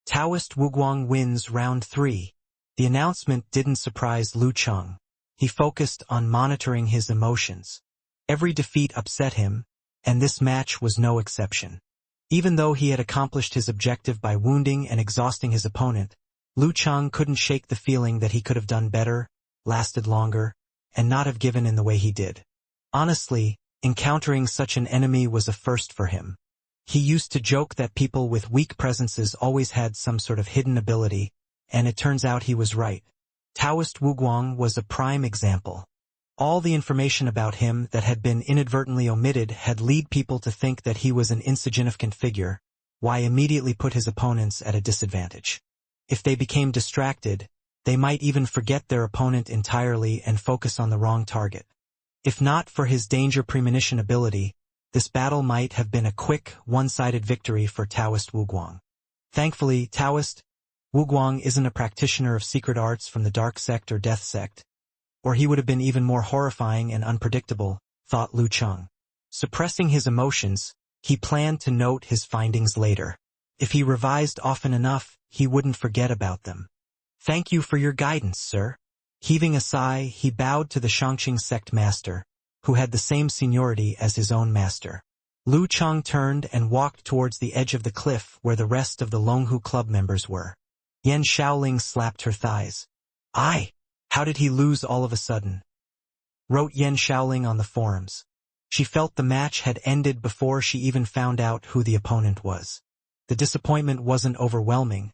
Taoist Wuguang wins round 3. The announcement didn't surprise Lu Cheng. He focused on monitoring his emotions. Every defeat upset him, and this match was no exception. Even though he had accomplished his objective by wounding and exhausting his opponent, Lu Cheng couldn't shake the feeling that he could have done better, lasted longer, and not have given in the way he did. Honestly, encountering such an enemy was a first for him. He used to joke that people with weak presences always had some sort of hidden ability, and it turns out he was right. Taoist Wuguang was a prime example. All the information about him that had been inadvertently omitted had led people to think that he was an insignificant figure, why immediately put his opponents at a disadvantage. If they became distracted, they might even forget their opponent entirely and focus on the wrong target. If not for his danger premonition ability, this battle might have been a quick, one-sided victory for Taoist Wuguang. Thankfully, Taoist Wuguang isn't a practitioner of secret arts from the dark sect or death sect, or he would have been even more horrifying and unpredictable, thought Lu Cheng. Suppressing his emotions, he planned to note his findings later. If he revised often enough, he wouldn't forget about them. Thank you for your guidance, sir. Heaving a sigh, he bowed to the Shangqing sect master, who had the same seniority as his own master. Lu Cheng turned and walked towards the edge of the cliff where the rest of the Longhu Club members were. Yan Shaoling slapped her thighs. "Aye! How did he lose all of a sudden?" wrote Yan Shaoling on the forums. She felt the match had ended before she even found out who the opponent was. The disappointment wasn't overwhelming,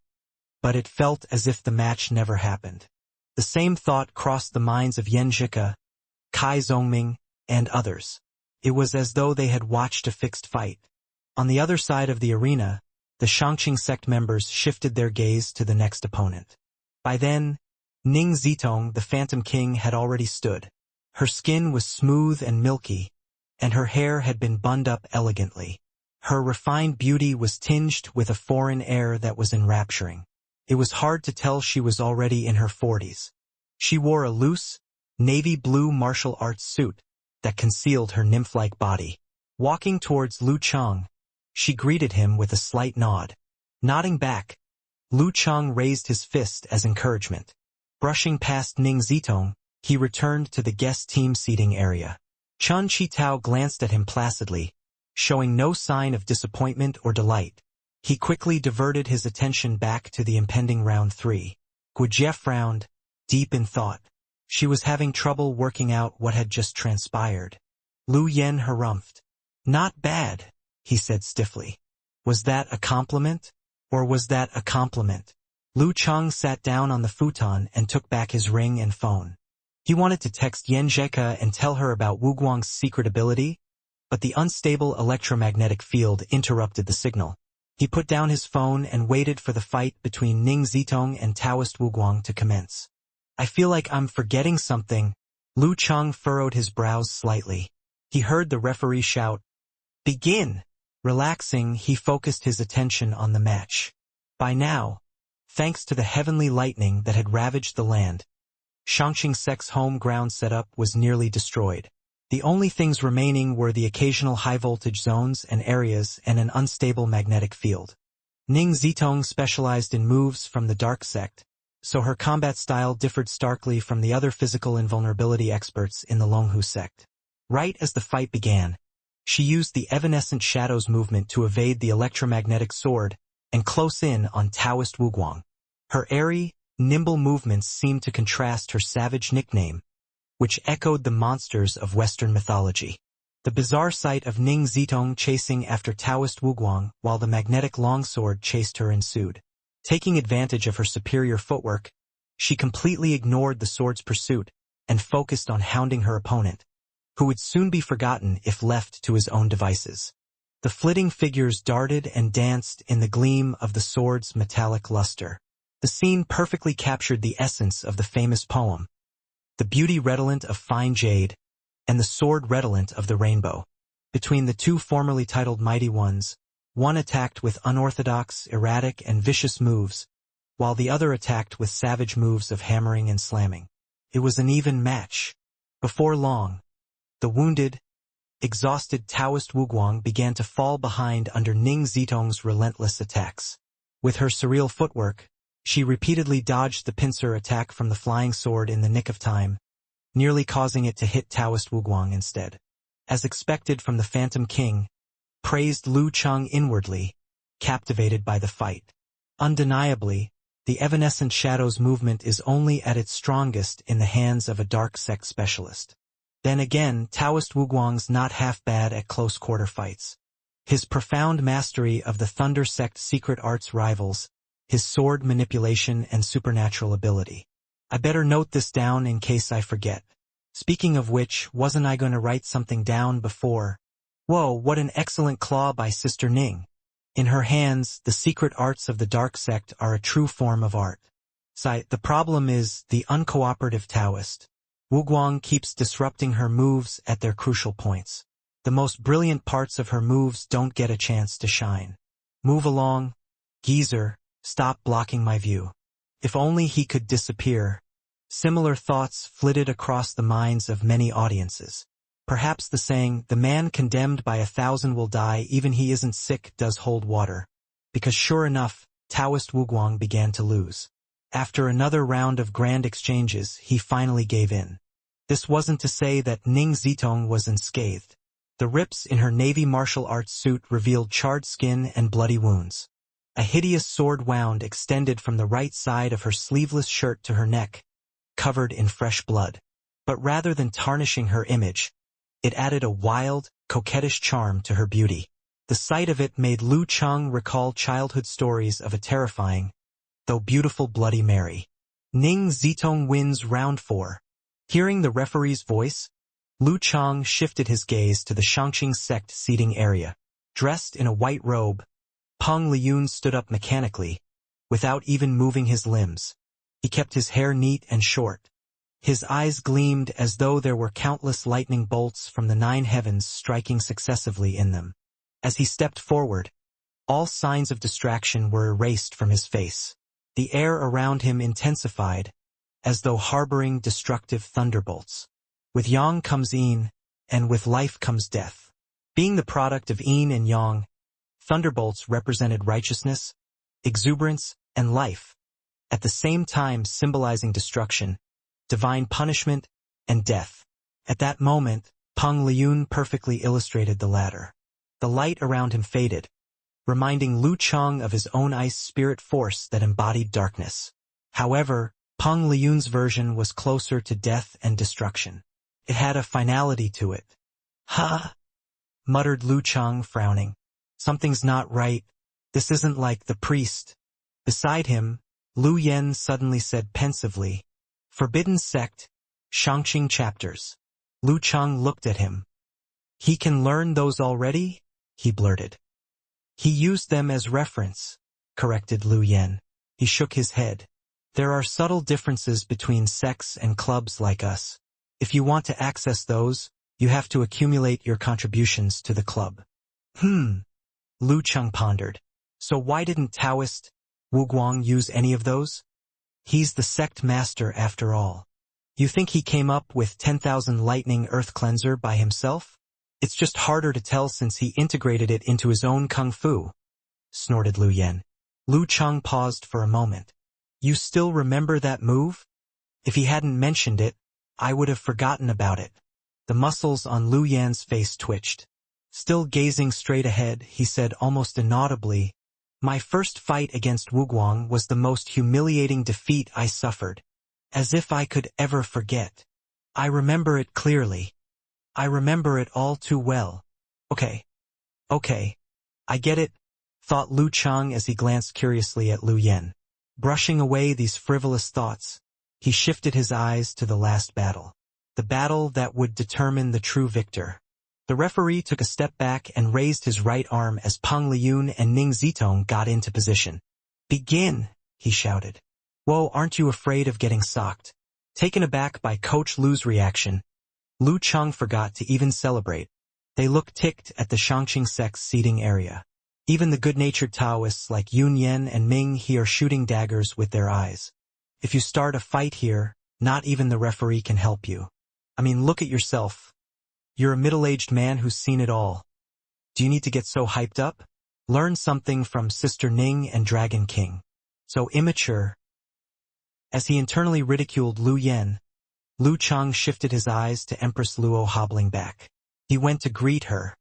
but it felt as if the match never happened. The same thought crossed the minds of Yan Zhika, Kai Zhongming, and others. It was as though they had watched a fixed fight. On the other side of the arena, the Shangqing sect members shifted their gaze to the next opponent. By then, Ning Zitong, the Phantom King, had already stood. Her skin was smooth and milky, and her hair had been bunned up elegantly. Her refined beauty was tinged with a foreign air that was enrapturing. It was hard to tell she was already in her 40s. She wore a loose, navy blue martial arts suit that concealed her nymph-like body. Walking towards Lu Cheng, she greeted him with a slight nod. Nodding back, Lu Cheng raised his fist as encouragement. Brushing past Ning Zitong, he returned to the guest team seating area. Chun Chi-Tao glanced at him placidly, showing no sign of disappointment or delight. He quickly diverted his attention back to the impending round 3. Guijie frowned, deep in thought. She was having trouble working out what had just transpired. Lu Yen harumphed. "Not bad," he said stiffly. Was that a compliment? Or was that a compliment? Lu Cheng sat down on the futon and took back his ring and phone. He wanted to text Yan Zheka and tell her about Wuguang's secret ability, but the unstable electromagnetic field interrupted the signal. He put down his phone and waited for the fight between Ning Zitong and Taoist Wuguang to commence. "I feel like I'm forgetting something." Lu Cheng furrowed his brows slightly. He heard the referee shout, "Begin!" Relaxing, he focused his attention on the match. By now, thanks to the heavenly lightning that had ravaged the land, Shangqing sect's home ground setup was nearly destroyed. The only things remaining were the occasional high-voltage zones and areas and an unstable magnetic field. Ning Zitong specialized in moves from the dark sect, so her combat style differed starkly from the other physical invulnerability experts in the Longhu sect. Right as the fight began, she used the evanescent shadows movement to evade the electromagnetic sword and close in on Taoist Wuguang. Her airy, nimble movements seemed to contrast her savage nickname, which echoed the monsters of Western mythology. The bizarre sight of Ning Zitong chasing after Taoist Wuguang while the magnetic longsword chased her ensued. Taking advantage of her superior footwork, she completely ignored the sword's pursuit and focused on hounding her opponent, who would soon be forgotten if left to his own devices. The flitting figures darted and danced in the gleam of the sword's metallic luster. The scene perfectly captured the essence of the famous poem, "The beauty redolent of fine jade, and the sword redolent of the rainbow." Between the two formerly titled mighty ones, one attacked with unorthodox, erratic, and vicious moves, while the other attacked with savage moves of hammering and slamming. It was an even match. Before long, the wounded, exhausted Taoist Wuguang began to fall behind under Ning Zitong's relentless attacks. With her surreal footwork, she repeatedly dodged the pincer attack from the flying sword in the nick of time, nearly causing it to hit Taoist Wuguang instead. As expected from the Phantom King, praised Lu Cheng inwardly, captivated by the fight. Undeniably, the Evanescent Shadows movement is only at its strongest in the hands of a dark sect specialist. Then again, Taoist Wuguang's not half bad at close-quarter fights. His profound mastery of the Thunder Sect secret arts rivals his sword manipulation and supernatural ability. I better note this down in case I forget. Speaking of which, wasn't I going to write something down before? Whoa, what an excellent claw by Sister Ning. In her hands, the secret arts of the dark sect are a true form of art. The problem is the uncooperative Taoist. Wuguang keeps disrupting her moves at their crucial points. The most brilliant parts of her moves don't get a chance to shine. Move along, geezer, stop blocking my view. If only he could disappear. Similar thoughts flitted across the minds of many audiences. Perhaps the saying, the man condemned by 1,000 will die even he isn't sick, does hold water. Because sure enough, Taoist Wuguang began to lose. After another round of grand exchanges, he finally gave in. This wasn't to say that Ning Zitong was unscathed. The rips in her Navy martial arts suit revealed charred skin and bloody wounds. A hideous sword wound extended from the right side of her sleeveless shirt to her neck, covered in fresh blood. But rather than tarnishing her image, it added a wild, coquettish charm to her beauty. The sight of it made Lu Cheng recall childhood stories of a terrifying, though beautiful Bloody Mary. Ning Zitong wins round 4. Hearing the referee's voice, Lu Cheng shifted his gaze to the Shangqing sect seating area. Dressed in a white robe, Peng Liyun stood up mechanically, without even moving his limbs. He kept his hair neat and short. His eyes gleamed as though there were countless lightning bolts from the 9 heavens striking successively in them. As he stepped forward, all signs of distraction were erased from his face. The air around him intensified, as though harboring destructive thunderbolts. With yang comes yin, and with life comes death. Being the product of yin and yang, thunderbolts represented righteousness, exuberance, and life, at the same time symbolizing destruction, divine punishment, and death. At that moment, Peng Liyun perfectly illustrated the latter. The light around him faded, reminding Lu Cheng of his own ice spirit force that embodied darkness. However, Peng Liyun's version was closer to death and destruction. It had a finality to it. "Ha!" muttered Lu Cheng, frowning. "Something's not right. This isn't like the priest." Beside him, Lu Yen suddenly said pensively, "Forbidden Sect, Shangqing Chapters." Lu Cheng looked at him. "He can learn those already?" he blurted. "He used them as reference," corrected Lu Yen. He shook his head. "There are subtle differences between sects and clubs like us. If you want to access those, you have to accumulate your contributions to the club." Lu Cheng pondered. "So why didn't Taoist Wuguang use any of those? He's the sect master after all. You think he came up with 10,000 lightning earth cleanser by himself? It's just harder to tell since he integrated it into his own kung fu," snorted Lu Yen. Lu Cheng paused for a moment. "You still remember that move? If he hadn't mentioned it, I would have forgotten about it." The muscles on Lu Yan's face twitched. Still gazing straight ahead, he said almost inaudibly, "My first fight against Wuguang was the most humiliating defeat I suffered. As if I could ever forget. I remember it clearly. I remember it all too well." Okay, I get it," thought Lu Cheng as he glanced curiously at Lu Yen. Brushing away these frivolous thoughts, he shifted his eyes to the last battle. The battle that would determine the true victor. The referee took a step back and raised his right arm as Peng Liyun and Ning Zitong got into position. "Begin," he shouted. "Whoa, aren't you afraid of getting socked?" Taken aback by Coach Lu's reaction, Lu Cheng forgot to even celebrate. They looked ticked at the Shangqing sect's seating area. Even the good-natured Taoists like Yun Yen and Ming He are shooting daggers with their eyes. If you start a fight here, not even the referee can help you. I mean, look at yourself. You're a middle-aged man who's seen it all. Do you need to get so hyped up? Learn something from Sister Ning and Dragon King. So immature. As he internally ridiculed Lu Yen, Lu Chang shifted his eyes to Empress Luo hobbling back. He went to greet her.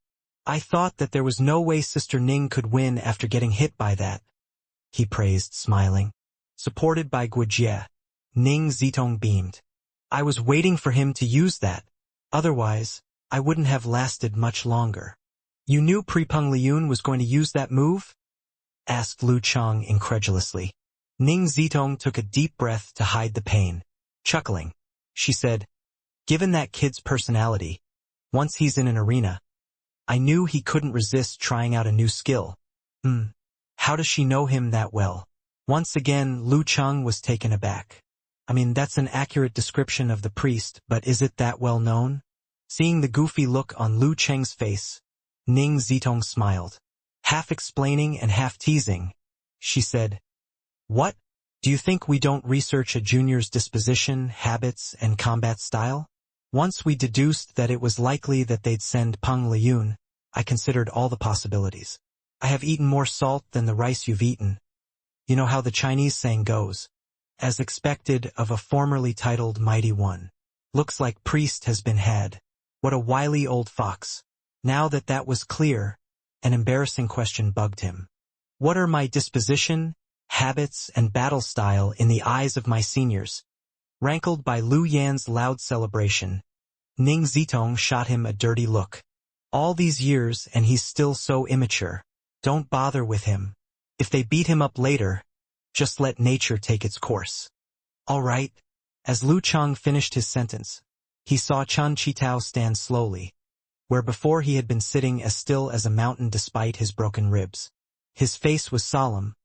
I thought that there was no way Sister Ning could win after getting hit by that, he praised, smiling. Supported by Guijie, Ning Zitong beamed. I was waiting for him to use that. Otherwise, I wouldn't have lasted much longer. You knew Pripeng Liyun was going to use that move? Asked Lu Chang incredulously. Ning Zitong took a deep breath to hide the pain. Chuckling, she said, given that kid's personality, once he's in an arena, I knew he couldn't resist trying out a new skill. How does she know him that well? Once again, Lu Chang was taken aback. I mean, that's an accurate description of the priest, but is it that well known? Seeing the goofy look on Lu Cheng's face, Ning Zitong smiled. Half explaining and half teasing, she said, What? Do you think we don't research a junior's disposition, habits, and combat style? Once we deduced that it was likely that they'd send Peng Liyun, I considered all the possibilities. I have eaten more salt than the rice you've eaten. You know how the Chinese saying goes. As expected of a formerly titled mighty one. Looks like priest has been had. What a wily old fox. Now that that was clear, an embarrassing question bugged him. What are my disposition, habits, and battle style in the eyes of my seniors? Rankled by Lu Yan's loud celebration, Ning Zitong shot him a dirty look. All these years and he's still so immature. Don't bother with him. If they beat him up later, just let nature take its course. All right. As Lu Chang finished his sentence, he saw Chen Qitao stand slowly, where before he had been sitting as still as a mountain despite his broken ribs. His face was solemn,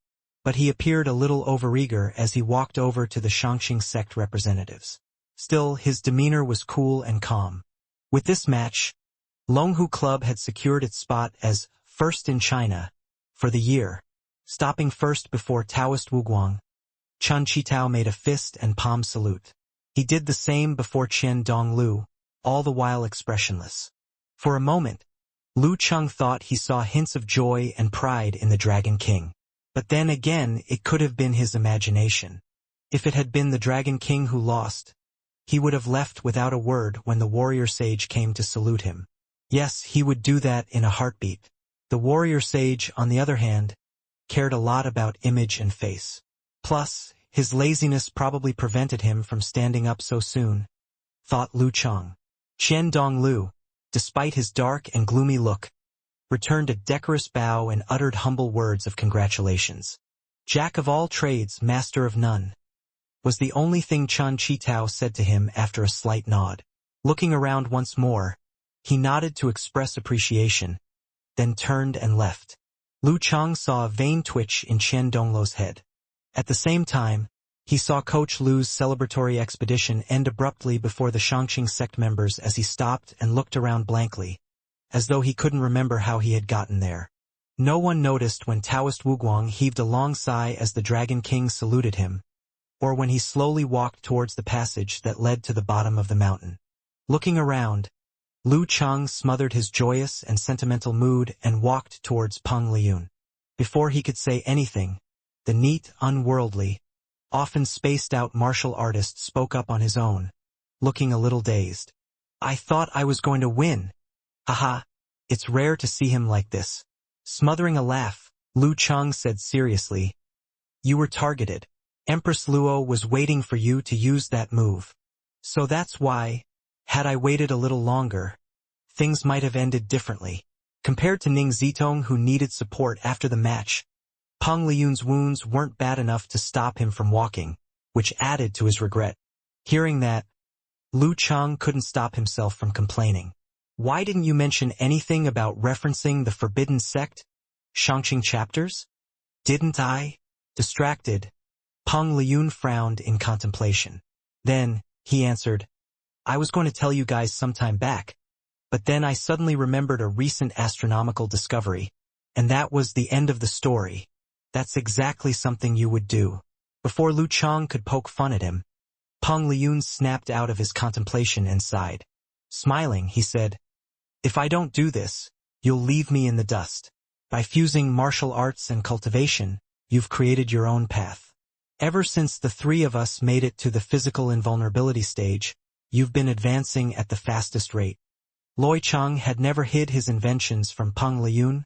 but he appeared a little overeager as he walked over to the Shangxing sect representatives. Still, his demeanor was cool and calm. With this match, Longhu Club had secured its spot as first in China for the year. Stopping first before Taoist Wuguang, Chen Qitao made a fist and palm salute. He did the same before Qian Donglu, all the while expressionless. For a moment, Lu Cheng thought he saw hints of joy and pride in the Dragon King. But then again, it could have been his imagination. If it had been the Dragon King who lost, he would have left without a word when the warrior sage came to salute him. Yes, he would do that in a heartbeat. The warrior sage, on the other hand, cared a lot about image and face. Plus, his laziness probably prevented him from standing up so soon, thought Lu Cheng. Qian Donglu, despite his dark and gloomy look, returned a decorous bow and uttered humble words of congratulations. Jack of all trades, master of none, was the only thing Chen Qitao said to him after a slight nod. Looking around once more, he nodded to express appreciation, then turned and left. Lu Chang saw a vain twitch in Qian Donglu's head. At the same time, he saw Coach Lu's celebratory expedition end abruptly before the Shangxing sect members as he stopped and looked around blankly, as though he couldn't remember how he had gotten there. No one noticed when Taoist Wuguang heaved a long sigh as the Dragon King saluted him, or when he slowly walked towards the passage that led to the bottom of the mountain. Looking around, Lu Chang smothered his joyous and sentimental mood and walked towards Peng Liyun. Before he could say anything, the neat, unworldly, often spaced-out martial artist spoke up on his own, looking a little dazed. I thought I was going to win. Haha, it's rare to see him like this. Smothering a laugh, Lu Chang said seriously, You were targeted. Empress Luo was waiting for you to use that move. So that's why, had I waited a little longer, things might have ended differently. Compared to Ning Zitong, who needed support after the match, Peng Liyun's wounds weren't bad enough to stop him from walking, which added to his regret. Hearing that, Lu Chang couldn't stop himself from complaining. Why didn't you mention anything about referencing the Forbidden Sect, Shangxing chapters? Didn't I? Distracted, Peng Liyun frowned in contemplation. Then, he answered, I was going to tell you guys sometime back, but then I suddenly remembered a recent astronomical discovery, and that was the end of the story. That's exactly something you would do. Before Lu Chang could poke fun at him, Peng Liyun snapped out of his contemplation and sighed. Smiling, he said, If I don't do this, you'll leave me in the dust. By fusing martial arts and cultivation, you've created your own path. Ever since the three of us made it to the physical invulnerability stage, you've been advancing at the fastest rate. Loi Cheng had never hid his inventions from Peng Liyun,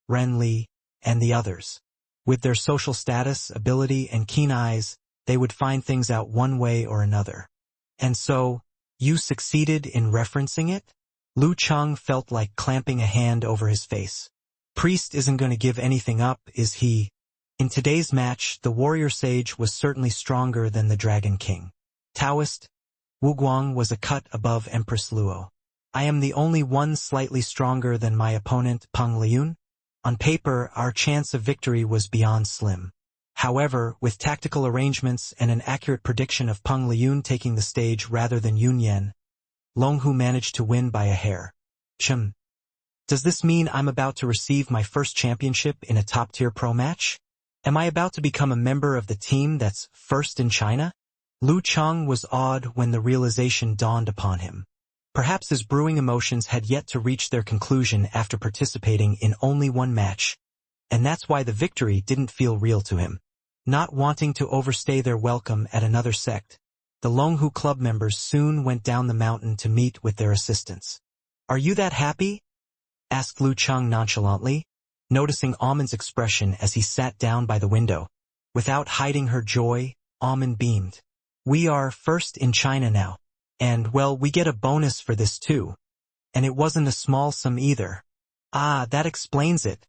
Ren Li, and the others. With their social status, ability, and keen eyes, they would find things out one way or another. And so, you succeeded in referencing it? Lu Cheng felt like clamping a hand over his face. Priest isn't going to give anything up, is he? In today's match, the warrior sage was certainly stronger than the Dragon King. Taoist, Wu Guang was a cut above Empress Luo. I am the only one slightly stronger than my opponent, Peng Liyun. On paper, our chance of victory was beyond slim. However, with tactical arrangements and an accurate prediction of Peng Liyun taking the stage rather than Yun Yan, Longhu managed to win by a hair. Does this mean I'm about to receive my first championship in a top-tier pro match? Am I about to become a member of the team that's first in China? Lu Cheng was awed when the realization dawned upon him. Perhaps his brewing emotions had yet to reach their conclusion after participating in only one match, and that's why the victory didn't feel real to him. Not wanting to overstay their welcome at another sect, the Longhu Club members soon went down the mountain to meet with their assistants. "Are you that happy?" asked Lu Cheng nonchalantly, noticing Amon's expression as he sat down by the window. Without hiding her joy, Amon beamed. "We are first in China now. And, well, we get a bonus for this too. And it wasn't a small sum either." "Ah, that explains it,"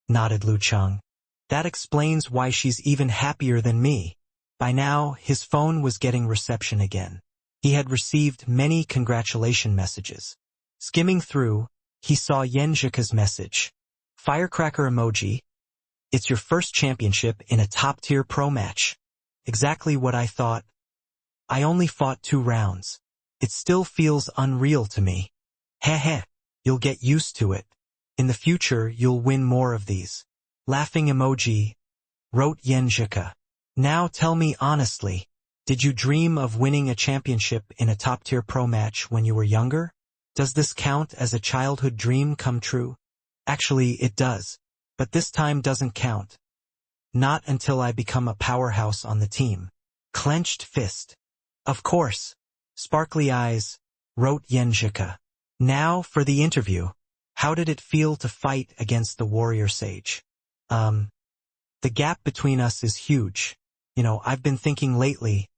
nodded Lu Cheng. "That explains why she's even happier than me." By now, his phone was getting reception again. He had received many congratulation messages. Skimming through, he saw Yenjika's message. "Firecracker emoji. It's your first championship in a top-tier pro match. Exactly what I thought. I only fought 2 rounds. It still feels unreal to me. Heh. You'll get used to it. In the future, you'll win more of these." Laughing emoji, wrote Yenjika. "Now tell me honestly, did you dream of winning a championship in a top-tier pro match when you were younger? Does this count as a childhood dream come true?" "Actually, it does. But this time doesn't count. Not until I become a powerhouse on the team." Clenched fist. "Of course. Sparkly eyes," wrote Yenjika. "Now for the interview. How did it feel to fight against the warrior sage?" The gap between us is huge. I've been thinking lately,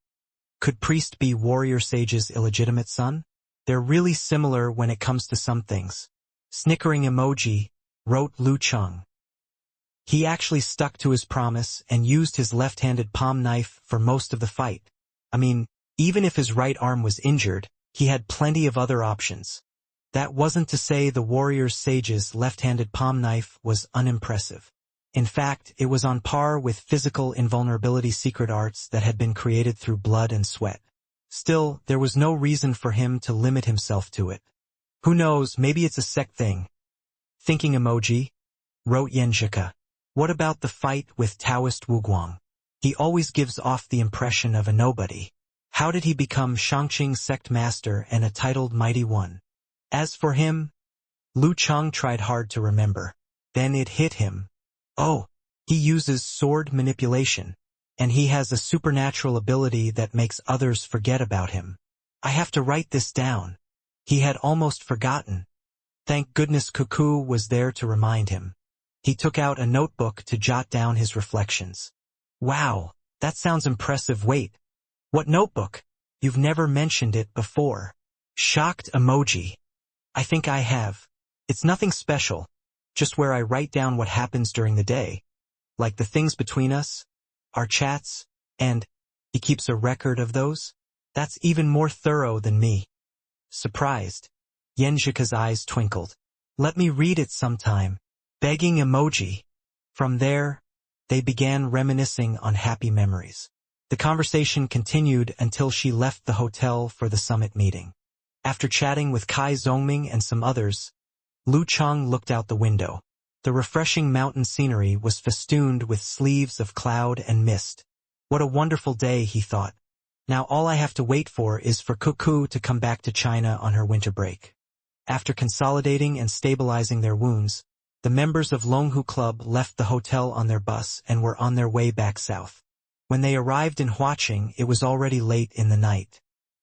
could Priest be warrior sage's illegitimate son? They're really similar when it comes to some things." Snickering emoji, wrote Lu Cheng. He actually stuck to his promise and used his left-handed palm knife for most of the fight. I mean, even if his right arm was injured, he had plenty of other options. That wasn't to say the warrior sage's left-handed palm knife was unimpressive. In fact, it was on par with physical invulnerability secret arts that had been created through blood and sweat. Still, there was no reason for him to limit himself to it. Who knows, maybe it's a sect thing. Thinking emoji, wrote Yenjika. What about the fight with Taoist Wu Guang? He always gives off the impression of a nobody. How did he become Shangqing sect master and a titled mighty one? As for him, Lu Cheng tried hard to remember. Then it hit him. Oh, he uses sword manipulation, and he has a supernatural ability that makes others forget about him. I have to write this down. He had almost forgotten. Thank goodness Cuckoo was there to remind him. He took out a notebook to jot down his reflections. Wow, that sounds impressive. Wait, what notebook? You've never mentioned it before. Shocked emoji. I think I have. It's nothing special, just where I write down what happens during the day, like the things between us, our chats, and he keeps a record of those. That's even more thorough than me. Surprised, Yenjika's eyes twinkled. Let me read it sometime. Begging emoji. From there, they began reminiscing on happy memories. The conversation continued until she left the hotel for the summit meeting. After chatting with Kai Zongming and some others, Lu Cheng looked out the window. The refreshing mountain scenery was festooned with sleeves of cloud and mist. What a wonderful day, he thought. Now all I have to wait for is for Cuckoo to come back to China on her winter break. After consolidating and stabilizing their wounds, The members of Longhu Club left the hotel on their bus and were on their way back south. When they arrived in Huaqing, it was already late in the night.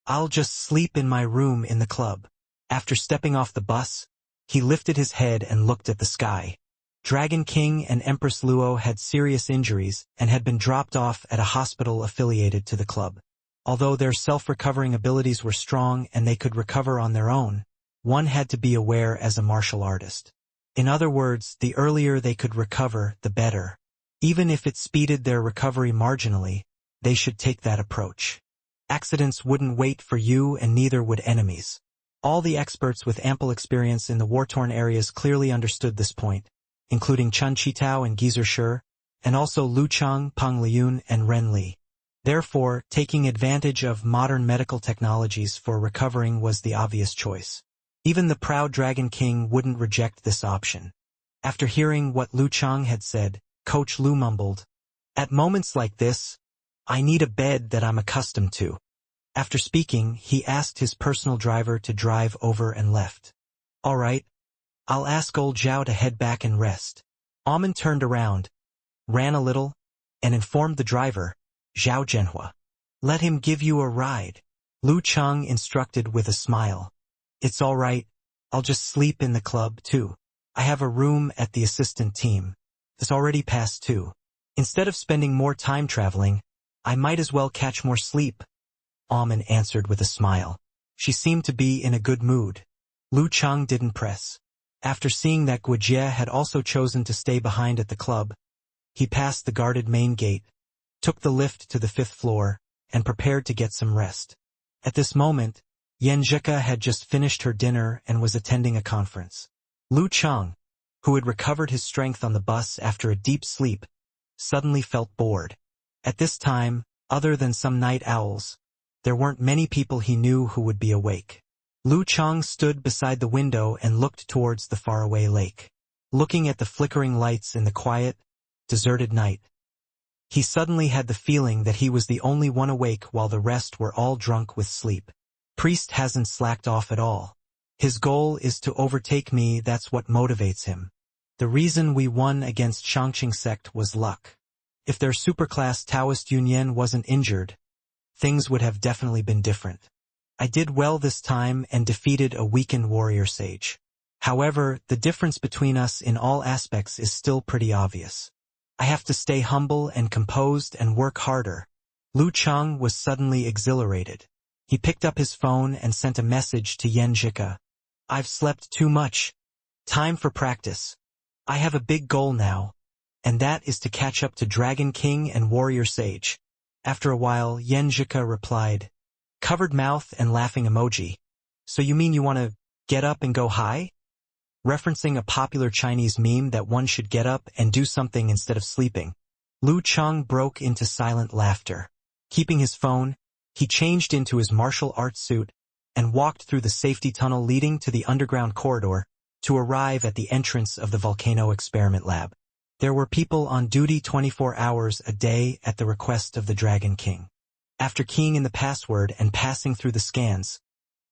"I'll just sleep in my room in the club." After stepping off the bus, he lifted his head and looked at the sky. Dragon King and Empress Luo had serious injuries and had been dropped off at a hospital affiliated to the club. Although their self-recovering abilities were strong and they could recover on their own, one had to be aware as a martial artist. In other words, the earlier they could recover, the better. Even if it speeded their recovery marginally, they should take that approach. Accidents wouldn't wait for you and neither would enemies. All the experts with ample experience in the war-torn areas clearly understood this point, including Chen Qitao and Geezer Shi, and also Lu Chang, Peng Liyun, and Ren Li. Therefore, taking advantage of modern medical technologies for recovering was the obvious choice. Even the proud Dragon King wouldn't reject this option. After hearing what Lu Chang had said, Coach Lu mumbled, "At moments like this, I need a bed that I'm accustomed to." After speaking, he asked his personal driver to drive over and left. "All right, I'll ask old Zhao to head back and rest." Amen turned around, ran a little, and informed the driver, "Zhao Zhenhua, let him give you a ride." Lu Chang instructed with a smile, "It's all right, I'll just sleep in the club too. I have a room at the assistant team. It's already past 2. Instead of spending more time traveling, I might as well catch more sleep." Amen answered with a smile. She seemed to be in a good mood. Lu Chang didn't press. After seeing that Guijie had also chosen to stay behind at the club, he passed the guarded main gate, took the lift to the 5th floor, and prepared to get some rest. At this moment, Yan Zhika had just finished her dinner and was attending a conference. Lu Chang, who had recovered his strength on the bus after a deep sleep, suddenly felt bored. At this time, other than some night owls, there weren't many people he knew who would be awake. Lu Chang stood beside the window and looked towards the faraway lake. Looking at the flickering lights in the quiet, deserted night, he suddenly had the feeling that he was the only one awake while the rest were all drunk with sleep. Priest hasn't slacked off at all. His goal is to overtake me, that's what motivates him. The reason we won against Shangqing sect was luck. If their superclass Taoist Yunyan wasn't injured, things would have definitely been different. I did well this time and defeated a weakened warrior sage. However, the difference between us in all aspects is still pretty obvious. I have to stay humble and composed and work harder. Lu Chang was suddenly exhilarated. He picked up his phone and sent a message to Yan Zhika. "I've slept too much. Time for practice. I have a big goal now, and that is to catch up to Dragon King and Warrior Sage." After a while, Yan Zhika replied, covered mouth and laughing emoji. "So you mean you want to get up and go high?" Referencing a popular Chinese meme that one should get up and do something instead of sleeping. Lu Chang broke into silent laughter. Keeping his phone, he changed into his martial arts suit and walked through the safety tunnel leading to the underground corridor to arrive at the entrance of the volcano experiment lab. There were people on duty 24 hours a day at the request of the Dragon King. After keying in the password and passing through the scans,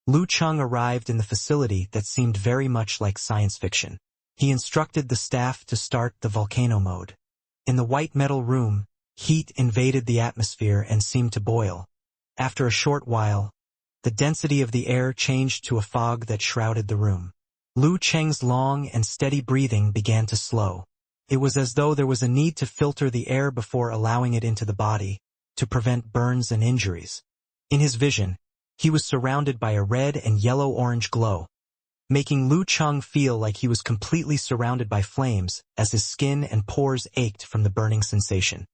Lu Chang arrived in the facility that seemed very much like science fiction. He instructed the staff to start the volcano mode. In the white metal room, heat invaded the atmosphere and seemed to boil. After a short while, the density of the air changed to a fog that shrouded the room. Lu Cheng's long and steady breathing began to slow. It was as though there was a need to filter the air before allowing it into the body, to prevent burns and injuries. In his vision, he was surrounded by a red and yellow-orange glow, making Lu Chang feel like he was completely surrounded by flames as his skin and pores ached from the burning sensation.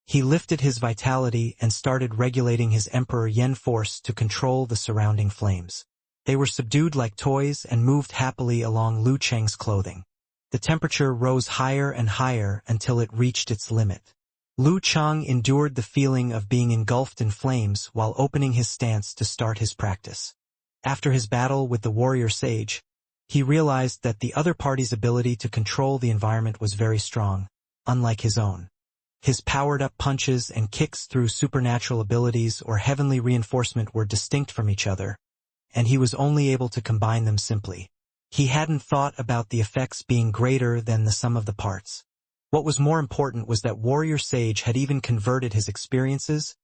He lifted his vitality and started regulating his Emperor Yen force to control the surrounding flames. They were subdued like toys and moved happily along Lu Cheng's clothing. The temperature rose higher and higher until it reached its limit. Lu Chang endured the feeling of being engulfed in flames while opening his stance to start his practice. After his battle with the warrior sage, he realized that the other party's ability to control the environment was very strong, unlike his own. His powered-up punches and kicks through supernatural abilities or heavenly reinforcement were distinct from each other, and he was only able to combine them simply. He hadn't thought about the effects being greater than the sum of the parts. What was more important was that Warrior Sage had even converted his experiences,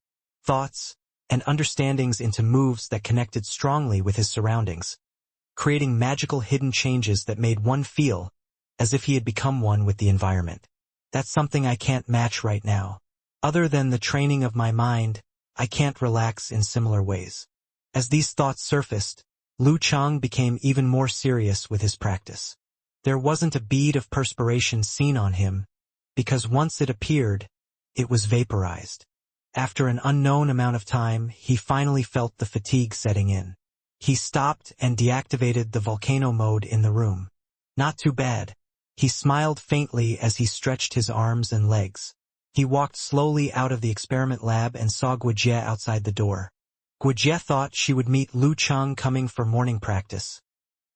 thoughts, and understandings into moves that connected strongly with his surroundings, creating magical hidden changes that made one feel as if he had become one with the environment. That's something I can't match right now. Other than the training of my mind, I can't relax in similar ways. As these thoughts surfaced, Lu Chang became even more serious with his practice. There wasn't a bead of perspiration seen on him, because once it appeared, it was vaporized. After an unknown amount of time, he finally felt the fatigue setting in. He stopped and deactivated the volcano mode in the room. Not too bad. He smiled faintly as he stretched his arms and legs. He walked slowly out of the experiment lab and saw Guojie outside the door. Guojie thought she would meet Lu Chang coming for morning practice,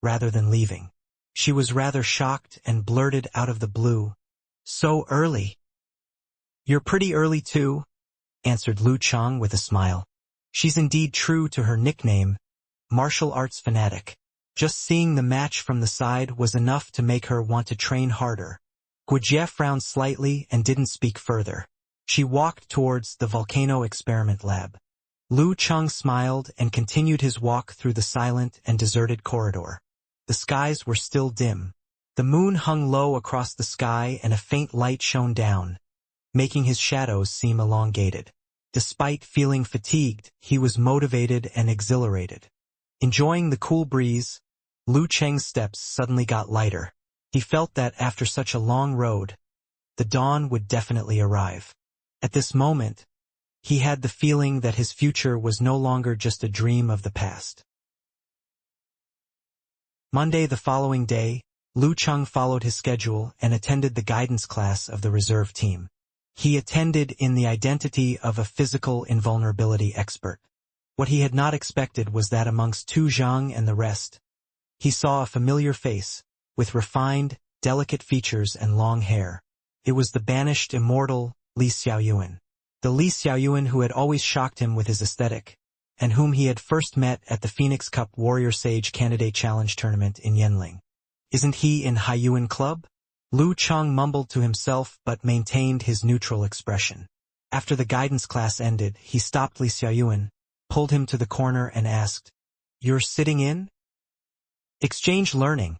rather than leaving. She was rather shocked and blurted out of the blue, "So early." "You're pretty early too," answered Lu Chang with a smile. She's indeed true to her nickname, martial arts fanatic. Just seeing the match from the side was enough to make her want to train harder. Guojie frowned slightly and didn't speak further. She walked towards the volcano experiment lab. Lu Chang smiled and continued his walk through the silent and deserted corridor. The skies were still dim. The moon hung low across the sky and a faint light shone down, making his shadows seem elongated. Despite feeling fatigued, he was motivated and exhilarated. Enjoying the cool breeze, Lu Chang's steps suddenly got lighter. He felt that after such a long road, the dawn would definitely arrive. At this moment, he had the feeling that his future was no longer just a dream of the past. Monday the following day, Lu Chang followed his schedule and attended the guidance class of the reserve team. He attended in the identity of a physical invulnerability expert. What he had not expected was that amongst Tu Zhang and the rest, he saw a familiar face, with refined, delicate features and long hair. It was the banished immortal Li Xiaoyuan. The Li Xiaoyuan who had always shocked him with his aesthetic, and whom he had first met at the Phoenix Cup Warrior Sage Candidate Challenge tournament in Yanling. "Isn't he in Haiyuan Club?" Lu Chang mumbled to himself but maintained his neutral expression. After the guidance class ended, he stopped Li Xiaoyuan, pulled him to the corner and asked, "You're sitting in?" Exchange learning,"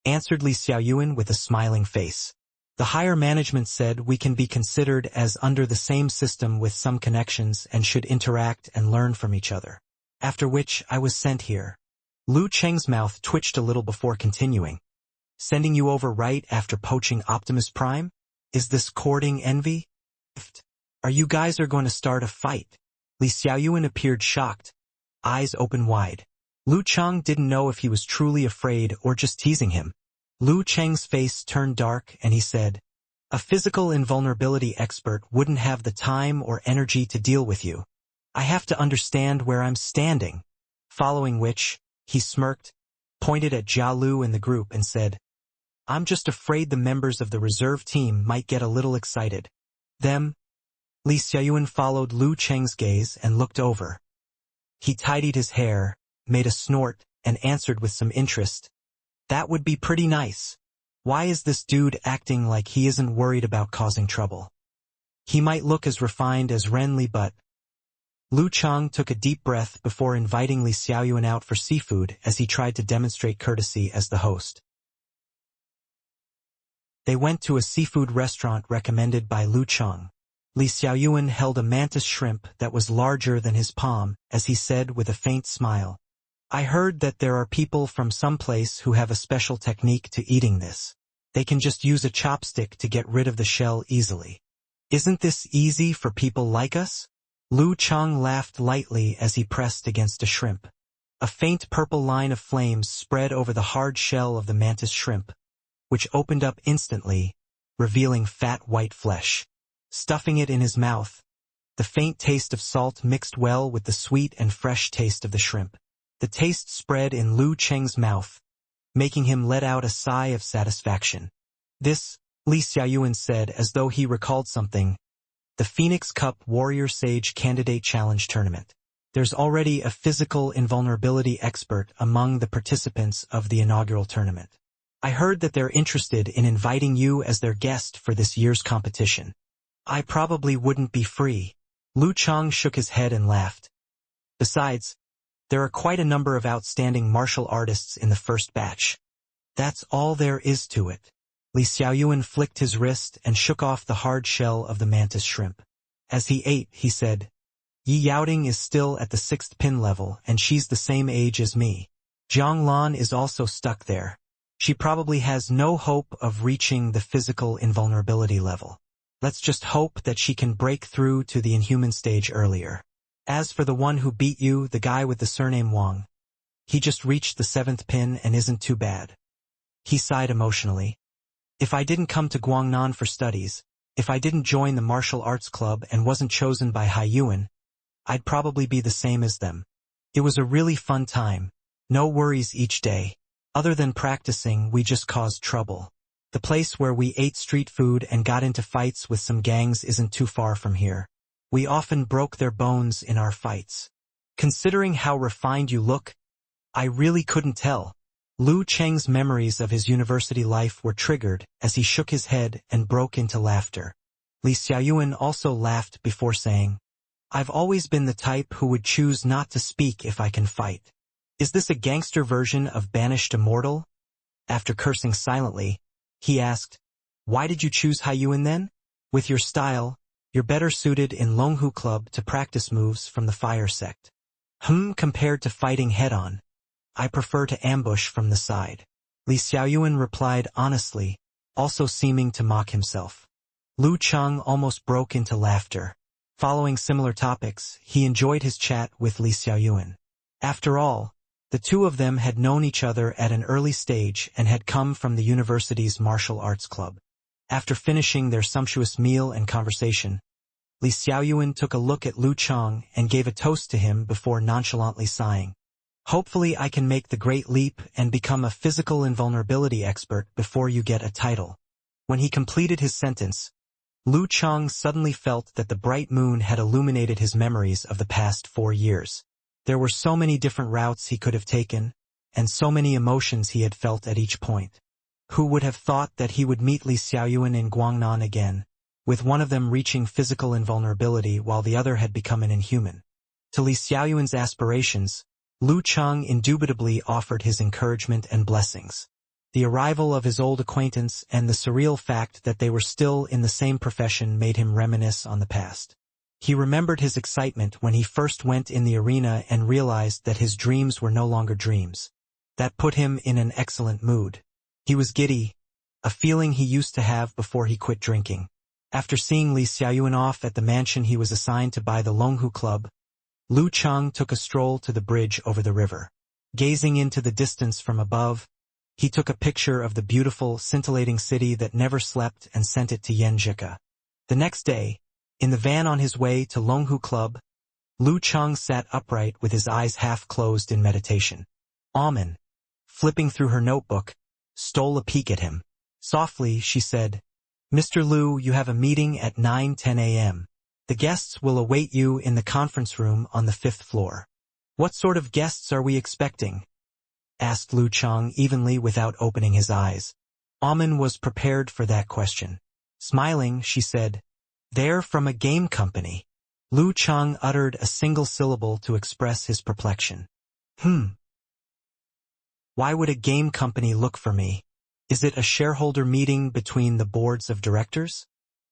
answered Li Xiaoyuan with a smiling face. "The higher management said we can be considered as under the same system with some connections and should interact and learn from each other. After which I was sent here." Lu Cheng's mouth twitched a little before continuing. "Sending you over right after poaching Optimus Prime? Is this courting envy? Are you guys going to start a fight?" Li Xiaoyuan appeared shocked, eyes open wide. Lu Chang didn't know if he was truly afraid or just teasing him. Lu Cheng's face turned dark and he said, "A physical invulnerability expert wouldn't have the time or energy to deal with you. I have to understand where I'm standing." Following which, he smirked, pointed at Jia Lu in the group and said, "I'm just afraid the members of the reserve team might get a little excited." "Them?" Li Xiaoyuan followed Lu Cheng's gaze and looked over. He tidied his hair, made a snort, and answered with some interest, "That would be pretty nice. Why is this dude acting like he isn't worried about causing trouble? He might look as refined as Renli but—" Lu Chang took a deep breath before inviting Li Xiaoyuan out for seafood as he tried to demonstrate courtesy as the host. They went to a seafood restaurant recommended by Lu Chang. Li Xiaoyuan held a mantis shrimp that was larger than his palm as he said with a faint smile, "I heard that there are people from some place who have a special technique to eating this. They can just use a chopstick to get rid of the shell easily. Isn't this easy for people like us?" Lu Chang laughed lightly as he pressed against a shrimp. A faint purple line of flames spread over the hard shell of the mantis shrimp, which opened up instantly, revealing fat white flesh. Stuffing it in his mouth, the faint taste of salt mixed well with the sweet and fresh taste of the shrimp. The taste spread in Lu Cheng's mouth, making him let out a sigh of satisfaction. "This," Li Xiaoyuan said as though he recalled something, "the Phoenix Cup Warrior Sage Candidate Challenge Tournament. There's already a physical invulnerability expert among the participants of the inaugural tournament. I heard that they're interested in inviting you as their guest for this year's competition. I probably wouldn't be free. Lu Chang shook his head and laughed. Besides, there are quite a number of outstanding martial artists in the first batch. That's all there is to it. Li Xiaoyuan flicked his wrist and shook off the hard shell of the mantis shrimp. As he ate, he said, Yi Yaoting is still at the 6th pin level, and she's the same age as me. Zhang Lan is also stuck there. She probably has no hope of reaching the physical invulnerability level. Let's just hope that she can break through to the inhuman stage earlier. As for the one who beat you, the guy with the surname Wang, he just reached the 7th pin and isn't too bad. He sighed emotionally. If I didn't come to Guangnan for studies, if I didn't join the martial arts club and wasn't chosen by Hai Yuan, I'd probably be the same as them. It was a really fun time. No worries each day. Other than practicing, we just caused trouble. The place where we ate street food and got into fights with some gangs isn't too far from here. We often broke their bones in our fights. Considering how refined you look, I really couldn't tell. Lu Cheng's memories of his university life were triggered as he shook his head and broke into laughter. Li Xiaoyuan also laughed before saying, I've always been the type who would choose not to speak if I can fight. Is this a gangster version of Banished Immortal? After cursing silently, he asked, Why did you choose Hai Yuan then? With your style, you're better suited in Longhu Club to practice moves from the fire sect. Compared to fighting head-on, I prefer to ambush from the side. Li Xiaoyuan replied honestly, also seeming to mock himself. Lu Chang almost broke into laughter. Following similar topics, he enjoyed his chat with Li Xiaoyuan. After all, the two of them had known each other at an early stage and had come from the university's martial arts club. After finishing their sumptuous meal and conversation, Li Xiaoyuan took a look at Lu Chang and gave a toast to him before nonchalantly sighing. Hopefully I can make the great leap and become a physical invulnerability expert before you get a title. When he completed his sentence, Lu Chang suddenly felt that the bright moon had illuminated his memories of the past 4 years. There were so many different routes he could have taken, and so many emotions he had felt at each point. Who would have thought that he would meet Li Xiaoyuan in Guangnan again, with one of them reaching physical invulnerability while the other had become an inhuman? To Li Xiaoyuan's aspirations, Lu Chang indubitably offered his encouragement and blessings. The arrival of his old acquaintance and the surreal fact that they were still in the same profession made him reminisce on the past. He remembered his excitement when he first went in the arena and realized that his dreams were no longer dreams. That put him in an excellent mood. He was giddy, a feeling he used to have before he quit drinking. After seeing Li Xiaoyuan off at the mansion he was assigned to by the Longhu Club, Lu Chang took a stroll to the bridge over the river. Gazing into the distance from above, he took a picture of the beautiful, scintillating city that never slept and sent it to Yanjika. The next day, in the van on his way to Longhu Club, Lu Chang sat upright with his eyes half closed in meditation. Amen, flipping through her notebook, stole a peek at him. Softly, she said, Mr. Lu, you have a meeting at 9:10 a.m. The guests will await you in the conference room on the 5th floor. What sort of guests are we expecting? Asked Lu Chang evenly without opening his eyes. Amen was prepared for that question. Smiling, she said, They're from a game company. Lu Chang uttered a single syllable to express his perplexion. Why would a game company look for me? Is it a shareholder meeting between the boards of directors?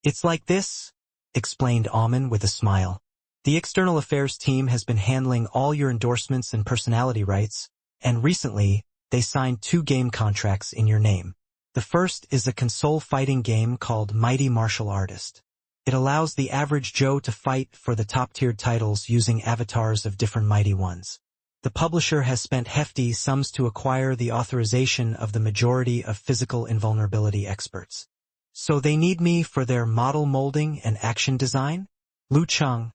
It's like this, explained Amen with a smile. The external affairs team has been handling all your endorsements and personality rights, and recently, they signed 2 game contracts in your name. The first is a console fighting game called Mighty Martial Artist. It allows the average Joe to fight for the top-tiered titles using avatars of different mighty ones. The publisher has spent hefty sums to acquire the authorization of the majority of physical invulnerability experts. So they need me for their model molding and action design? Lu Chang,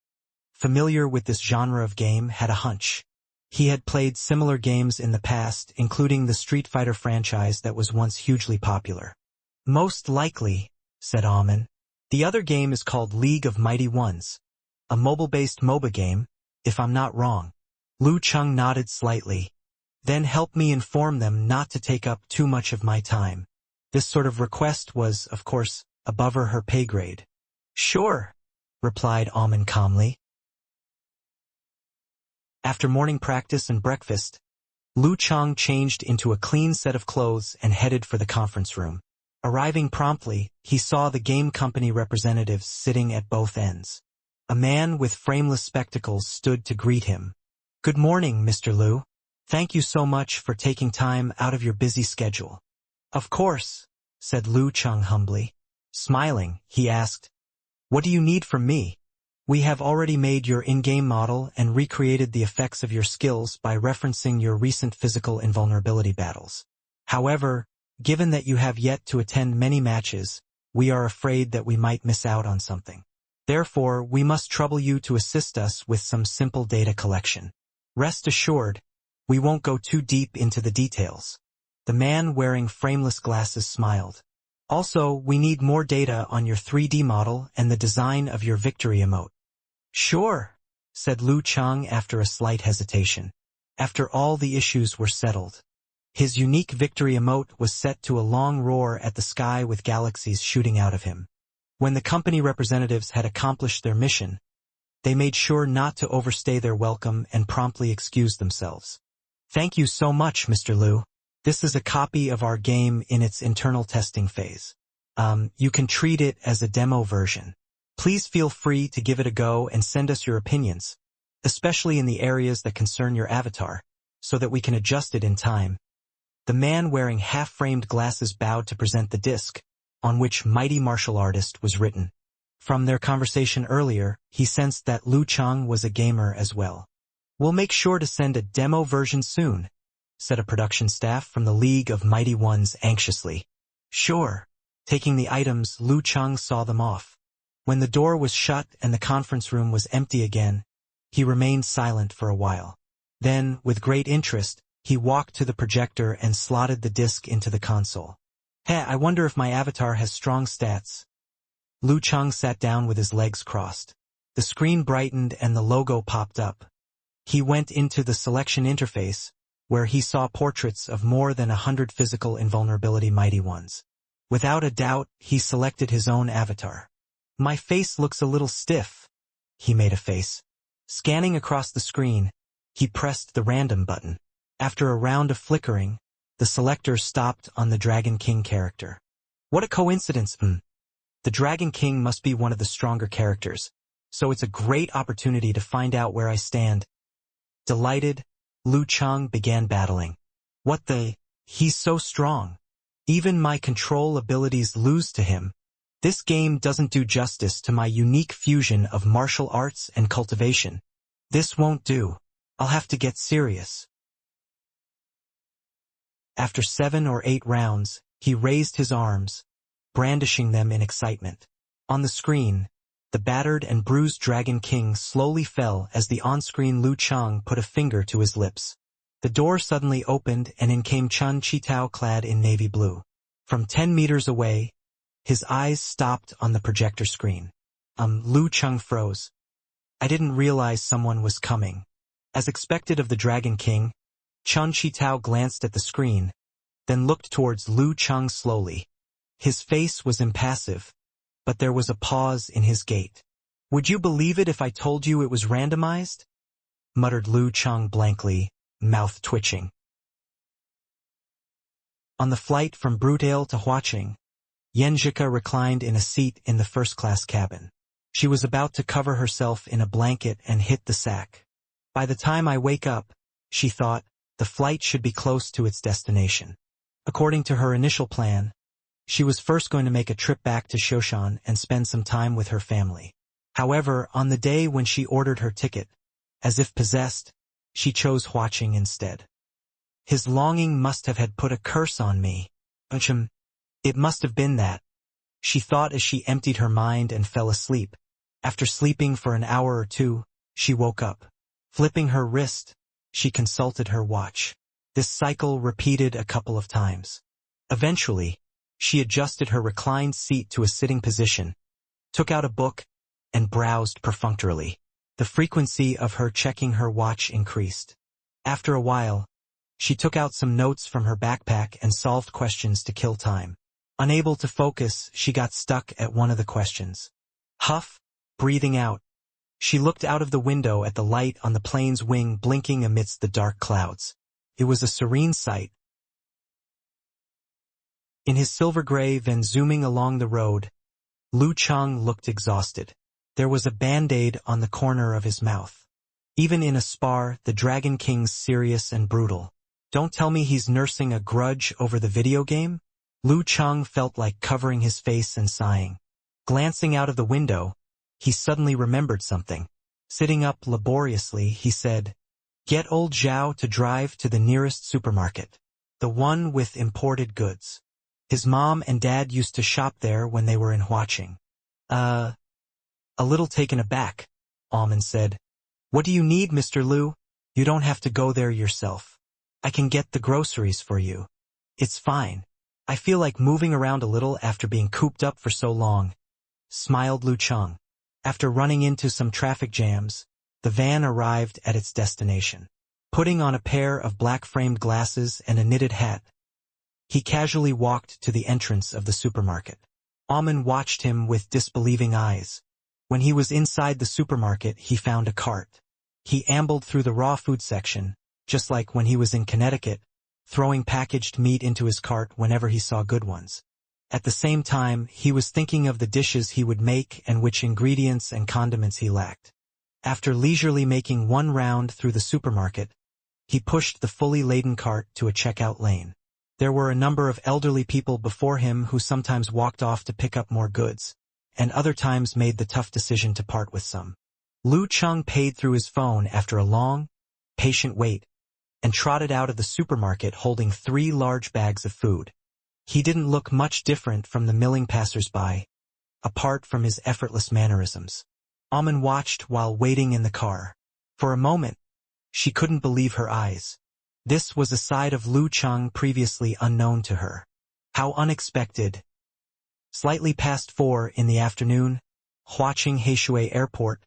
familiar with this genre of game, had a hunch. He had played similar games in the past, including the Street Fighter franchise that was once hugely popular. Most likely, said Amen. The other game is called League of Mighty Ones, a mobile-based MOBA game, if I'm not wrong. Lu Cheng nodded slightly. Then help me inform them not to take up too much of my time. This sort of request was, of course, above her pay grade. Sure, replied Almond calmly. After morning practice and breakfast, Lu Cheng changed into a clean set of clothes and headed for the conference room. Arriving promptly, he saw the game company representatives sitting at both ends. A man with frameless spectacles stood to greet him. Good morning, Mr. Lu. Thank you so much for taking time out of your busy schedule. Of course, said Lu Cheng humbly. Smiling, he asked, what do you need from me? We have already made your in-game model and recreated the effects of your skills by referencing your recent physical invulnerability battles. However, given that you have yet to attend many matches, we are afraid that we might miss out on something. Therefore, we must trouble you to assist us with some simple data collection. Rest assured, we won't go too deep into the details. The man wearing frameless glasses smiled. Also, we need more data on your 3D model and the design of your victory emote. Sure, said Lu Cheng after a slight hesitation. After all the issues were settled. His unique victory emote was set to a long roar at the sky with galaxies shooting out of him. When the company representatives had accomplished their mission, they made sure not to overstay their welcome and promptly excused themselves. Thank you so much, Mr. Lu. This is a copy of our game in its internal testing phase. You can treat it as a demo version. Please feel free to give it a go and send us your opinions, especially in the areas that concern your avatar, so that we can adjust it in time. The man wearing half-framed glasses bowed to present the disc, on which Mighty Martial Artist was written. From their conversation earlier, he sensed that Lu Cheng was a gamer as well. We'll make sure to send a demo version soon, said a production staff from the League of Mighty Ones anxiously. Sure. Taking the items, Lu Cheng saw them off. When the door was shut and the conference room was empty again, he remained silent for a while. Then, with great interest, he walked to the projector and slotted the disc into the console. I wonder if my avatar has strong stats. Lu Cheng sat down with his legs crossed. The screen brightened and the logo popped up. He went into the selection interface, where he saw portraits of more than 100 physical invulnerability mighty ones. Without a doubt, he selected his own avatar. My face looks a little stiff. He made a face. Scanning across the screen, he pressed the random button. After a round of flickering, the selector stopped on the Dragon King character. What a coincidence, The Dragon King must be one of the stronger characters, so it's a great opportunity to find out where I stand. Delighted, Lu Cheng began battling. What the? He's so strong. Even my control abilities lose to him. This game doesn't do justice to my unique fusion of martial arts and cultivation. This won't do. I'll have to get serious. After 7 or 8 rounds, he raised his arms, brandishing them in excitement. On the screen, the battered and bruised Dragon King slowly fell as the on-screen Lu Cheng put a finger to his lips. The door suddenly opened and in came Chun Chi-Tao clad in navy blue. From 10 meters away, his eyes stopped on the projector screen. Lu Cheng froze. I didn't realize someone was coming. As expected of the Dragon King, Chun Chi-Tao glanced at the screen, then looked towards Lu Cheng slowly. His face was impassive, but there was a pause in his gait. Would you believe it if I told you it was randomized? Muttered Lu Cheng blankly, mouth twitching. On the flight from Brutale to Huaqing, Yanjika reclined in a seat in the first-class cabin. She was about to cover herself in a blanket and hit the sack. By the time I wake up, she thought, the flight should be close to its destination. According to her initial plan, she was first going to make a trip back to Shoshan and spend some time with her family. However, on the day when she ordered her ticket, as if possessed, she chose Huaqing instead. His longing must have had put a curse on me. It must have been that. She thought as she emptied her mind and fell asleep. After sleeping for an hour or two, she woke up. Flipping her wrist, she consulted her watch. This cycle repeated a couple of times. Eventually, she adjusted her reclined seat to a sitting position, took out a book, and browsed perfunctorily. The frequency of her checking her watch increased. After a while, she took out some notes from her backpack and solved questions to kill time. Unable to focus, she got stuck at one of the questions. Huff, breathing out. She looked out of the window at the light on the plane's wing blinking amidst the dark clouds. It was a serene sight. In his silver gray van zooming along the road, Lu Cheng looked exhausted. There was a band-aid on the corner of his mouth. Even in a spar, the Dragon King's serious and brutal. Don't tell me he's nursing a grudge over the video game? Lu Cheng felt like covering his face and sighing. Glancing out of the window, he suddenly remembered something. Sitting up laboriously, he said, "Get old Zhao to drive to the nearest supermarket. The one with imported goods. His mom and dad used to shop there when they were in Huaqing." A little taken aback, Almond said, "What do you need, Mr. Liu? You don't have to go there yourself. I can get the groceries for you. It's fine. I feel like moving around a little after being cooped up for so long," smiled Lu Cheng. After running into some traffic jams, the van arrived at its destination. Putting on a pair of black-framed glasses and a knitted hat, he casually walked to the entrance of the supermarket. Almond watched him with disbelieving eyes. When he was inside the supermarket, he found a cart. He ambled through the raw food section, just like when he was in Connecticut, throwing packaged meat into his cart whenever he saw good ones. At the same time, he was thinking of the dishes he would make and which ingredients and condiments he lacked. After leisurely making one round through the supermarket, he pushed the fully laden cart to a checkout lane. There were a number of elderly people before him who sometimes walked off to pick up more goods, and other times made the tough decision to part with some. Lu Cheng paid through his phone after a long, patient wait, and trotted out of the supermarket holding 3 large bags of food. He didn't look much different from the milling passers-by, apart from his effortless mannerisms. Almond watched while waiting in the car. For a moment, she couldn't believe her eyes. This was a side of Lu Cheng previously unknown to her. How unexpected. Slightly past 4 in the afternoon, Huaqing Heishui Airport,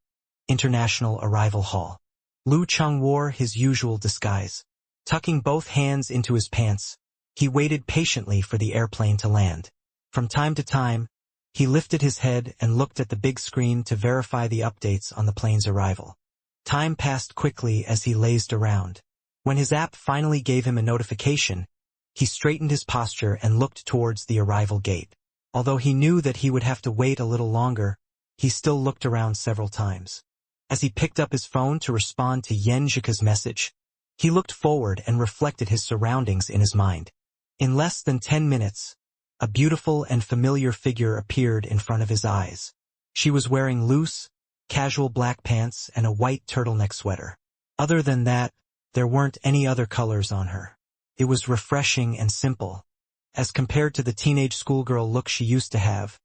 International Arrival Hall. Lu Cheng wore his usual disguise. Tucking both hands into his pants, he waited patiently for the airplane to land. From time to time, he lifted his head and looked at the big screen to verify the updates on the plane's arrival. Time passed quickly as he lazed around. When his app finally gave him a notification, he straightened his posture and looked towards the arrival gate. Although he knew that he would have to wait a little longer, he still looked around several times. As he picked up his phone to respond to Yan Zhika's message, he looked forward and reflected his surroundings in his mind. In less than 10 minutes, a beautiful and familiar figure appeared in front of his eyes. She was wearing loose, casual black pants and a white turtleneck sweater. Other than that, there weren't any other colors on her. It was refreshing and simple. As compared to the teenage schoolgirl look she used to have,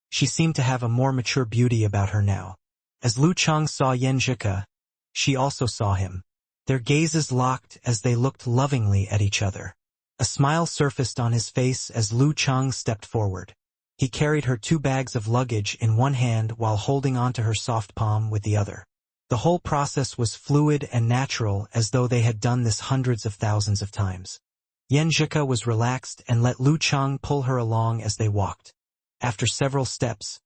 she seemed to have a more mature beauty about her now. As Lu Cheng saw Yan Zhika, she also saw him. Their gazes locked as they looked lovingly at each other. A smile surfaced on his face as Lu Cheng stepped forward. He carried her 2 bags of luggage in one hand while holding onto her soft palm with the other. The whole process was fluid and natural, as though they had done this hundreds of thousands of times. Yan Zhika was relaxed and let Lu Cheng pull her along as they walked. After several steps,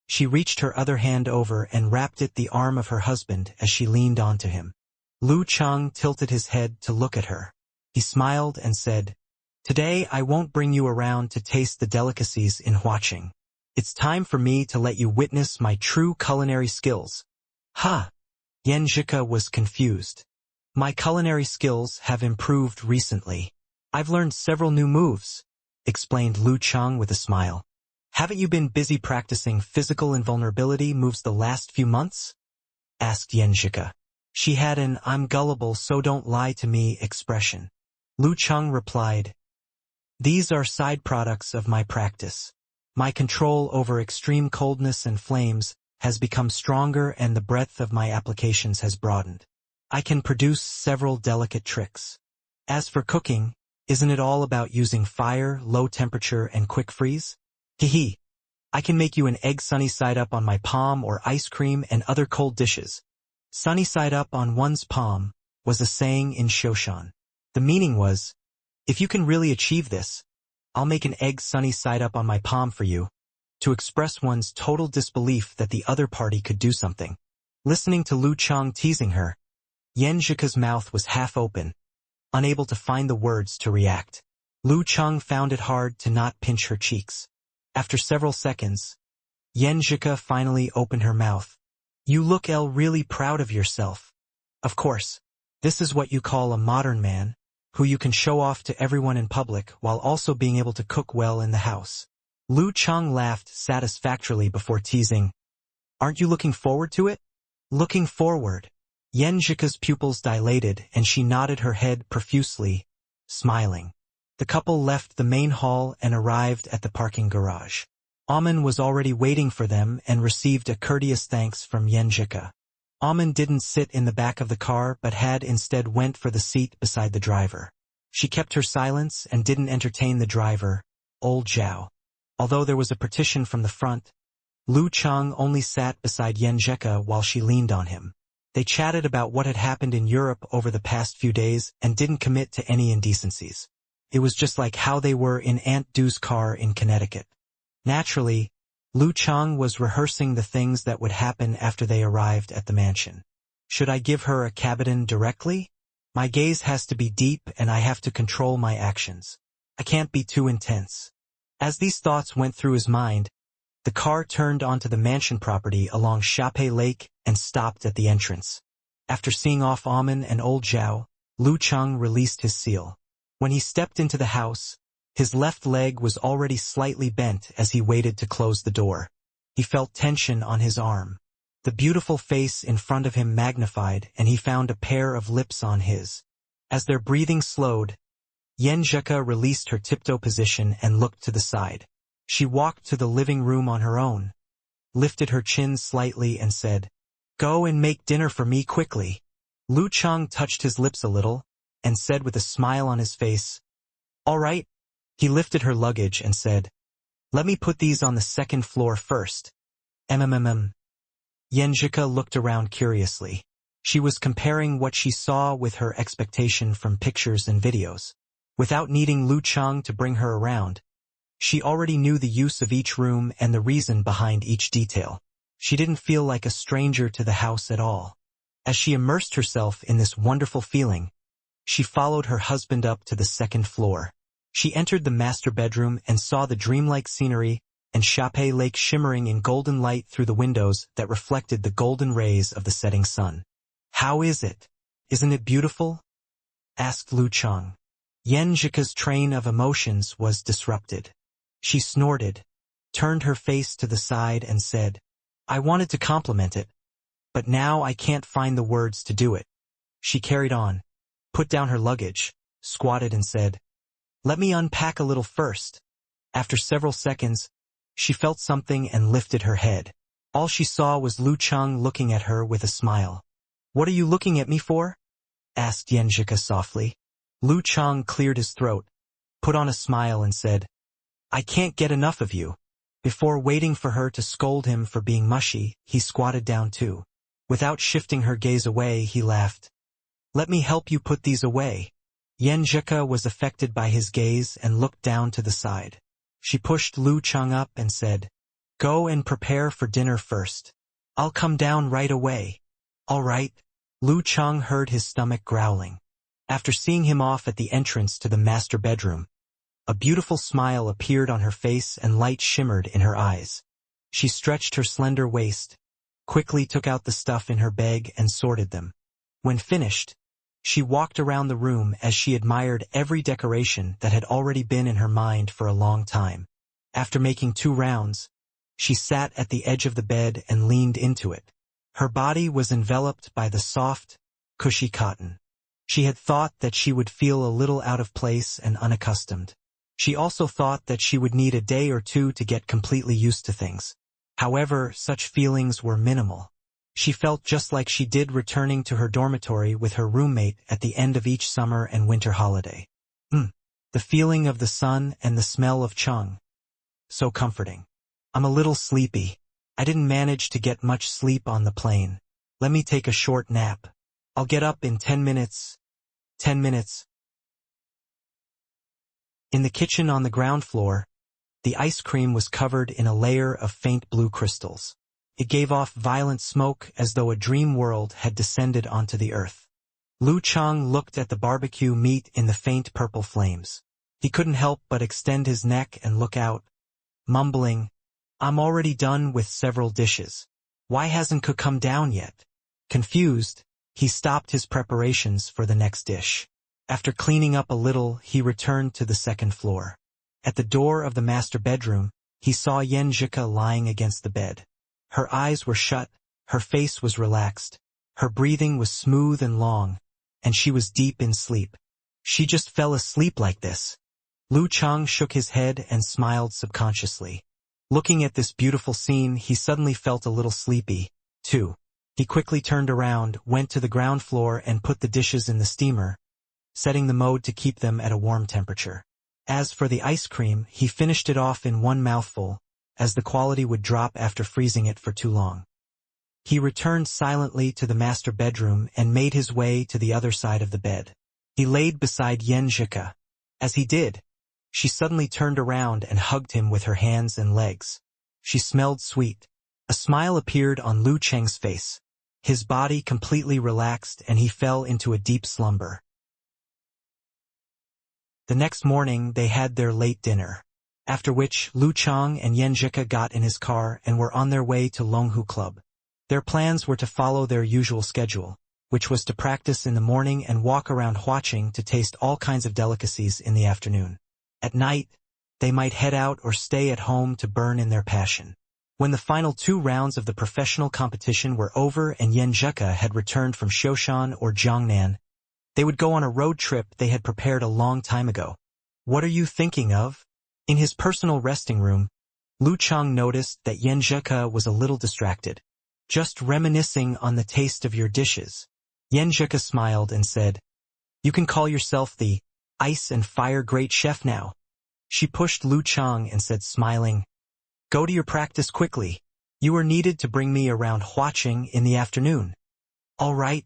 she reached her other hand over and wrapped it the arm of her husband as she leaned onto him. Lu Cheng tilted his head to look at her. He smiled and said, "Today I won't bring you around to taste the delicacies in Huaqing. It's time for me to let you witness my true culinary skills." "Ha!" Yan Zhika was confused. "My culinary skills have improved recently. I've learned several new moves," explained Lu Cheng with a smile. "Haven't you been busy practicing physical invulnerability moves the last few months?" asked Yan Zhika. She had an "I'm gullible so don't lie to me" expression. Lu Cheng replied, "These are side products of my practice. My control over extreme coldness and flames has become stronger and the breadth of my applications has broadened. I can produce several delicate tricks. As for cooking, isn't it all about using fire, low temperature, and quick freeze? Hee. I can make you an egg sunny side up on my palm or ice cream and other cold dishes. Sunny side up on one's palm was a saying in Shoshan. The meaning was, if you can really achieve this, I'll make an egg sunny side up on my palm for you, to express one's total disbelief that the other party could do something. Listening to Lu Chang teasing her, Yen Zhika's mouth was half open, unable to find the words to react. Lu Chang found it hard to not pinch her cheeks. After several seconds, Yen Zhika finally opened her mouth. You look really proud of yourself. Of course, this is what you call a modern man, who you can show off to everyone in public while also being able to cook well in the house. Lu Chang laughed satisfactorily before teasing, aren't you looking forward to it? Looking forward. Yen Zhika's pupils dilated and she nodded her head profusely, smiling. The couple left the main hall and arrived at the parking garage. Aman was already waiting for them and received a courteous thanks from Yen Zhika. Aman didn't sit in the back of the car but had instead went for the seat beside the driver. She kept her silence and didn't entertain the driver, old Zhao. Although there was a partition from the front, Lu Chang only sat beside Yen Zhika while she leaned on him. They chatted about what had happened in Europe over the past few days and didn't commit to any indecencies. It was just like how they were in Aunt Du's car in Connecticut. Naturally, Lu Chang was rehearsing the things that would happen after they arrived at the mansion. Should I give her a cabiton directly? My gaze has to be deep and I have to control my actions. I can't be too intense. As these thoughts went through his mind, the car turned onto the mansion property along Chape Lake and stopped at the entrance. After seeing off Aman and old Zhao, Lu Chang released his seal. When he stepped into the house, his left leg was already slightly bent as he waited to close the door. He felt tension on his arm. The beautiful face in front of him magnified and he found a pair of lips on his. As their breathing slowed, Yen Zhika released her tiptoe position and looked to the side. She walked to the living room on her own, lifted her chin slightly and said, "Go and make dinner for me quickly." Lu Chang touched his lips a little and said with a smile on his face, "All right." He lifted her luggage and said, "Let me put these on the second floor first." Yen Zhika looked around curiously. She was comparing what she saw with her expectation from pictures and videos. Without needing Lu Chang to bring her around, she already knew the use of each room and the reason behind each detail. She didn't feel like a stranger to the house at all. As she immersed herself in this wonderful feeling, she followed her husband up to the second floor. She entered the master bedroom and saw the dreamlike scenery and Chape Lake shimmering in golden light through the windows that reflected the golden rays of the setting sun. "How is it? Isn't it beautiful?" asked Lu Chang. Yen Zhika's train of emotions was disrupted. She snorted, turned her face to the side and said, "I wanted to compliment it, but now I can't find the words to do it." She carried on, put down her luggage, squatted and said, "Let me unpack a little first." After several seconds, she felt something and lifted her head. All she saw was Lu Chang looking at her with a smile. "What are you looking at me for?" asked Yen Zhika softly. Lu Chang cleared his throat, put on a smile and said, "I can't get enough of you." Before waiting for her to scold him for being mushy, he squatted down too. Without shifting her gaze away, he laughed. "Let me help you put these away." Yen Zhika was affected by his gaze and looked down to the side. She pushed Lu Chang up and said, "Go and prepare for dinner first. I'll come down right away." "All right." Lu Chang heard his stomach growling. After seeing him off at the entrance to the master bedroom, a beautiful smile appeared on her face and light shimmered in her eyes. She stretched her slender waist, quickly took out the stuff in her bag and sorted them. When finished, she walked around the room as she admired every decoration that had already been in her mind for a long time. After making 2 rounds, she sat at the edge of the bed and leaned into it. Her body was enveloped by the soft, cushy cotton. She had thought that she would feel a little out of place and unaccustomed. She also thought that she would need a day or two to get completely used to things. However, such feelings were minimal. She felt just like she did returning to her dormitory with her roommate at the end of each summer and winter holiday. The feeling of the sun and the smell of chung. So comforting. "I'm a little sleepy. I didn't manage to get much sleep on the plane." Let me take a short nap. I'll get up in 10 minutes. 10 minutes. In the kitchen on the ground floor, the ice cream was covered in a layer of faint blue crystals. It gave off violent smoke as though a dream world had descended onto the earth. Lu Chang looked at the barbecue meat in the faint purple flames. He couldn't help but extend his neck and look out, mumbling, "I'm already done with several dishes. Why hasn't cook come down yet?" Confused, he stopped his preparations for the next dish. After cleaning up a little, he returned to the second floor. At the door of the master bedroom, he saw Yen Zhika lying against the bed. Her eyes were shut, her face was relaxed, her breathing was smooth and long, and she was deep in sleep. She just fell asleep like this. Lu Chang shook his head and smiled subconsciously. Looking at this beautiful scene, he suddenly felt a little sleepy, too. He quickly turned around, went to the ground floor and put the dishes in the steamer, setting the mode to keep them at a warm temperature. As for the ice cream, he finished it off in one mouthful, as the quality would drop after freezing it for too long. He returned silently to the master bedroom and made his way to the other side of the bed. He laid beside Yen Zhika. As he did, she suddenly turned around and hugged him with her hands and legs. She smelled sweet. A smile appeared on Lu Cheng's face. His body completely relaxed and he fell into a deep slumber. The next morning they had their late dinner, after which Lu Chang and Yen Zhika got in his car and were on their way to Longhu Club. Their plans were to follow their usual schedule, which was to practice in the morning and walk around Huaqing to taste all kinds of delicacies in the afternoon. At night, they might head out or stay at home to burn in their passion. When the final 2 rounds of the professional competition were over and Yen Zhika had returned from Shoshan or Jiangnan, they would go on a road trip they had prepared a long time ago. "What are you thinking of?" In his personal resting room, Lu Chang noticed that Yen Zhika was a little distracted. "Just reminiscing on the taste of your dishes." Yen Zhika smiled and said, "You can call yourself the ice and fire great chef now." She pushed Lu Chang and said smiling, "Go to your practice quickly. You are needed to bring me around Huaqing in the afternoon." "All right."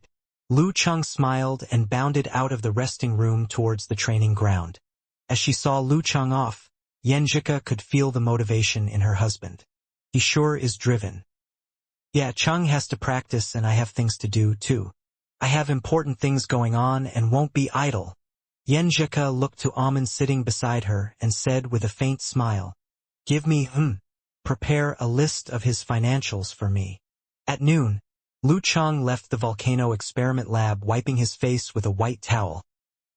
Lu Chang smiled and bounded out of the resting room towards the training ground. As she saw Lu Chang off, Yen Zhika could feel the motivation in her husband. He sure is driven. "Yeah, Chang has to practice and I have things to do, too. I have important things going on and won't be idle." Yen Zhika looked to Amen sitting beside her and said with a faint smile, "Give me, prepare a list of his financials for me." At noon, Lu Chang left the volcano experiment lab wiping his face with a white towel.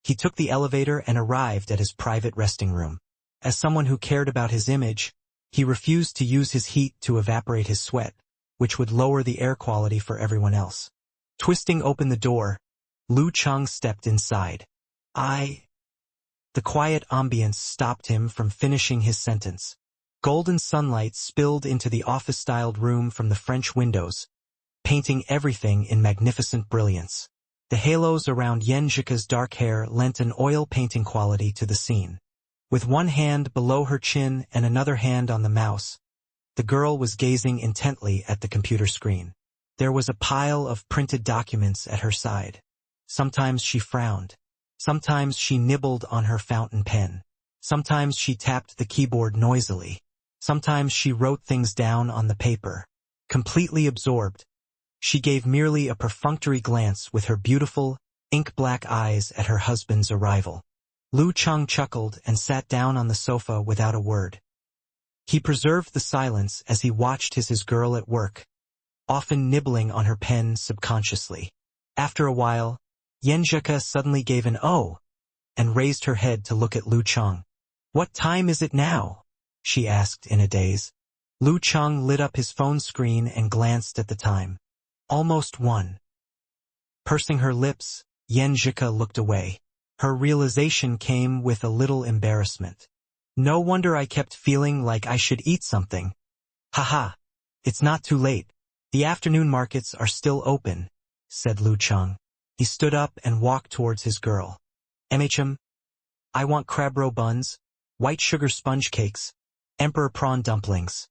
He took the elevator and arrived at his private resting room. As someone who cared about his image, he refused to use his heat to evaporate his sweat, which would lower the air quality for everyone else. Twisting open the door, Lu Chang stepped inside. The quiet ambience stopped him from finishing his sentence. Golden sunlight spilled into the office-styled room from the French windows, painting everything in magnificent brilliance. The halos around Yen Zhika's dark hair lent an oil painting quality to the scene. With one hand below her chin and another hand on the mouse, the girl was gazing intently at the computer screen. There was a pile of printed documents at her side. Sometimes she frowned. Sometimes she nibbled on her fountain pen. Sometimes she tapped the keyboard noisily. Sometimes she wrote things down on the paper. Completely absorbed, she gave merely a perfunctory glance with her beautiful, ink-black eyes at her husband's arrival. Lu Chang chuckled and sat down on the sofa without a word. He preserved the silence as he watched his girl at work, often nibbling on her pen subconsciously. After a while, Yen Zhika suddenly gave an "oh" and raised her head to look at Lu Chang. "What time is it now?" she asked in a daze. Lu Chang lit up his phone screen and glanced at the time. "Almost 1." Pursing her lips, Yen Zhika looked away. Her realization came with a little embarrassment. "No wonder I kept feeling like I should eat something. Haha, it's not too late. The afternoon markets are still open," said Lu Chang. He stood up and walked towards his girl. I want crab roe buns, white sugar sponge cakes, emperor prawn dumplings,"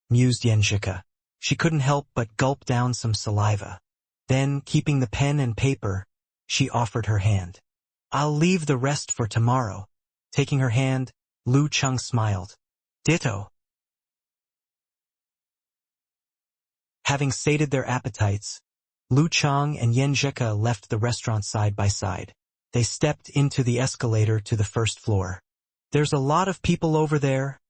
mused Yen Zhika. She couldn't help but gulp down some saliva. Then, keeping the pen and paper, she offered her hand. I'll leave the rest for tomorrow. Taking her hand, Lu Cheng smiled. Ditto. Having sated their appetites, Lu Cheng and Yen Zhika left the restaurant side by side. They stepped into the escalator to the first floor. There's a lot of people over there,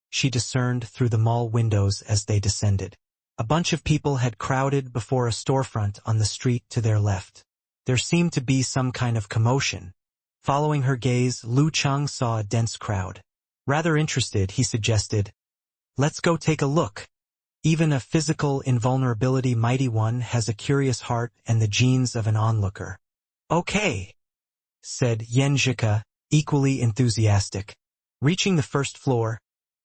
she discerned through the mall windows as they descended. A bunch of people had crowded before a storefront on the street to their left. There seemed to be some kind of commotion. Following her gaze, Lu Cheng saw a dense crowd. Rather interested, he suggested, let's go take a look. Even a physical invulnerability mighty one has a curious heart and the genes of an onlooker. Okay, said Yen Zhika, equally enthusiastic. Reaching the first floor,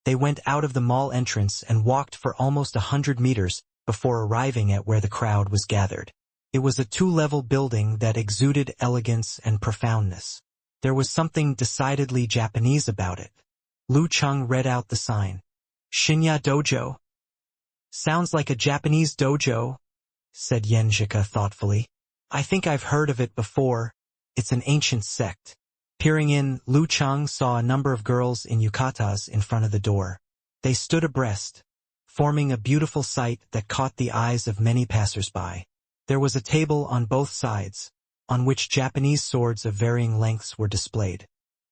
they went out of the mall entrance and walked for almost 100 meters before arriving at where the crowd was gathered. It was a 2-level building that exuded elegance and profoundness. There was something decidedly Japanese about it. Lu Cheng read out the sign. Shinya Dojo. Sounds like a Japanese dojo, said Yen Zhika thoughtfully. I think I've heard of it before. It's an ancient sect. Peering in, Lu Cheng saw a number of girls in yukatas in front of the door. They stood abreast, forming a beautiful sight that caught the eyes of many passers-by. There was a table on both sides, on which Japanese swords of varying lengths were displayed.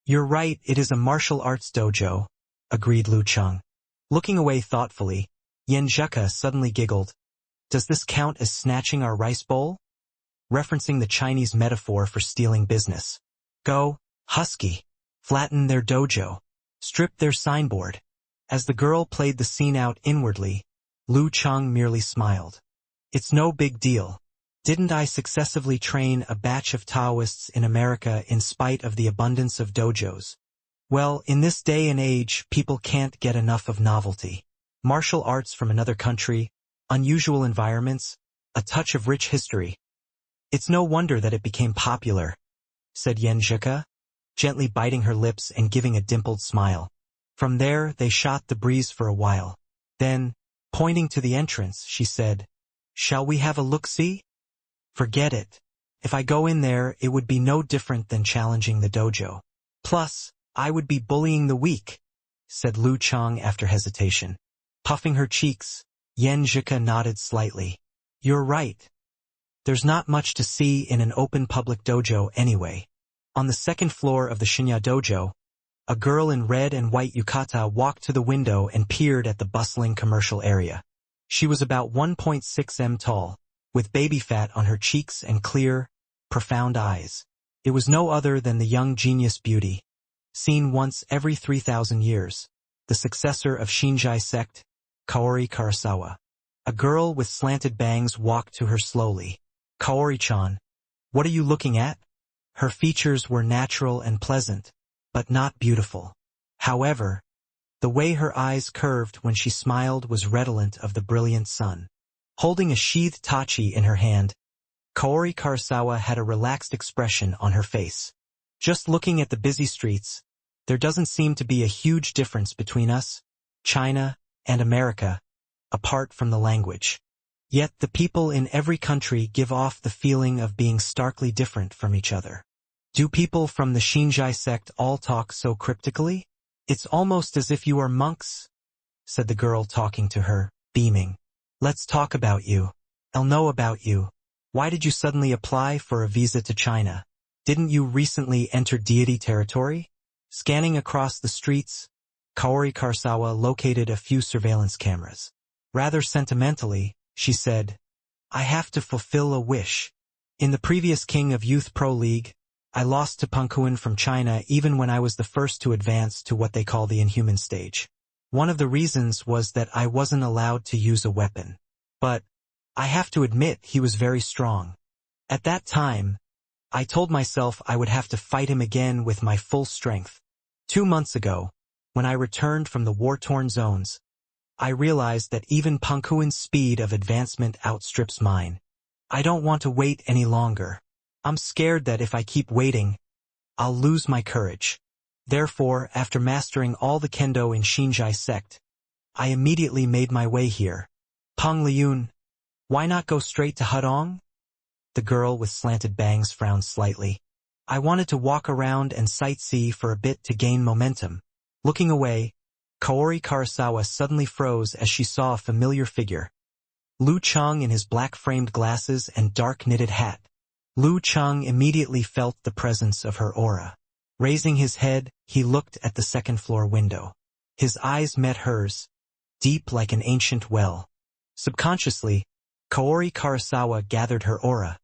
You're right, it is a martial arts dojo, agreed Lu Cheng. Looking away thoughtfully, Yen Zhika suddenly giggled. Does this count as snatching our rice bowl? Referencing the Chinese metaphor for stealing business. Go, husky. Flatten their dojo. Strip their signboard. As the girl played the scene out inwardly, Lu Cheng merely smiled. It's no big deal. Didn't I successively train a batch of Taoists in America in spite of the abundance of dojos? Well, in this day and age, people can't get enough of novelty. Martial arts from another country, unusual environments, a touch of rich history. It's no wonder that it became popular, said Yen Zhika, gently biting her lips and giving a dimpled smile. From there, they shot the breeze for a while. Then, pointing to the entrance, she said, Shall we have a look-see? Forget it. If I go in there, it would be no different than challenging the dojo. Plus, I would be bullying the weak, said Lu Cheng after hesitation. Puffing her cheeks, Yen Zhika nodded slightly. You're right. There's not much to see in an open public dojo anyway. On the second floor of the Shinya dojo, a girl in red and white yukata walked to the window and peered at the bustling commercial area. She was about 1.6 m tall, with baby fat on her cheeks and clear, profound eyes. It was no other than the young genius beauty, seen once every 3,000 years, the successor of Shinjai sect, Kaori Karasawa. A girl with slanted bangs walked to her slowly. Kaori-chan, what are you looking at? Her features were natural and pleasant, but not beautiful. However, the way her eyes curved when she smiled was redolent of the brilliant sun. Holding a sheathed tachi in her hand, Kaori Karasawa had a relaxed expression on her face. Just looking at the busy streets, there doesn't seem to be a huge difference between us, China, and America, apart from the language. Yet the people in every country give off the feeling of being starkly different from each other. Do people from the Shinjai sect all talk so cryptically? It's almost as if you are monks, said the girl talking to her, beaming. Let's talk about you. I'll know about you. Why did you suddenly apply for a visa to China? Didn't you recently enter deity territory? Scanning across the streets, Kaori Karasawa located a few surveillance cameras. Rather sentimentally, she said, I have to fulfill a wish. In the previous King of Youth Pro League, I lost to Pengkuin from China even when I was the first to advance to what they call the inhuman stage. One of the reasons was that I wasn't allowed to use a weapon. But, I have to admit he was very strong. At that time, I told myself I would have to fight him again with my full strength. 2 months ago, when I returned from the war-torn zones, I realized that even Pengkuin's speed of advancement outstrips mine. I don't want to wait any longer. I'm scared that if I keep waiting, I'll lose my courage. Therefore, after mastering all the kendo in Shinjai sect, I immediately made my way here. Peng Liyun, why not go straight to Hudong? The girl with slanted bangs frowned slightly. I wanted to walk around and sightsee for a bit to gain momentum. Looking away, Kaori Karasawa suddenly froze as she saw a familiar figure. Lu Cheng in his black-framed glasses and dark knitted hat. Lu Cheng immediately felt the presence of her aura. Raising his head, he looked at the second-floor window. His eyes met hers, deep like an ancient well. Subconsciously, Kaori Karasawa gathered her aura,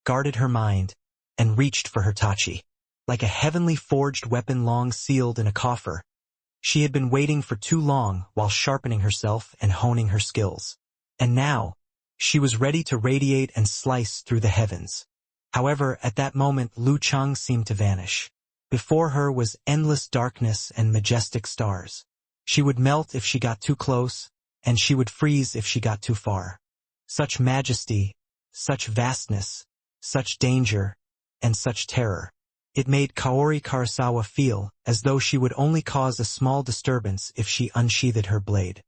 guarded her mind, and reached for her tachi. Like a heavenly forged weapon long sealed in a coffer, she had been waiting for too long while sharpening herself and honing her skills. And now, she was ready to radiate and slice through the heavens. However, at that moment Lu Cheng seemed to vanish. Before her was endless darkness and majestic stars. She would melt if she got too close, and she would freeze if she got too far. Such majesty, such vastness, such danger, and such terror. It made Kaori Karasawa feel as though she would only cause a small disturbance if she unsheathed her blade.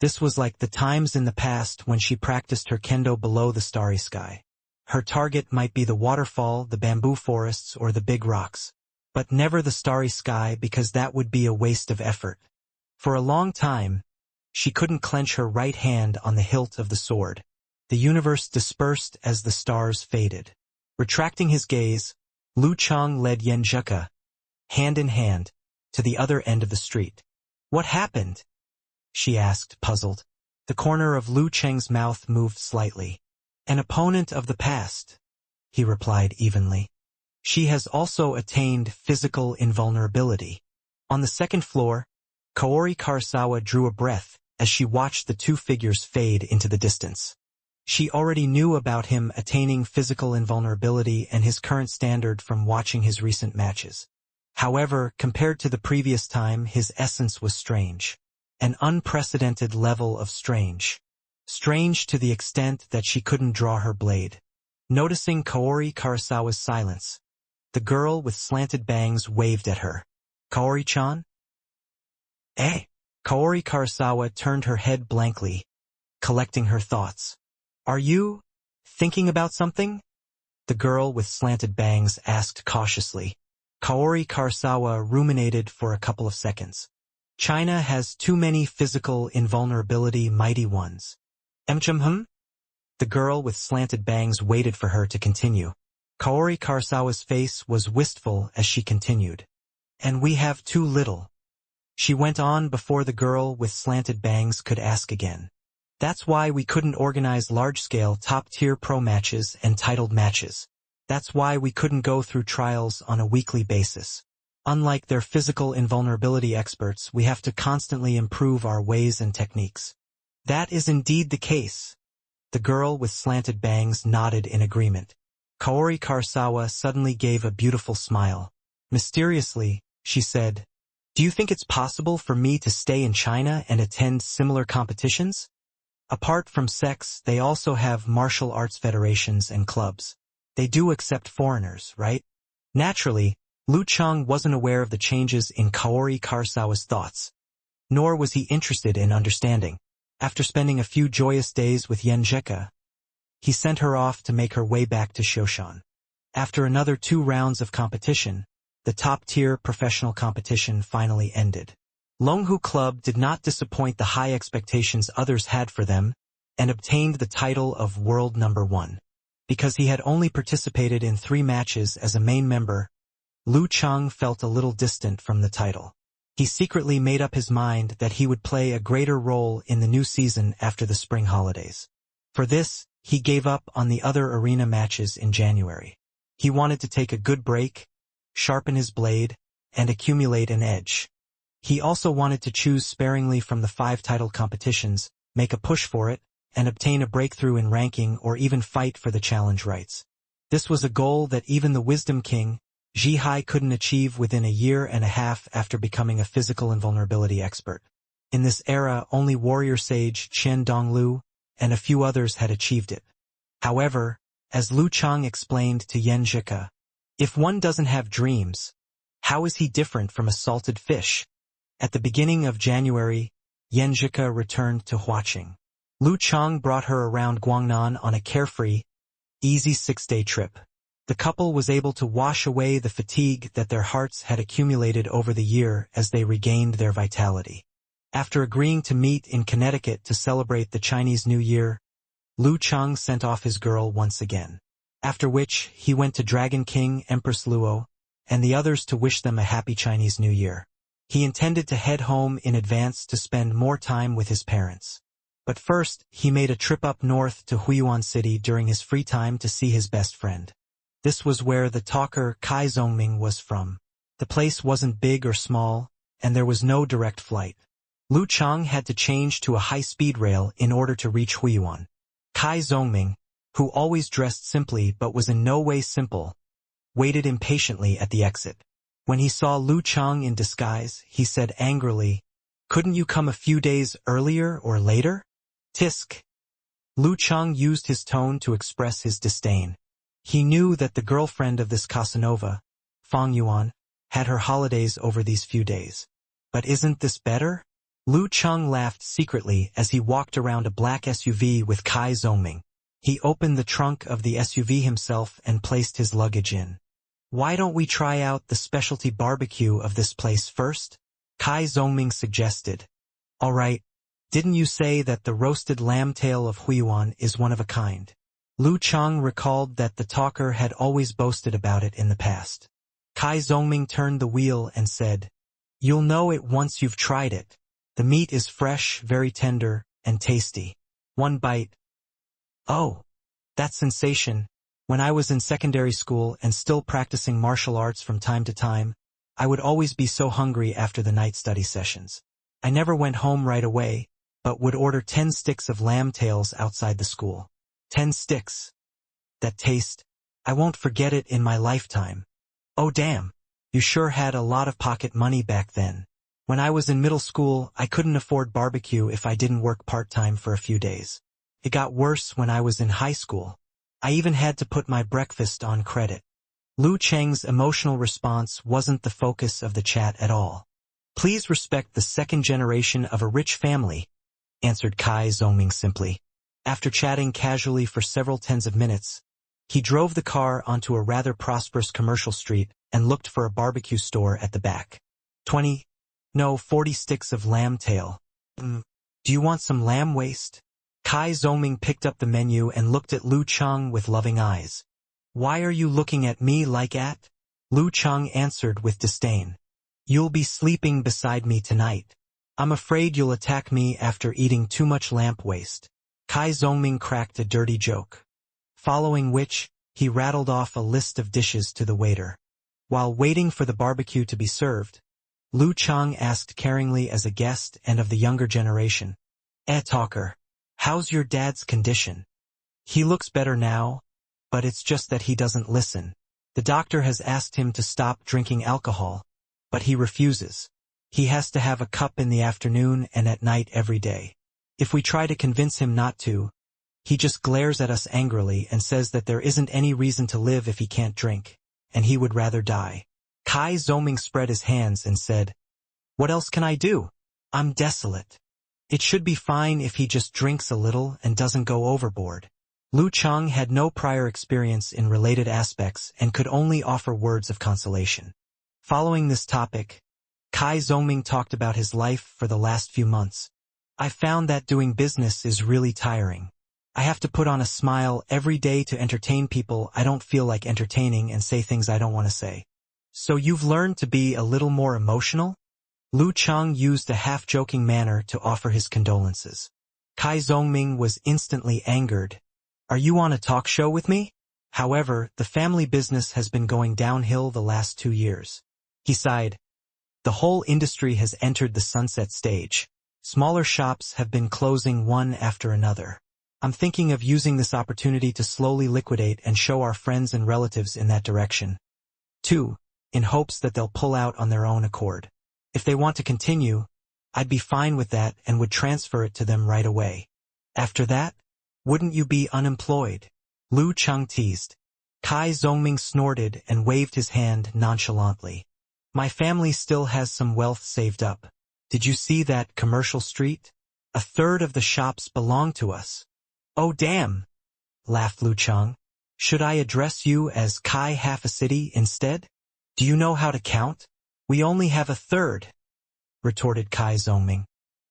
This was like the times in the past when she practiced her kendo below the starry sky. Her target might be the waterfall, the bamboo forests, or the big rocks. But never the starry sky because that would be a waste of effort. For a long time, she couldn't clench her right hand on the hilt of the sword. The universe dispersed as the stars faded. Retracting his gaze, Lu Cheng led Yenjika, hand in hand, to the other end of the street. What happened? She asked, puzzled. The corner of Lu Cheng's mouth moved slightly. An opponent of the past, he replied evenly. She has also attained physical invulnerability. On the second floor, Kaori Karasawa drew a breath as she watched the two figures fade into the distance. She already knew about him attaining physical invulnerability and his current standard from watching his recent matches. However, compared to the previous time, his essence was strange. An unprecedented level of strange. Strange to the extent that she couldn't draw her blade. Noticing Kaori Karasawa's silence, the girl with slanted bangs waved at her. Kaori-chan? Eh? Kaori Karasawa turned her head blankly, collecting her thoughts. Are you thinking about something? The girl with slanted bangs asked cautiously. Kaori Karasawa ruminated for a couple of seconds. China has too many physical invulnerability mighty ones. The girl with slanted bangs waited for her to continue. Kaori Karasawa's face was wistful as she continued. And we have too little. She went on before the girl with slanted bangs could ask again. That's why we couldn't organize large-scale top-tier pro matches and titled matches. That's why we couldn't go through trials on a weekly basis. Unlike their physical invulnerability experts, we have to constantly improve our ways and techniques. That is indeed the case. The girl with slanted bangs nodded in agreement. Kaori Karasawa suddenly gave a beautiful smile. Mysteriously, she said, "Do you think it's possible for me to stay in China and attend similar competitions?" Apart from sex, they also have martial arts federations and clubs. They do accept foreigners, right? Naturally, Lu Cheng wasn't aware of the changes in Kaori Karasawa's thoughts. Nor was he interested in understanding. After spending a few joyous days with Yenjika, he sent her off to make her way back to Shoshan. After another 2 rounds of competition, the top-tier professional competition finally ended. Longhu Club did not disappoint the high expectations others had for them, and obtained the title of World No. 1. Because he had only participated in 3 matches as a main member, Lu Cheng felt a little distant from the title. He secretly made up his mind that he would play a greater role in the new season after the spring holidays. For this, he gave up on the other arena matches in January. He wanted to take a good break, sharpen his blade, and accumulate an edge. He also wanted to choose sparingly from the 5 title competitions, make a push for it, and obtain a breakthrough in ranking or even fight for the challenge rights. This was a goal that even the Wisdom King, Zhihai, couldn't achieve within a year and a half after becoming a physical invulnerability expert. In this era, only warrior sage Chen Donglu and a few others had achieved it. However, as Lu Cheng explained to Yenjika, if one doesn't have dreams, how is he different from a salted fish? At the beginning of January, Yenjika returned to Huaqing. Lu Cheng brought her around Guangnan on a carefree, easy 6-day trip. The couple was able to wash away the fatigue that their hearts had accumulated over the year as they regained their vitality. After agreeing to meet in Connecticut to celebrate the Chinese New Year, Lu Cheng sent off his girl once again. After which, he went to Dragon King, Empress Luo, and the others to wish them a happy Chinese New Year. He intended to head home in advance to spend more time with his parents. But first, he made a trip up north to Huiyuan City during his free time to see his best friend. This was where the talker Kai Zhongming was from. The place wasn't big or small, and there was no direct flight. Lu Cheng had to change to a high-speed rail in order to reach Huiyuan. Kai Zhongming, who always dressed simply but was in no way simple, waited impatiently at the exit. When he saw Lu Cheng in disguise, he said angrily, "Couldn't you come a few days earlier or later?" Tisk. Lu Cheng used his tone to express his disdain. He knew that the girlfriend of this Casanova, Fang Yuan, had her holidays over these few days. But isn't this better? Lu Cheng laughed secretly as he walked around a black SUV with Kai Zhongming. He opened the trunk of the SUV himself and placed his luggage in. "Why don't we try out the specialty barbecue of this place first?" Kai Zhongming suggested. "All right. Didn't you say that the roasted lamb tail of Huiyuan is one of a kind?" Lu Cheng recalled that the talker had always boasted about it in the past. Kai Zhongming turned the wheel and said, "You'll know it once you've tried it. The meat is fresh, very tender, and tasty. One bite. Oh, that sensation. When I was in secondary school and still practicing martial arts from time to time, I would always be so hungry after the night study sessions. I never went home right away, but would order 10 sticks of lamb tails outside the school. 10 sticks. That taste. I won't forget it in my lifetime. Oh damn, you sure had a lot of pocket money back then. When I was in middle school, I couldn't afford barbecue if I didn't work part-time for a few days. It got worse when I was in high school. I even had to put my breakfast on credit." Lu Cheng's emotional response wasn't the focus of the chat at all. "Please respect the second generation of a rich family," answered Kai Zhongming simply. After chatting casually for several tens of minutes, he drove the car onto a rather prosperous commercial street and looked for a barbecue store at the back. 40 sticks of lamb tail. Do you want some lamb waist?" Kai Zhongming picked up the menu and looked at Lu Cheng with loving eyes. "Why are you looking at me like that?" Lu Cheng answered with disdain. "You'll be sleeping beside me tonight. I'm afraid you'll attack me after eating too much lamb waist." Kai Zhongming cracked a dirty joke. Following which, he rattled off a list of dishes to the waiter. While waiting for the barbecue to be served, Lu Cheng asked caringly as a guest and of the younger generation, Talker, how's your dad's condition?" "He looks better now, but it's just that he doesn't listen. The doctor has asked him to stop drinking alcohol, but he refuses. He has to have a cup in the afternoon and at night every day. If we try to convince him not to, he just glares at us angrily and says that there isn't any reason to live if he can't drink, and he would rather die." Kai Zhongming spread his hands and said, "What else can I do? I'm desolate. It should be fine if he just drinks a little and doesn't go overboard." Lu Cheng had no prior experience in related aspects and could only offer words of consolation. Following this topic, Kai Zhongming talked about his life for the last few months. "I found that doing business is really tiring. I have to put on a smile every day to entertain people I don't feel like entertaining and say things I don't want to say." "So you've learned to be a little more emotional?" Lu Cheng used a half-joking manner to offer his condolences. Kai Zhongming was instantly angered. "Are you on a talk show with me?" However, the family business has been going downhill the last 2 years. He sighed. "The whole industry has entered the sunset stage. Smaller shops have been closing one after another. I'm thinking of using this opportunity to slowly liquidate and show our friends and relatives in that direction. 2. In hopes that they'll pull out on their own accord. If they want to continue, I'd be fine with that and would transfer it to them right away. After that, wouldn't you be unemployed?" Lu Cheng teased. Kai Zhongming snorted and waved his hand nonchalantly. "My family still has some wealth saved up. Did you see that commercial street? 1/3 of the shops belong to us." "Oh damn!" laughed Lu Cheng. Should I address you as Kai half a city instead? Do you know how to count? We only have a third, retorted Kai Zongming.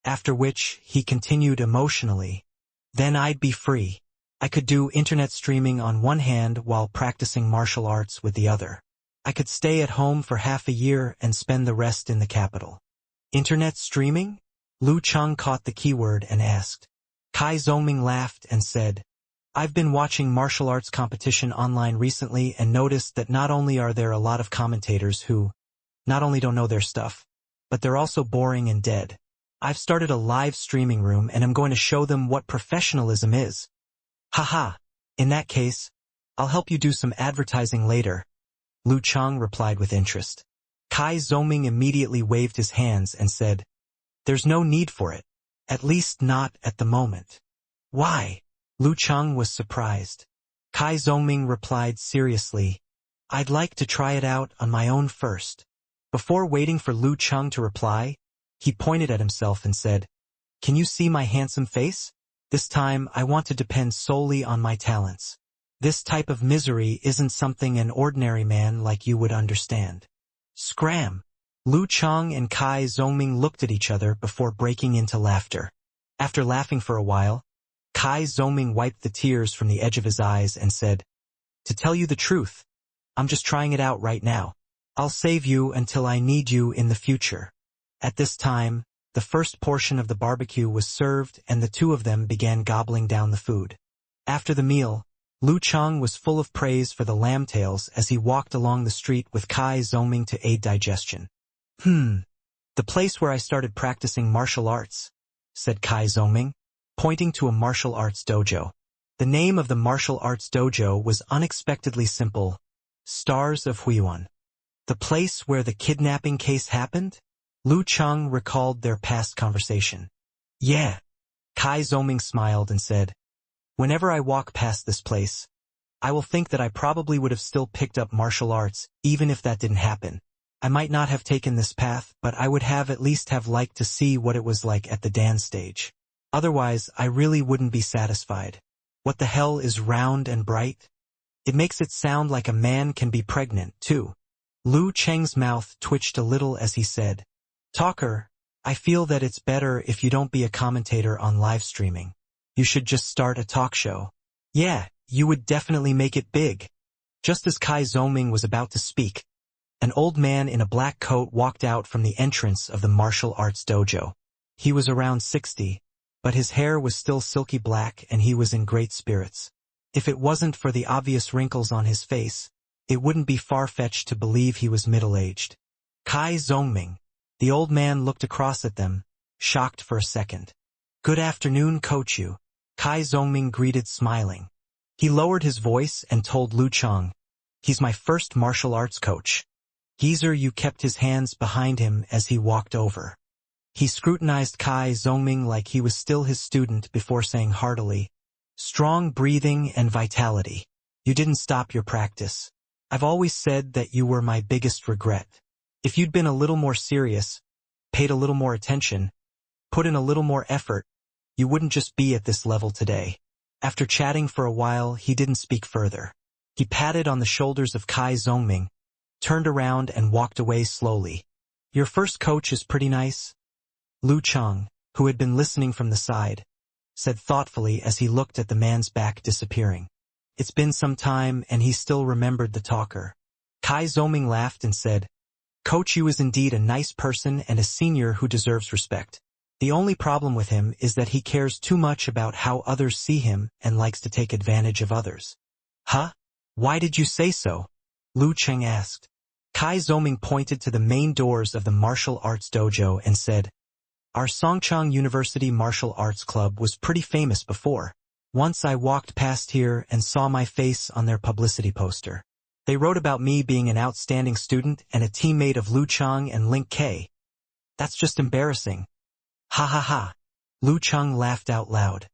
After which, he continued emotionally. Then I'd be free. I could do internet streaming on one hand while practicing martial arts with the other. I could stay at home for half a year and spend the rest in the capital. Internet streaming? Lu Cheng caught the keyword and asked. Kai Zongming laughed and said, I've been watching martial arts competition online recently and noticed that not only are there a lot of commentators who not only don't know their stuff, but they're also boring and dead. I've started a live streaming room and I'm going to show them what professionalism is. Haha, in that case, I'll help you do some advertising later. Lu Cheng replied with interest. Kai Zongming immediately waved his hands and said, There's no need for it. At least not at the moment. Why? Lu Cheng was surprised. Kai Zongming replied seriously, I'd like to try it out on my own first. Before waiting for Lu Cheng to reply, he pointed at himself and said, Can you see my handsome face? This time I want to depend solely on my talents. This type of misery isn't something an ordinary man like you would understand. Scram! Lu Cheng and Kai Zongming looked at each other before breaking into laughter. After laughing for a while, Kai Zongming wiped the tears from the edge of his eyes and said, To tell you the truth, I'm just trying it out right now. I'll save you until I need you in the future. At this time, the first portion of the barbecue was served and the two of them began gobbling down the food. After the meal, Lu Cheng was full of praise for the lamb tails as he walked along the street with Kai Zongming to aid digestion. The place where I started practicing martial arts, said Kai Zongming, pointing to a martial arts dojo. The name of the martial arts dojo was unexpectedly simple, Stars of Huiyuan. The place where the kidnapping case happened? Lu Cheng recalled their past conversation. Yeah. Kai Zongming smiled and said, Whenever I walk past this place, I will think that I probably would have still picked up martial arts, even if that didn't happen. I might not have taken this path, but I would have at least have liked to see what it was like at the dance stage. Otherwise, I really wouldn't be satisfied. What the hell is round and bright? It makes it sound like a man can be pregnant, too. Lu Cheng's mouth twitched a little as he said, Talker, I feel that it's better if you don't be a commentator on live streaming. You should just start a talk show. Yeah, you would definitely make it big. Just as Kai Zongming was about to speak, an old man in a black coat walked out from the entrance of the martial arts dojo. He was around 60, but his hair was still silky black and he was in great spirits. If it wasn't for the obvious wrinkles on his face, it wouldn't be far-fetched to believe he was middle-aged. Kai Zongming. The old man looked across at them, shocked for a second. Good afternoon, Coach Yu. Kai Zongming greeted smiling. He lowered his voice and told Lu Cheng, He's my first martial arts coach. Geezer Yu kept his hands behind him as he walked over. He scrutinized Kai Zongming like he was still his student before saying heartily, Strong breathing and vitality. You didn't stop your practice. I've always said that you were my biggest regret. If you'd been a little more serious, paid a little more attention, put in a little more effort, you wouldn't just be at this level today. After chatting for a while, he didn't speak further. He patted on the shoulders of Kai Zongming, turned around and walked away slowly. Your first coach is pretty nice. Lu Cheng, who had been listening from the side, said thoughtfully as he looked at the man's back disappearing. It's been some time and he still remembered the talker. Kai Zongming laughed and said, Coach Yu is indeed a nice person and a senior who deserves respect. The only problem with him is that he cares too much about how others see him and likes to take advantage of others. Huh? Why did you say so? Lu Cheng asked. Kai Zongming pointed to the main doors of the martial arts dojo and said, Our Songchang University Martial Arts Club was pretty famous before. Once I walked past here and saw my face on their publicity poster. They wrote about me being an outstanding student and a teammate of Lu Cheng and Link K. That's just embarrassing. Ha ha ha. Lu Cheng laughed out loud.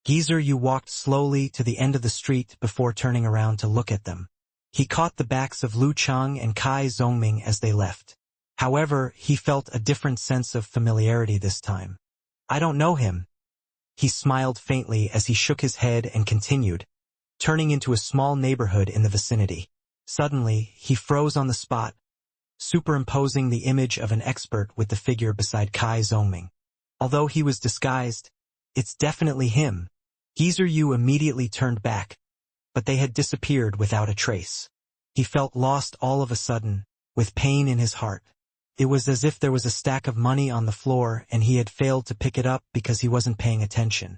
Geezer Yu walked slowly to the end of the street before turning around to look at them. He caught the backs of Lu Cheng and Kai Zongming as they left. However, he felt a different sense of familiarity this time. I don't know him. He smiled faintly as he shook his head and continued, turning into a small neighborhood in the vicinity. Suddenly, he froze on the spot, superimposing the image of an expert with the figure beside Kai Zongming. Although he was disguised, it's definitely him. Geezer Yu immediately turned back, but they had disappeared without a trace. He felt lost all of a sudden, with pain in his heart. It was as if there was a stack of money on the floor and he had failed to pick it up because he wasn't paying attention.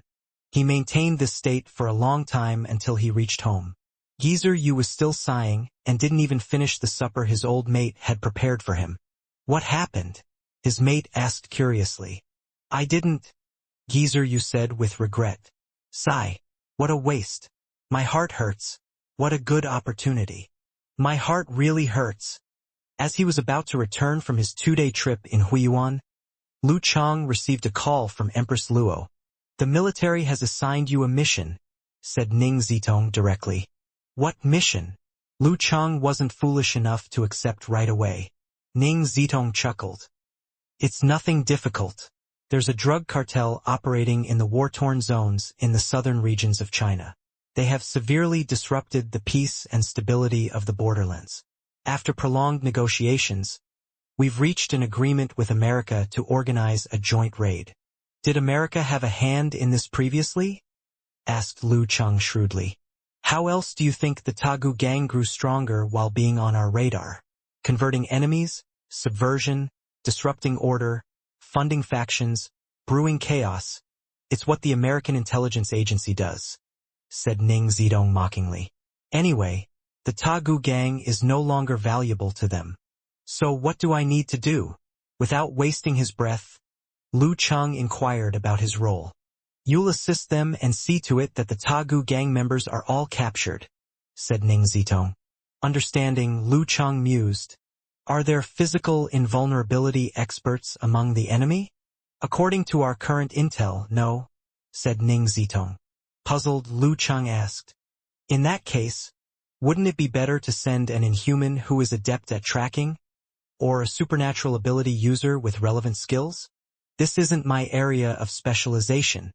He maintained this state for a long time until he reached home. Geezer Yu was still sighing and didn't even finish the supper his old mate had prepared for him. What happened? His mate asked curiously. I didn't, Geezer Yu said with regret. Sigh. What a waste. My heart hurts. What a good opportunity. My heart really hurts. As he was about to return from his 2-day trip in Huiyuan, Lu Chang received a call from Empress Luo. The military has assigned you a mission, said Ning Zitong directly. What mission? Lu Chang wasn't foolish enough to accept right away. Ning Zitong chuckled. It's nothing difficult. There's a drug cartel operating in the war-torn zones in the southern regions of China. They have severely disrupted the peace and stability of the borderlands. After prolonged negotiations, we've reached an agreement with America to organize a joint raid. Did America have a hand in this previously? Asked Lu Chang shrewdly. How else do you think the Tagu gang grew stronger while being on our radar? Converting enemies, subversion, disrupting order, funding factions, brewing chaos. It's what the American intelligence agency does, said Ning Zidong mockingly. Anyway, the Tagu gang is no longer valuable to them. So what do I need to do? Without wasting his breath, Lu Chang inquired about his role. You'll assist them and see to it that the Tagu gang members are all captured, said Ning Zitong. Understanding, Lu Chang mused. Are there physical invulnerability experts among the enemy? According to our current intel, no, said Ning Zitong. Puzzled, Lu Chang asked. In that case, wouldn't it be better to send an inhuman who is adept at tracking? Or a supernatural ability user with relevant skills? This isn't my area of specialization.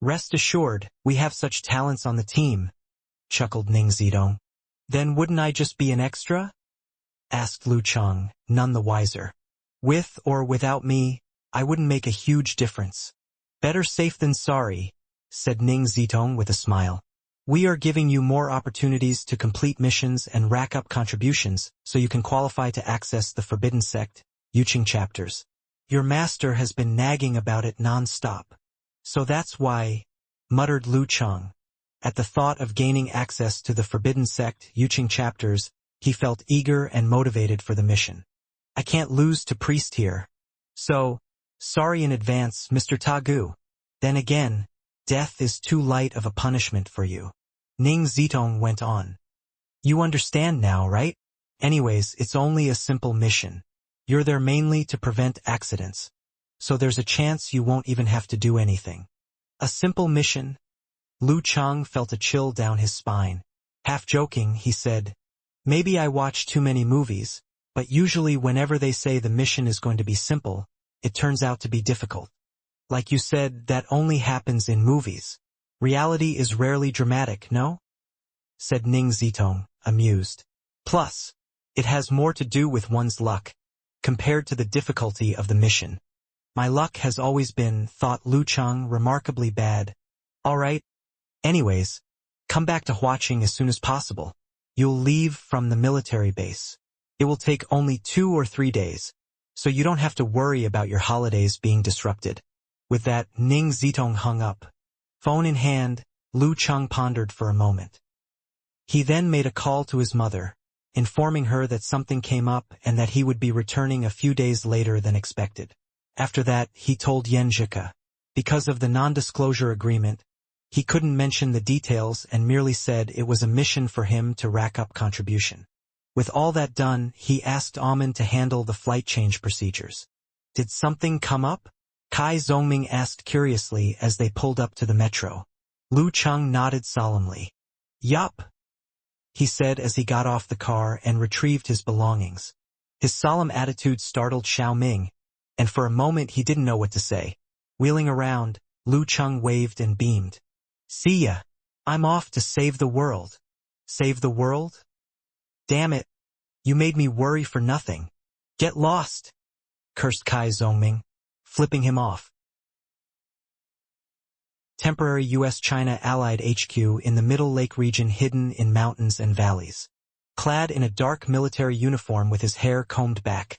Rest assured, we have such talents on the team, chuckled Ning Zidong. Then wouldn't I just be an extra? Asked Lu Chang, none the wiser. With or without me, I wouldn't make a huge difference. Better safe than sorry, said Ning Zitong with a smile. We are giving you more opportunities to complete missions and rack up contributions so you can qualify to access the Forbidden Sect, Yuqing chapters. Your master has been nagging about it non-stop. So that's why, muttered Lu Chang. At the thought of gaining access to the Forbidden Sect, Yuqing chapters, he felt eager and motivated for the mission. I can't lose to Priest here. So, sorry in advance, Mr. Tagu. Then again, death is too light of a punishment for you. Ning Zitong went on. You understand now, right? Anyways, it's only a simple mission. You're there mainly to prevent accidents. So there's a chance you won't even have to do anything. A simple mission? Lu Chang felt a chill down his spine. Half joking, he said, maybe I watch too many movies, but usually whenever they say the mission is going to be simple, it turns out to be difficult. Like you said, that only happens in movies. Reality is rarely dramatic, no? Said Ning Zitong, amused. Plus, it has more to do with one's luck, compared to the difficulty of the mission. My luck has always been, thought Lu Chang, remarkably bad. All right. Anyways, come back to Huaqing as soon as possible. You'll leave from the military base. It will take only 2 or 3 days, so you don't have to worry about your holidays being disrupted. With that, Ning Zitong hung up. Phone in hand, Lu Chang pondered for a moment. He then made a call to his mother, informing her that something came up and that he would be returning a few days later than expected. After that, he told Yenjika. Because of the non-disclosure agreement, he couldn't mention the details and merely said it was a mission for him to rack up contribution. With all that done, he asked Amen to handle the flight change procedures. Did something come up? Kai Zongming asked curiously as they pulled up to the metro. Lu Chang nodded solemnly. Yup, he said as he got off the car and retrieved his belongings. His solemn attitude startled Xiao Ming, and for a moment he didn't know what to say. Wheeling around, Lu Cheng waved and beamed. See ya. I'm off to save the world. Save the world? Damn it. You made me worry for nothing. Get lost, cursed Kai Zhongming, flipping him off. Temporary U.S.-China Allied HQ in the Middle Lake region hidden in mountains and valleys. Clad in a dark military uniform with his hair combed back,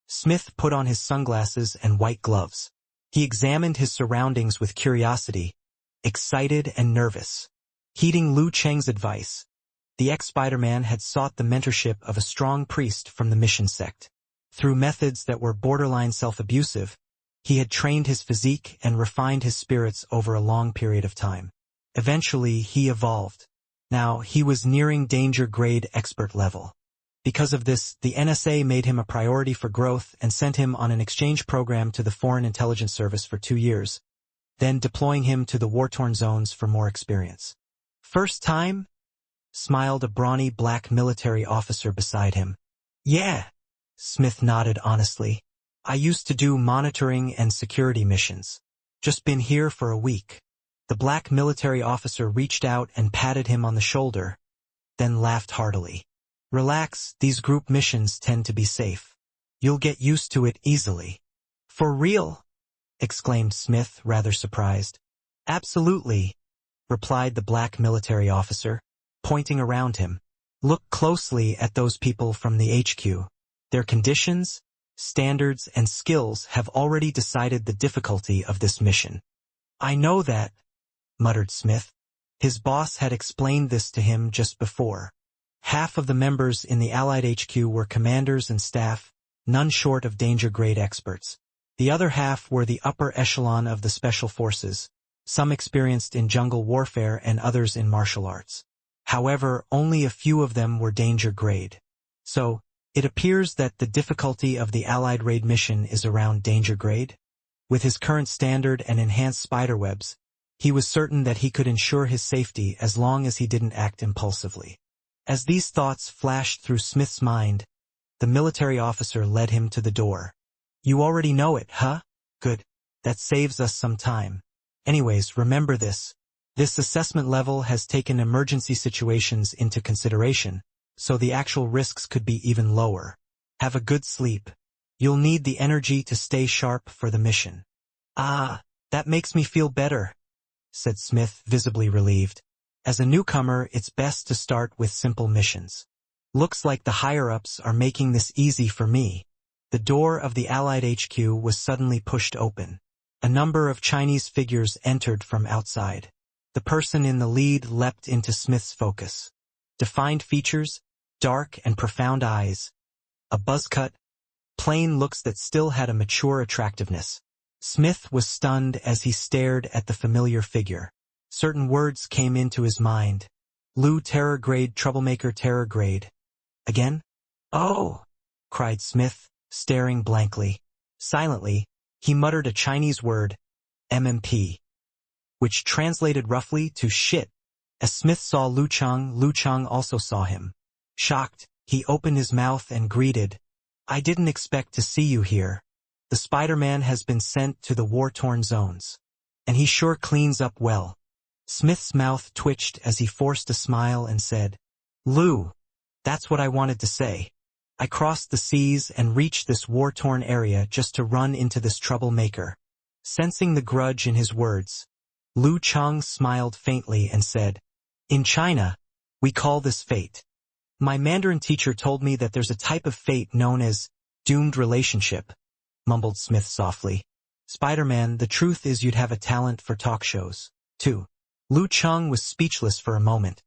Smith put on his sunglasses and white gloves. He examined his surroundings with curiosity, excited and nervous. Heeding Lu Cheng's advice, the ex-Spider-Man had sought the mentorship of a strong priest from the mission sect. Through methods that were borderline self-abusive, he had trained his physique and refined his spirits over a long period of time. Eventually, he evolved. Now, he was nearing danger-grade expert level. Because of this, the NSA made him a priority for growth and sent him on an exchange program to the Foreign Intelligence Service for 2 years, then deploying him to the war-torn zones for more experience. First time? Smiled a brawny black military officer beside him. Yeah, Smith nodded honestly. I used to do monitoring and security missions. Just been here for a week. The black military officer reached out and patted him on the shoulder, then laughed heartily. Relax, these group missions tend to be safe. You'll get used to it easily. For real? Exclaimed Smith, rather surprised. Absolutely, replied the black military officer, pointing around him. Look closely at those people from the HQ. Their conditions, standards, and skills have already decided the difficulty of this mission. I know that, muttered Smith. His boss had explained this to him just before. Half of the members in the Allied HQ were commanders and staff, none short of danger-grade experts. The other half were the upper echelon of the special forces, some experienced in jungle warfare and others in martial arts. However, only a few of them were danger-grade. So, it appears that the difficulty of the Allied raid mission is around danger grade. With his current standard and enhanced spiderwebs, he was certain that he could ensure his safety as long as he didn't act impulsively. As these thoughts flashed through Smith's mind, the military officer led him to the door. You already know it, huh? Good. That saves us some time. Anyways, remember this. This assessment level has taken emergency situations into consideration, so the actual risks could be even lower. Have a good sleep. You'll need the energy to stay sharp for the mission. Ah, that makes me feel better, said Smith, visibly relieved. As a newcomer, it's best to start with simple missions. Looks like the higher-ups are making this easy for me. The door of the Allied HQ was suddenly pushed open. A number of Chinese figures entered from outside. The person in the lead leapt into Smith's focus. Defined features, dark and profound eyes, a buzzcut, plain looks that still had a mature attractiveness. Smith was stunned as he stared at the familiar figure. Certain words came into his mind. Lu terror grade, troublemaker terror grade. Again? Oh! Cried Smith, staring blankly. Silently, he muttered a Chinese word, MMP, which translated roughly to shit. As Smith saw Lu Cheng also saw him. Shocked, he opened his mouth and greeted, I didn't expect to see you here. The Spider-Man has been sent to the war-torn zones. And he sure cleans up well. Smith's mouth twitched as he forced a smile and said, Lu, that's what I wanted to say. I crossed the seas and reached this war-torn area just to run into this troublemaker. Sensing the grudge in his words, Lu Cheng smiled faintly and said, In China, we call this fate. My Mandarin teacher told me that there's a type of fate known as doomed relationship, mumbled Smith softly. Spider-Man, the truth is you'd have a talent for talk shows, too. Lu Cheng was speechless for a moment,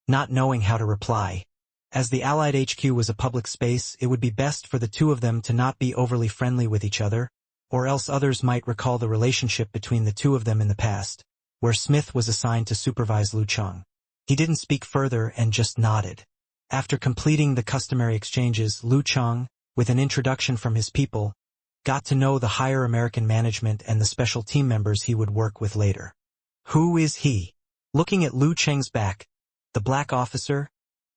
not knowing how to reply. As the Allied HQ was a public space, it would be best for the two of them to not be overly friendly with each other, or else others might recall the relationship between the two of them in the past, where Smith was assigned to supervise Lu Cheng. He didn't speak further and just nodded. After completing the customary exchanges, Lu Cheng, with an introduction from his people, got to know the higher American management and the special team members he would work with later. Who is he? Looking at Lu Cheng's back, the black officer,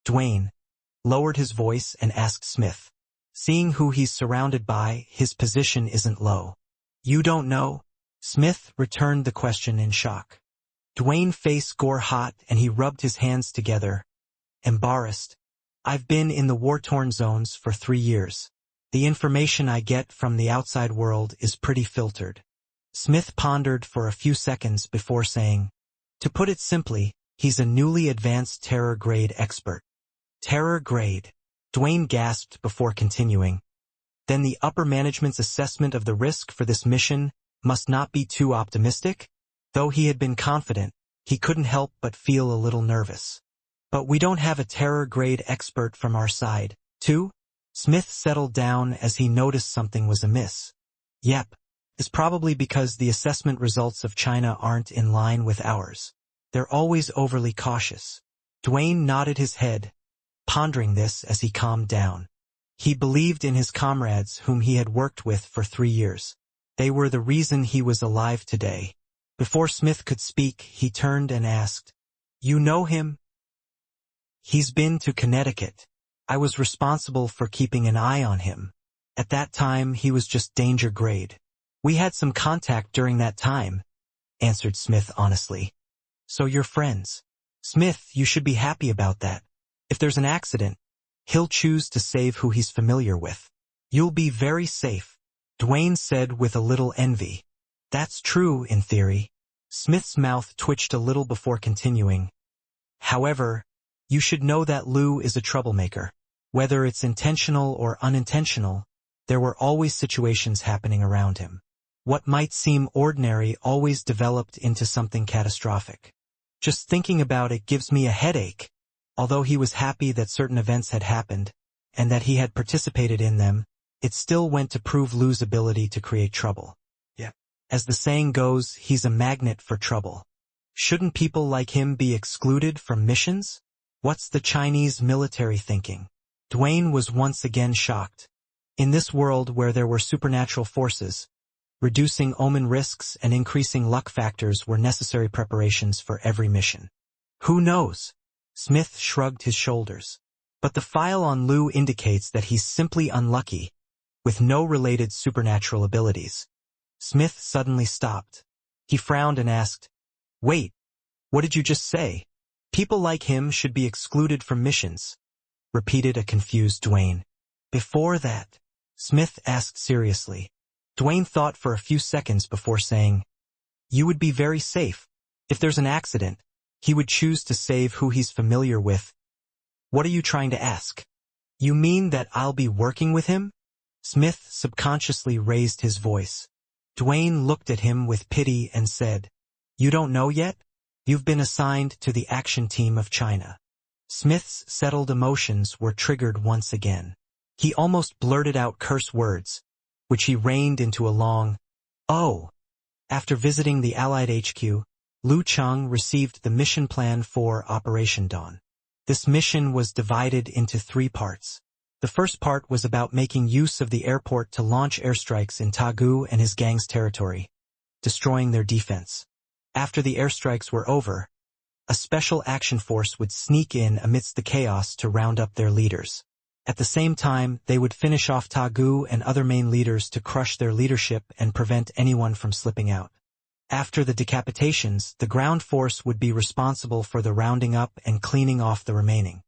Dwayne, lowered his voice and asked Smith. Seeing who he's surrounded by, his position isn't low. You don't know? Smith returned the question in shock. Dwayne's face got hot and he rubbed his hands together, embarrassed. I've been in the war-torn zones for 3 years. The information I get from the outside world is pretty filtered. Smith pondered for a few seconds before saying, to put it simply, he's a newly advanced terror grade expert. Terror grade. Dwayne gasped before continuing. Then the upper management's assessment of the risk for this mission must not be too optimistic? Though he had been confident, he couldn't help but feel a little nervous. But we don't have a terror grade expert from our side, too? Smith settled down as he noticed something was amiss. Yep. It's probably because the assessment results of China aren't in line with ours. They're always overly cautious. Dwayne nodded his head, pondering this as he calmed down. He believed in his comrades whom he had worked with for 3 years. They were the reason he was alive today. Before Smith could speak, he turned and asked, You know him? He's been to Connecticut. I was responsible for keeping an eye on him. At that time, he was just danger grade. We had some contact during that time, answered Smith honestly. So you're friends. Smith, you should be happy about that. If there's an accident, he'll choose to save who he's familiar with. You'll be very safe, Dwayne said with a little envy. That's true, in theory. Smith's mouth twitched a little before continuing. However, you should know that Lou is a troublemaker. Whether it's intentional or unintentional, there were always situations happening around him. What might seem ordinary always developed into something catastrophic. Just thinking about it gives me a headache. Although he was happy that certain events had happened, and that he had participated in them, it still went to prove Lou's ability to create trouble. Yeah. As the saying goes, he's a magnet for trouble. Shouldn't people like him be excluded from missions? What's the Chinese military thinking? Dwayne was once again shocked. In this world where there were supernatural forces, reducing omen risks and increasing luck factors were necessary preparations for every mission. Who knows? Smith shrugged his shoulders. But the file on Lou indicates that he's simply unlucky, with no related supernatural abilities. Smith suddenly stopped. He frowned and asked, Wait, what did you just say? People like him should be excluded from missions, repeated a confused Dwayne. Before that, Smith asked seriously. Dwayne thought for a few seconds before saying, You would be very safe. If there's an accident, he would choose to save who he's familiar with. What are you trying to ask? You mean that I'll be working with him? Smith subconsciously raised his voice. Dwayne looked at him with pity and said, You don't know yet? You've been assigned to the action team of China. Smith's settled emotions were triggered once again. He almost blurted out curse words, which he reined into a long, Oh! After visiting the Allied HQ, Lu Cheng received the mission plan for Operation Dawn. This mission was divided into 3 parts. The first part was about making use of the airport to launch airstrikes in Tagu and his gang's territory, destroying their defense. After the airstrikes were over, a special action force would sneak in amidst the chaos to round up their leaders. At the same time, they would finish off Tagu and other main leaders to crush their leadership and prevent anyone from slipping out. After the decapitations, the ground force would be responsible for the rounding up and cleaning off the remaining.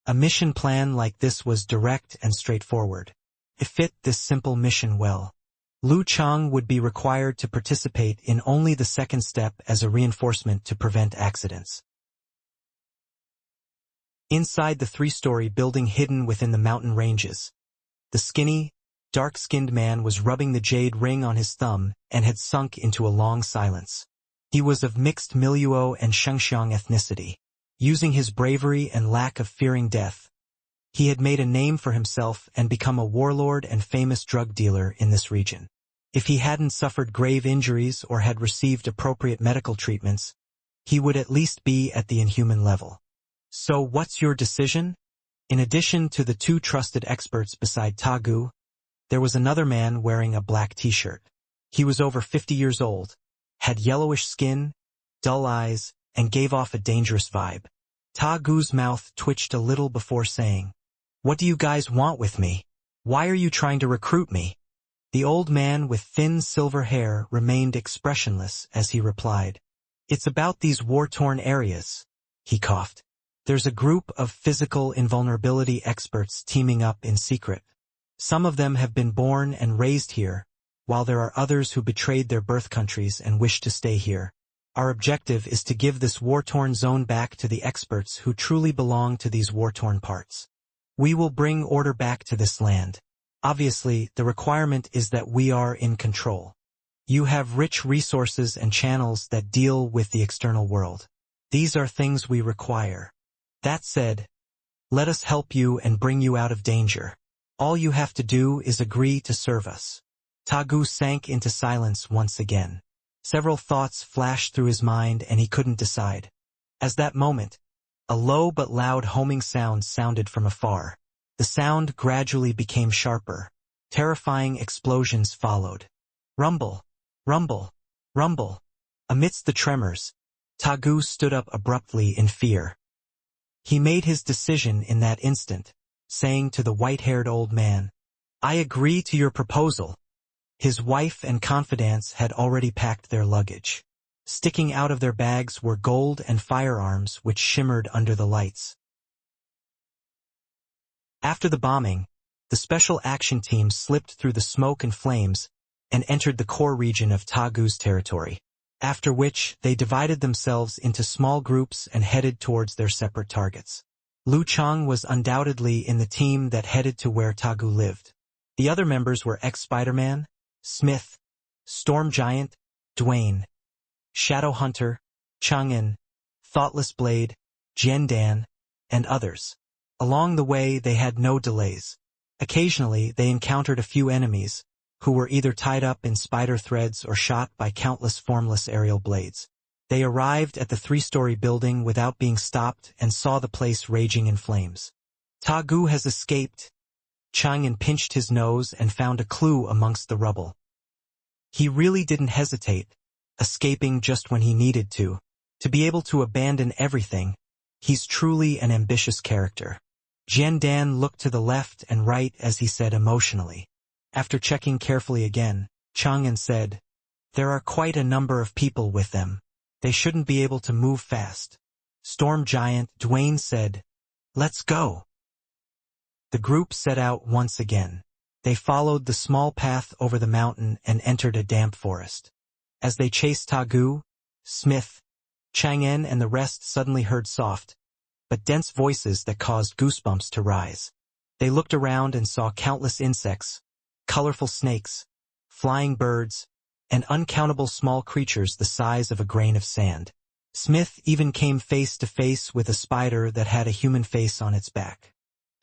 A mission plan like this was direct and straightforward. It fit this simple mission well. Lu Cheng would be required to participate in only the second step as a reinforcement to prevent accidents. Inside the 3-story building hidden within the mountain ranges, the skinny, dark-skinned man was rubbing the jade ring on his thumb and had sunk into a long silence. He was of mixed milieu and Shengxiang ethnicity. Using his bravery and lack of fearing death, he had made a name for himself and become a warlord and famous drug dealer in this region. If he hadn't suffered grave injuries or had received appropriate medical treatments, he would at least be at the inhuman level. So what's your decision? In addition to the 2 trusted experts beside Tagu, there was another man wearing a black t-shirt. He was over 50 years old, had yellowish skin, dull eyes, and gave off a dangerous vibe. Tagu's mouth twitched a little before saying, What do you guys want with me? Why are you trying to recruit me? The old man with thin silver hair remained expressionless as he replied. It's about these war-torn areas, he coughed. There's a group of physical invulnerability experts teaming up in secret. Some of them have been born and raised here, while there are others who betrayed their birth countries and wish to stay here. Our objective is to give this war-torn zone back to the experts who truly belong to these war-torn parts. We will bring order back to this land. Obviously, the requirement is that we are in control. You have rich resources and channels that deal with the external world. These are things we require. That said, let us help you and bring you out of danger. All you have to do is agree to serve us. Tagu sank into silence once again. Several thoughts flashed through his mind and he couldn't decide. At that moment, a low but loud homing sound sounded from afar. The sound gradually became sharper. Terrifying explosions followed. Rumble, rumble, rumble. Amidst the tremors, Tagu stood up abruptly in fear. He made his decision in that instant, saying to the white-haired old man, "I agree to your proposal." His wife and confidants had already packed their luggage. Sticking out of their bags were gold and firearms which shimmered under the lights. After the bombing, the special action team slipped through the smoke and flames and entered the core region of Tagu's territory, after which they divided themselves into small groups and headed towards their separate targets. Lu Chang was undoubtedly in the team that headed to where Tagu lived. The other members were ex-Spider-Man, Smith, Storm Giant, Dwayne, Shadow Hunter, Chang'en, Thoughtless Blade, Jian Dan, and others. Along the way they had no delays. Occasionally they encountered a few enemies, who were either tied up in spider threads or shot by countless formless aerial blades. They arrived at the 3-story building without being stopped and saw the place raging in flames. Tagu has escaped. Chang'en pinched his nose and found a clue amongst the rubble. He really didn't hesitate, escaping just when he needed to be able to abandon everything. He's truly an ambitious character. Jian Dan looked to the left and right as he said emotionally. After checking carefully again, Chang'en said, "There are quite a number of people with them. They shouldn't be able to move fast." Storm Giant Dwayne said, "Let's go." The group set out once again. They followed the small path over the mountain and entered a damp forest. As they chased Tagu, Smith, Chang'en and the rest suddenly heard soft, but dense voices that caused goosebumps to rise. They looked around and saw countless insects, colorful snakes, flying birds, and uncountable small creatures the size of a grain of sand. Smith even came face to face with a spider that had a human face on its back.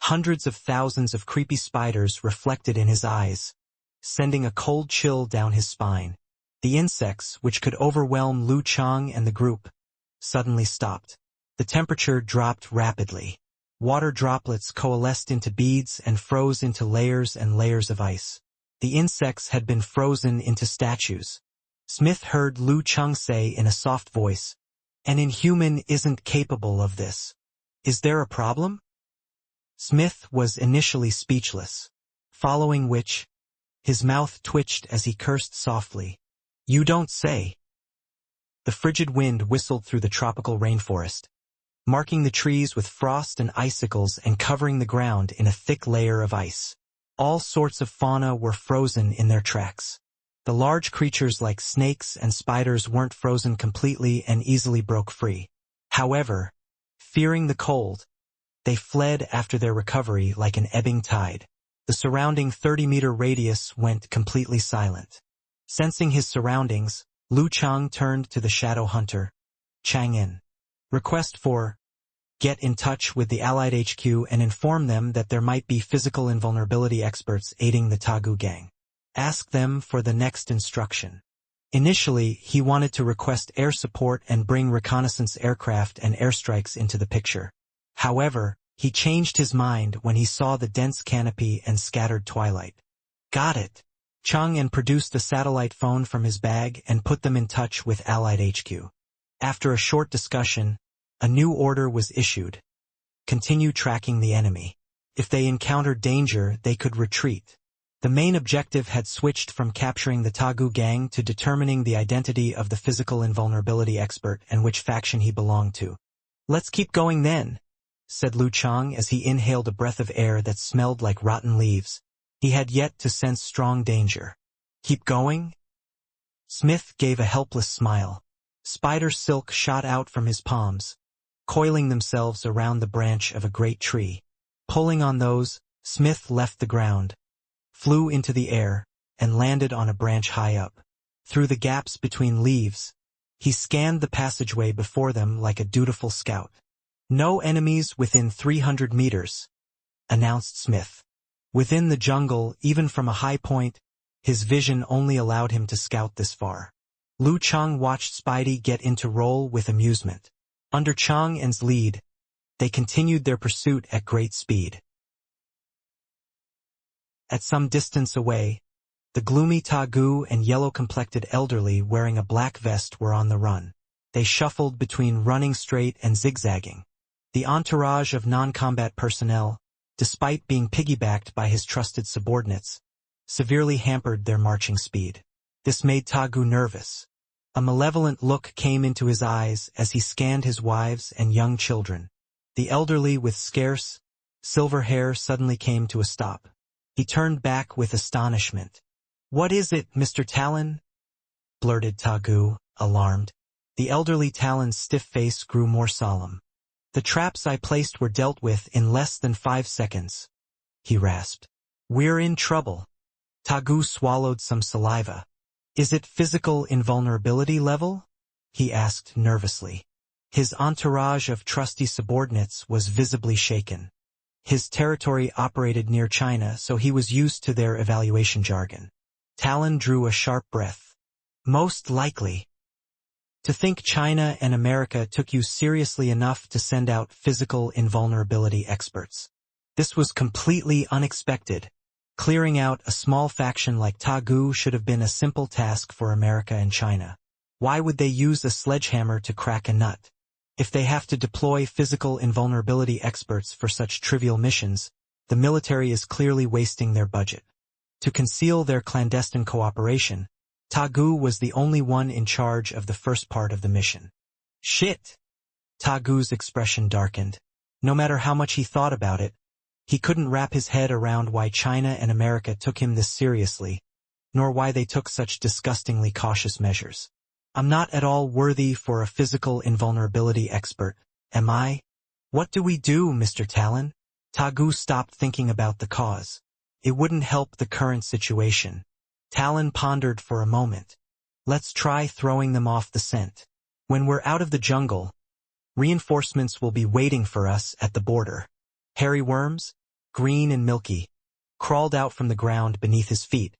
Hundreds of thousands of creepy spiders reflected in his eyes, sending a cold chill down his spine. The insects, which could overwhelm Lu Chang and the group, suddenly stopped. The temperature dropped rapidly. Water droplets coalesced into beads and froze into layers and layers of ice. The insects had been frozen into statues. Smith heard Lu Chang say in a soft voice, "An inhuman isn't capable of this. Is there a problem?" Smith was initially speechless, following which, his mouth twitched as he cursed softly. "You don't say." The frigid wind whistled through the tropical rainforest, marking the trees with frost and icicles and covering the ground in a thick layer of ice. All sorts of fauna were frozen in their tracks. The large creatures like snakes and spiders weren't frozen completely and easily broke free. However, fearing the cold, they fled after their recovery like an ebbing tide. The surrounding 30-meter radius went completely silent. Sensing his surroundings, Lu Chang turned to the Shadow Hunter, Chang'en. Request for, get in touch with the Allied HQ and inform them that there might be physical invulnerability experts aiding the Tagu gang. Ask them for the next instruction. Initially, he wanted to request air support and bring reconnaissance aircraft and airstrikes into the picture. However, he changed his mind when he saw the dense canopy and scattered twilight. Got it. Chang'en produced a satellite phone from his bag and put them in touch with Allied HQ. After a short discussion, a new order was issued. Continue tracking the enemy. If they encountered danger, they could retreat. The main objective had switched from capturing the Tagu gang to determining the identity of the physical invulnerability expert and which faction he belonged to. "Let's keep going then," said Lu Chang as he inhaled a breath of air that smelled like rotten leaves. He had yet to sense strong danger. "Keep going?" Smith gave a helpless smile. Spider silk shot out from his palms, coiling themselves around the branch of a great tree. Pulling on those, Smith left the ground, flew into the air, and landed on a branch high up. Through the gaps between leaves, he scanned the passageway before them like a dutiful scout. "No enemies within 300 meters," announced Smith. Within the jungle, even from a high point, his vision only allowed him to scout this far. Lu Chang watched Spidey get into roll with amusement. Under Chang En's lead, they continued their pursuit at great speed. At some distance away, the gloomy Tagu and yellow-complected elderly wearing a black vest were on the run. They shuffled between running straight and zigzagging. The entourage of non-combat personnel, despite being piggybacked by his trusted subordinates, severely hampered their marching speed. This made Tagu nervous. A malevolent look came into his eyes as he scanned his wives and young children. The elderly with scarce, silver hair suddenly came to a stop. He turned back with astonishment. "What is it, Mr. Talon?" blurted Tagu, alarmed. The elderly Talon's stiff face grew more solemn. "The traps I placed were dealt with in less than 5 seconds," he rasped. "We're in trouble." Tagu swallowed some saliva. "Is it physical invulnerability level?" he asked nervously. His entourage of trusty subordinates was visibly shaken. His territory operated near China, so he was used to their evaluation jargon. Talon drew a sharp breath. "Most likely. To think China and America took you seriously enough to send out physical invulnerability experts. This was completely unexpected. Clearing out a small faction like Tagu should have been a simple task for America and China. Why would they use a sledgehammer to crack a nut? If they have to deploy physical invulnerability experts for such trivial missions, the military is clearly wasting their budget. To conceal their clandestine cooperation, Tagu was the only one in charge of the first part of the mission. "Shit!" Tagu's expression darkened. No matter how much he thought about it, he couldn't wrap his head around why China and America took him this seriously, nor why they took such disgustingly cautious measures. "I'm not at all worthy for a physical invulnerability expert, am I? What do we do, Mr. Talon?" Tagu stopped thinking about the cause. It wouldn't help the current situation. Talon pondered for a moment. "Let's try throwing them off the scent. When we're out of the jungle, reinforcements will be waiting for us at the border." Hairy worms, green and milky, crawled out from the ground beneath his feet,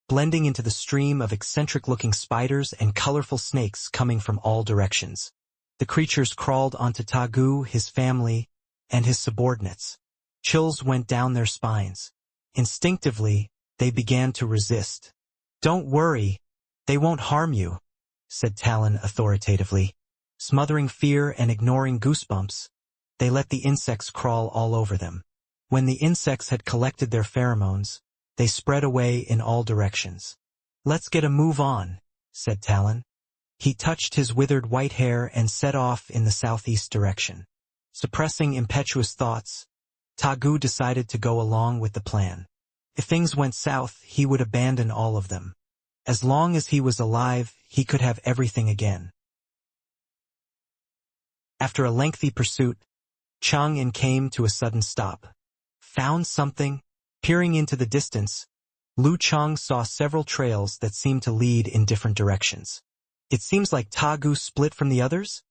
blending into the stream of eccentric-looking spiders and colorful snakes coming from all directions. The creatures crawled onto Tagu, his family, and his subordinates. Chills went down their spines. Instinctively, they began to resist. "Don't worry, they won't harm you," said Talon authoritatively. Smothering fear and ignoring goosebumps, they let the insects crawl all over them. When the insects had collected their pheromones, they spread away in all directions. "Let's get a move on," said Talon. He touched his withered white hair and set off in the southeast direction. Suppressing impetuous thoughts, Tagu decided to go along with the plan. If things went south, he would abandon all of them. As long as he was alive, he could have everything again. After a lengthy pursuit, Chang En came to a sudden stop. "Found something?" Peering into the distance, Lu Chang saw several trails that seemed to lead in different directions. "It seems like Tagu split from the others?"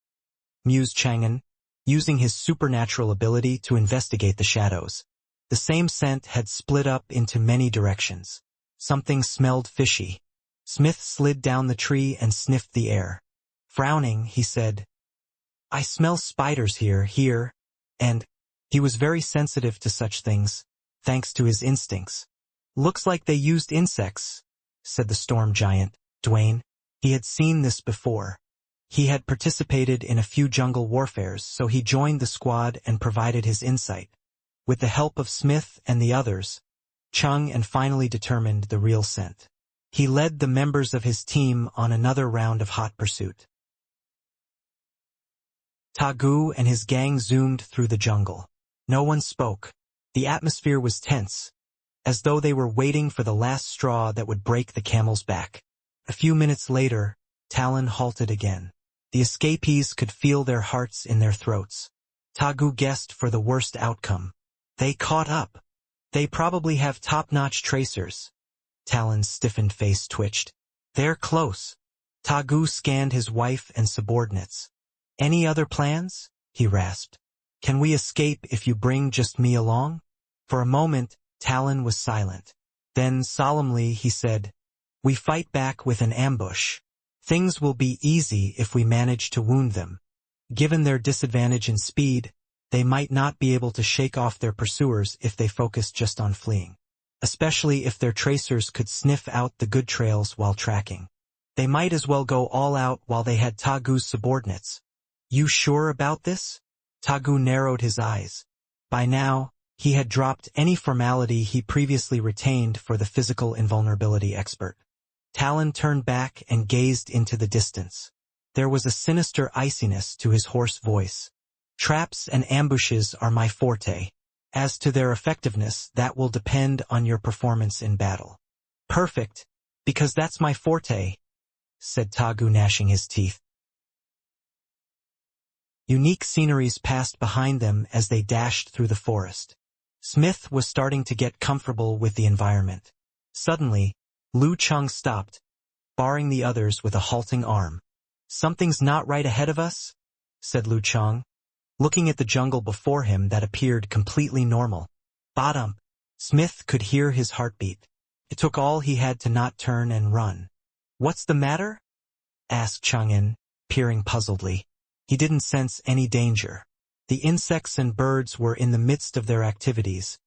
mused Chang'an, using his supernatural ability to investigate the shadows. The same scent had split up into many directions. Something smelled fishy. Smith slid down the tree and sniffed the air. Frowning, he said, "I smell spiders here, and—" He was very sensitive to such things, thanks to his instincts. "Looks like they used insects," said the storm giant, Dwayne. He had seen this before. He had participated in a few jungle warfares, so he joined the squad and provided his insight. With the help of Smith and the others, Chung and finally determined the real scent. He led the members of his team on another round of hot pursuit. Tagu and his gang zoomed through the jungle. No one spoke. The atmosphere was tense, as though they were waiting for the last straw that would break the camel's back. A few minutes later, Talon halted again. The escapees could feel their hearts in their throats. Tagu guessed for the worst outcome. They caught up. They probably have top-notch tracers. Talon's stiffened face twitched. They're close. Tagu scanned his wife and subordinates. Any other plans? He rasped. Can we escape if you bring just me along? For a moment, Talon was silent. Then solemnly he said, we fight back with an ambush. Things will be easy if we manage to wound them. Given their disadvantage in speed, they might not be able to shake off their pursuers if they focus just on fleeing. Especially if their tracers could sniff out the good trails while tracking. They might as well go all out while they had Tagu's subordinates. You sure about this? Tagu narrowed his eyes. By now, he had dropped any formality he previously retained for the physical invulnerability expert. Talon turned back and gazed into the distance. There was a sinister iciness to his hoarse voice. Traps and ambushes are my forte. As to their effectiveness, that will depend on your performance in battle. Perfect, because that's my forte, said Tagu, gnashing his teeth. Unique sceneries passed behind them as they dashed through the forest. Smith was starting to get comfortable with the environment. Suddenly, Lu Chung stopped, barring the others with a halting arm. Something's not right ahead of us, said Lu Chung, looking at the jungle before him that appeared completely normal. Bottom. Smith could hear his heartbeat. It took all he had to not turn and run. What's the matter? Asked Chung-in, peering puzzledly. He didn't sense any danger. The insects and birds were in the midst of their activities,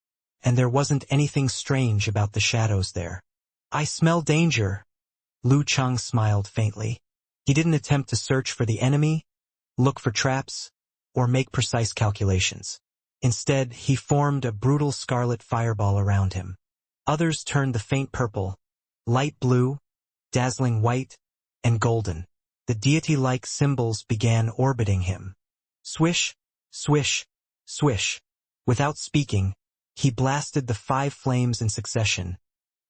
and there wasn't anything strange about the shadows there. I smell danger. Lu Chung smiled faintly. He didn't attempt to search for the enemy, look for traps, or make precise calculations. Instead, he formed a brutal scarlet fireball around him. Others turned the faint purple, light blue, dazzling white, and golden. The deity-like symbols began orbiting him. Swish, swish, swish. Without speaking, he blasted the 5 flames in succession,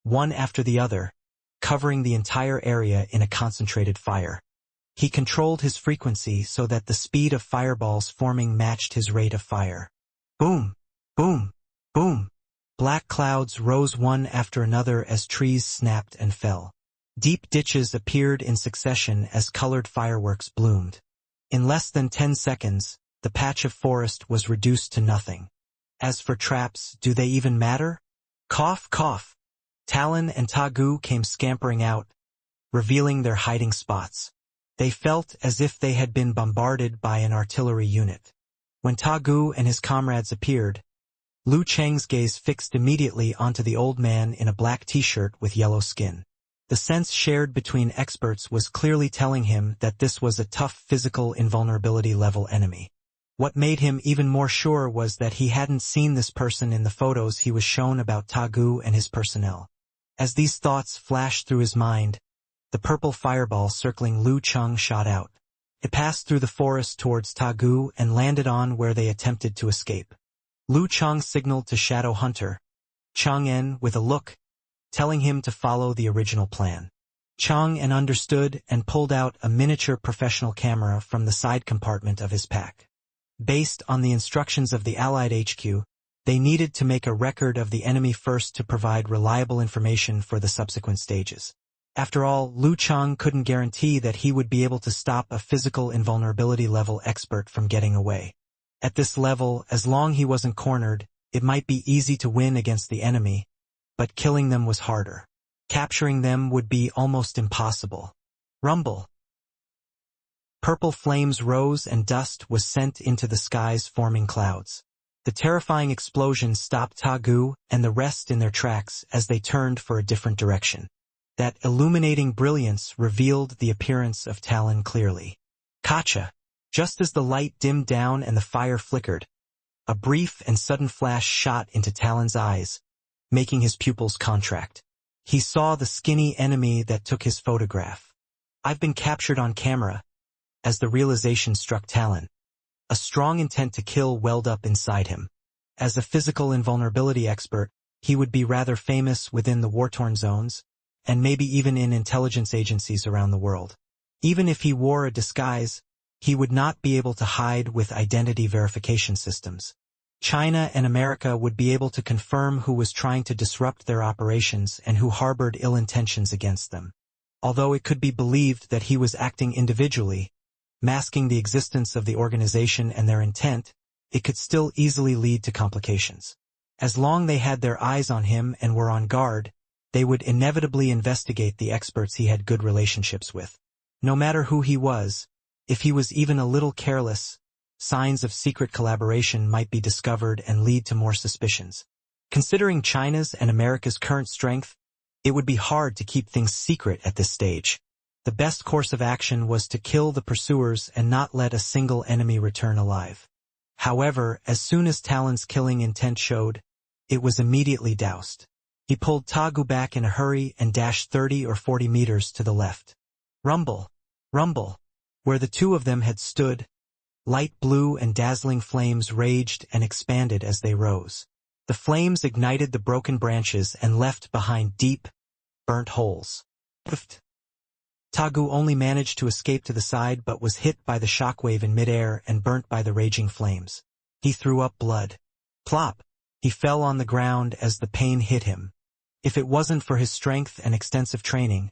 one after the other, covering the entire area in a concentrated fire. He controlled his frequency so that the speed of fireballs forming matched his rate of fire. Boom, boom, boom. Black clouds rose one after another as trees snapped and fell. Deep ditches appeared in succession as colored fireworks bloomed. In less than 10 seconds, the patch of forest was reduced to nothing. As for traps, do they even matter? Cough, cough. Talon and Tagu came scampering out, revealing their hiding spots. They felt as if they had been bombarded by an artillery unit. When Tagu and his comrades appeared, Lu Cheng's gaze fixed immediately onto the old man in a black t-shirt with yellow skin. The sense shared between experts was clearly telling him that this was a tough physical invulnerability level enemy. What made him even more sure was that he hadn't seen this person in the photos he was shown about Tagu and his personnel. As these thoughts flashed through his mind, the purple fireball circling Lu Chung shot out. It passed through the forest towards Tagu and landed on where they attempted to escape. Lu Chung signaled to Shadow Hunter, Chung-en with a look, telling him to follow the original plan. Chung-en understood and pulled out a miniature professional camera from the side compartment of his pack. Based on the instructions of the Allied HQ, they needed to make a record of the enemy first to provide reliable information for the subsequent stages. After all, Lu Chung couldn't guarantee that he would be able to stop a physical invulnerability level expert from getting away. At this level, as long he wasn't cornered, it might be easy to win against the enemy, but killing them was harder. Capturing them would be almost impossible. Rumble. Purple flames rose and dust was sent into the skies, forming clouds. The terrifying explosion stopped Tagu and the rest in their tracks as they turned for a different direction. That illuminating brilliance revealed the appearance of Talon clearly. Kacha! Just as the light dimmed down and the fire flickered, a brief and sudden flash shot into Talon's eyes, making his pupils contract. He saw the skinny enemy that took his photograph. "I've been captured on camera," as the realization struck Talon. A strong intent to kill welled up inside him. As a physical invulnerability expert, he would be rather famous within the war-torn zones, and maybe even in intelligence agencies around the world. Even if he wore a disguise, he would not be able to hide with identity verification systems. China and America would be able to confirm who was trying to disrupt their operations and who harbored ill intentions against them. Although it could be believed that he was acting individually, masking the existence of the organization and their intent, it could still easily lead to complications. As long they had their eyes on him and were on guard, they would inevitably investigate the experts he had good relationships with. No matter who he was, if he was even a little careless, signs of secret collaboration might be discovered and lead to more suspicions. Considering China's and America's current strength, it would be hard to keep things secret at this stage. The best course of action was to kill the pursuers and not let a single enemy return alive. However, as soon as Talon's killing intent showed, it was immediately doused. He pulled Tagu back in a hurry and dashed 30 or 40 meters to the left. Rumble, rumble, where the two of them had stood, light blue and dazzling flames raged and expanded as they rose. The flames ignited the broken branches and left behind deep, burnt holes. Pfft. Tagu only managed to escape to the side but was hit by the shockwave in midair and burnt by the raging flames. He threw up blood. Plop! He fell on the ground as the pain hit him. If it wasn't for his strength and extensive training,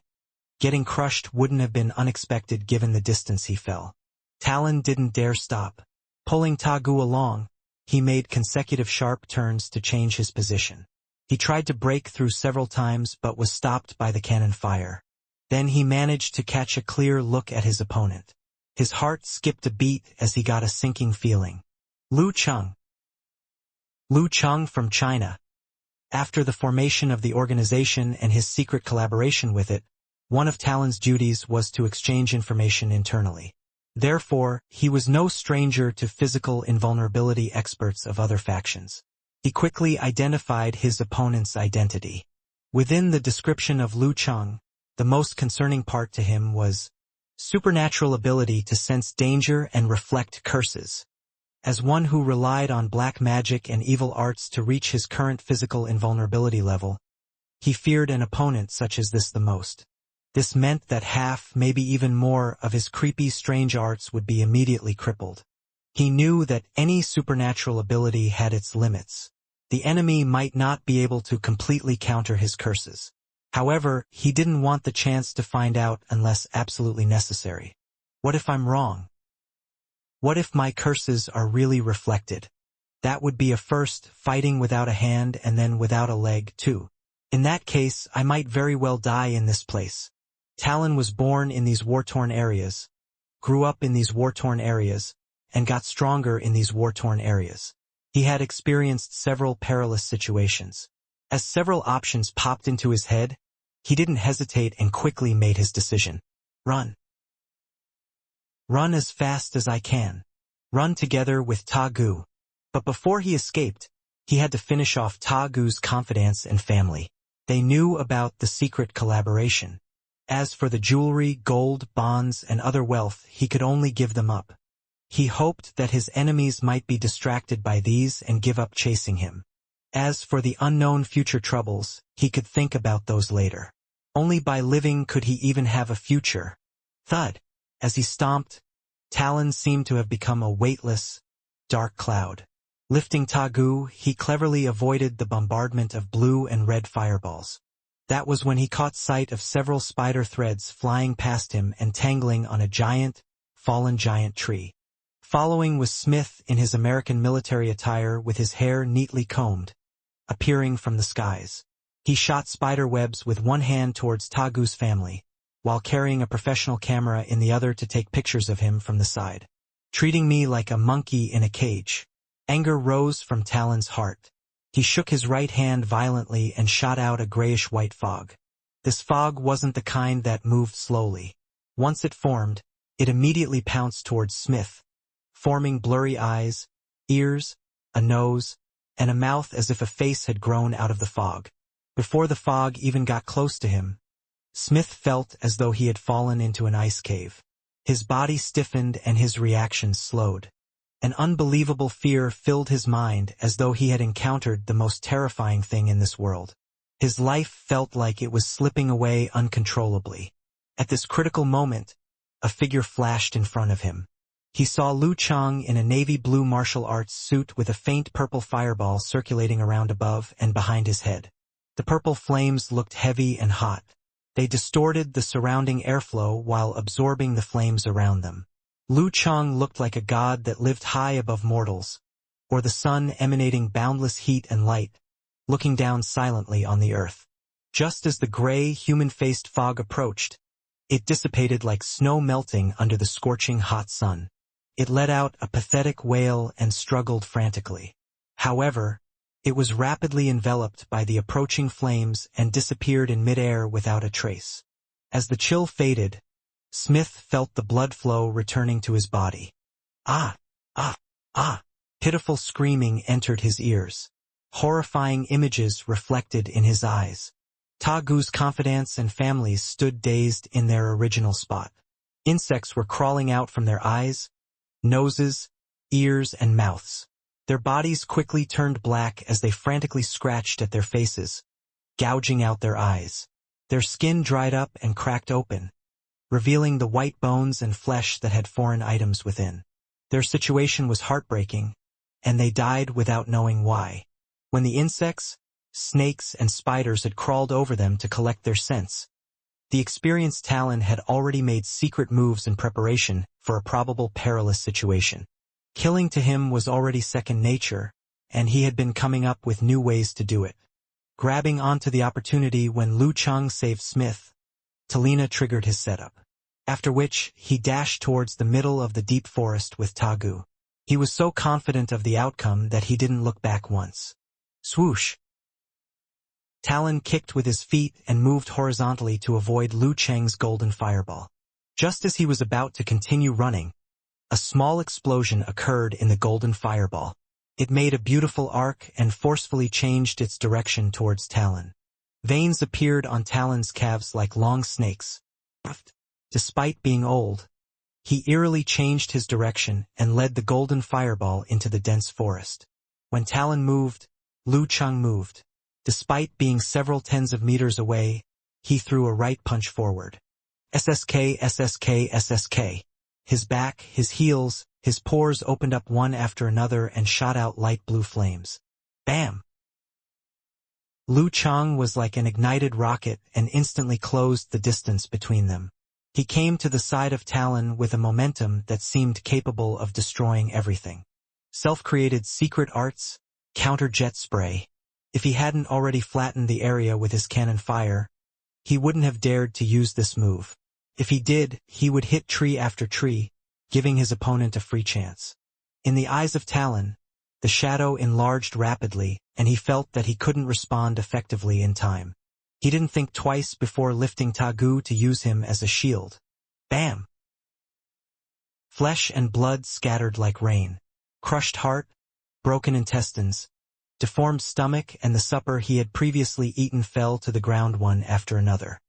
getting crushed wouldn't have been unexpected given the distance he fell. Talon didn't dare stop. Pulling Tagu along, he made consecutive sharp turns to change his position. He tried to break through several times but was stopped by the cannon fire. Then he managed to catch a clear look at his opponent. His heart skipped a beat as he got a sinking feeling. Lu Cheng. Lu Cheng from China. After the formation of the organization and his secret collaboration with it, one of Talon's duties was to exchange information internally. Therefore, he was no stranger to physical invulnerability experts of other factions. He quickly identified his opponent's identity. Within the description of Lu Cheng, the most concerning part to him was supernatural ability to sense danger and reflect curses. As one who relied on black magic and evil arts to reach his current physical invulnerability level, he feared an opponent such as this the most. This meant that half, maybe even more, of his creepy, strange arts would be immediately crippled. He knew that any supernatural ability had its limits. The enemy might not be able to completely counter his curses. However, he didn't want the chance to find out unless absolutely necessary. What if I'm wrong? What if my curses are really reflected? That would be a first, fighting without a hand and then without a leg, too. In that case, I might very well die in this place. Talon was born in these war-torn areas, grew up in these war-torn areas, and got stronger in these war-torn areas. He had experienced several perilous situations. As several options popped into his head, he didn't hesitate and quickly made his decision. Run. Run as fast as I can. Run together with Tagu. But before he escaped, he had to finish off Tagu's confidants and family. They knew about the secret collaboration. As for the jewelry, gold, bonds, and other wealth, he could only give them up. He hoped that his enemies might be distracted by these and give up chasing him. As for the unknown future troubles, he could think about those later. Only by living could he even have a future. Thud. As he stomped, Talon seemed to have become a weightless, dark cloud. Lifting Tagu, he cleverly avoided the bombardment of blue and red fireballs. That was when he caught sight of several spider threads flying past him and tangling on a giant, fallen giant tree. Following was Smith in his American military attire with his hair neatly combed, appearing from the skies. He shot spider webs with one hand towards Tagu's family, while carrying a professional camera in the other to take pictures of him from the side. Treating me like a monkey in a cage. Anger rose from Talon's heart. He shook his right hand violently and shot out a grayish-white fog. This fog wasn't the kind that moved slowly. Once it formed, it immediately pounced towards Smith, forming blurry eyes, ears, a nose, and a mouth as if a face had grown out of the fog. Before the fog even got close to him, Smith felt as though he had fallen into an ice cave. His body stiffened and his reactions slowed. An unbelievable fear filled his mind as though he had encountered the most terrifying thing in this world. His life felt like it was slipping away uncontrollably. At this critical moment, a figure flashed in front of him. He saw Lu Chang in a navy blue martial arts suit with a faint purple fireball circulating around above and behind his head. The purple flames looked heavy and hot. They distorted the surrounding airflow while absorbing the flames around them. Lu Chang looked like a god that lived high above mortals, or the sun emanating boundless heat and light, looking down silently on the earth. Just as the gray, human-faced fog approached, it dissipated like snow melting under the scorching hot sun. It let out a pathetic wail and struggled frantically. However, it was rapidly enveloped by the approaching flames and disappeared in midair without a trace. As the chill faded, Smith felt the blood flow returning to his body. Ah! Ah! Ah! Pitiful screaming entered his ears. Horrifying images reflected in his eyes. Tagu's confidants and families stood dazed in their original spot. Insects were crawling out from their eyes, noses, ears, and mouths. Their bodies quickly turned black as they frantically scratched at their faces, gouging out their eyes. Their skin dried up and cracked open, revealing the white bones and flesh that had foreign items within. Their situation was heartbreaking, and they died without knowing why. When the insects, snakes, and spiders had crawled over them to collect their scents, the experienced Talon had already made secret moves in preparation for a probable perilous situation. Killing to him was already second nature, and he had been coming up with new ways to do it. Grabbing onto the opportunity when Lu Chang saved Smith, Talina triggered his setup. After which, he dashed towards the middle of the deep forest with Tagu. He was so confident of the outcome that he didn't look back once. Swoosh! Talon kicked with his feet and moved horizontally to avoid Lu Chang's golden fireball. Just as he was about to continue running, a small explosion occurred in the golden fireball. It made a beautiful arc and forcefully changed its direction towards Talon. Veins appeared on Talon's calves like long snakes. Despite being old, he eerily changed his direction and led the golden fireball into the dense forest. When Talon moved, Lu Chang moved. Despite being several tens of meters away, he threw a right punch forward. SSK, SSK, SSK. His back, his heels, his pores opened up one after another and shot out light blue flames. Bam! Lu Chang was like an ignited rocket and instantly closed the distance between them. He came to the side of Talon with a momentum that seemed capable of destroying everything. Self-created secret arts, counter-jet spray. If he hadn't already flattened the area with his cannon fire, he wouldn't have dared to use this move. If he did, he would hit tree after tree, giving his opponent a free chance. In the eyes of Talon, the shadow enlarged rapidly, and he felt that he couldn't respond effectively in time. He didn't think twice before lifting Tagu to use him as a shield. Bam! Flesh and blood scattered like rain. Crushed heart, broken intestines, deformed stomach, and the supper he had previously eaten fell to the ground one after another.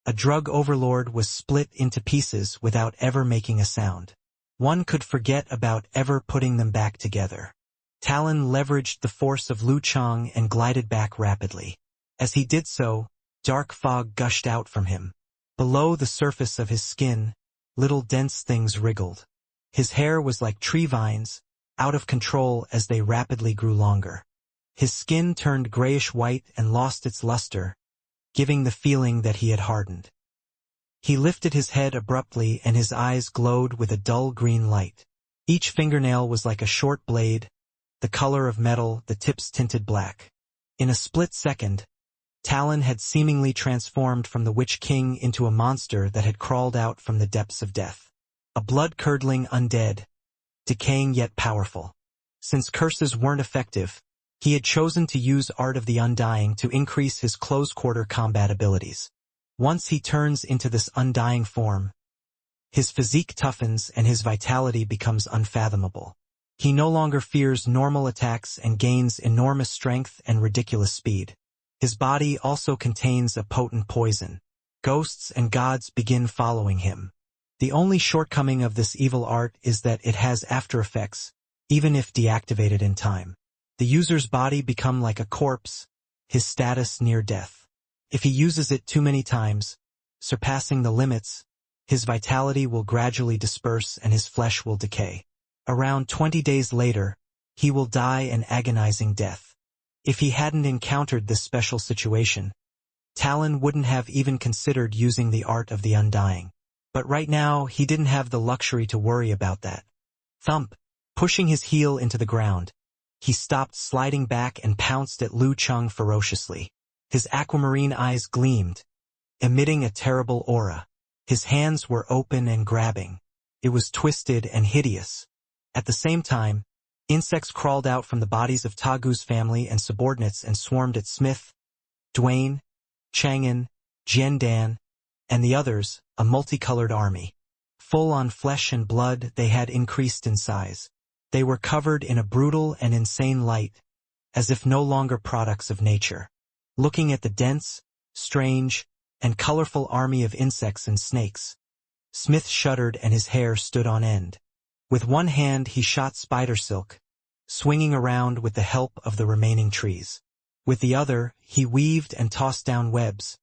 A drug overlord was split into pieces without ever making a sound. One could forget about ever putting them back together. Talon leveraged the force of Lu Chang and glided back rapidly. As he did so, dark fog gushed out from him. Below the surface of his skin, little dense things wriggled. His hair was like tree vines, out of control as they rapidly grew longer. His skin turned grayish-white and lost its luster, giving the feeling that he had hardened. He lifted his head abruptly and his eyes glowed with a dull green light. Each fingernail was like a short blade, the color of metal, the tips tinted black. In a split second, Talon had seemingly transformed from the Witch King into a monster that had crawled out from the depths of death. A blood-curdling undead, decaying yet powerful. Since curses weren't effective, he had chosen to use Art of the Undying to increase his close-quarter combat abilities. Once he turns into this undying form, his physique toughens and his vitality becomes unfathomable. He no longer fears normal attacks and gains enormous strength and ridiculous speed. His body also contains a potent poison. Ghosts and gods begin following him. The only shortcoming of this evil art is that it has after effects, even if deactivated in time. The user's body becomes like a corpse, his status near death. If he uses it too many times, surpassing the limits, his vitality will gradually disperse and his flesh will decay. Around 20 days later, he will die an agonizing death. If he hadn't encountered this special situation, Talon wouldn't have even considered using the art of the undying. But right now, he didn't have the luxury to worry about that. Thump! Pushing his heel into the ground, he stopped sliding back and pounced at Lu Cheng ferociously. His aquamarine eyes gleamed, emitting a terrible aura. His hands were open and grabbing. It was twisted and hideous. At the same time, insects crawled out from the bodies of Tagu's family and subordinates and swarmed at Smith, Dwayne, Chang'an, Jiandan, and the others, a multicolored army. Full on flesh and blood, they had increased in size. They were covered in a brutal and insane light, as if no longer products of nature. Looking at the dense, strange, and colorful army of insects and snakes, Smith shuddered and his hair stood on end. With one hand he shot spider silk, swinging around with the help of the remaining trees. With the other, he weaved and tossed down webs,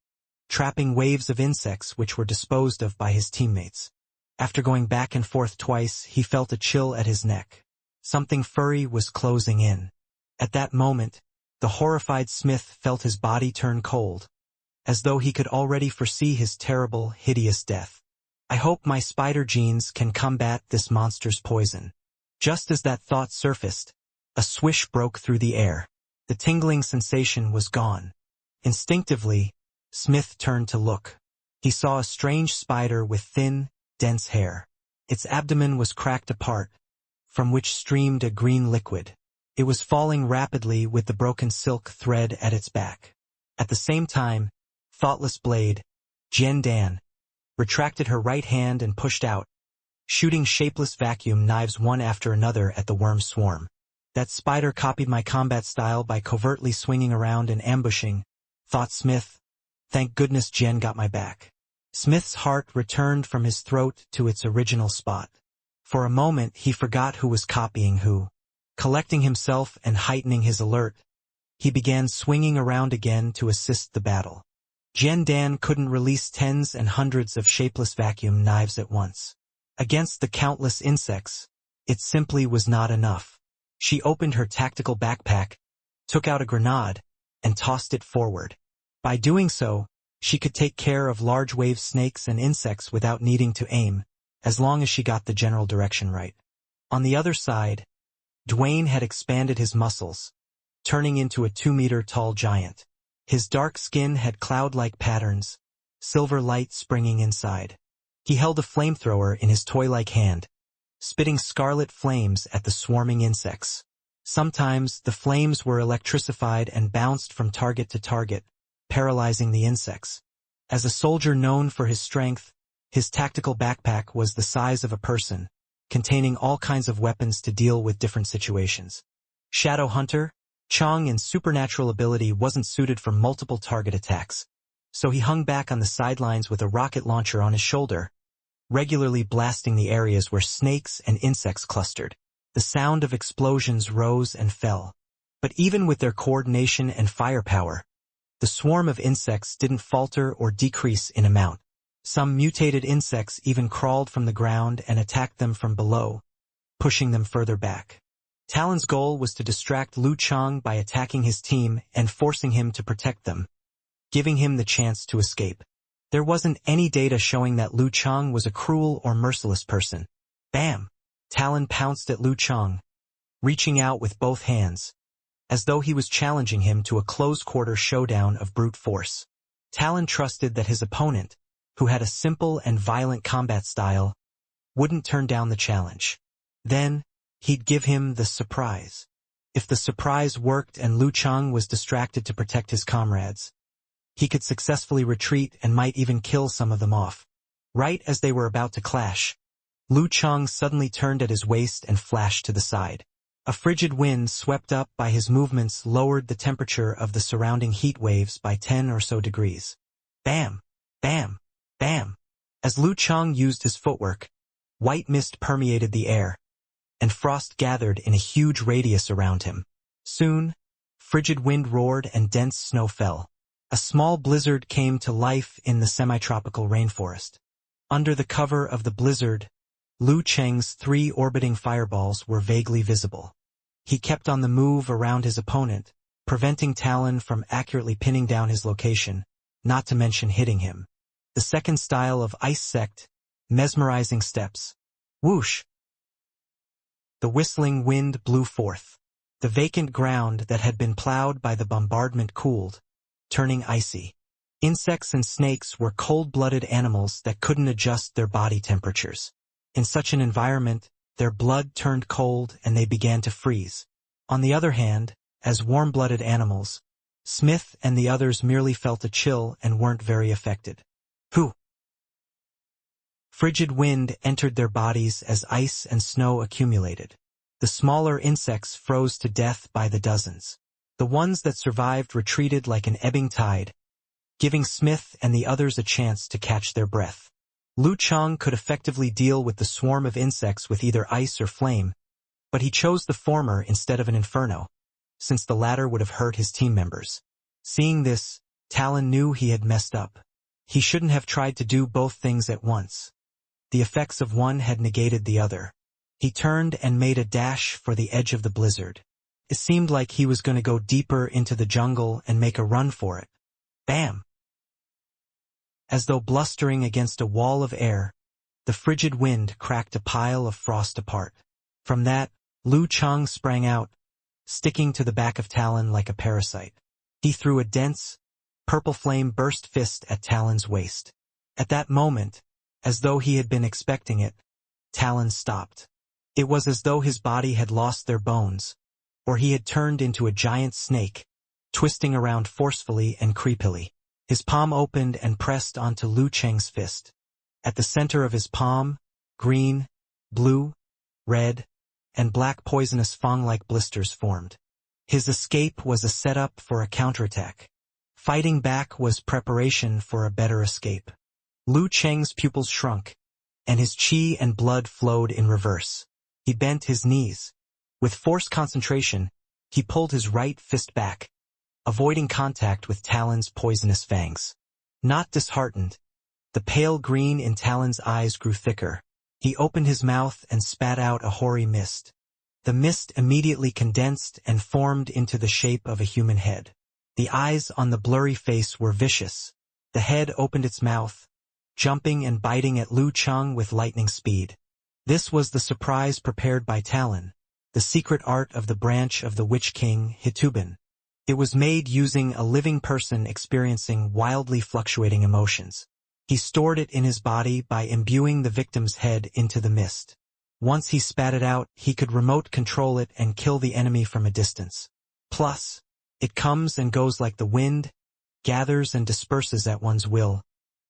trapping waves of insects which were disposed of by his teammates. After going back and forth twice, he felt a chill at his neck. Something furry was closing in. At that moment, the horrified Smith felt his body turn cold, as though he could already foresee his terrible, hideous death. I hope my spider genes can combat this monster's poison. Just as that thought surfaced, a swish broke through the air. The tingling sensation was gone. Instinctively, Smith turned to look. He saw a strange spider with thin, dense hair. Its abdomen was cracked apart, from which streamed a green liquid. It was falling rapidly with the broken silk thread at its back. At the same time, Thoughtless Blade, Jiandan, retracted her right hand and pushed out, shooting shapeless vacuum knives one after another at the worm swarm. That spider copied my combat style by covertly swinging around and ambushing, thought Smith. Thank goodness Jen got my back. Smith's heart returned from his throat to its original spot. For a moment he forgot who was copying who. Collecting himself and heightening his alert, he began swinging around again to assist the battle. Jiandan couldn't release tens and hundreds of shapeless vacuum knives at once. Against the countless insects, it simply was not enough. She opened her tactical backpack, took out a grenade, and tossed it forward. By doing so, she could take care of large wave snakes and insects without needing to aim, as long as she got the general direction right. On the other side, Dwayne had expanded his muscles, turning into a 2-meter-tall giant. His dark skin had cloud-like patterns, silver light springing inside. He held a flamethrower in his toy-like hand, spitting scarlet flames at the swarming insects. Sometimes the flames were electrified and bounced from target to target, paralyzing the insects. As a soldier known for his strength, his tactical backpack was the size of a person, containing all kinds of weapons to deal with different situations. Shadow Hunter, Chang's supernatural ability wasn't suited for multiple target attacks, so he hung back on the sidelines with a rocket launcher on his shoulder, regularly blasting the areas where snakes and insects clustered. The sound of explosions rose and fell. But even with their coordination and firepower, the swarm of insects didn't falter or decrease in amount. Some mutated insects even crawled from the ground and attacked them from below, pushing them further back. Talon's goal was to distract Lu Cheng by attacking his team and forcing him to protect them, giving him the chance to escape. There wasn't any data showing that Lu Cheng was a cruel or merciless person. Bam! Talon pounced at Lu Cheng, reaching out with both hands, as though he was challenging him to a close-quarter showdown of brute force. Talon trusted that his opponent, who had a simple and violent combat style, wouldn't turn down the challenge. Then, he'd give him the surprise. If the surprise worked and Lu Cheng was distracted to protect his comrades, he could successfully retreat and might even kill some of them off. Right as they were about to clash, Lu Chang suddenly turned at his waist and flashed to the side. A frigid wind swept up by his movements lowered the temperature of the surrounding heat waves by 10 or so degrees. Bam! Bam! Bam! As Lu Chang used his footwork, white mist permeated the air, and frost gathered in a huge radius around him. Soon, frigid wind roared and dense snow fell. A small blizzard came to life in the semi-tropical rainforest. Under the cover of the blizzard, Lu Cheng's 3 orbiting fireballs were vaguely visible. He kept on the move around his opponent, preventing Talon from accurately pinning down his location, not to mention hitting him. The second style of ice sect, mesmerizing steps. Whoosh! The whistling wind blew forth. The vacant ground that had been plowed by the bombardment cooled, turning icy. Insects and snakes were cold-blooded animals that couldn't adjust their body temperatures. In such an environment, their blood turned cold and they began to freeze. On the other hand, as warm-blooded animals, Smith and the others merely felt a chill and weren't very affected. Whew! Frigid wind entered their bodies as ice and snow accumulated. The smaller insects froze to death by the dozens. The ones that survived retreated like an ebbing tide, giving Smith and the others a chance to catch their breath. Lu Chang could effectively deal with the swarm of insects with either ice or flame, but he chose the former instead of an inferno, since the latter would have hurt his team members. Seeing this, Talon knew he had messed up. He shouldn't have tried to do both things at once. The effects of one had negated the other. He turned and made a dash for the edge of the blizzard. It seemed like he was going to go deeper into the jungle and make a run for it. Bam! As though blustering against a wall of air, the frigid wind cracked a pile of frost apart. From that, Lu Chang sprang out, sticking to the back of Talon like a parasite. He threw a dense, purple flame-burst fist at Talon's waist. At that moment, as though he had been expecting it, Talon stopped. It was as though his body had lost their bones, or he had turned into a giant snake, twisting around forcefully and creepily. His palm opened and pressed onto Lu Cheng's fist. At the center of his palm, green, blue, red, and black poisonous fang-like blisters formed. His escape was a setup for a counterattack. Fighting back was preparation for a better escape. Lu Cheng's pupils shrunk, and his chi and blood flowed in reverse. He bent his knees. With forced concentration, he pulled his right fist back, avoiding contact with Talon's poisonous fangs. Not disheartened, the pale green in Talon's eyes grew thicker. He opened his mouth and spat out a hoary mist. The mist immediately condensed and formed into the shape of a human head. The eyes on the blurry face were vicious. The head opened its mouth, jumping and biting at Lu Chang with lightning speed. This was the surprise prepared by Talon, the secret art of the branch of the Witch King, Hitubin. It was made using a living person experiencing wildly fluctuating emotions. He stored it in his body by imbuing the victim's head into the mist. Once he spat it out, he could remote control it and kill the enemy from a distance. Plus, it comes and goes like the wind, gathers and disperses at one's will,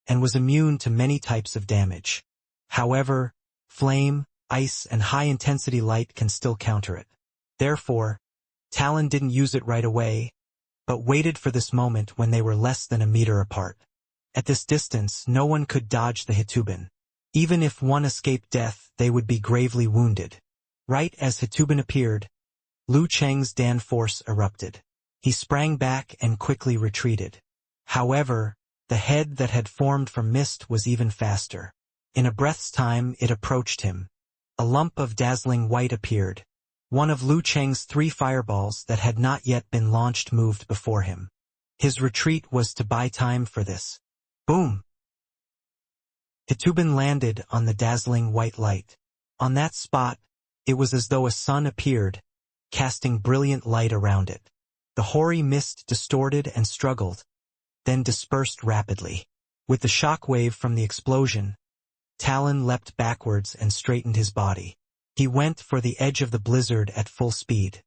and was immune to many types of damage. However, flame, ice, and high-intensity light can still counter it. Therefore, Talon didn't use it right away, but waited for this moment when they were less than a meter apart. At this distance, no one could dodge the Hitubin. Even if one escaped death, they would be gravely wounded. Right as Hitubin appeared, Lu Cheng's Dan force erupted. He sprang back and quickly retreated. However, the head that had formed from mist was even faster. In a breath's time, it approached him. A lump of dazzling white appeared. One of Lu Cheng's 3 fireballs that had not yet been launched moved before him. His retreat was to buy time for this. Boom! Hitubin landed on the dazzling white light. On that spot, it was as though a sun appeared, casting brilliant light around it. The hoary mist distorted and struggled, then dispersed rapidly. With the shockwave from the explosion, Talon leapt backwards and straightened his body. He went for the edge of the blizzard at full speed.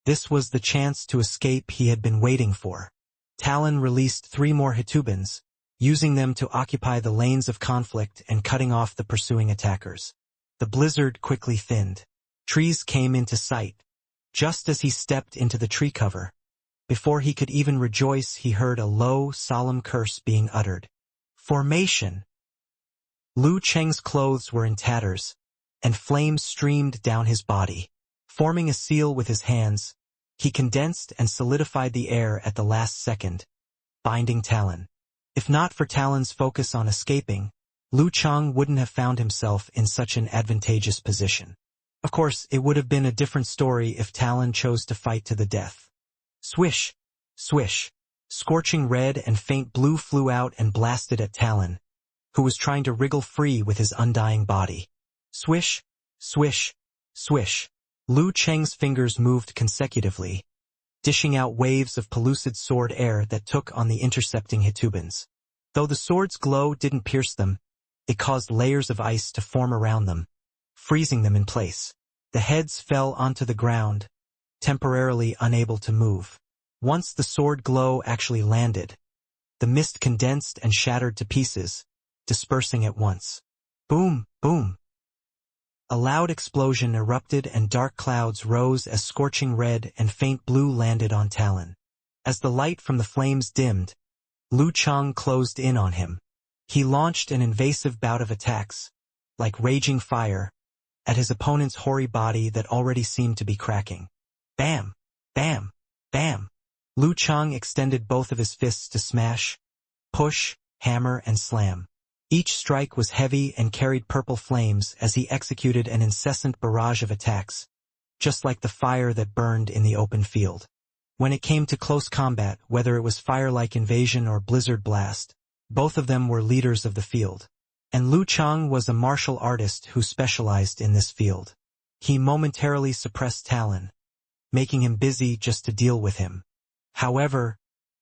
This was the chance to escape he had been waiting for. Talon released 3 more Hitubins, using them to occupy the lanes of conflict and cutting off the pursuing attackers. The blizzard quickly thinned. Trees came into sight. Just as he stepped into the tree cover, before he could even rejoice, he heard a low, solemn curse being uttered. Formation! Lu Cheng's clothes were in tatters, and flames streamed down his body. Forming a seal with his hands, he condensed and solidified the air at the last second, binding Talon. If not for Talon's focus on escaping, Lu Cheng wouldn't have found himself in such an advantageous position. Of course, it would have been a different story if Talon chose to fight to the death. Swish! Swish! Scorching red and faint blue flew out and blasted at Talon, who was trying to wriggle free with his undying body. Swish! Swish! Swish! Lu Cheng's fingers moved consecutively, dishing out waves of pellucid sword air that took on the intercepting Hitubans. Though the sword's glow didn't pierce them, it caused layers of ice to form around them, freezing them in place. The heads fell onto the ground, temporarily unable to move. Once the sword glow actually landed, the mist condensed and shattered to pieces, dispersing at once. Boom! Boom! A loud explosion erupted and dark clouds rose as scorching red and faint blue landed on Talon. As the light from the flames dimmed, Lu Cheng closed in on him. He launched an invasive bout of attacks, like raging fire, at his opponent's hoary body that already seemed to be cracking. Bam! Bam! Bam! Lu Cheng extended both of his fists to smash, push, hammer, and slam. Each strike was heavy and carried purple flames as he executed an incessant barrage of attacks, just like the fire that burned in the open field. When it came to close combat, whether it was fire-like invasion or blizzard blast, both of them were leaders of the field. And Lu Cheng was a martial artist who specialized in this field. He momentarily suppressed Talon, making him busy just to deal with him. However,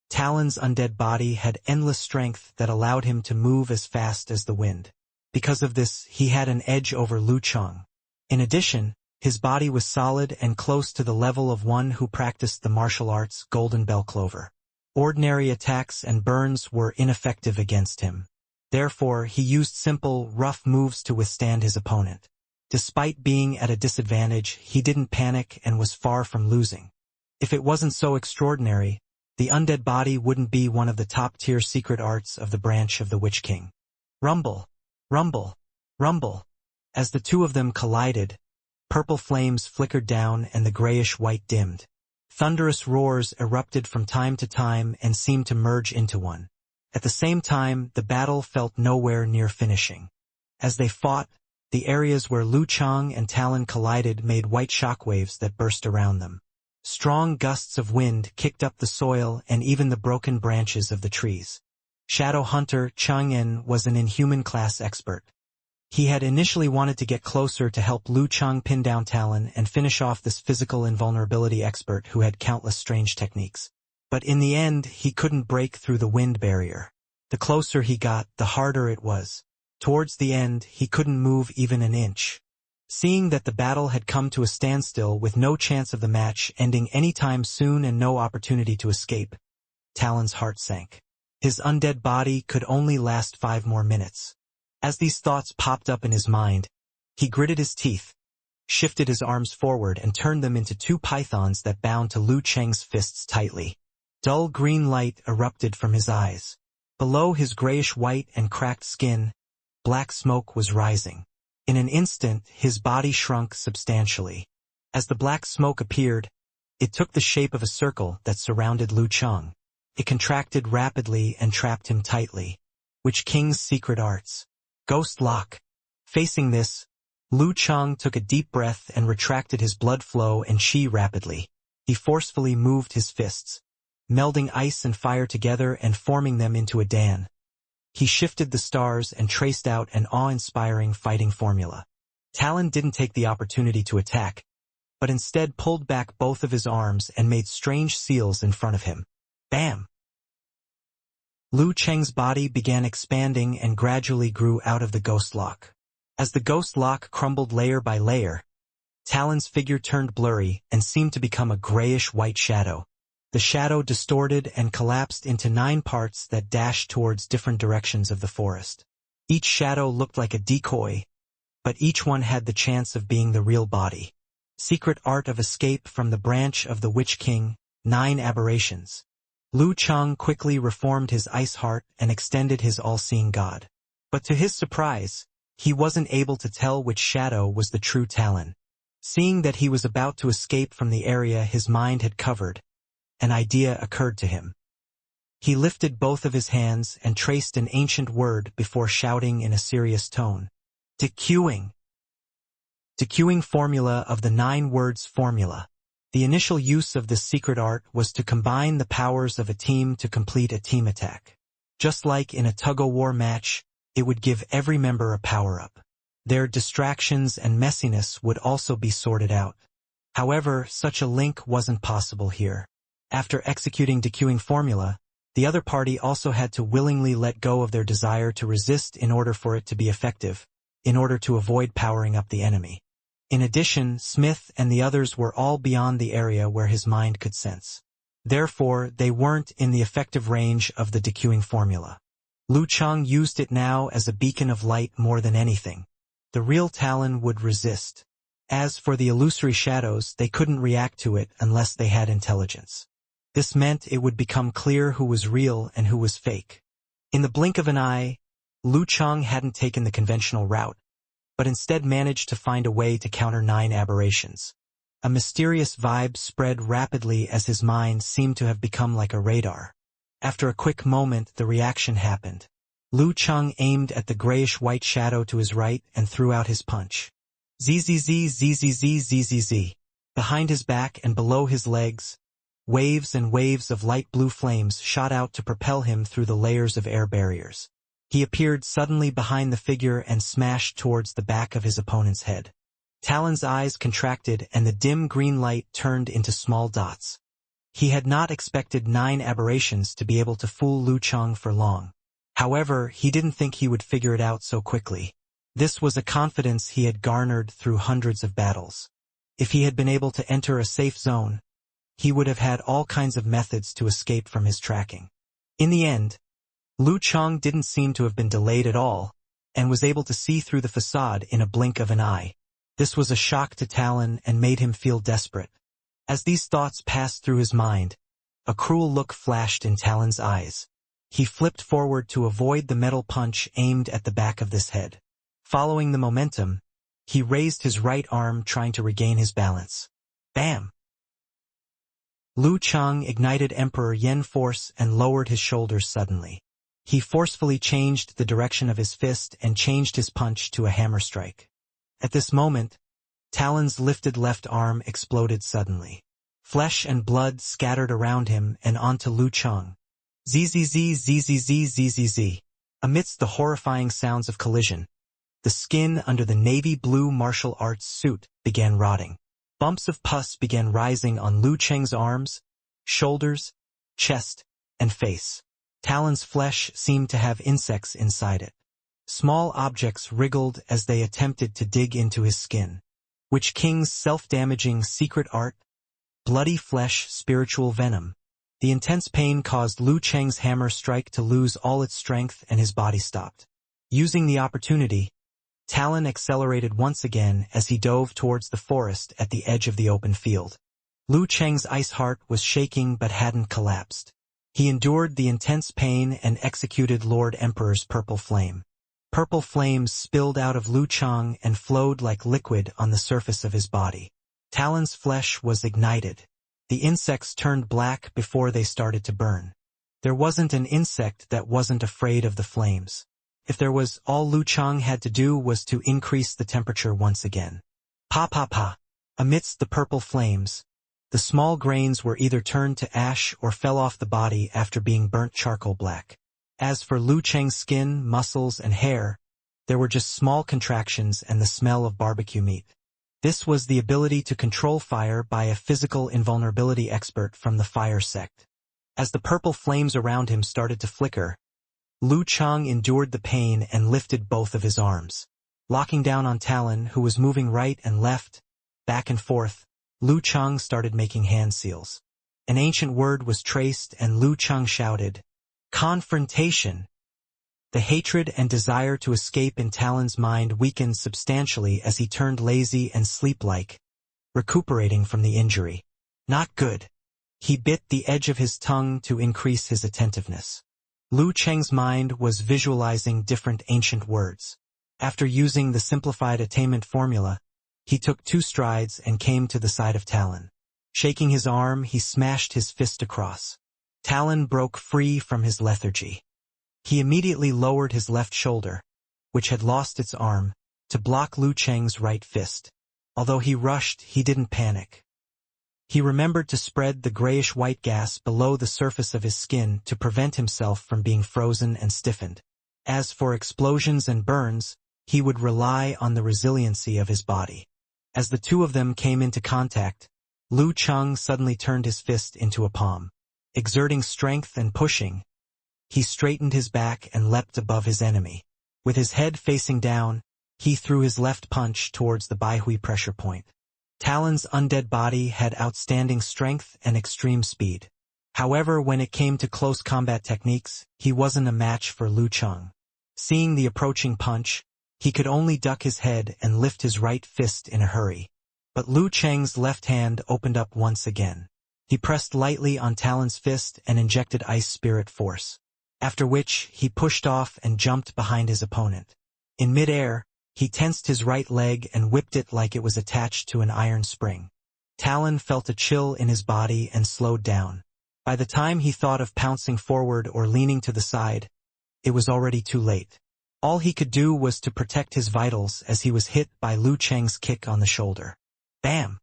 Talon's undead body had endless strength that allowed him to move as fast as the wind. Because of this, he had an edge over Lu Cheng. In addition, his body was solid and close to the level of one who practiced the martial arts Golden Bell Clover. Ordinary attacks and burns were ineffective against him. Therefore, he used simple, rough moves to withstand his opponent. Despite being at a disadvantage, he didn't panic and was far from losing. If it wasn't so extraordinary, the undead body wouldn't be one of the top-tier secret arts of the branch of the Witch King. Rumble! Rumble! Rumble! As the two of them collided, purple flames flickered down and the grayish-white dimmed. Thunderous roars erupted from time to time and seemed to merge into one. At the same time, the battle felt nowhere near finishing. As they fought, the areas where Lu Cheng and Talon collided made white shockwaves that burst around them. Strong gusts of wind kicked up the soil and even the broken branches of the trees. Shadow Hunter Cheng En was an inhuman class expert. He had initially wanted to get closer to help Lu Cheng pin down Talon and finish off this physical invulnerability expert who had countless strange techniques. But in the end, he couldn't break through the wind barrier. The closer he got, the harder it was. Towards the end, he couldn't move even an inch. Seeing that the battle had come to a standstill with no chance of the match ending any time soon and no opportunity to escape, Talon's heart sank. His undead body could only last 5 more minutes. As these thoughts popped up in his mind, he gritted his teeth, shifted his arms forward and turned them into 2 pythons that bound to Lu Cheng's fists tightly. Dull green light erupted from his eyes. Below his grayish-white and cracked skin, black smoke was rising. In an instant, his body shrunk substantially. As the black smoke appeared, it took the shape of a circle that surrounded Lu Cheng. It contracted rapidly and trapped him tightly. Witch King's secret arts. Ghost lock. Facing this, Lu Cheng took a deep breath and retracted his blood flow and chi rapidly. He forcefully moved his fists, melding ice and fire together and forming them into a Dan. He shifted the stars and traced out an awe-inspiring fighting formula. Talon didn't take the opportunity to attack, but instead pulled back both of his arms and made strange seals in front of him. Bam! Lu Cheng's body began expanding and gradually grew out of the ghost lock. As the ghost lock crumbled layer by layer, Talon's figure turned blurry and seemed to become a grayish-white shadow. The shadow distorted and collapsed into 9 parts that dashed towards different directions of the forest. Each shadow looked like a decoy, but each one had the chance of being the real body. Secret Art of Escape from the Branch of the Witch King, 9 Aberrations. Lu Cheng quickly reformed his ice heart and extended his all-seeing god. But to his surprise, he wasn't able to tell which shadow was the true Talon. Seeing that he was about to escape from the area his mind had covered, an idea occurred to him. He lifted both of his hands and traced an ancient word before shouting in a serious tone. Dequeuing. Dequeuing formula of the 9 words formula. The initial use of this secret art was to combine the powers of a team to complete a team attack. Just like in a tug-o-war match, it would give every member a power-up. Their distractions and messiness would also be sorted out. However, such a link wasn't possible here. After executing dequeuing formula, the other party also had to willingly let go of their desire to resist in order for it to be effective, in order to avoid powering up the enemy. In addition, Smith and the others were all beyond the area where his mind could sense. Therefore, they weren't in the effective range of the dequeuing formula. Lu Cheng used it now as a beacon of light more than anything. The real Talon would resist. As for the illusory shadows, they couldn't react to it unless they had intelligence. This meant it would become clear who was real and who was fake. In the blink of an eye, Lu Cheng hadn't taken the conventional route, but instead managed to find a way to counter 9 aberrations. A mysterious vibe spread rapidly as his mind seemed to have become like a radar. After a quick moment, the reaction happened. Lu Cheng aimed at the grayish-white shadow to his right and threw out his punch. Zzz, zzz, zzz. Behind his back and below his legs, waves and waves of light blue flames shot out to propel him through the layers of air barriers. He appeared suddenly behind the figure and smashed towards the back of his opponent's head. Talon's eyes contracted and the dim green light turned into small dots. He had not expected 9 aberrations to be able to fool Lu Cheng for long. However, he didn't think he would figure it out so quickly. This was a confidence he had garnered through hundreds of battles. If he had been able to enter a safe zone, he would have had all kinds of methods to escape from his tracking. In the end, Lu Cheng didn't seem to have been delayed at all, and was able to see through the facade in a blink of an eye. This was a shock to Talon and made him feel desperate. As these thoughts passed through his mind, a cruel look flashed in Talon's eyes. He flipped forward to avoid the metal punch aimed at the back of this head. Following the momentum, he raised his right arm trying to regain his balance. Bam! Lu Cheng ignited Emperor Yen force and lowered his shoulders suddenly. He forcefully changed the direction of his fist and changed his punch to a hammer strike. At this moment, Talon's lifted left arm exploded suddenly. Flesh and blood scattered around him and onto Lu Cheng. Zzz, zzz, zzz. Amidst the horrifying sounds of collision, the skin under the navy blue martial arts suit began rotting. Bumps of pus began rising on Lu Cheng's arms, shoulders, chest, and face. Talon's flesh seemed to have insects inside it. Small objects wriggled as they attempted to dig into his skin. Witch King's self-damaging secret art, bloody flesh spiritual venom. The intense pain caused Lu Cheng's hammer strike to lose all its strength and his body stopped. Using the opportunity, Talon accelerated once again as he dove towards the forest at the edge of the open field. Lu Cheng's ice heart was shaking but hadn't collapsed. He endured the intense pain and executed Lord Emperor's purple flame. Purple flames spilled out of Lu Cheng and flowed like liquid on the surface of his body. Talon's flesh was ignited. The insects turned black before they started to burn. There wasn't an insect that wasn't afraid of the flames. If there was, all Lu Cheng had to do was to increase the temperature once again. Pa pa pa. Amidst the purple flames, the small grains were either turned to ash or fell off the body after being burnt charcoal black. As for Lu Cheng's skin, muscles, and hair, there were just small contractions and the smell of barbecue meat. This was the ability to control fire by a physical invulnerability expert from the fire sect. As the purple flames around him started to flicker, Lu Cheng endured the pain and lifted both of his arms. Locking down on Talon, who was moving right and left, back and forth, Lu Cheng started making hand seals. An ancient word was traced and Lu Cheng shouted, "Confrontation!" The hatred and desire to escape in Talon's mind weakened substantially as he turned lazy and sleep-like, recuperating from the injury. Not good. He bit the edge of his tongue to increase his attentiveness. Lu Cheng's mind was visualizing different ancient words. After using the simplified attainment formula, he took 2 strides and came to the side of Talon. Shaking his arm, he smashed his fist across. Talon broke free from his lethargy. He immediately lowered his left shoulder, which had lost its arm, to block Lu Cheng's right fist. Although he rushed, he didn't panic. He remembered to spread the grayish-white gas below the surface of his skin to prevent himself from being frozen and stiffened. As for explosions and burns, he would rely on the resiliency of his body. As the two of them came into contact, Lu Cheng suddenly turned his fist into a palm. Exerting strength and pushing, he straightened his back and leapt above his enemy. With his head facing down, he threw his left punch towards the Baihui pressure point. Talon's undead body had outstanding strength and extreme speed. However, when it came to close combat techniques, he wasn't a match for Lu Cheng. Seeing the approaching punch, he could only duck his head and lift his right fist in a hurry. But Lu Cheng's left hand opened up once again. He pressed lightly on Talon's fist and injected ice spirit force. After which, he pushed off and jumped behind his opponent. In mid-air, he tensed his right leg and whipped it like it was attached to an iron spring. Talon felt a chill in his body and slowed down. By the time he thought of pouncing forward or leaning to the side, it was already too late. All he could do was to protect his vitals as he was hit by Lu Cheng's kick on the shoulder. Bam!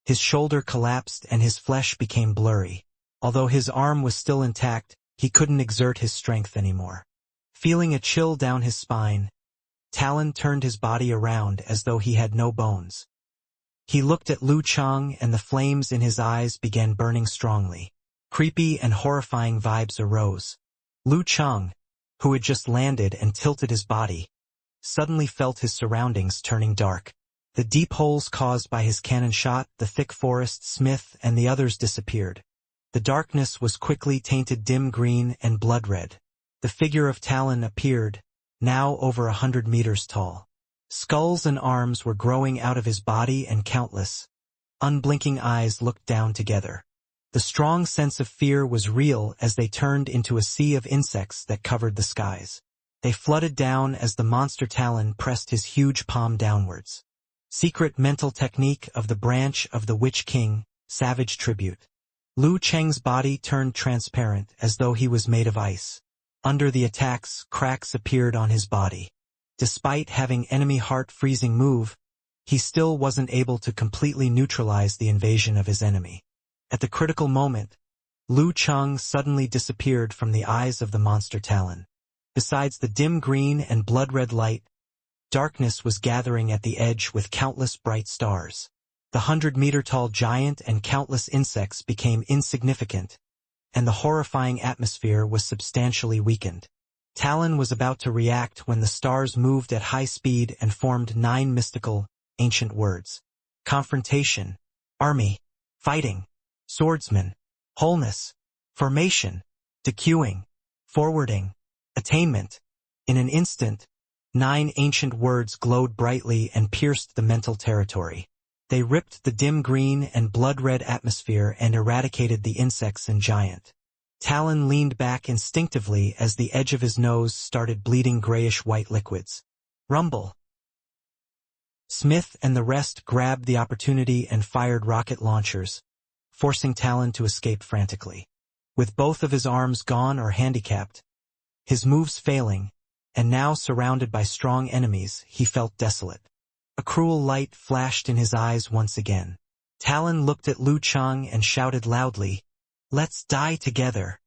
His shoulder collapsed and his flesh became blurry. Although his arm was still intact, he couldn't exert his strength anymore. Feeling a chill down his spine, Talon turned his body around as though he had no bones. He looked at Lu Cheng and the flames in his eyes began burning strongly. Creepy and horrifying vibes arose. Lu Cheng, who had just landed and tilted his body, suddenly felt his surroundings turning dark. The deep holes caused by his cannon shot, the thick forest, Smith, and the others disappeared. The darkness was quickly tainted dim green and blood red. The figure of Talon appeared, now over 100 meters tall. Skulls and arms were growing out of his body and countless, unblinking eyes looked down together. The strong sense of fear was real as they turned into a sea of insects that covered the skies. They flooded down as the monster Talon pressed his huge palm downwards. Secret mental technique of the branch of the Witch King, savage tribute. Lu Cheng's body turned transparent as though he was made of ice. Under the attacks, cracks appeared on his body. Despite having enemy heart-freezing move, he still wasn't able to completely neutralize the invasion of his enemy. At the critical moment, Lu Cheng suddenly disappeared from the eyes of the monster Talon. Besides the dim green and blood-red light, darkness was gathering at the edge with countless bright stars. The 100-meter-tall giant and countless insects became insignificant, and the horrifying atmosphere was substantially weakened. Talon was about to react when the stars moved at high speed and formed 9 mystical, ancient words. Confrontation, army, fighting, swordsman, wholeness, formation, dequeuing, forwarding, attainment. In an instant, 9 ancient words glowed brightly and pierced the mental territory. They ripped the dim green and blood-red atmosphere and eradicated the insects and giant. Talon leaned back instinctively as the edge of his nose started bleeding grayish-white liquids. Rumble. Smith and the rest grabbed the opportunity and fired rocket launchers, forcing Talon to escape frantically. With both of his arms gone or handicapped, his moves failing, and now surrounded by strong enemies, he felt desolate. A cruel light flashed in his eyes once again. Talon looked at Lu Cheng and shouted loudly, "Let's die together."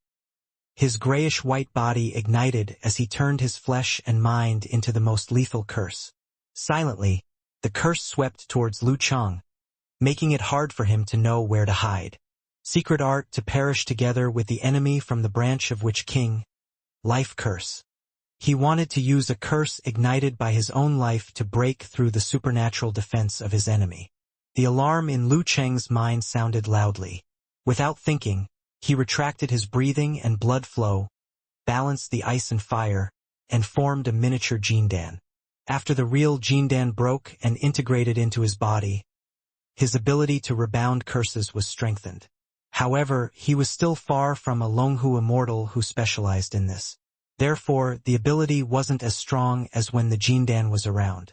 His grayish-white body ignited as he turned his flesh and mind into the most lethal curse. Silently, the curse swept towards Lu Cheng, making it hard for him to know where to hide. Secret art to perish together with the enemy from the branch of Witch King. Life curse. He wanted to use a curse ignited by his own life to break through the supernatural defense of his enemy. The alarm in Lu Cheng's mind sounded loudly. Without thinking, he retracted his breathing and blood flow balanced the ice and fire, and formed a miniature Jindan. After the real Jindan broke and integrated into his body, his ability to rebound curses was strengthened. However, he was still far from a Longhu immortal who specialized in this. Therefore, the ability wasn't as strong as when the Jindan was around.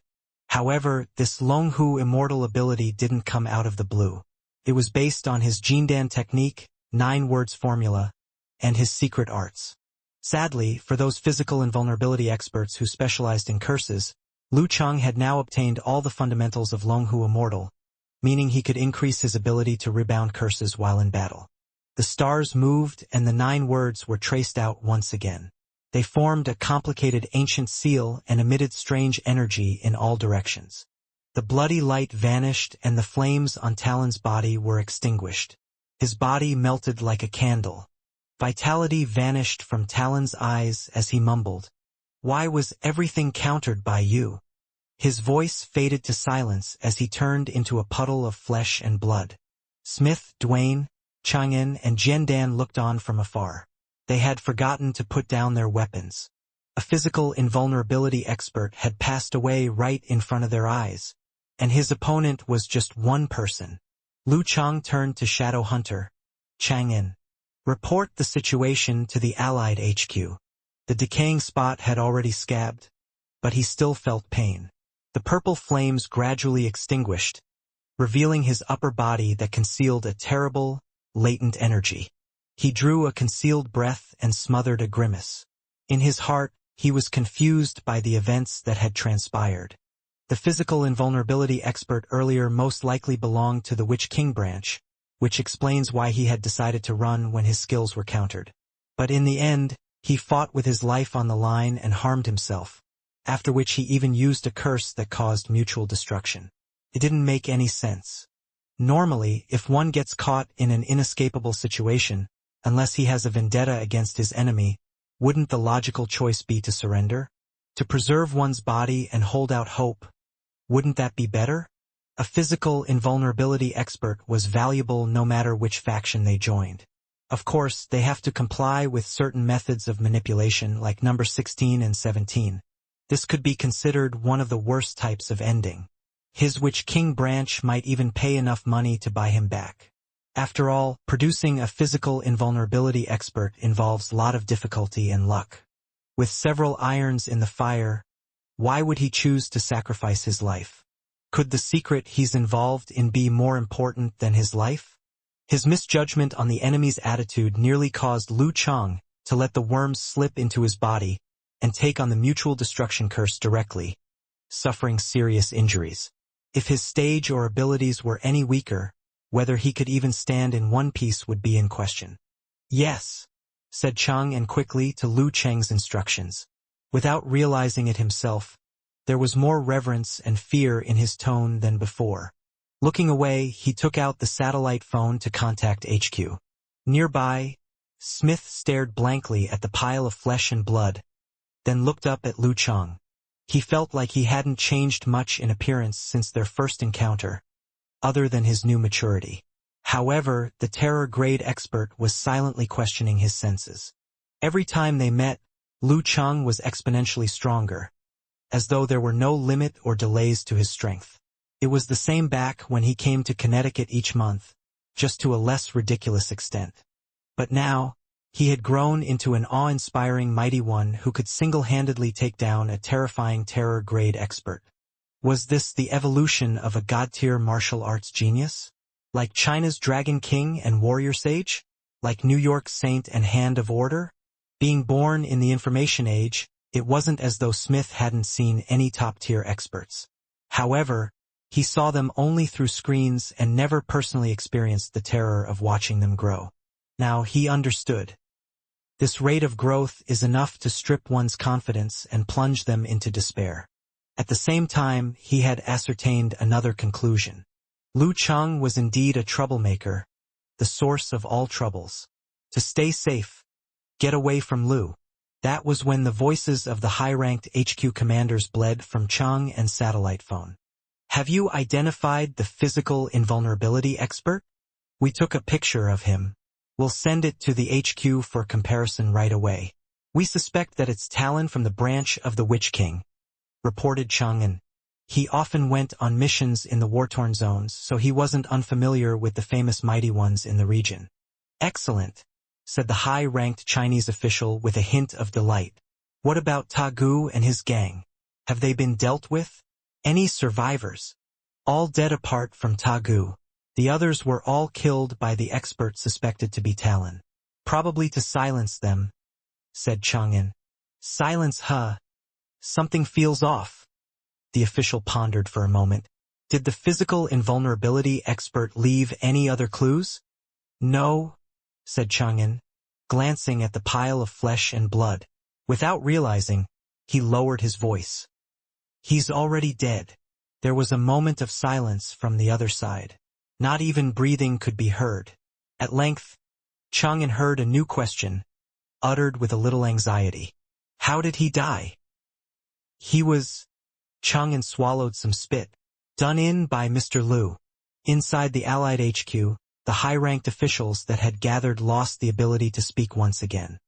However, this Longhu immortal ability didn't come out of the blue. It was based on his Jindan technique, 9 words formula, and his secret arts. Sadly, for those physical invulnerability experts who specialized in curses, Lu Cheng had now obtained all the fundamentals of Longhu immortal, meaning he could increase his ability to rebound curses while in battle. The stars moved and the 9 words were traced out once again. They formed a complicated ancient seal and emitted strange energy in all directions. The bloody light vanished and the flames on Talon's body were extinguished. His body melted like a candle. Vitality vanished from Talon's eyes as he mumbled, "Why was everything countered by you?" His voice faded to silence as he turned into a puddle of flesh and blood. Smith, Duane, Chang'an, and Jiandan looked on from afar. They had forgotten to put down their weapons. A physical invulnerability expert had passed away right in front of their eyes, and his opponent was just one person. Lu Cheng turned to Shadow Hunter, Chang'an. "Report the situation to the Allied HQ." The decaying spot had already scabbed, but he still felt pain. The purple flames gradually extinguished, revealing his upper body that concealed a terrible, latent energy. He drew a concealed breath and smothered a grimace. In his heart, he was confused by the events that had transpired. The physical invulnerability expert earlier most likely belonged to the Witch King branch, which explains why he had decided to run when his skills were countered. But in the end, he fought with his life on the line and harmed himself, after which he even used a curse that caused mutual destruction. It didn't make any sense. Normally, if one gets caught in an inescapable situation, unless he has a vendetta against his enemy, wouldn't the logical choice be to surrender? To preserve one's body and hold out hope? Wouldn't that be better? A physical invulnerability expert was valuable no matter which faction they joined. Of course, they have to comply with certain methods of manipulation like number 16 and 17. This could be considered one of the worst types of ending. His Witch King branch might even pay enough money to buy him back. After all, producing a physical invulnerability expert involves a lot of difficulty and luck. With several irons in the fire, why would he choose to sacrifice his life? Could the secret he's involved in be more important than his life? His misjudgment on the enemy's attitude nearly caused Lu Cheng to let the worms slip into his body and take on the mutual destruction curse directly, suffering serious injuries. If his stage or abilities were any weaker, whether he could even stand in one piece would be in question. "Yes," said Chang and quickly to Lu Cheng's instructions. Without realizing it himself, there was more reverence and fear in his tone than before. Looking away, he took out the satellite phone to contact HQ. Nearby, Smith stared blankly at the pile of flesh and blood, then looked up at Lu Cheng. He felt like he hadn't changed much in appearance since their first encounter, other than his new maturity. However, the terror-grade expert was silently questioning his senses. Every time they met, Lu Cheng was exponentially stronger, as though there were no limit or delays to his strength. It was the same back when he came to Connecticut each month, just to a less ridiculous extent. But now, he had grown into an awe-inspiring mighty one who could single-handedly take down a terrifying terror-grade expert. Was this the evolution of a god-tier martial arts genius? Like China's Dragon King and Warrior Sage? Like New York's Saint and Hand of Order? Being born in the information age, it wasn't as though Smith hadn't seen any top-tier experts. However, he saw them only through screens and never personally experienced the terror of watching them grow. Now he understood. This rate of growth is enough to strip one's confidence and plunge them into despair. At the same time, he had ascertained another conclusion. Lu Cheng was indeed a troublemaker, the source of all troubles. To stay safe, get away from Lu. That was when the voices of the high-ranked HQ commanders bled from Cheng and satellite phone. "Have you identified the physical invulnerability expert? We took a picture of him. We'll send it to the HQ for comparison right away." We suspect that it's Talon from the branch of the Witch King, reported Chang'an. He often went on missions in the war-torn zones, so he wasn't unfamiliar with the famous mighty ones in the region. Excellent, said the high-ranked Chinese official with a hint of delight. What about Ta Gu and his gang? Have they been dealt with? Any survivors? All dead apart from Ta Gu. The others were all killed by the expert suspected to be Talon. Probably to silence them, said Chang'an. Silence, huh? Something feels off. The official pondered for a moment. Did the physical invulnerability expert leave any other clues? No, said Chang'an, glancing at the pile of flesh and blood. Without realizing, he lowered his voice. He's already dead. There was a moment of silence from the other side. Not even breathing could be heard. At length, Chang'an heard a new question, uttered with a little anxiety. How did he die? He was... Chang'an swallowed some spit. Done in by Mr. Liu. Inside the Allied HQ, the high-ranked officials that had gathered lost the ability to speak once again.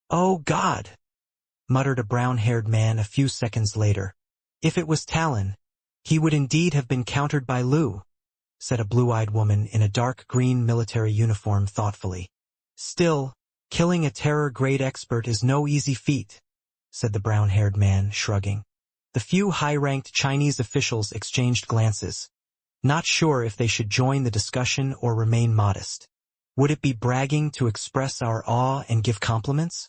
Oh God! Muttered a brown-haired man a few seconds later. If it was Talon, he would indeed have been countered by Liu, said a blue-eyed woman in a dark green military uniform thoughtfully. Still, killing a terror-grade expert is no easy feat, said the brown-haired man, shrugging. The few high-ranked Chinese officials exchanged glances, not sure if they should join the discussion or remain modest. Would it be bragging to express our awe and give compliments?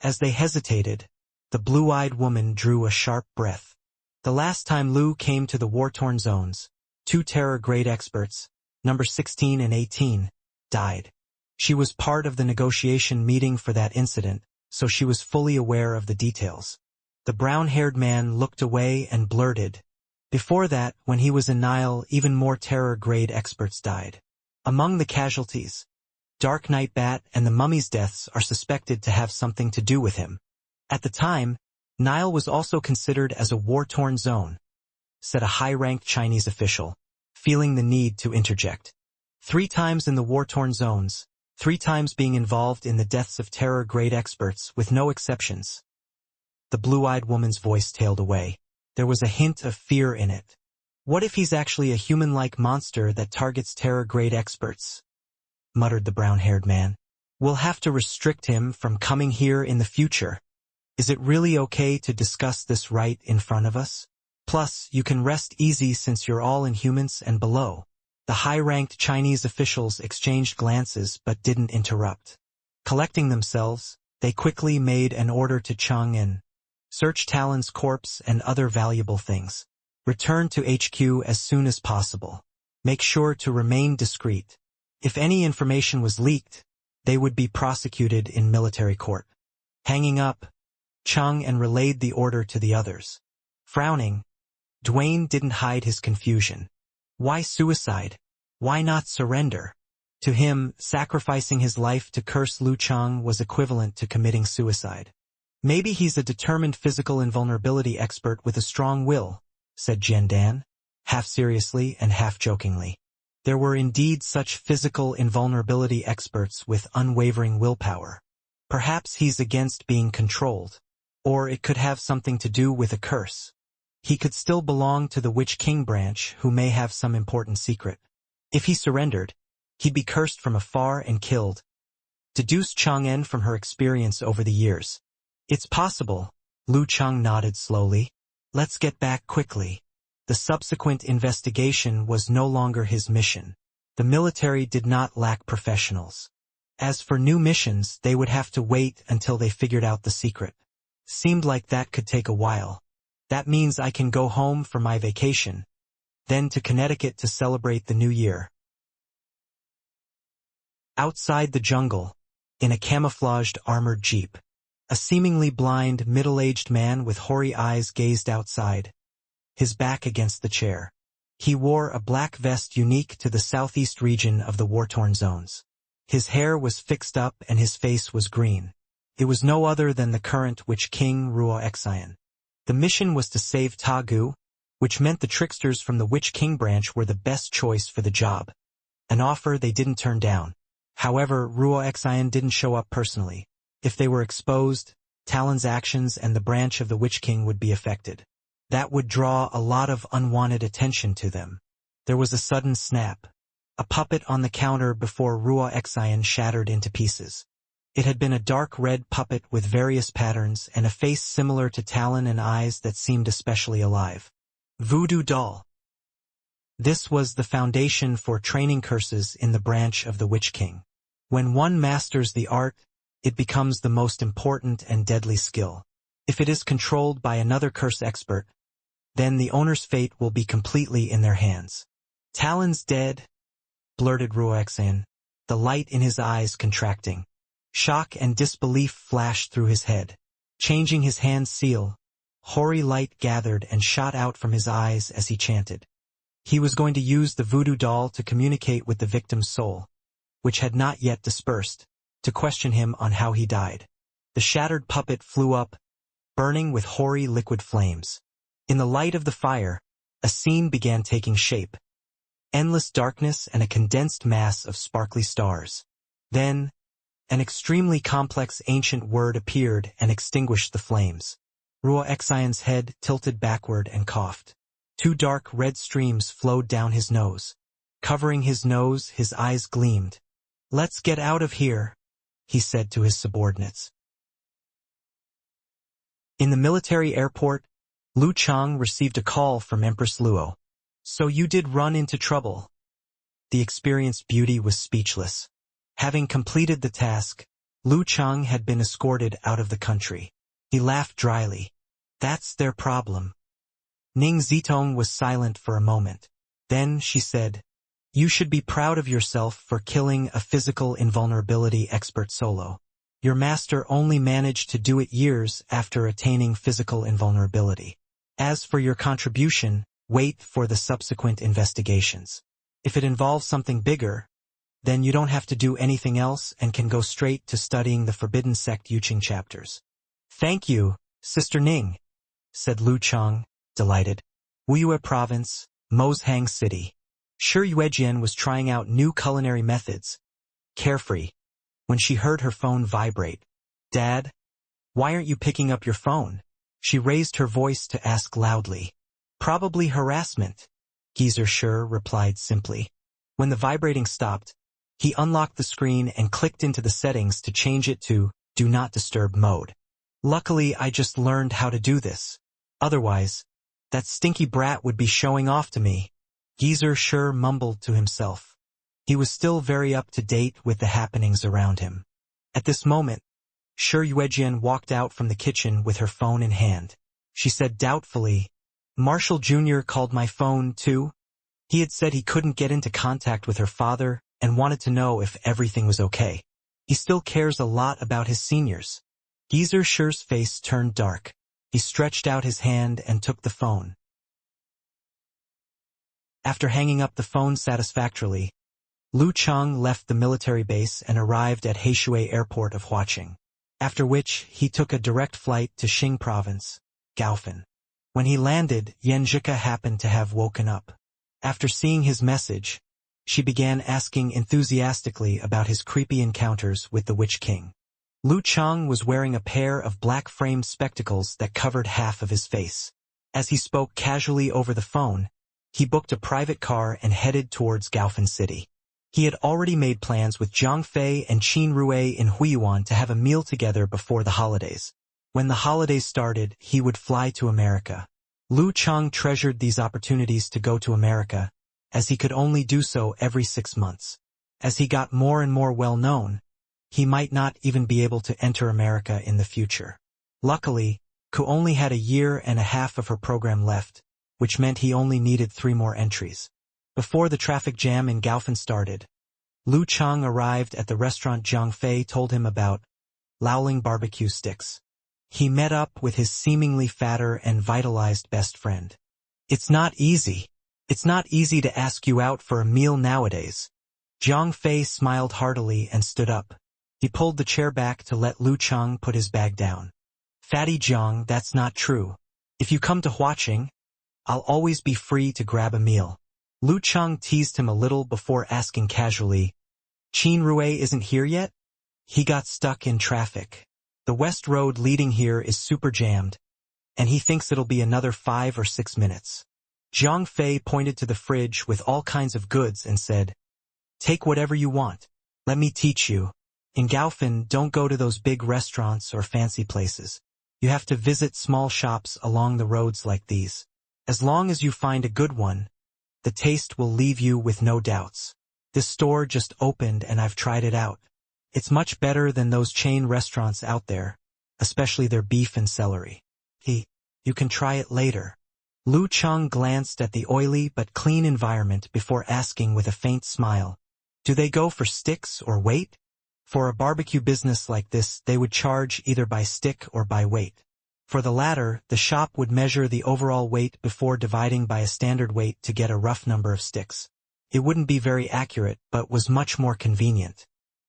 As they hesitated, the blue-eyed woman drew a sharp breath. The last time Liu came to the war-torn zones, 2 terror-grade experts, number 16 and 18, died. She was part of the negotiation meeting for that incident, so she was fully aware of the details. The brown-haired man looked away and blurted. Before that, when he was in Nile, even more terror-grade experts died. Among the casualties, Dark Knight Bat and the mummy's deaths are suspected to have something to do with him. At the time, Nile was also considered as a war-torn zone, said a high-ranked Chinese official, feeling the need to interject. 3 times in the war-torn zones, 3 times being involved in the deaths of terror-grade experts with no exceptions. The blue-eyed woman's voice tailed away. There was a hint of fear in it. What if he's actually a human-like monster that targets terror-grade experts? Muttered the brown-haired man. We'll have to restrict him from coming here in the future. Is it really okay to discuss this right in front of us? Plus, you can rest easy since you're all Inhumans and below. The high-ranked Chinese officials exchanged glances but didn't interrupt. Collecting themselves, they quickly made an order to Chang'an. Search Talon's corpse and other valuable things. Return to HQ as soon as possible. Make sure to remain discreet. If any information was leaked, they would be prosecuted in military court. Hanging up, Chang'an relayed the order to the others. Frowning, Duane didn't hide his confusion. Why suicide? Why not surrender? To him, sacrificing his life to curse Liu Chang was equivalent to committing suicide. Maybe he's a determined physical invulnerability expert with a strong will, said Jiandan, half seriously and half jokingly. There were indeed such physical invulnerability experts with unwavering willpower. Perhaps he's against being controlled. Or it could have something to do with a curse. He could still belong to the Witch King branch, who may have some important secret. If he surrendered, he'd be cursed from afar and killed. Deduced Chang'an from her experience over the years. It's possible, Liu Chang nodded slowly. Let's get back quickly. The subsequent investigation was no longer his mission. The military did not lack professionals. As for new missions, they would have to wait until they figured out the secret. Seemed like that could take a while. That means I can go home for my vacation, then to Connecticut to celebrate the new year. Outside the jungle, in a camouflaged armored jeep, a seemingly blind, middle-aged man with hoary eyes gazed outside, his back against the chair. He wore a black vest unique to the southeast region of the war-torn zones. His hair was fixed up and his face was green. It was no other than the current Witch King Ruo Xian. The mission was to save Ta Gu, which meant the tricksters from the Witch King branch were the best choice for the job. An offer they didn't turn down. However, Ruo Xian didn't show up personally. If they were exposed, Talon's actions and the branch of the Witch King would be affected. That would draw a lot of unwanted attention to them. There was a sudden snap. A puppet on the counter before Rua Exion shattered into pieces. It had been a dark red puppet with various patterns and a face similar to Talon and eyes that seemed especially alive. Voodoo doll. This was the foundation for training curses in the branch of the Witch King. When one masters the art, it becomes the most important and deadly skill. If it is controlled by another curse expert, then the owner's fate will be completely in their hands. Talon's dead, blurted Ruoxan, the light in his eyes contracting. Shock and disbelief flashed through his head. Changing his hand's seal, hoary light gathered and shot out from his eyes as he chanted. He was going to use the voodoo doll to communicate with the victim's soul, which had not yet dispersed, to question him on how he died. The shattered puppet flew up, burning with hoary liquid flames. In the light of the fire, a scene began taking shape. Endless darkness and a condensed mass of sparkly stars. Then, an extremely complex ancient word appeared and extinguished the flames. Rua Exion's head tilted backward and coughed. 2 dark red streams flowed down his nose. Covering his nose, his eyes gleamed. "Let's get out of here," he said to his subordinates. In the military airport, Lu Chang received a call from Empress Luo. "So you did run into trouble." The experienced beauty was speechless. Having completed the task, Lu Chang had been escorted out of the country. He laughed dryly. "That's their problem." Ning Zitong was silent for a moment. Then she said, "You should be proud of yourself for killing a physical invulnerability expert solo. Your master only managed to do it years after attaining physical invulnerability. As for your contribution, wait for the subsequent investigations. If it involves something bigger, then you don't have to do anything else and can go straight to studying the Forbidden Sect Yuqing chapters." "Thank you, Sister Ning," said Lu Chang, delighted. Wuyue Province, Moshang City. Shi Yuejian was trying out new culinary methods, carefree, when she heard her phone vibrate. "Dad, why aren't you picking up your phone?" She raised her voice to ask loudly. "Probably harassment," Geezer Shur replied simply. When the vibrating stopped, he unlocked the screen and clicked into the settings to change it to Do Not Disturb mode. "Luckily, I just learned how to do this. Otherwise, that stinky brat would be showing off to me," Geezer Shur mumbled to himself. He was still very up to date with the happenings around him. At this moment, Shi Yuejian walked out from the kitchen with her phone in hand. She said doubtfully, "Marshall Jr. called my phone, too." He had said he couldn't get into contact with her father and wanted to know if everything was okay. He still cares a lot about his seniors. Geezer Shur's face turned dark. He stretched out his hand and took the phone. After hanging up the phone satisfactorily, Lu Chang left the military base and arrived at Heishui Airport of Huaqing, after which he took a direct flight to Xing Province, Gaofen. When he landed, Yan Zhika happened to have woken up. After seeing his message, she began asking enthusiastically about his creepy encounters with the Witch King. Lu Chang was wearing a pair of black-framed spectacles that covered half of his face. As he spoke casually over the phone, he booked a private car and headed towards Gaofen City. He had already made plans with Zhang Fei and Qin Rui in Huiyuan to have a meal together before the holidays. When the holidays started, he would fly to America. Lu Chang treasured these opportunities to go to America, as he could only do so every 6 months. As he got more and more well-known, he might not even be able to enter America in the future. Luckily, Ku only had a year and a half of her program left, which meant he only needed 3 more entries. Before the traffic jam in Gaofen started, Lu Chang arrived at the restaurant Zhang Fei told him about, Lowling barbecue sticks. He met up with his seemingly fatter and vitalized best friend. "It's not easy. It's not easy to ask you out for a meal nowadays." Zhang Fei smiled heartily and stood up. He pulled the chair back to let Lu Chang put his bag down. "Fatty Zhang, that's not true. If you come to Huaqing, I'll always be free to grab a meal." Lu Chang teased him a little before asking casually, "Qin Rui isn't here yet?" "He got stuck in traffic." The west road leading here is super jammed, and he thinks it'll be another 5 or 6 minutes. Zhang Fei pointed to the fridge with all kinds of goods and said, "Take whatever you want. Let me teach you. In Gaofen, don't go to those big restaurants or fancy places. You have to visit small shops along the roads like these. As long as you find a good one, the taste will leave you with no doubts. This store just opened and I've tried it out. It's much better than those chain restaurants out there, especially their beef and celery. You can try it later." Lu Cheng glanced at the oily but clean environment before asking with a faint smile, "Do they go for sticks or weight?" For a barbecue business like this, they would charge either by stick or by weight. For the latter, the shop would measure the overall weight before dividing by a standard weight to get a rough number of sticks. It wouldn't be very accurate, but was much more convenient.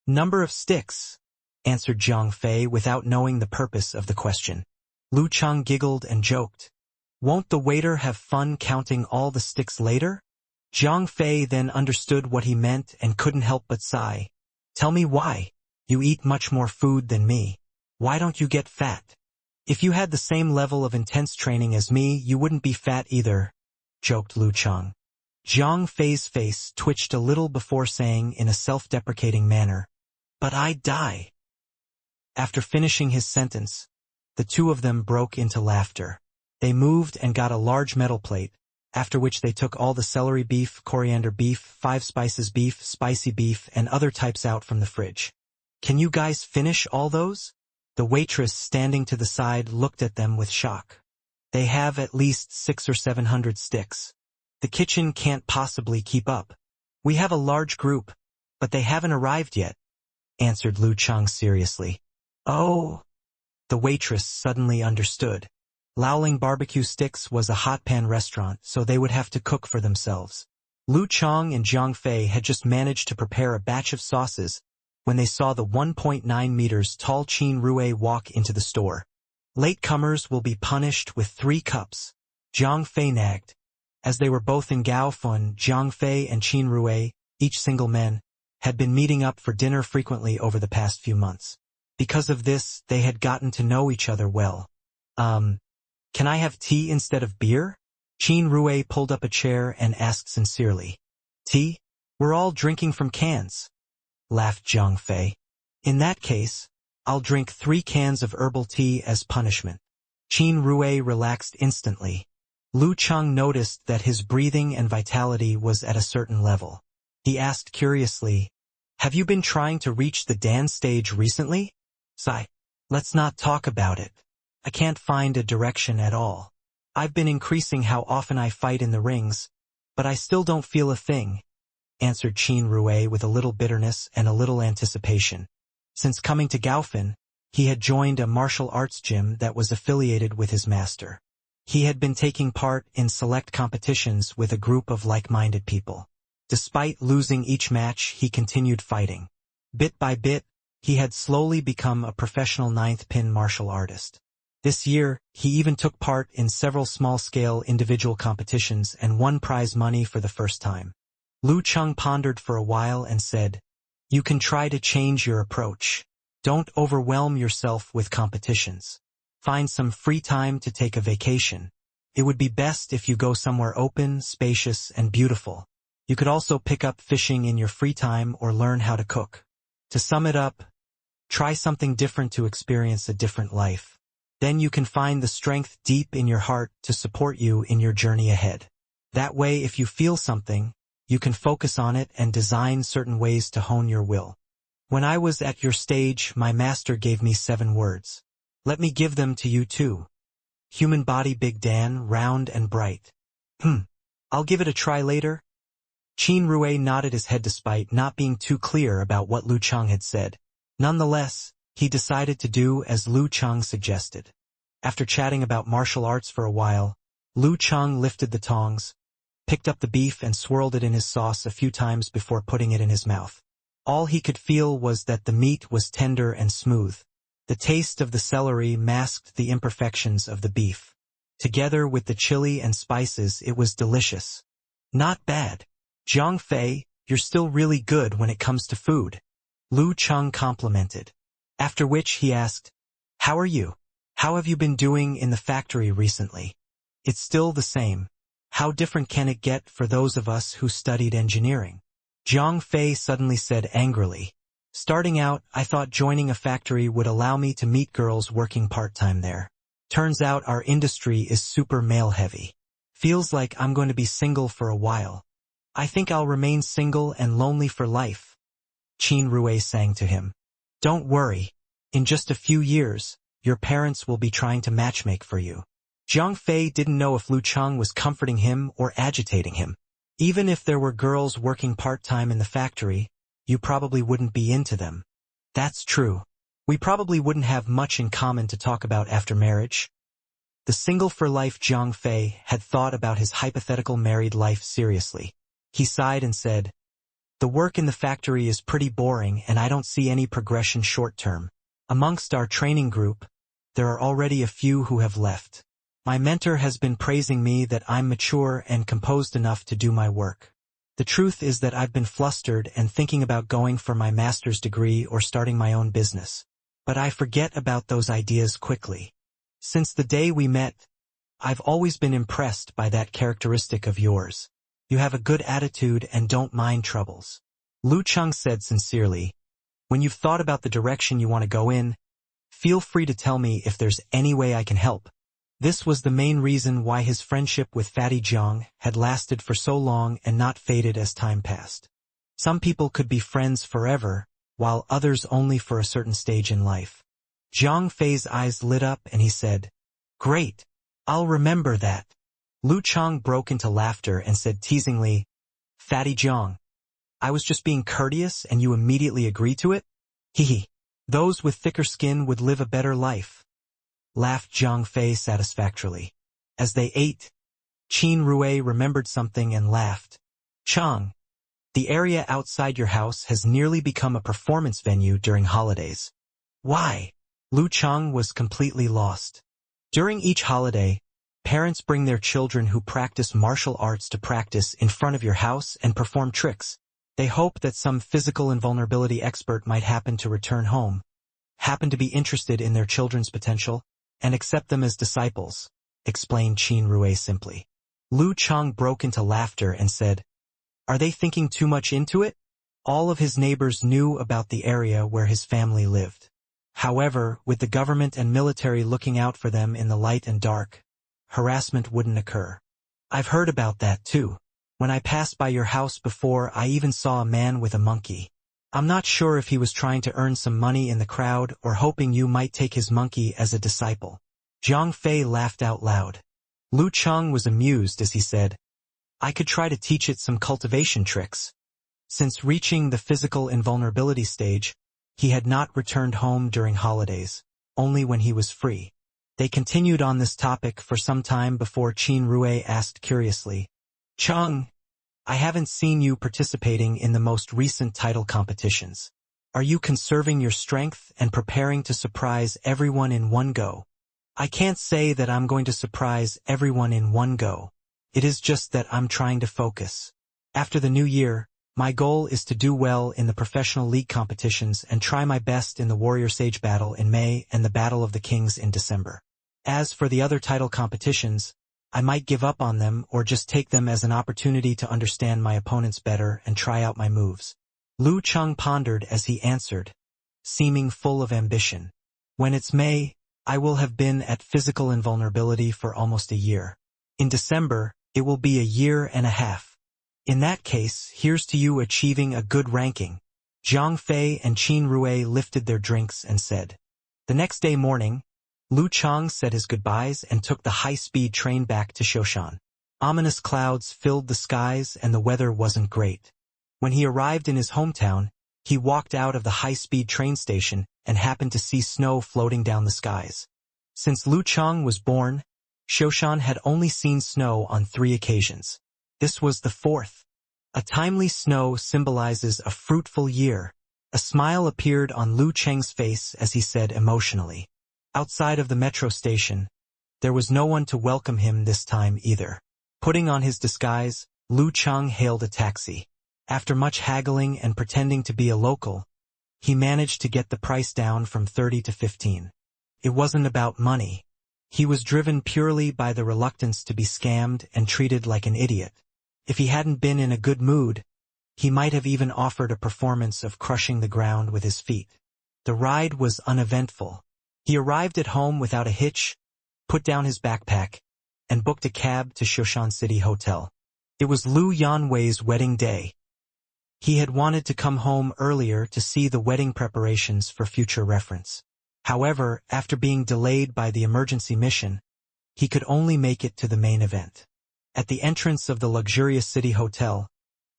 "Number of sticks," answered Zhang Fei without knowing the purpose of the question. Lu Cheng giggled and joked, "Won't the waiter have fun counting all the sticks later?" Zhang Fei then understood what he meant and couldn't help but sigh. "Tell me why. You eat much more food than me. Why don't you get fat? If you had the same level of intense training as me, you wouldn't be fat either," joked Lu Cheng. Zhang Fei's face twitched a little before saying in a self-deprecating manner, "But I'd die." After finishing his sentence, the two of them broke into laughter. They moved and got a large metal plate, after which they took all the celery beef, coriander beef, 5 spices beef, spicy beef, and other types out from the fridge. "Can you guys finish all those?" The waitress standing to the side looked at them with shock. "They have at least 600 or 700 sticks. The kitchen can't possibly keep up. We have a large group, but they haven't arrived yet," answered Lu Cheng seriously. "Oh." The waitress suddenly understood. Laoling Barbecue Sticks was a hot pan restaurant, so they would have to cook for themselves. Lu Cheng and Zhang Fei had just managed to prepare a batch of sauces when they saw the 1.9 meters tall Qin Rue walk into the store. "Latecomers will be punished with 3 cups, Zhang Fei nagged. As they were both in Gaofen, Zhang Fei and Qin Rue, each single men, had been meeting up for dinner frequently over the past few months. Because of this, they had gotten to know each other well. Can I have tea instead of beer?" Qin Rue pulled up a chair and asked sincerely. "Tea? We're all drinking from cans," laughed Zhang Fei. "In that case, I'll drink 3 cans of herbal tea as punishment." Qin Rue relaxed instantly. Lu Cheng noticed that his breathing and vitality was at a certain level. He asked curiously, "Have you been trying to reach the Dan stage recently?" "Sigh. Let's not talk about it. I can't find a direction at all. I've been increasing how often I fight in the rings, but I still don't feel a thing," answered Qin Rue with a little bitterness and a little anticipation. Since coming to Gaofen, he had joined a martial arts gym that was affiliated with his master. He had been taking part in select competitions with a group of like-minded people. Despite losing each match, he continued fighting. Bit by bit, he had slowly become a professional 9th pin martial artist. This year, he even took part in several small-scale individual competitions and won prize money for the first time. Lu Cheng pondered for a while and said, "You can try to change your approach. Don't overwhelm yourself with competitions. Find some free time to take a vacation. It would be best if you go somewhere open, spacious, and beautiful. You could also pick up fishing in your free time or learn how to cook. To sum it up, try something different to experience a different life. Then you can find the strength deep in your heart to support you in your journey ahead. That way, if you feel something, you can focus on it and design certain ways to hone your will. When I was at your stage, my master gave me 7 words. Let me give them to you too. Human body Big Dan, round and bright. I'll give it a try later." Qin Rue nodded his head despite not being too clear about what Lu Cheng had said. Nonetheless, he decided to do as Lu Cheng suggested. After chatting about martial arts for a while, Lu Cheng lifted the tongs, picked up the beef and swirled it in his sauce a few times before putting it in his mouth. All he could feel was that the meat was tender and smooth. The taste of the celery masked the imperfections of the beef. Together with the chili and spices, it was delicious. "Not bad. Zhang Fei, you're still really good when it comes to food," Lu Cheng complimented. After which he asked, How are you? How have you been doing in the factory recently? It's still the same. How different can it get for those of us who studied engineering? Zhang Fei suddenly said angrily. Starting out, I thought joining a factory would allow me to meet girls working part-time there. Turns out our industry is super male-heavy. Feels like I'm going to be single for a while. I think I'll remain single and lonely for life. Qin Rui sang to him. Don't worry. In just a few years, your parents will be trying to matchmake for you. Zhang Fei didn't know if Lu Cheng was comforting him or agitating him. Even if there were girls working part-time in the factory, you probably wouldn't be into them. That's true. We probably wouldn't have much in common to talk about after marriage. The single-for-life Zhang Fei had thought about his hypothetical married life seriously. He sighed and said, the work in the factory is pretty boring and I don't see any progression short-term. Amongst our training group, there are already a few who have left. My mentor has been praising me that I'm mature and composed enough to do my work. The truth is that I've been flustered and thinking about going for my master's degree or starting my own business. But I forget about those ideas quickly. Since the day we met, I've always been impressed by that characteristic of yours. You have a good attitude and don't mind troubles. Lu Cheng said sincerely, when you've thought about the direction you want to go in, feel free to tell me if there's any way I can help. This was the main reason why his friendship with Fatty Jiang had lasted for so long and not faded as time passed. Some people could be friends forever, while others only for a certain stage in life. Zhang Fei's eyes lit up and he said, great, I'll remember that. Lu Cheng broke into laughter and said teasingly, Fatty Jiang, I was just being courteous and you immediately agree to it? Hee. Those with thicker skin would live a better life. Laughed Zhang Fei satisfactorily. As they ate, Qin Rui remembered something and laughed. Chang, the area outside your house has nearly become a performance venue during holidays. Why? Lu Cheng was completely lost. During each holiday, parents bring their children who practice martial arts to practice in front of your house and perform tricks. They hope that some physical invulnerability expert might happen to return home, happen to be interested in their children's potential, and accept them as disciples, explained Qin Rui simply. Lu Cheng broke into laughter and said, are they thinking too much into it? All of his neighbors knew about the area where his family lived. However, with the government and military looking out for them in the light and dark, harassment wouldn't occur. I've heard about that too. When I passed by your house before, I even saw a man with a monkey. I'm not sure if he was trying to earn some money in the crowd or hoping you might take his monkey as a disciple. Zhang Fei laughed out loud. Lu Cheng was amused as he said, I could try to teach it some cultivation tricks. Since reaching the physical invulnerability stage, he had not returned home during holidays, only when he was free. They continued on this topic for some time before Qin Rui asked curiously, Cheng, I haven't seen you participating in the most recent title competitions. Are you conserving your strength and preparing to surprise everyone in one go? I can't say that I'm going to surprise everyone in one go. It is just that I'm trying to focus. After the new year, my goal is to do well in the professional league competitions and try my best in the Warrior Sage battle in May and the Battle of the Kings in December. As for the other title competitions, I might give up on them or just take them as an opportunity to understand my opponents better and try out my moves. Lu Cheng pondered as he answered, seeming full of ambition. When it's May, I will have been at physical invulnerability for almost a year. In December, it will be a year and a half. In that case, here's to you achieving a good ranking. Zhang Fei and Qin Rui lifted their drinks and said. The next day morning, Lu Cheng said his goodbyes and took the high-speed train back to Shoshan. Ominous clouds filled the skies and the weather wasn't great. When he arrived in his hometown, he walked out of the high-speed train station and happened to see snow floating down the skies. Since Lu Cheng was born, Shoshan had only seen snow on 3 occasions. This was the 4th. A timely snow symbolizes a fruitful year. A smile appeared on Lu Cheng's face as he said emotionally. Outside of the metro station, there was no one to welcome him this time either. Putting on his disguise, Lu Cheng hailed a taxi. After much haggling and pretending to be a local, he managed to get the price down from 30 to 15. It wasn't about money. He was driven purely by the reluctance to be scammed and treated like an idiot. If he hadn't been in a good mood, he might have even offered a performance of crushing the ground with his feet. The ride was uneventful. He arrived at home without a hitch, put down his backpack, and booked a cab to Shoshan City Hotel. It was Lu Yanwei's wedding day. He had wanted to come home earlier to see the wedding preparations for future reference. However, after being delayed by the emergency mission, he could only make it to the main event. At the entrance of the luxurious city hotel,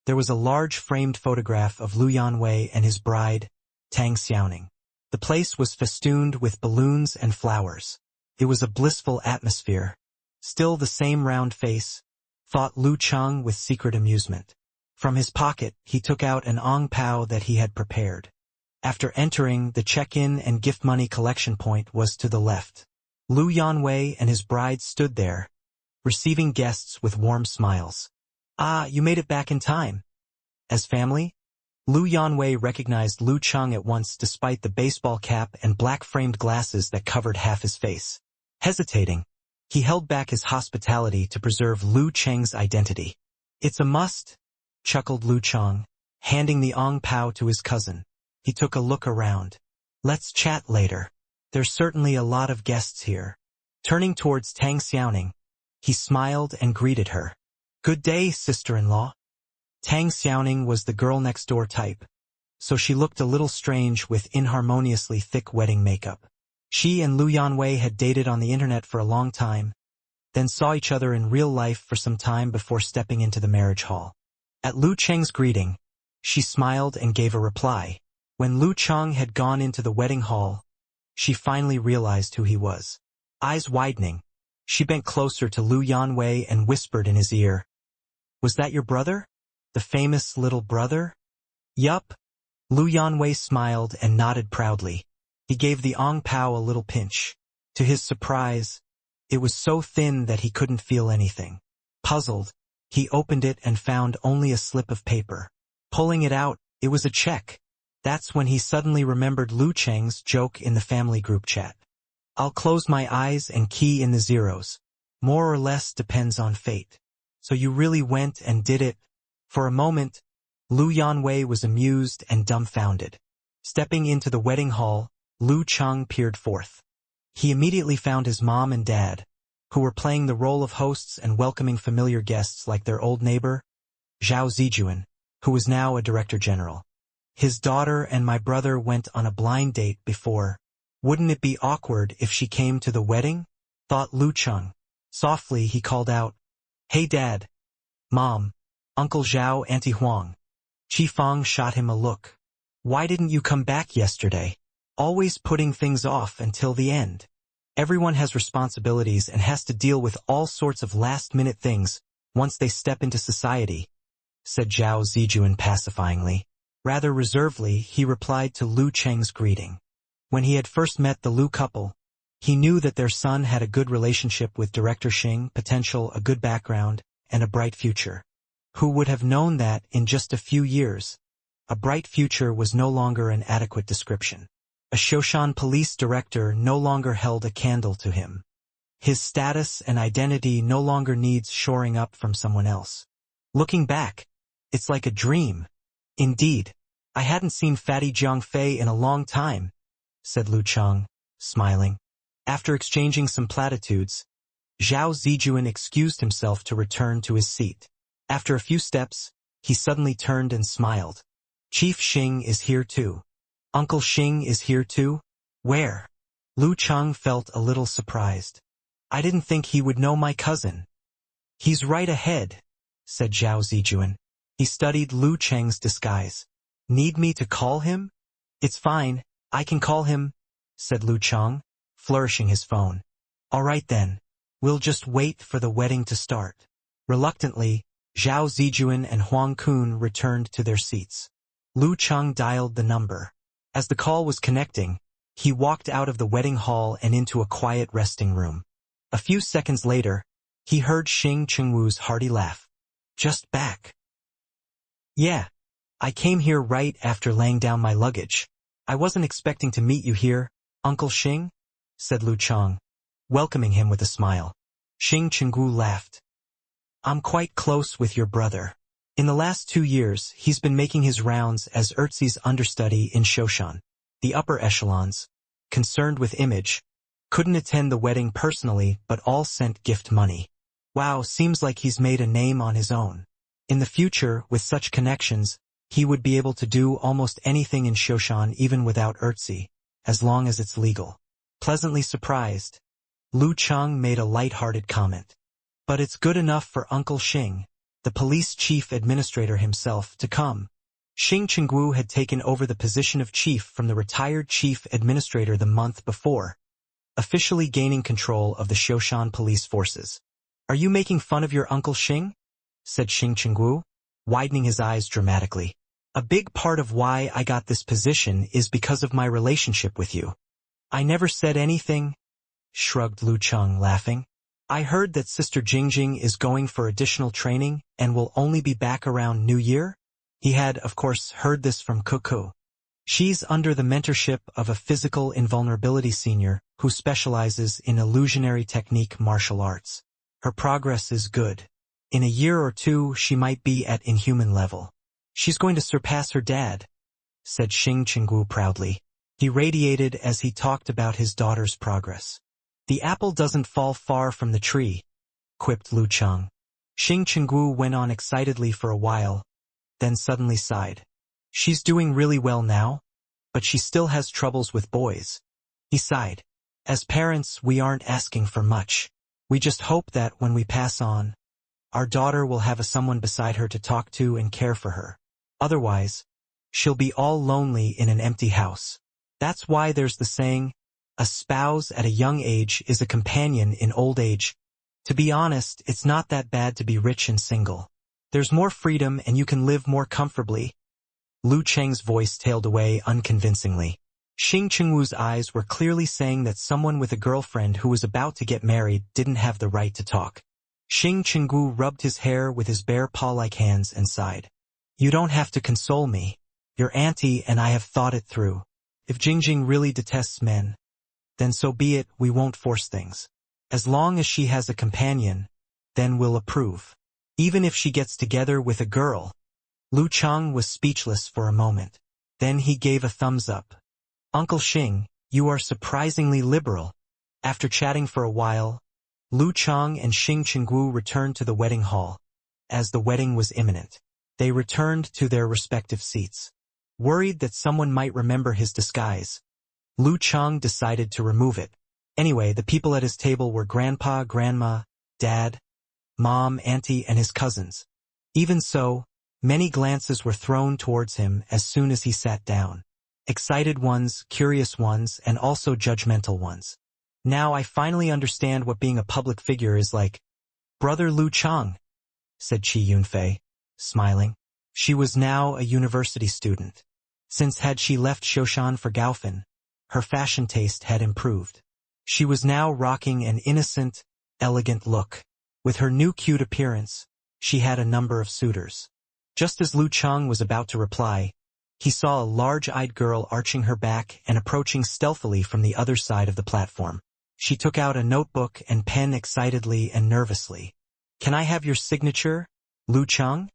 there was a large framed photograph of Lu Yanwei and his bride, Tang Xiaoning. The place was festooned with balloons and flowers. It was a blissful atmosphere. Still the same round face, thought Lu Cheng with secret amusement. From his pocket, he took out an ong pao that he had prepared. After entering, the check-in and gift money collection point was to the left. Lu Yanwei and his bride stood there, receiving guests with warm smiles. "Ah, you made it back in time." As family? Lu Yanwei recognized Lu Cheng at once despite the baseball cap and black-framed glasses that covered half his face. Hesitating, he held back his hospitality to preserve Lu Cheng's identity. "It's a must," chuckled Lu Cheng, handing the ong pao to his cousin. He took a look around. "Let's chat later. There's certainly a lot of guests here." Turning towards Tang Xiaoning, he smiled and greeted her. "Good day, sister-in-law." Tang Xiaoning was the girl-next-door type, so she looked a little strange with inharmoniously thick wedding makeup. She and Lu Yanwei had dated on the internet for a long time, then saw each other in real life for some time before stepping into the marriage hall. At Lu Cheng's greeting, she smiled and gave a reply. When Lu Cheng had gone into the wedding hall, she finally realized who he was. Eyes widening, she bent closer to Lu Yanwei and whispered in his ear, "Was that your brother? The famous little brother?" "Yup." Lu Yanwei smiled and nodded proudly. He gave the ong pao a little pinch. To his surprise, it was so thin that he couldn't feel anything. Puzzled, he opened it and found only a slip of paper. Pulling it out, it was a check. That's when he suddenly remembered Lu Cheng's joke in the family group chat. "I'll close my eyes and key in the zeros. More or less depends on fate." "So you really went and did it?" For a moment, Lu Yanwei was amused and dumbfounded. Stepping into the wedding hall, Lu Cheng peered forth. He immediately found his mom and dad, who were playing the role of hosts and welcoming familiar guests like their old neighbor, Zhao Zijuan, who was now a director general. "His daughter and my brother went on a blind date before. Wouldn't it be awkward if she came to the wedding?" thought Lu Cheng. Softly, he called out, "Hey Dad, Mom, Uncle Zhao, Auntie Huang." Chi Fang shot him a look. "Why didn't you come back yesterday? Always putting things off until the end." "Everyone has responsibilities and has to deal with all sorts of last-minute things once they step into society," said Zhao Zijuan pacifyingly. Rather reservedly, he replied to Lu Cheng's greeting. When he had first met the Lu couple, he knew that their son had a good relationship with Director Xing, potential, a good background, and a bright future. Who would have known that, in just a few years, a bright future was no longer an adequate description? A Shoshan police director no longer held a candle to him. His status and identity no longer needs shoring up from someone else. Looking back, it's like a dream. "Indeed, I hadn't seen Fatty Jiangfei in a long time," said Lu Cheng, smiling. After exchanging some platitudes, Zhao Zijuan excused himself to return to his seat. After a few steps, he suddenly turned and smiled. "Chief Xing is here too." "Uncle Xing is here too? Where?" Lu Cheng felt a little surprised. "I didn't think he would know my cousin." "He's right ahead," said Zhao Zijuan. He studied Lu Cheng's disguise. "Need me to call him?" "It's fine, I can call him," said Lu Cheng, flourishing his phone. "All right then, we'll just wait for the wedding to start." Reluctantly, Zhao Zijuan and Huang Kun returned to their seats. Lu Cheng dialed the number. As the call was connecting, he walked out of the wedding hall and into a quiet resting room. A few seconds later, he heard Xing Chengwu's hearty laugh. "Just back." "Yeah, I came here right after laying down my luggage. I wasn't expecting to meet you here, Uncle Xing," said Lu Chang, welcoming him with a smile. Xing Chenggu laughed. I'm quite close with your brother. In the last 2 years, he's been making his rounds as Erzi's understudy in Shoshan. The upper echelons, concerned with image, couldn't attend the wedding personally but all sent gift money. Wow, seems like he's made a name on his own. In the future, with such connections, he would be able to do almost anything in Shoshan even without Erzi, as long as it's legal. Pleasantly surprised, Lu Chang made a light-hearted comment. But it's good enough for Uncle Xing, the police chief administrator himself, to come. Xing Chenggu had taken over the position of chief from the retired chief administrator the month before, officially gaining control of the Shoshan police forces. Are you making fun of your Uncle Xing? Said Xing Chenggu, widening his eyes dramatically. A big part of why I got this position is because of my relationship with you. I never said anything, shrugged Lu Chang, laughing. I heard that Sister Jingjing is going for additional training and will only be back around New Year. He had, of course, heard this from Cuckoo. She's under the mentorship of a physical invulnerability senior who specializes in illusionary technique martial arts. Her progress is good. In a year or two, she might be at inhuman level. She's going to surpass her dad, said Xing Chenggu proudly. He radiated as he talked about his daughter's progress. The apple doesn't fall far from the tree, quipped Lu Chang. Xing Chenggu went on excitedly for a while, then suddenly sighed. She's doing really well now, but she still has troubles with boys. He sighed. As parents, we aren't asking for much. We just hope that when we pass on, our daughter will have someone beside her to talk to and care for her. Otherwise, she'll be all lonely in an empty house. That's why there's the saying, a spouse at a young age is a companion in old age. To be honest, it's not that bad to be rich and single. There's more freedom and you can live more comfortably. Lu Cheng's voice tailed away unconvincingly. Xing Chengwu's eyes were clearly saying that someone with a girlfriend who was about to get married didn't have the right to talk. Xing Chenggu rubbed his hair with his bare paw-like hands and sighed. You don't have to console me. Your auntie and I have thought it through. If Jingjing really detests men, then so be it, we won't force things. As long as she has a companion, then we'll approve. Even if she gets together with a girl. Lu Chang was speechless for a moment. Then he gave a thumbs up. Uncle Xing, you are surprisingly liberal. After chatting for a while, Lu Chang and Xing Chenggu returned to the wedding hall. As the wedding was imminent, they returned to their respective seats. Worried that someone might remember his disguise, Lu Chang decided to remove it. Anyway, the people at his table were Grandpa, Grandma, Dad, Mom, Auntie, and his cousins. Even so, many glances were thrown towards him as soon as he sat down. Excited ones, curious ones, and also judgmental ones. Now I finally understand what being a public figure is like. Brother Lu Chang, said Chi Yunfei, smiling. She was now a university student. Since had she left Shoshan for Gaofen, her fashion taste had improved. She was now rocking an innocent, elegant look. With her new cute appearance, she had a number of suitors. Just as Lu Chang was about to reply, he saw a large-eyed girl arching her back and approaching stealthily from the other side of the platform. She took out a notebook and pen excitedly and nervously. Can I have your signature, Lu Chang?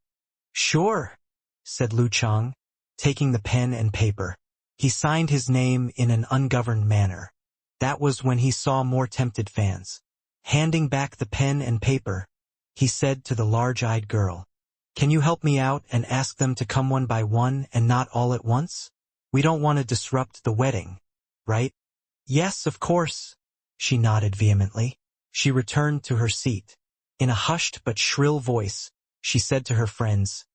Sure, said Lu Chang, taking the pen and paper. He signed his name in an ungoverned manner. That was when he saw more tempted fans. Handing back the pen and paper, he said to the large-eyed girl, Can you help me out and ask them to come one by one and not all at once? We don't want to disrupt the wedding, right? Yes, of course, she nodded vehemently. She returned to her seat. In a hushed but shrill voice, she said to her friends,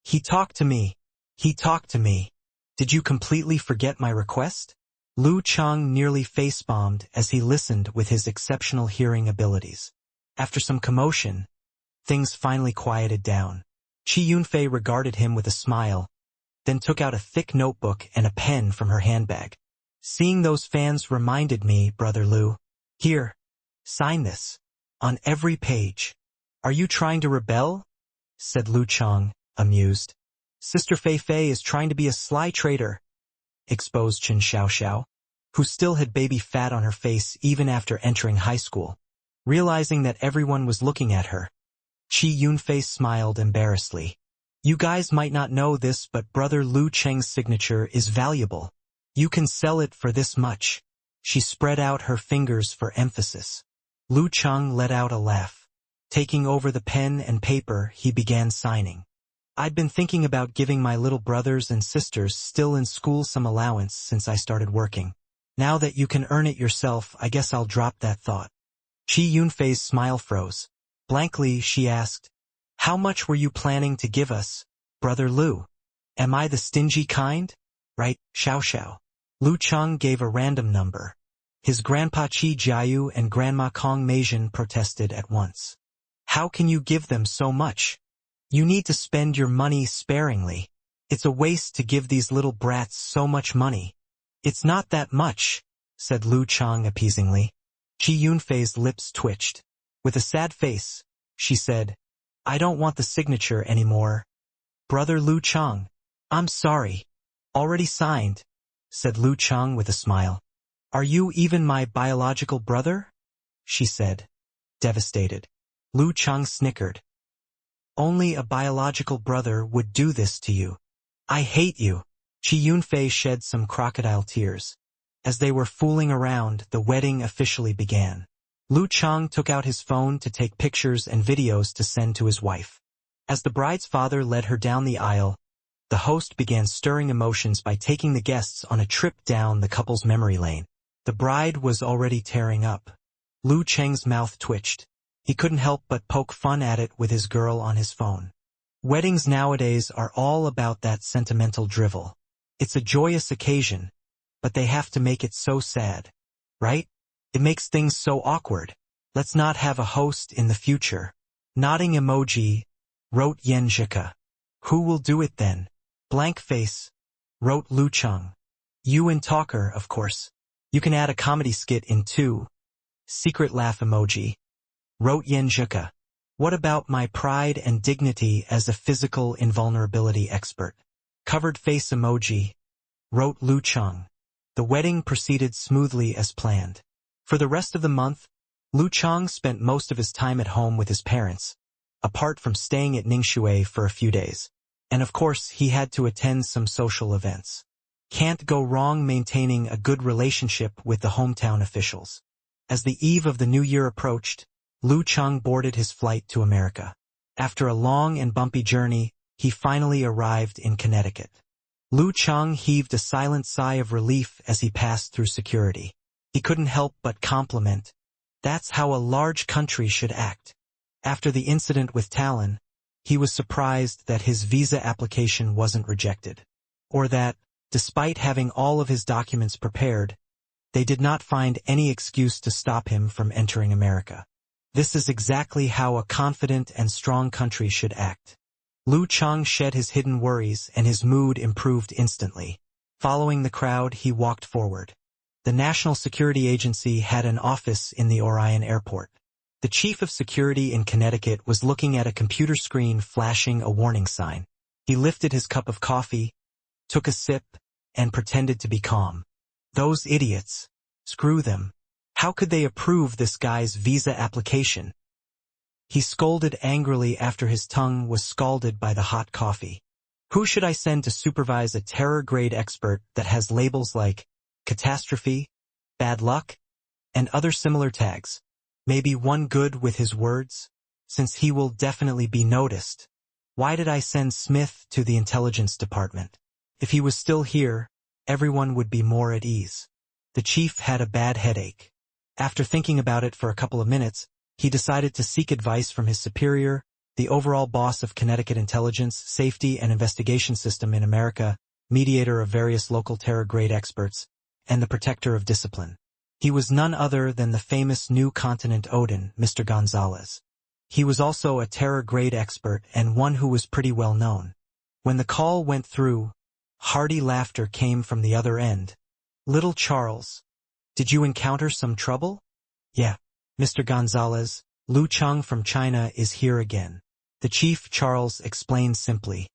He talked to me. He talked to me. Did you completely forget my request? Lu Chang nearly face-bombed as he listened with his exceptional hearing abilities. After some commotion, things finally quieted down. Chi Yunfei regarded him with a smile, then took out a thick notebook and a pen from her handbag. Seeing those fans reminded me, Brother Lu. Here, sign this. On every page. Are you trying to rebel? Said Lu Chang, amused. Sister Fei Fei is trying to be a sly traitor, exposed Chen Xiaoxiao. who still had baby fat on her face even after entering high school. Realizing that everyone was looking at her, Chi Yunfei smiled embarrassedly. You guys might not know this, but Brother Lu Cheng's signature is valuable. You can sell it for this much. She spread out her fingers for emphasis. Lu Cheng let out a laugh. Taking over the pen and paper, he began signing. I'd been thinking about giving my little brothers and sisters still in school some allowance since I started working. Now that you can earn it yourself, I guess I'll drop that thought. Chi Yunfei's smile froze. Blankly, she asked, How much were you planning to give us, Brother Lu? Am I the stingy kind? Right, Xiao Xiao. Lu Cheng gave a random number. His grandpa Chi Jiayu and grandma Kong Meijin protested at once. How can you give them so much? You need to spend your money sparingly. It's a waste to give these little brats so much money. It's not that much, said Lu Cheng appeasingly. Chi Yunfei's lips twitched. With a sad face, she said, I don't want the signature anymore. Brother Lu Cheng. I'm sorry. Already signed, said Lu Cheng with a smile. Are you even my biological brother? She said, devastated. Lu Cheng snickered. Only a biological brother would do this to you. I hate you. Chi Yunfei shed some crocodile tears. As they were fooling around, the wedding officially began. Lu Cheng took out his phone to take pictures and videos to send to his wife. As the bride's father led her down the aisle, the host began stirring emotions by taking the guests on a trip down the couple's memory lane. The bride was already tearing up. Lu Cheng's mouth twitched. He couldn't help but poke fun at it with his girl on his phone. Weddings nowadays are all about that sentimental drivel. It's a joyous occasion, but they have to make it so sad. Right? It makes things so awkward. Let's not have a host in the future. Nodding emoji, wrote Yen Zhika. Who will do it then? Blank face, wrote Lu Cheng. You and Talker, of course. You can add a comedy skit in too. Secret laugh emoji, wrote Yen Zhika. What about my pride and dignity as a physical invulnerability expert? Covered face emoji, wrote Lu Cheng. The wedding proceeded smoothly as planned. For the rest of the month, Lu Cheng spent most of his time at home with his parents, apart from staying at Ningxue for a few days. And of course, he had to attend some social events. Can't go wrong maintaining a good relationship with the hometown officials. As the eve of the new year approached, Lu Cheng boarded his flight to America. After a long and bumpy journey, he finally arrived in Connecticut. Lu Cheng heaved a silent sigh of relief as he passed through security. He couldn't help but compliment. That's how a large country should act. After the incident with Talon, he was surprised that his visa application wasn't rejected. Or that, despite having all of his documents prepared, they did not find any excuse to stop him from entering America. This is exactly how a confident and strong country should act. Lu Cheng shed his hidden worries and his mood improved instantly. Following the crowd, he walked forward. The National Security Agency had an office in the Orion Airport. The chief of security in Connecticut was looking at a computer screen flashing a warning sign. He lifted his cup of coffee, took a sip, and pretended to be calm. Those idiots. Screw them. How could they approve this guy's visa application? He scolded angrily after his tongue was scalded by the hot coffee. Who should I send to supervise a terror-grade expert that has labels like catastrophe, bad luck, and other similar tags? Maybe one good with his words, since he will definitely be noticed. Why did I send Smith to the intelligence department? If he was still here, everyone would be more at ease. The chief had a bad headache. After thinking about it for a couple of minutes, he decided to seek advice from his superior, the overall boss of Connecticut Intelligence, Safety and Investigation System in America, mediator of various local terror-grade experts, and the protector of discipline. He was none other than the famous New Continent Odin, Mr. Gonzalez. He was also a terror-grade expert and one who was pretty well known. When the call went through, hearty laughter came from the other end. Little Charles, did you encounter some trouble? Yeah, Mr. Gonzalez, Lu Cheng from China is here again. The chief, Charles, explained simply.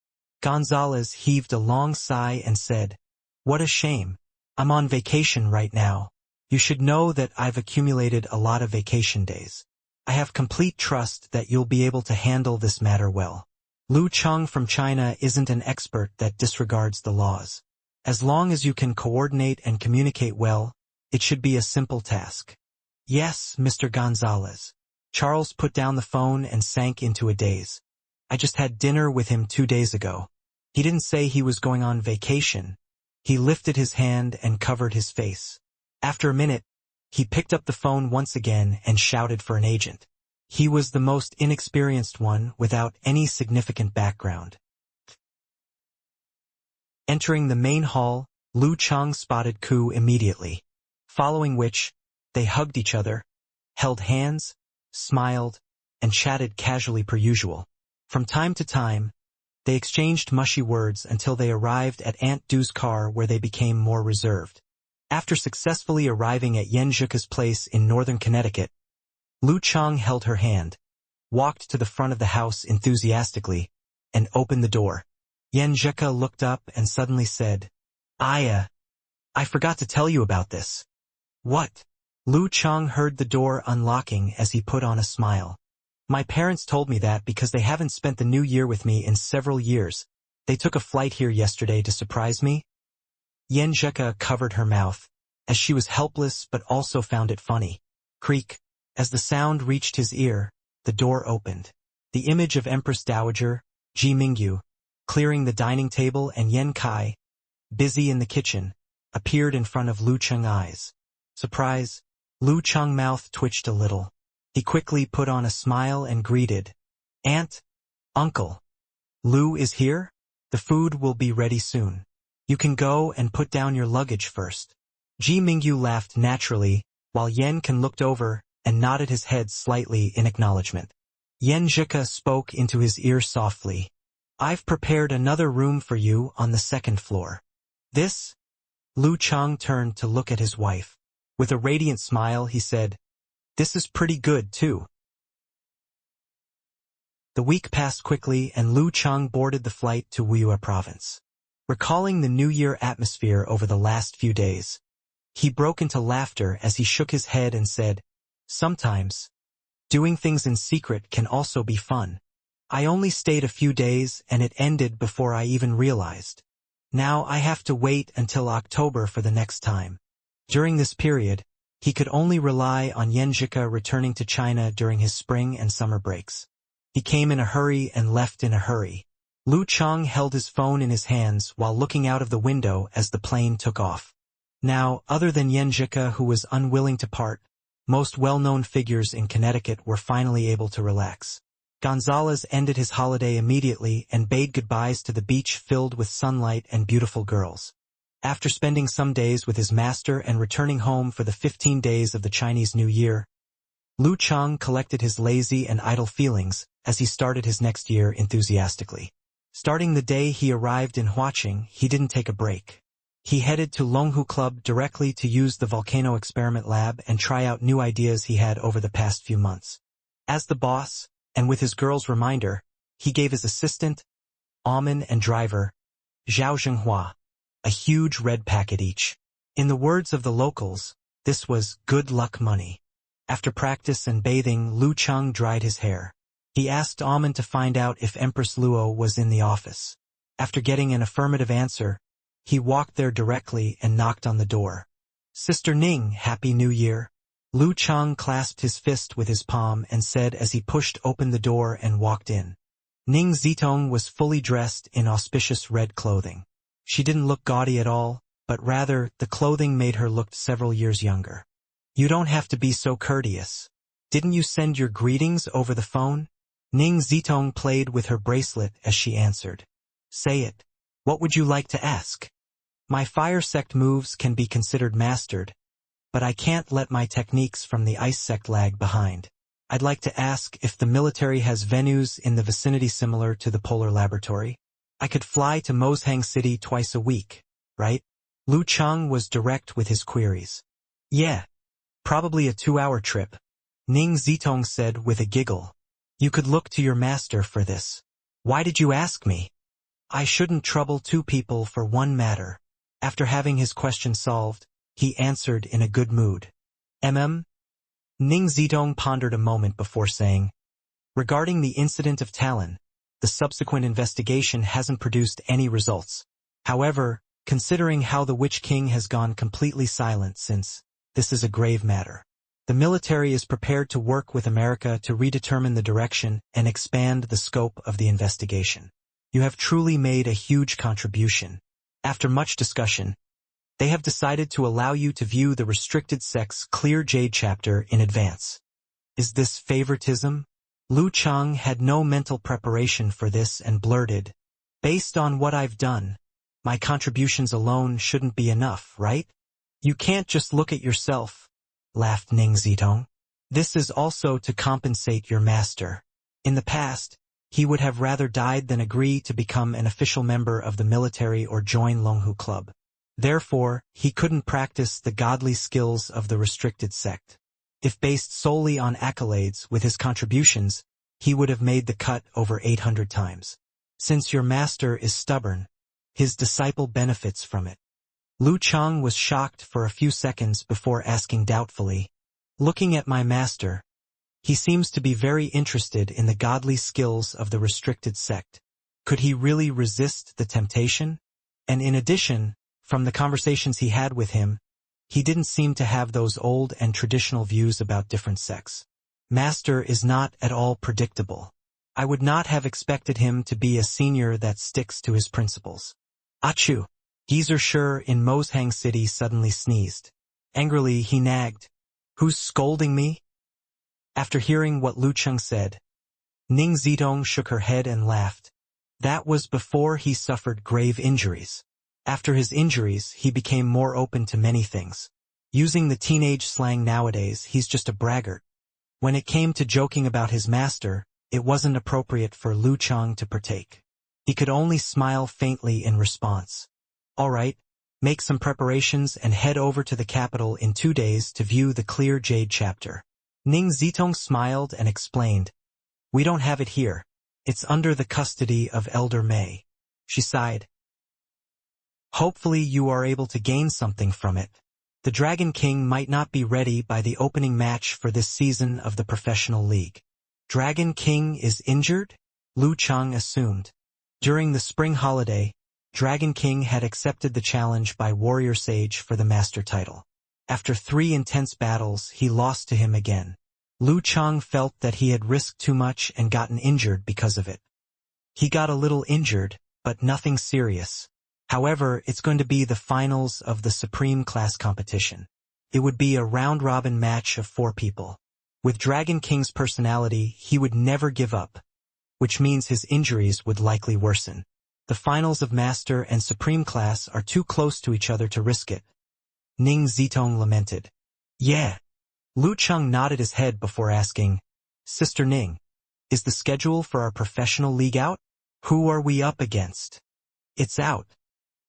Gonzalez heaved a long sigh and said, What a shame. I'm on vacation right now. You should know that I've accumulated a lot of vacation days. I have complete trust that you'll be able to handle this matter well. Lu Cheng from China isn't an expert that disregards the laws. As long as you can coordinate and communicate well, it should be a simple task. Yes, Mr. Gonzalez. Charles put down the phone and sank into a daze. I just had dinner with him 2 days ago. He didn't say he was going on vacation. He lifted his hand and covered his face. After a minute, he picked up the phone once again and shouted for an agent. He was the most inexperienced one without any significant background. Entering the main hall, Lu Cheng spotted Ku immediately, following which, they hugged each other, held hands, smiled, and chatted casually per usual. From time to time, they exchanged mushy words until they arrived at Aunt Du's car where they became more reserved. After successfully arriving at Yen Zhika's place in northern Connecticut, Lu Cheng held her hand, walked to the front of the house enthusiastically, and opened the door. Yen Zhika looked up and suddenly said, I forgot to tell you about this. What? Lu Cheng heard the door unlocking as he put on a smile. My parents told me that because they haven't spent the new year with me in several years. They took a flight here yesterday to surprise me. Yen Zhika covered her mouth, as she was helpless but also found it funny. Creak. As the sound reached his ear, the door opened. The image of Empress Dowager, Ji Mingyu, clearing the dining table and Yen Kai, busy in the kitchen, appeared in front of Lu Cheng's eyes. Surprise. Lu Cheng's mouth twitched a little. He quickly put on a smile and greeted, Aunt, Uncle. Lu is here? The food will be ready soon. You can go and put down your luggage first. Ji Mingyu laughed naturally, while Yen Kan looked over and nodded his head slightly in acknowledgement. Yen Zhika spoke into his ear softly. I've prepared another room for you on the second floor. This? Lu Cheng turned to look at his wife. With a radiant smile, he said, This is pretty good, too. The week passed quickly and Lu Cheng boarded the flight to Wuyue province. Recalling the New Year atmosphere over the last few days, he broke into laughter as he shook his head and said, Sometimes, doing things in secret can also be fun. I only stayed a few days and it ended before I even realized. Now I have to wait until October for the next time. During this period, he could only rely on Yen Zhika returning to China during his spring and summer breaks. He came in a hurry and left in a hurry. Lu Cheng held his phone in his hands while looking out of the window as the plane took off. Now, other than Yen Zhika, who was unwilling to part, most well-known figures in Connecticut were finally able to relax. Gonzalez ended his holiday immediately and bade goodbyes to the beach filled with sunlight and beautiful girls. After spending some days with his master and returning home for the 15 days of the Chinese New Year, Lu Cheng collected his lazy and idle feelings as he started his next year enthusiastically. Starting the day he arrived in Huaqing, he didn't take a break. He headed to Longhu Club directly to use the volcano experiment lab and try out new ideas he had over the past few months. As the boss, and with his girl's reminder, he gave his assistant, Amen and driver, Zhao Zhenghua, a huge red packet each. In the words of the locals, this was good luck money. After practice and bathing, Lu Cheng dried his hair. He asked Amen to find out if Empress Luo was in the office. After getting an affirmative answer, he walked there directly and knocked on the door. Sister Ning, Happy New Year. Lu Cheng clasped his fist with his palm and said as he pushed open the door and walked in. Ning Zitong was fully dressed in auspicious red clothing. She didn't look gaudy at all, but rather, the clothing made her look several years younger. You don't have to be so courteous. Didn't you send your greetings over the phone? Ning Zitong played with her bracelet as she answered. Say it. What would you like to ask? My fire sect moves can be considered mastered, but I can't let my techniques from the ice sect lag behind. I'd like to ask if the military has venues in the vicinity similar to the Polar Laboratory. I could fly to Moshang City twice a week, right? Lu Cheng was direct with his queries. Yeah. Probably a 2-hour trip. Ning Zitong said with a giggle. You could look to your master for this. Why did you ask me? I shouldn't trouble two people for one matter. After having his question solved, he answered in a good mood. Ning Zitong pondered a moment before saying, regarding the incident of Talon, the subsequent investigation hasn't produced any results. However, considering how the Witch King has gone completely silent since, this is a grave matter. The military is prepared to work with America to redetermine the direction and expand the scope of the investigation. You have truly made a huge contribution. After much discussion, they have decided to allow you to view the restricted sex Clear Jade chapter in advance. Is this favoritism? Lu Chang had no mental preparation for this and blurted, based on what I've done, my contributions alone shouldn't be enough, right? You can't just look at yourself, laughed Ning Zitong. This is also to compensate your master. In the past, he would have rather died than agree to become an official member of the military or join Longhu Club. Therefore, he couldn't practice the godly skills of the restricted sect. If based solely on accolades with his contributions, he would have made the cut over 800 times. Since your master is stubborn, his disciple benefits from it. Lu Chang was shocked for a few seconds before asking doubtfully, looking at my master, he seems to be very interested in the godly skills of the restricted sect. Could he really resist the temptation? And in addition, from the conversations he had with him, he didn't seem to have those old and traditional views about different sects. Master is not at all predictable. I would not have expected him to be a senior that sticks to his principles. Achoo! Geezer Shur in Moshang City suddenly sneezed. Angrily he nagged, who's scolding me? After hearing what Lu Cheng said, Ning Zitong shook her head and laughed. That was before he suffered grave injuries. After his injuries, he became more open to many things. Using the teenage slang nowadays, he's just a braggart. When it came to joking about his master, it wasn't appropriate for Lu Chang to partake. He could only smile faintly in response. All right, make some preparations and head over to the capital in 2 days to view the Clear Jade chapter. Ning Zitong smiled and explained, we don't have it here. It's under the custody of Elder Mei. She sighed. Hopefully you are able to gain something from it. The Dragon King might not be ready by the opening match for this season of the professional league. Dragon King is injured? Lu Chang assumed. During the spring holiday, Dragon King had accepted the challenge by Warrior Sage for the master title. After 3 intense battles, he lost to him again. Lu Chang felt that he had risked too much and gotten injured because of it. He got a little injured, but nothing serious. However, it's going to be the finals of the Supreme Class competition. It would be a round-robin match of 4 people. With Dragon King's personality, he would never give up, which means his injuries would likely worsen. The finals of Master and Supreme Class are too close to each other to risk it. Ning Zitong lamented. Yeah. Lu Cheng nodded his head before asking, Sister Ning, is the schedule for our professional league out? Who are we up against? It's out,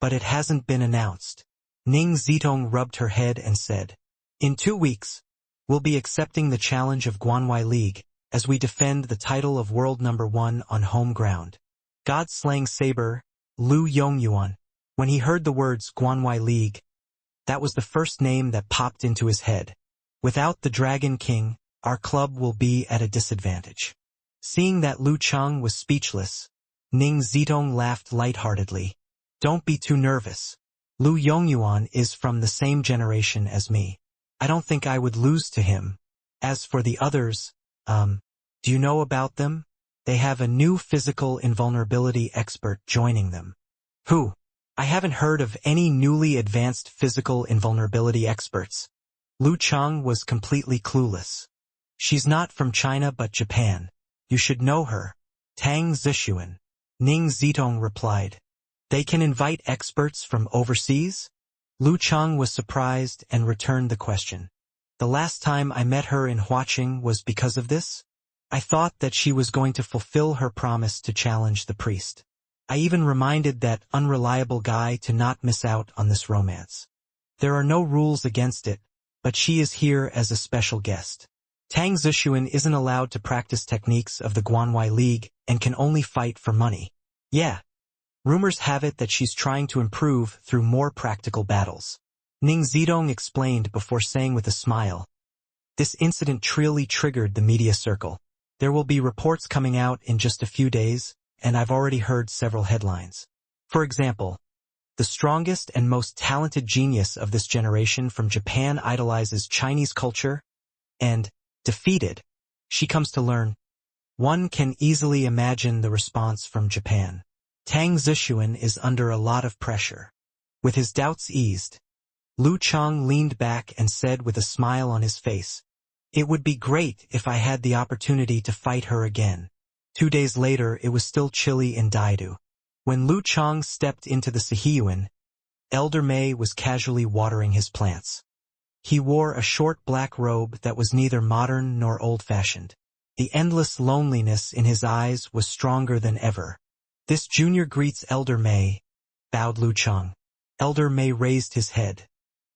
but it hasn't been announced. Ning Zitong rubbed her head and said, in 2 weeks, we'll be accepting the challenge of Guanwai League as we defend the title of world number 1 on home ground. God-slaying saber, Lu Yongyuan. When he heard the words Guanwai League, that was the first name that popped into his head. Without the Dragon King, our club will be at a disadvantage. Seeing that Lu Cheng was speechless, Ning Zitong laughed lightheartedly. Don't be too nervous. Lu Yongyuan is from the same generation as me. I don't think I would lose to him. As for the others, do you know about them? They have a new physical invulnerability expert joining them. Who? I haven't heard of any newly advanced physical invulnerability experts. Lu Cheng was completely clueless. She's not from China but Japan. You should know her. Tang Zishuan. Ning Zitong replied. They can invite experts from overseas? Lu Cheng was surprised and returned the question. The last time I met her in Huaqing was because of this? I thought that she was going to fulfill her promise to challenge the priest. I even reminded that unreliable guy to not miss out on this romance. There are no rules against it, but she is here as a special guest. Tang Zishuan isn't allowed to practice techniques of the Guanwai League and can only fight for money. Yeah. Rumors have it that she's trying to improve through more practical battles. Ning Zidong explained before saying with a smile, "This incident truly triggered the media circle. There will be reports coming out in just a few days, and I've already heard several headlines. For example, the strongest and most talented genius of this generation from Japan idolizes Chinese culture, and, defeated, she comes to learn." One can easily imagine the response from Japan. Tang Zishuan is under a lot of pressure. With his doubts eased, Lu Chang leaned back and said with a smile on his face, "It would be great if I had the opportunity to fight her again." 2 days later, it was still chilly in Daidu. When Lu Chang stepped into the Sihiyuan, Elder Mei was casually watering his plants. He wore a short black robe that was neither modern nor old-fashioned. The endless loneliness in his eyes was stronger than ever. "This junior greets Elder Mei," bowed Lu Chang. Elder Mei raised his head.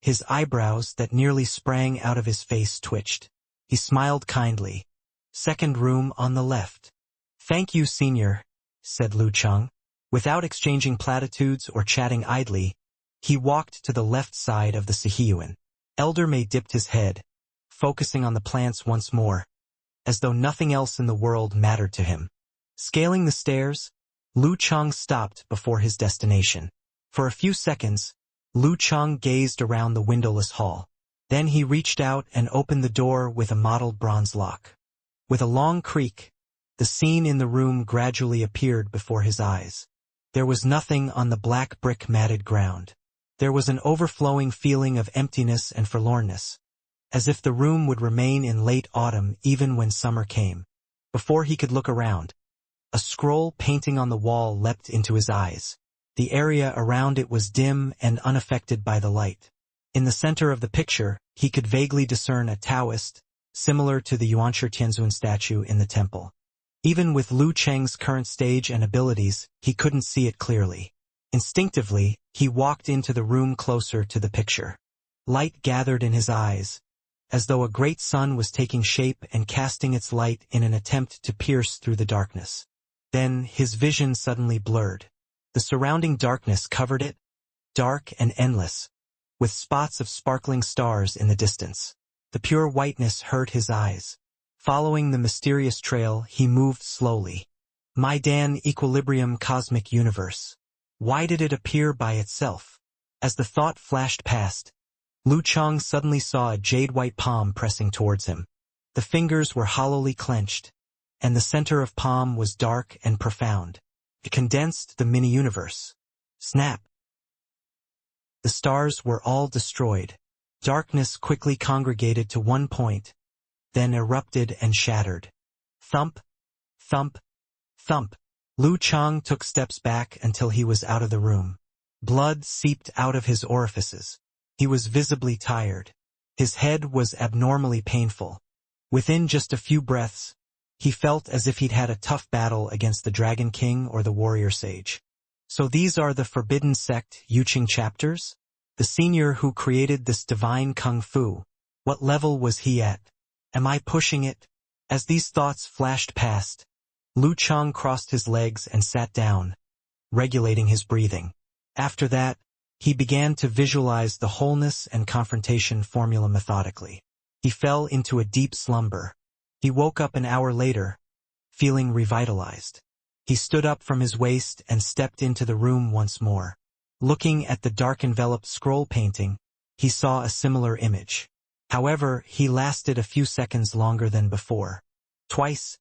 His eyebrows that nearly sprang out of his face twitched. He smiled kindly. "Second room on the left." "Thank you, senior," said Lu Chang. Without exchanging platitudes or chatting idly, he walked to the left side of the Sihiyuan. Elder Mei dipped his head, focusing on the plants once more, as though nothing else in the world mattered to him. Scaling the stairs, Lu Chang stopped before his destination. For a few seconds, Lu Chang gazed around the windowless hall. Then he reached out and opened the door with a mottled bronze lock. With a long creak, the scene in the room gradually appeared before his eyes. There was nothing on the black brick matted ground. There was an overflowing feeling of emptiness and forlornness, as if the room would remain in late autumn even when summer came. Before he could look around, a scroll painting on the wall leapt into his eyes. The area around it was dim and unaffected by the light. In the center of the picture, he could vaguely discern a Taoist, similar to the Yuanshi Tianzun statue in the temple. Even with Lu Chang's current stage and abilities, he couldn't see it clearly. Instinctively, he walked into the room closer to the picture. Light gathered in his eyes, as though a great sun was taking shape and casting its light in an attempt to pierce through the darkness. Then his vision suddenly blurred. The surrounding darkness covered it, dark and endless, with spots of sparkling stars in the distance. The pure whiteness hurt his eyes. Following the mysterious trail, he moved slowly. Maidan Equilibrium Cosmic Universe. Why did it appear by itself? As the thought flashed past, Lu Chang suddenly saw a jade-white palm pressing towards him. The fingers were hollowly clenched, and the center of palm was dark and profound. It condensed the mini-universe. Snap! The stars were all destroyed. Darkness quickly congregated to one point, then erupted and shattered. Thump, thump, thump. Lu Chang took steps back until he was out of the room. Blood seeped out of his orifices. He was visibly tired. His head was abnormally painful. Within just a few breaths, he felt as if he'd had a tough battle against the Dragon King or the Warrior Sage. So these are the Forbidden Sect Yuqing chapters? The senior who created this divine kung fu. What level was he at? Am I pushing it? As these thoughts flashed past, Lu Chang crossed his legs and sat down, regulating his breathing. After that, he began to visualize the wholeness and confrontation formula methodically. He fell into a deep slumber. He woke up an hour later, feeling revitalized. He stood up from his waist and stepped into the room once more. Looking at the dark-enveloped scroll painting, he saw a similar image. However, he lasted a few seconds longer than before. Twice,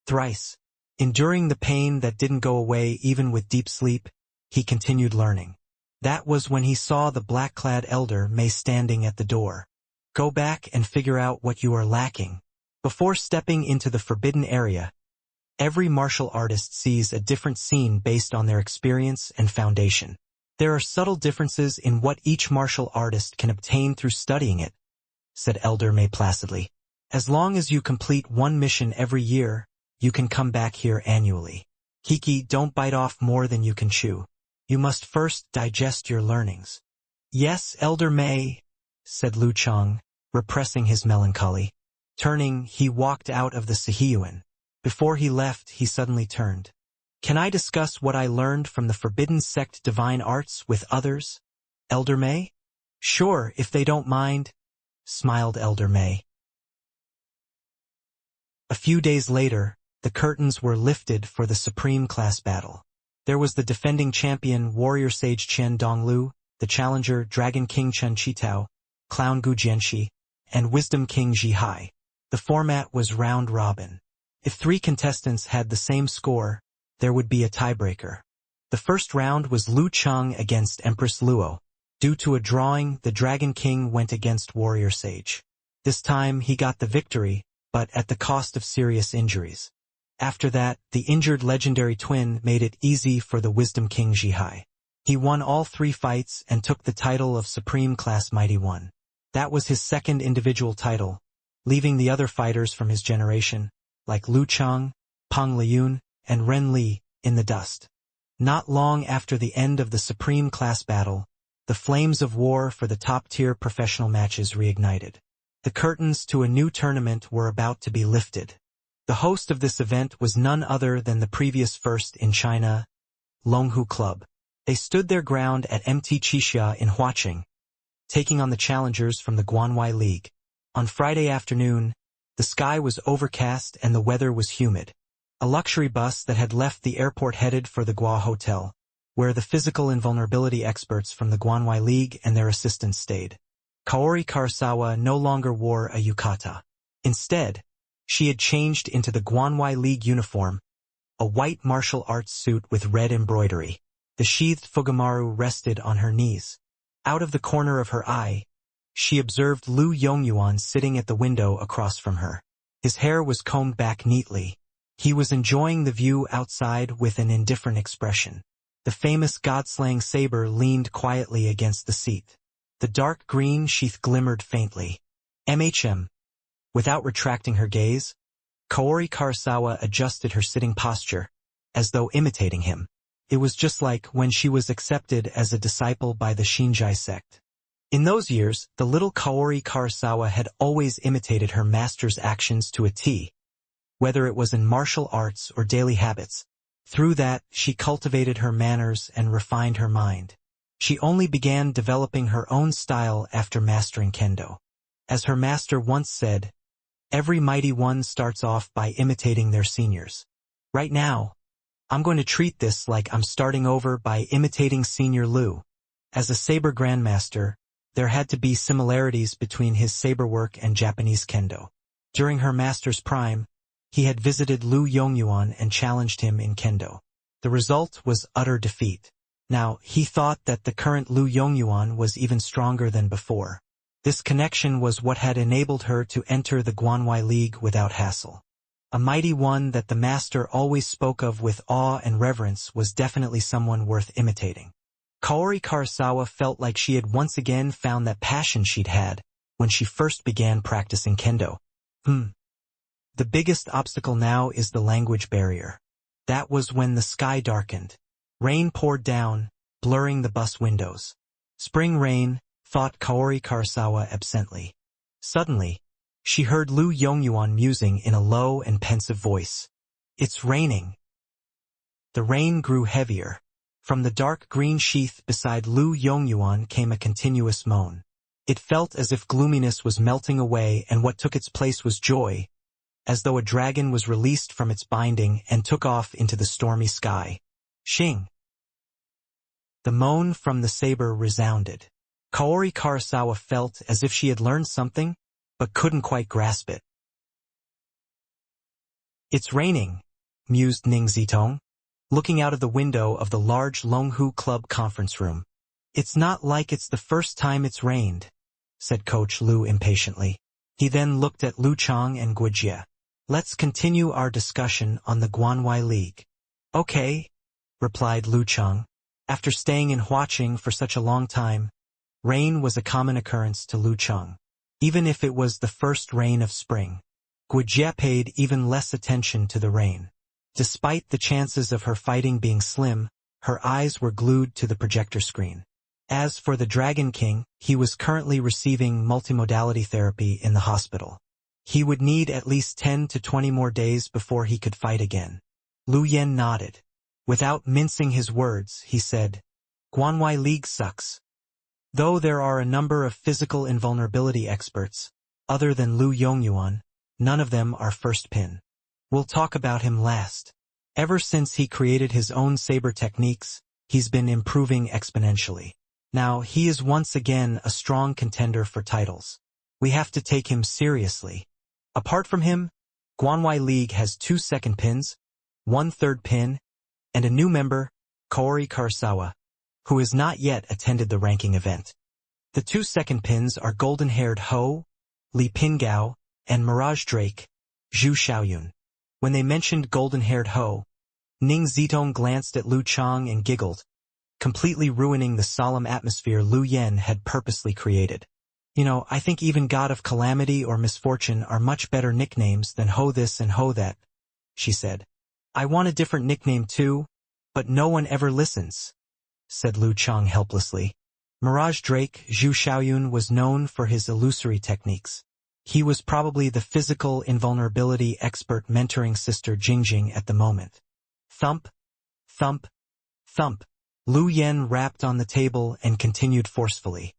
thrice. Enduring the pain that didn't go away even with deep sleep, he continued learning. That was when he saw the black-clad Elder Mei standing at the door. Go back and figure out what you are lacking. Before stepping into the forbidden area, every martial artist sees a different scene based on their experience and foundation. There are subtle differences in what each martial artist can obtain through studying it, said Elder Mei placidly. As long as you complete one mission every year, you can come back here annually. Kiki, don't bite off more than you can chew. You must first digest your learnings. Yes, Elder Mei, said Lu Chang, repressing his melancholy. Turning, he walked out of the Sihiyuan. Before he left, he suddenly turned. Can I discuss what I learned from the forbidden sect divine arts with others, Elder May? Sure, if they don't mind, smiled Elder May. A few days later, the curtains were lifted for the Supreme Class battle. There was the defending champion Warrior Sage Qian Donglu, the challenger Dragon King Chen Qitao, Clown Gu Jianxi, and Wisdom King Ji Hai. The format was round robin. If 3 contestants had the same score, there would be a tiebreaker. The first round was Lu Cheng against Empress Luo. Due to a drawing, the Dragon King went against Warrior Sage. This time he got the victory, but at the cost of serious injuries. After that, the injured legendary twin made it easy for the Wisdom King Ji Hai. He won all 3 fights and took the title of Supreme Class Mighty One. That was his second individual title, leaving the other fighters from his generation, like Lu Cheng, Peng Liyun, and Ren Li, in the dust. Not long after the end of the Supreme Class battle, the flames of war for the top-tier professional matches reignited. The curtains to a new tournament were about to be lifted. The host of this event was none other than the previous first in China, Longhu Club. They stood their ground at MT Qixia in Huaqing, taking on the challengers from the Guanwai League. On Friday afternoon, the sky was overcast and the weather was humid. A luxury bus that had left the airport headed for the Gua Hotel, where the physical invulnerability experts from the Guanwai League and their assistants stayed. Kaori Karasawa no longer wore a yukata. Instead, she had changed into the Guanwai League uniform, a white martial arts suit with red embroidery. The sheathed Fugumaru rested on her knees. Out of the corner of her eye, she observed Lu Yongyuan sitting at the window across from her. His hair was combed back neatly. He was enjoying the view outside with an indifferent expression. The famous god-slaying saber leaned quietly against the seat. The dark green sheath glimmered faintly. Without retracting her gaze, Kaori Karasawa adjusted her sitting posture, as though imitating him. It was just like when she was accepted as a disciple by the Shinjai sect. In those years, the little Kaori Karasawa had always imitated her master's actions to a T, whether it was in martial arts or daily habits. Through that, she cultivated her manners and refined her mind. She only began developing her own style after mastering kendo. As her master once said, every mighty one starts off by imitating their seniors. Right now, I'm going to treat this like I'm starting over by imitating Senior Lu. As a saber grandmaster, there had to be similarities between his saber work and Japanese kendo. During her master's prime, he had visited Lu Yongyuan and challenged him in kendo. The result was utter defeat. Now, he thought that the current Lu Yongyuan was even stronger than before. This connection was what had enabled her to enter the Guanwai League without hassle. A mighty one that the master always spoke of with awe and reverence was definitely someone worth imitating. Kaori Karasawa felt like she had once again found that passion she'd had when she first began practicing kendo. The biggest obstacle now is the language barrier. That was when the sky darkened. Rain poured down, blurring the bus windows. Spring rain, thought Kaori Karasawa absently. Suddenly, she heard Lu Yongyuan musing in a low and pensive voice. It's raining. The rain grew heavier. From the dark green sheath beside Lu Yongyuan came a continuous moan. It felt as if gloominess was melting away and what took its place was joy, as though a dragon was released from its binding and took off into the stormy sky. Shing! The moan from the saber resounded. Kaori Karasawa felt as if she had learned something, but couldn't quite grasp it. It's raining, mused Ning Zitong, looking out of the window of the large Longhu Club conference room. It's not like it's the first time it's rained, said Coach Lu impatiently. He then looked at Lu Chang and Guijie. Let's continue our discussion on the Guanwai League. Okay, replied Lu Chang. After staying in Huaqing for such a long time, rain was a common occurrence to Lu Chang. Even if it was the first rain of spring, Guijie paid even less attention to the rain. Despite the chances of her fighting being slim, her eyes were glued to the projector screen. As for the Dragon King, he was currently receiving multimodality therapy in the hospital. He would need at least 10 to 20 more days before he could fight again. Lu Yen nodded. Without mincing his words, he said, Guanwai League sucks. Though there are a number of physical invulnerability experts, other than Lu Yongyuan, none of them are first pin. We'll talk about him last. Ever since he created his own saber techniques, he's been improving exponentially. Now, he is once again a strong contender for titles. We have to take him seriously. Apart from him, Guanwai League has 2 second pins, 1 third pin, and a new member, Kaori Karasawa, who has not yet attended the ranking event. The 2 second pins are golden-haired Ho, Li Pingao, and Mirage Drake, Zhu Xiaoyun. When they mentioned golden-haired Ho, Ning Zitong glanced at Lu Chang and giggled, completely ruining the solemn atmosphere Lu Yen had purposely created. I think even God of Calamity or Misfortune are much better nicknames than Ho this and Ho that, she said. I want a different nickname too, but no one ever listens, said Lu Chang helplessly. Mirage Drake, Zhu Xiaoyun, was known for his illusory techniques. He was probably the physical invulnerability expert mentoring Sister Jingjing at the moment. Thump, thump, thump. Lu Yen rapped on the table and continued forcefully.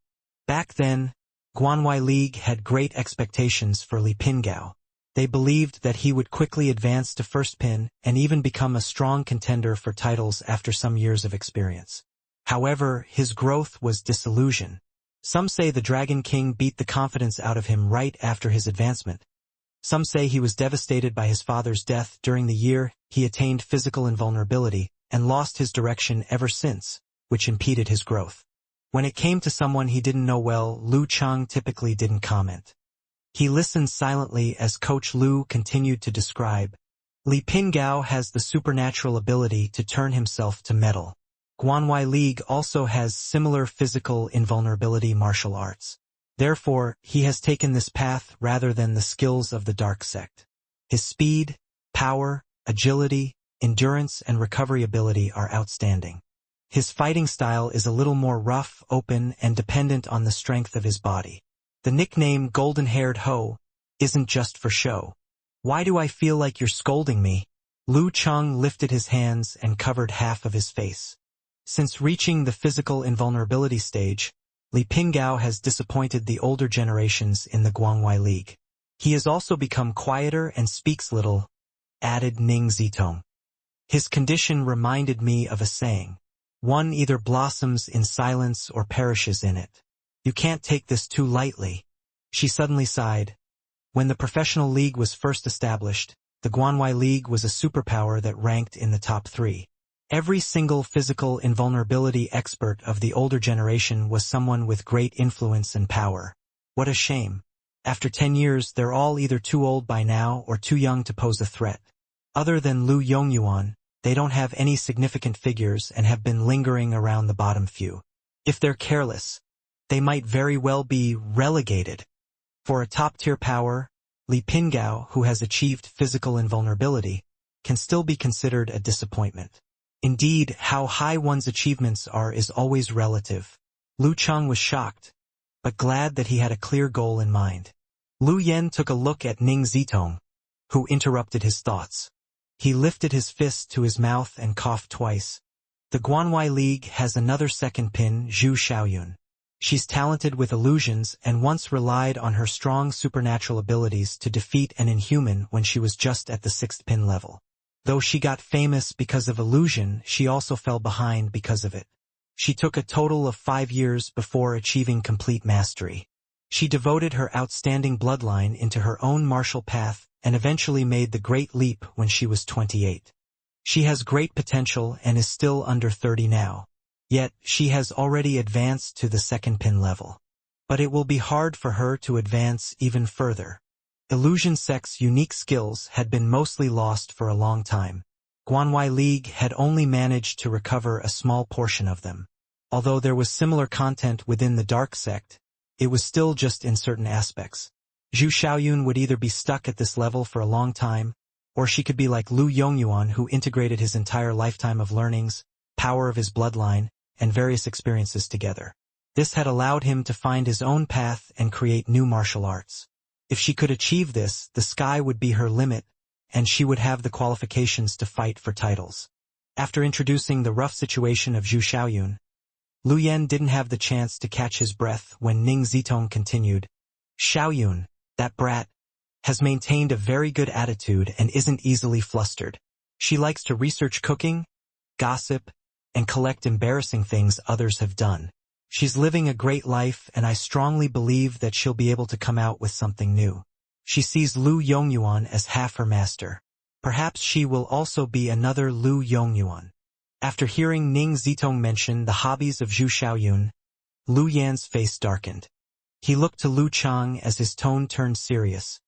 Back then, Guanwai League had great expectations for Li Pingao. They believed that he would quickly advance to first pin and even become a strong contender for titles after some years of experience. However, his growth was disillusion. Some say the Dragon King beat the confidence out of him right after his advancement. Some say he was devastated by his father's death during the year he attained physical invulnerability and lost his direction ever since, which impeded his growth. When it came to someone he didn't know well, Lu Chang typically didn't comment. He listened silently as Coach Lu continued to describe. Li Pingao has the supernatural ability to turn himself to metal. Guanwai League also has similar physical invulnerability martial arts. Therefore, he has taken this path rather than the skills of the Dark Sect. His speed, power, agility, endurance, and recovery ability are outstanding. His fighting style is a little more rough, open, and dependent on the strength of his body. The nickname Golden-Haired Ho isn't just for show. Why do I feel like you're scolding me? Lu Chang lifted his hands and covered half of his face. Since reaching the physical invulnerability stage, Li Pingao has disappointed the older generations in the Guanwai League. He has also become quieter and speaks little, added Ning Zitong. His condition reminded me of a saying. One either blossoms in silence or perishes in it. You can't take this too lightly. She suddenly sighed. When the professional league was first established, the Guanwai League was a superpower that ranked in the top 3. Every single physical invulnerability expert of the older generation was someone with great influence and power. What a shame. After 10 years, they're all either too old by now or too young to pose a threat. Other than Lu Yongyuan, they don't have any significant figures and have been lingering around the bottom few. If they're careless, they might very well be relegated. For a top-tier power, Li Pingao, who has achieved physical invulnerability, can still be considered a disappointment. Indeed, how high one's achievements are is always relative. Lu Chang was shocked, but glad that he had a clear goal in mind. Lu Yen took a look at Ning Zitong, who interrupted his thoughts. He lifted his fist to his mouth and coughed twice. The Guanwai League has another second pin, Zhu Xiaoyun. She's talented with illusions and once relied on her strong supernatural abilities to defeat an inhuman when she was just at the 6th pin level. Though she got famous because of illusion, she also fell behind because of it. She took a total of 5 years before achieving complete mastery. She devoted her outstanding bloodline into her own martial path and eventually made the great leap when she was 28. She has great potential and is still under 30 now. Yet, she has already advanced to the 2nd pin level. But it will be hard for her to advance even further. Illusion Sect's unique skills had been mostly lost for a long time. Guanwai League had only managed to recover a small portion of them. Although there was similar content within the Dark Sect, it was still just in certain aspects. Zhu Xiaoyun would either be stuck at this level for a long time, or she could be like Lu Yongyuan, who integrated his entire lifetime of learnings, power of his bloodline, and various experiences together. This had allowed him to find his own path and create new martial arts. If she could achieve this, the sky would be her limit, and she would have the qualifications to fight for titles. After introducing the rough situation of Zhu Xiaoyun, Lu Yan didn't have the chance to catch his breath when Ning Zitong continued. Xiaoyun, that brat, has maintained a very good attitude and isn't easily flustered. She likes to research cooking, gossip, and collect embarrassing things others have done. She's living a great life, and I strongly believe that she'll be able to come out with something new. She sees Lu Yongyuan as half her master. Perhaps she will also be another Lu Yongyuan. After hearing Ning Zitong mention the hobbies of Zhu Xiaoyun, Lu Yan's face darkened. He looked to Lu Chang as his tone turned serious.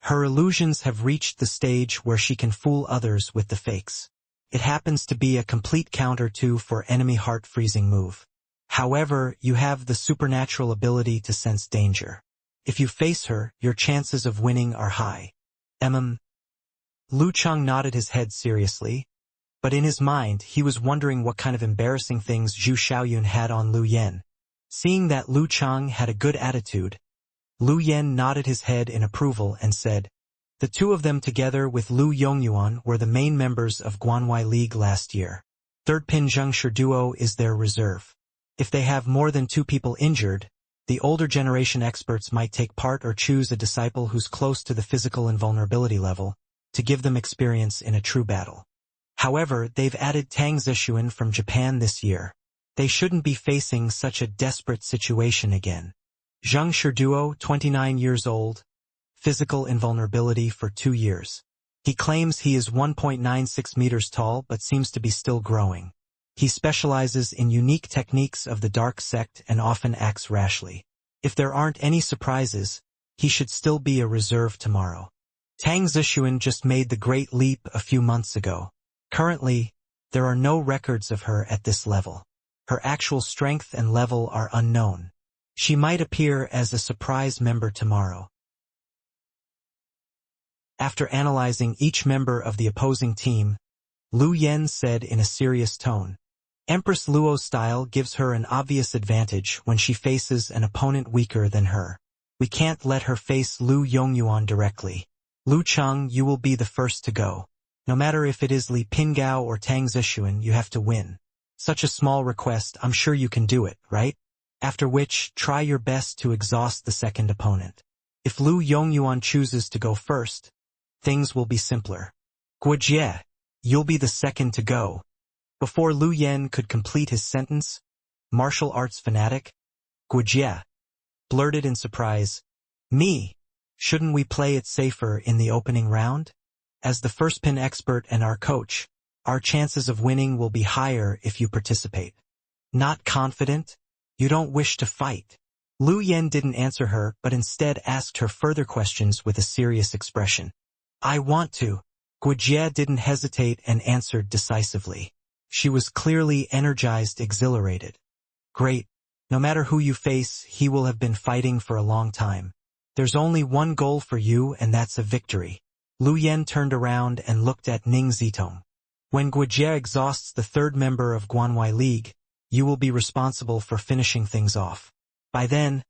Her illusions have reached the stage where she can fool others with the fakes. It happens to be a complete counter for enemy heart-freezing move. However, you have the supernatural ability to sense danger. If you face her, your chances of winning are high. Lu Chang nodded his head seriously, but in his mind he was wondering what kind of embarrassing things Zhu Xiaoyun had on Lu Yan. Seeing that Lu Chang had a good attitude, Lu Yan nodded his head in approval and said, "The two of them together with Lu Yongyuan were the main members of Guanwai League last year. Third Pinzhengshi duo is their reserve. If they have more than 2 people injured, the older generation experts might take part or choose a disciple who's close to the physical invulnerability level, to give them experience in a true battle. However, they've added Tang Zishuan from Japan this year. They shouldn't be facing such a desperate situation again." Zheng Shiduo, 29 years old, physical invulnerability for 2 years. He claims he is 1.96 meters tall but seems to be still growing. He specializes in unique techniques of the dark sect and often acts rashly. If there aren't any surprises, he should still be a reserve tomorrow. Tang Zishuan just made the great leap a few months ago. Currently, there are no records of her at this level. Her actual strength and level are unknown. She might appear as a surprise member tomorrow. After analyzing each member of the opposing team, Lu Yan said in a serious tone, "Empress Luo's style gives her an obvious advantage when she faces an opponent weaker than her. We can't let her face Lu Yongyuan directly. Lu Chang, you will be the first to go. No matter if it is Li Pingao or Tang Zishuan, you have to win. Such a small request, I'm sure you can do it, right? After which, try your best to exhaust the second opponent. If Lu Yongyuan chooses to go first, things will be simpler. Guojie, you'll be the second to go." Before Lu Yan could complete his sentence, martial arts fanatic, Guojie, blurted in surprise, "Me? Shouldn't we play it safer in the opening round? As the first pin expert and our coach, our chances of winning will be higher if you participate. Not confident? You don't wish to fight?" Lu Yan didn't answer her but instead asked her further questions with a serious expression. "I want to." Guojie didn't hesitate and answered decisively. She was clearly energized, exhilarated. "Great. No matter who you face, he will have been fighting for a long time. There's only one goal for you, and that's a victory." Lu Yan turned around and looked at Ning Zitong. "When Guojie exhausts the third member of Guanwai League, you will be responsible for finishing things off. By then,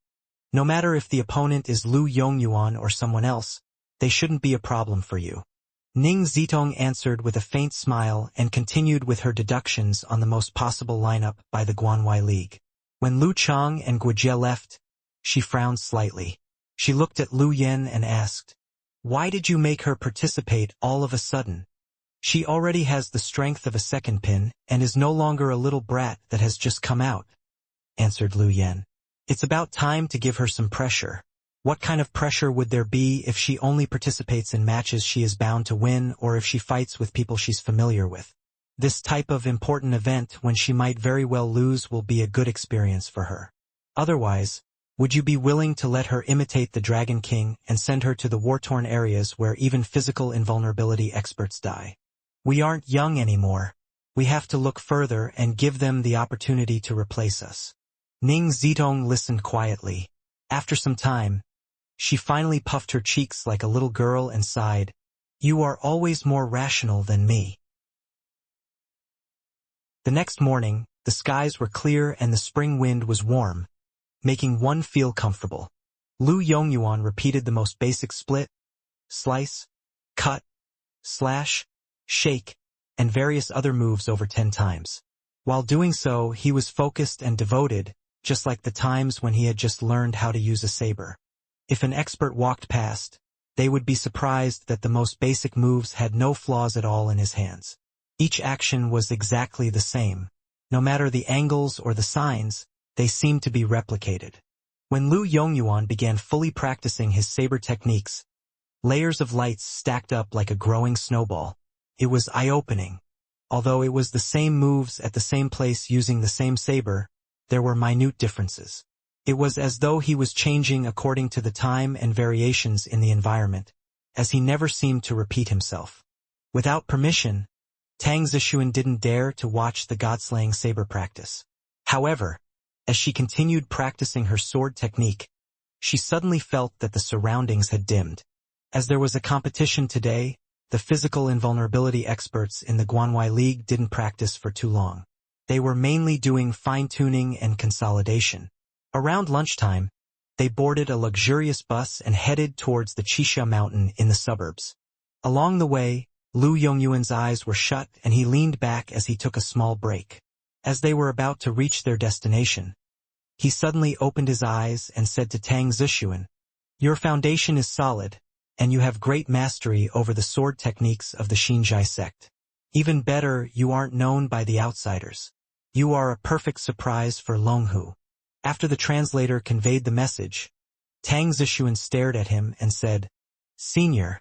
no matter if the opponent is Lu Yongyuan or someone else, they shouldn't be a problem for you." Ning Zitong answered with a faint smile and continued with her deductions on the most possible lineup by the Guanwai League. When Lu Chang and Guojie left, she frowned slightly. She looked at Lu Yan and asked, "Why did you make her participate all of a sudden? She already has the strength of a second pin and is no longer a little brat that has just come out," answered Lu Yan. "It's about time to give her some pressure. What kind of pressure would there be if she only participates in matches she is bound to win or if she fights with people she's familiar with? This type of important event when she might very well lose will be a good experience for her. Otherwise, would you be willing to let her imitate the Dragon King and send her to the war-torn areas where even physical invulnerability experts die? We aren't young anymore. We have to look further and give them the opportunity to replace us." Ning Zitong listened quietly. After some time, she finally puffed her cheeks like a little girl and sighed, "You are always more rational than me." The next morning, the skies were clear and the spring wind was warm, making one feel comfortable. Lu Yongyuan repeated the most basic split, slice, cut, slash, shake, and various other moves over 10 times. While doing so, he was focused and devoted, just like the times when he had just learned how to use a saber. If an expert walked past, they would be surprised that the most basic moves had no flaws at all in his hands. Each action was exactly the same. No matter the angles or the signs, they seemed to be replicated. When Lu Yongyuan began fully practicing his saber techniques, layers of lights stacked up like a growing snowball. It was eye-opening. Although it was the same moves at the same place using the same saber, there were minute differences. It was as though he was changing according to the time and variations in the environment, as he never seemed to repeat himself. Without permission, Tang Zixuan didn't dare to watch the god-slaying saber practice. However, as she continued practicing her sword technique, she suddenly felt that the surroundings had dimmed. As there was a competition today, the physical invulnerability experts in the Guanwei League didn't practice for too long. They were mainly doing fine-tuning and consolidation. Around lunchtime, they boarded a luxurious bus and headed towards the Qixia mountain in the suburbs. Along the way, Lu Yongyuan's eyes were shut and he leaned back as he took a small break. As they were about to reach their destination, he suddenly opened his eyes and said to Tang Zixuan, "Your foundation is solid, and you have great mastery over the sword techniques of the Xinzhai sect. Even better, you aren't known by the outsiders. You are a perfect surprise for Longhu." After the translator conveyed the message, Tang Zixuan stared at him and said, "Senior,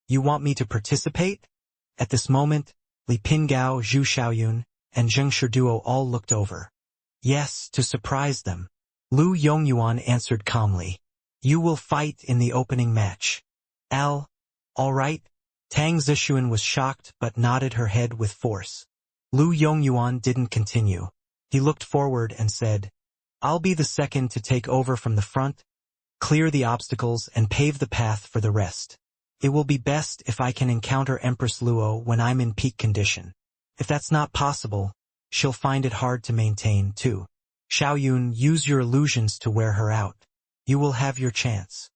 you want me to participate?" At this moment, Li Pingao, Zhu Xiaoyun, and Zheng Shiduo all looked over. "Yes, to surprise them." Lu Yongyuan answered calmly, "You will fight in the opening match." "All right." Tang Zixuan was shocked but nodded her head with force. Lu Yongyuan didn't continue. He looked forward and said, "I'll be the second to take over from the front, clear the obstacles and pave the path for the rest. It will be best if I can encounter Empress Luo when I'm in peak condition. If that's not possible, she'll find it hard to maintain too. Xiaoyun, use your illusions to wear her out. You will have your chance."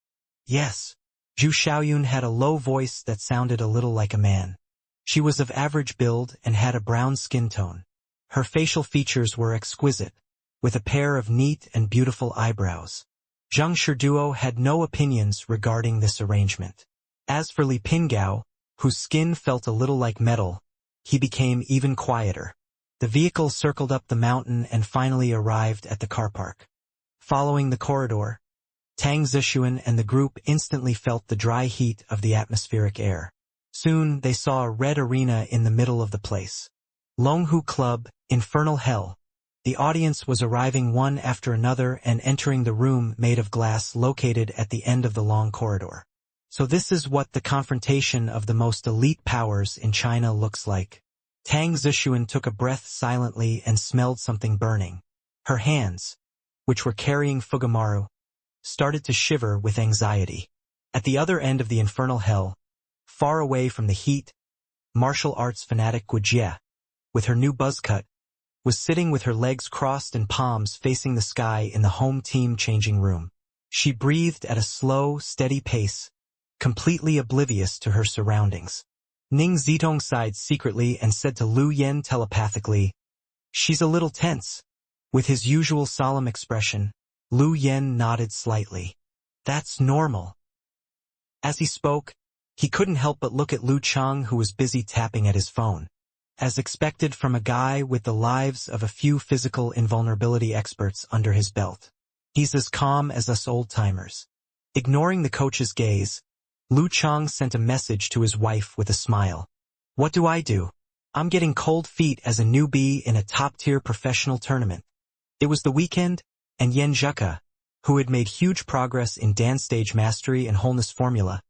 "Yes." Zhu Xiaoyun had a low voice that sounded a little like a man. She was of average build and had a brown skin tone. Her facial features were exquisite, with a pair of neat and beautiful eyebrows. Zheng Shiduo had no opinions regarding this arrangement. As for Li Pingao, whose skin felt a little like metal, he became even quieter. The vehicle circled up the mountain and finally arrived at the car park. Following the corridor, Tang Zixuan and the group instantly felt the dry heat of the atmospheric air. Soon they saw a red arena in the middle of the place. Longhu Club, Infernal Hell. The audience was arriving one after another and entering the room made of glass located at the end of the long corridor. So this is what the confrontation of the most elite powers in China looks like. Tang Zixuan took a breath silently and smelled something burning. Her hands, which were carrying Fugamaru, started to shiver with anxiety. At the other end of the infernal hell, far away from the heat, martial arts fanatic Guijie, with her new buzz cut, was sitting with her legs crossed and palms facing the sky in the home team changing room. She breathed at a slow, steady pace, completely oblivious to her surroundings. Ning Zitong sighed secretly and said to Lu Yen telepathically, "She's a little tense." With his usual solemn expression, Lu Yen nodded slightly. "That's normal." As he spoke, he couldn't help but look at Lu Chang, who was busy tapping at his phone. As expected from a guy with the lives of a few physical invulnerability experts under his belt. He's as calm as us old-timers. Ignoring the coach's gaze, Lu Chang sent a message to his wife with a smile. "What do I do? I'm getting cold feet as a newbie in a top-tier professional tournament." It was the weekend, and Yen Zheka, who had made huge progress in dance stage mastery and wholeness formula,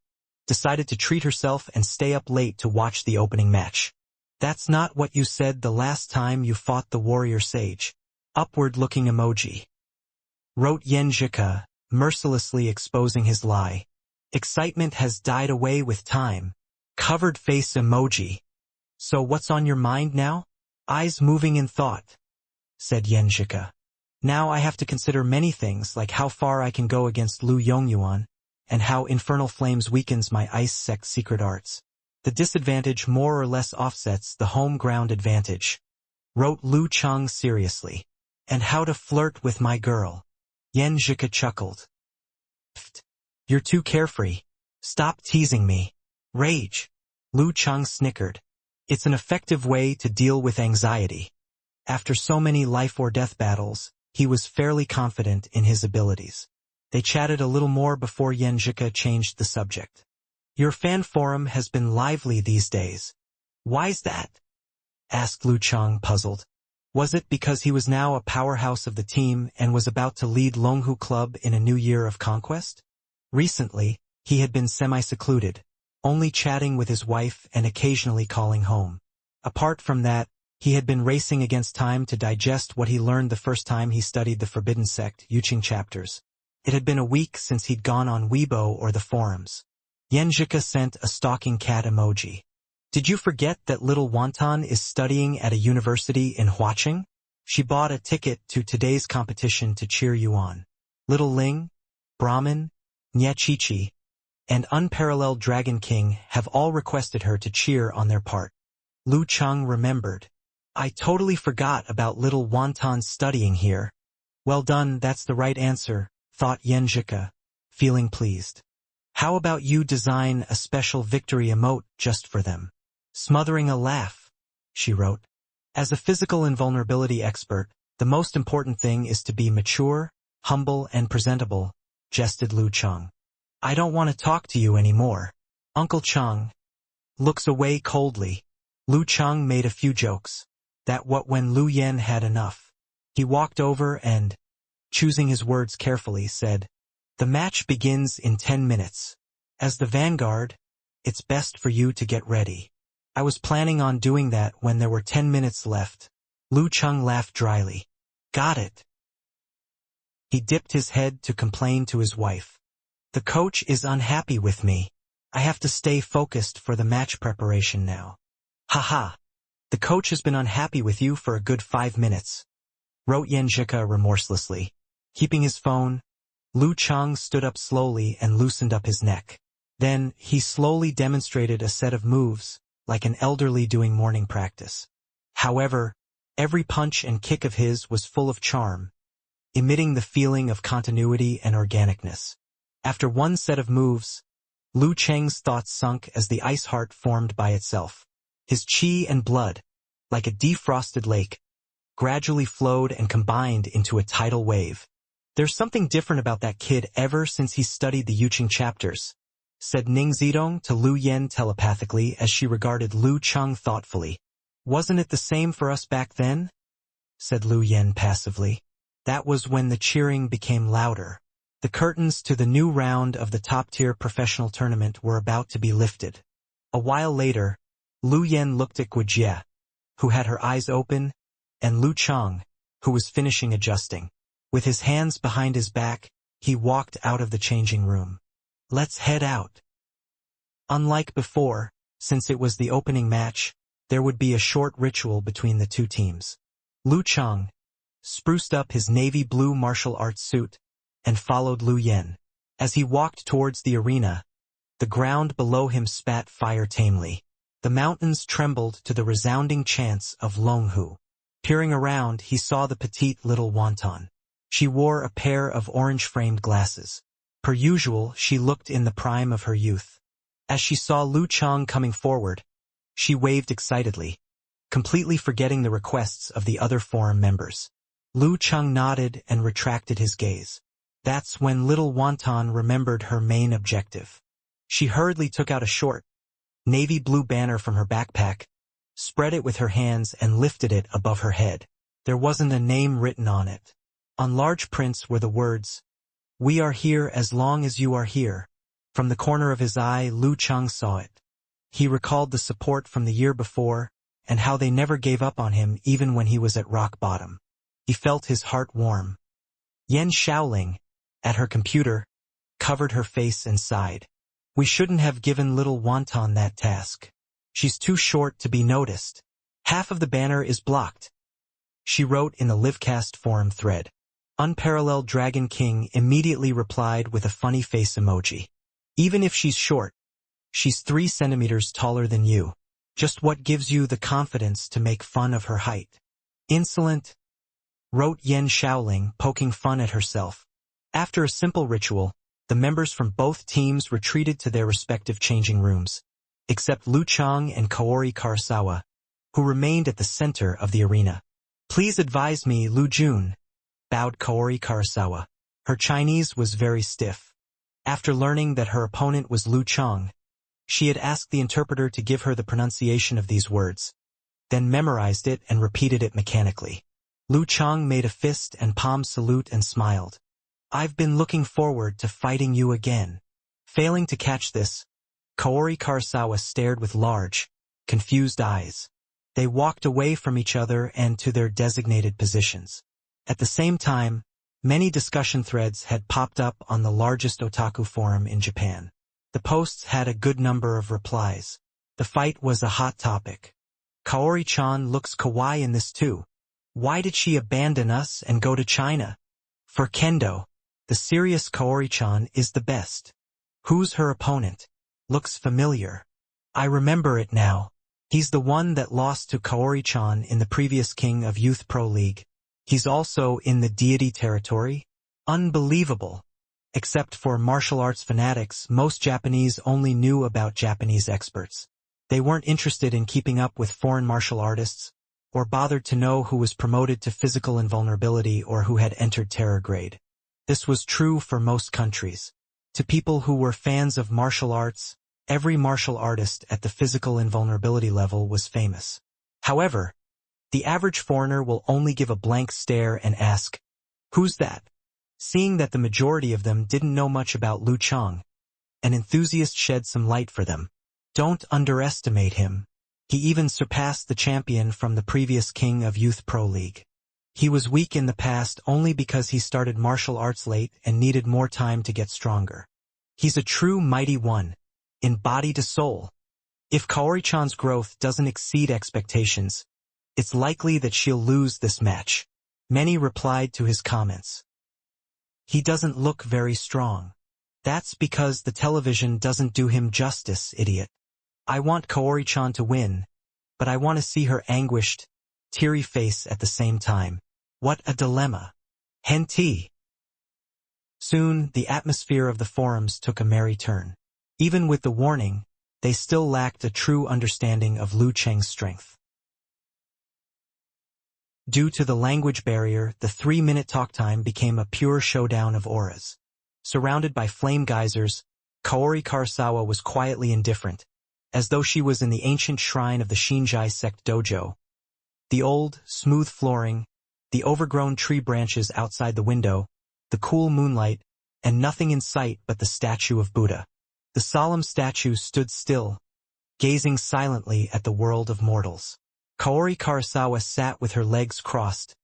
decided to treat herself and stay up late to watch the opening match. "That's not what you said the last time you fought the warrior sage." Upward-looking emoji. Wrote Yen Zheka, mercilessly exposing his lie. Excitement has died away with time. Covered face emoji. "So what's on your mind now?" "Eyes moving in thought," said Yen Zheka. "Now I have to consider many things, like how far I can go against Lu Yongyuan, and how Infernal Flames weakens my Ice Sect secret arts. The disadvantage more or less offsets the home ground advantage, wrote Lu Cheng seriously. And how to flirt with my girl. Yen Zhika chuckled. Pfft. You're too carefree. Stop teasing me. Rage. Lu Cheng snickered. It's an effective way to deal with anxiety. After so many life-or-death battles, he was fairly confident in his abilities. They chatted a little more before Yen Zhika changed the subject. Your fan forum has been lively these days. Why's that? Asked Lu Cheng, puzzled. Was it because he was now a powerhouse of the team and was about to lead Longhu Club in a new year of conquest? Recently, he had been semi-secluded, only chatting with his wife and occasionally calling home. Apart from that, he had been racing against time to digest what he learned the first time he studied the Forbidden Sect Yuqing chapters. It had been a week since he'd gone on Weibo or the forums. Yen Zhika sent a stalking cat emoji. Did you forget that little Wonton is studying at a university in Huaqing? She bought a ticket to today's competition to cheer you on. Little Ling, Brahmin, Nye Chi-Chi, and Unparalleled Dragon King have all requested her to cheer on their part. Lu Cheng remembered. I totally forgot about little Wonton studying here. Well done, that's the right answer, thought Yen Zhika, feeling pleased. How about you design a special victory emote just for them? Smothering a laugh, she wrote. As a physical invulnerability expert, the most important thing is to be mature, humble, and presentable, jested Lu Cheng. I don't want to talk to you anymore. Uncle Cheng looks away coldly. Lu Cheng made a few jokes. That what when Lu Yen had enough. He walked over and, choosing his words carefully, said, The match begins in 10 minutes. As the vanguard, it's best for you to get ready. I was planning on doing that when there were 10 minutes left. Lu Cheng laughed dryly. Got it. He dipped his head to complain to his wife. The coach is unhappy with me. I have to stay focused for the match preparation now. Haha. The coach has been unhappy with you for a good 5 minutes, wrote Yen Zhika remorselessly. Keeping his phone, Lu Cheng stood up slowly and loosened up his neck. Then, he slowly demonstrated a set of moves, like an elderly doing morning practice. However, every punch and kick of his was full of charm, emitting the feeling of continuity and organicness. After one set of moves, Lu Cheng's thoughts sunk as the ice heart formed by itself. His chi and blood, like a defrosted lake, gradually flowed and combined into a tidal wave. There's something different about that kid ever since he studied the Yuqing chapters, said Ning Zidong to Lu Yen telepathically as she regarded Lu Cheng thoughtfully. Wasn't it the same for us back then? Said Lu Yen passively. That was when the cheering became louder. The curtains to the new round of the top-tier professional tournament were about to be lifted. A while later, Lu Yen looked at Guijie, who had her eyes open, and Lu Cheng, who was finishing adjusting. With his hands behind his back, he walked out of the changing room. Let's head out. Unlike before, since it was the opening match, there would be a short ritual between the two teams. Lu Cheng spruced up his navy blue martial arts suit and followed Lu Yen. As he walked towards the arena, the ground below him spat fire tamely. The mountains trembled to the resounding chants of Longhu. Peering around, he saw the petite little Wonton. She wore a pair of orange-framed glasses. Per usual, she looked in the prime of her youth. As she saw Lu Cheng coming forward, she waved excitedly, completely forgetting the requests of the other forum members. Lu Cheng nodded and retracted his gaze. That's when little Wonton remembered her main objective. She hurriedly took out a short, navy blue banner from her backpack, spread it with her hands and lifted it above her head. There wasn't a name written on it. On large prints were the words, "We are here as long as you are here." From the corner of his eye, Lu Cheng saw it. He recalled the support from the year before, and how they never gave up on him even when he was at rock bottom. He felt his heart warm. Yen Shaoling, at her computer, covered her face and sighed. We shouldn't have given little Wonton that task. She's too short to be noticed. Half of the banner is blocked. She wrote in the Livecast forum thread. Unparalleled Dragon King immediately replied with a funny face emoji. Even if she's short, She's 3 centimeters taller than you. Just what gives you the confidence to make fun of her height? Insolent, wrote Yen Shaoling, poking fun at herself. After a simple ritual, the members from both teams retreated to their respective changing rooms, except Lu Chang and Kaori Karasawa, who remained at the center of the arena. Please advise me, Lu Jun, bowed Kaori Karasawa. Her Chinese was very stiff. After learning that her opponent was Lu Chang, she had asked the interpreter to give her the pronunciation of these words, then memorized it and repeated it mechanically. Lu Chang made a fist and palm salute and smiled. I've been looking forward to fighting you again. Failing to catch this, Kaori Karasawa stared with large, confused eyes. They walked away from each other and to their designated positions. At the same time, many discussion threads had popped up on the largest otaku forum in Japan. The posts had a good number of replies. The fight was a hot topic. Kaori-chan looks kawaii in this too. Why did she abandon us and go to China? For kendo, the serious Kaori-chan is the best. Who's her opponent? Looks familiar. I remember it now. He's the one that lost to Kaori-chan in the previous King of Youth Pro League. He's also in the deity territory? Unbelievable. Except for martial arts fanatics, most Japanese only knew about Japanese experts. They weren't interested in keeping up with foreign martial artists, or bothered to know who was promoted to physical invulnerability or who had entered terror grade. This was true for most countries. To people who were fans of martial arts, every martial artist at the physical invulnerability level was famous. However, the average foreigner will only give a blank stare and ask, "Who's that?" Seeing that the majority of them didn't know much about Lu Chang, an enthusiast shed some light for them. Don't underestimate him. He even surpassed the champion from the previous King of Youth Pro League. He was weak in the past only because he started martial arts late and needed more time to get stronger. He's a true mighty one, in body to soul. If Kaori-chan's growth doesn't exceed expectations, it's likely that she'll lose this match. Many replied to his comments. He doesn't look very strong. That's because the television doesn't do him justice, idiot. I want Kaori-chan to win, but I want to see her anguished, teary face at the same time. What a dilemma. Henti. Soon, the atmosphere of the forums took a merry turn. Even with the warning, they still lacked a true understanding of Lu Cheng's strength. Due to the language barrier, the 3-minute talk time became a pure showdown of auras. Surrounded by flame geysers, Kaori Karasawa was quietly indifferent, as though she was in the ancient shrine of the Shinjai sect dojo. The old, smooth flooring, the overgrown tree branches outside the window, the cool moonlight, and nothing in sight but the statue of Buddha. The solemn statue stood still, gazing silently at the world of mortals. Kaori Karasawa sat with her legs crossed,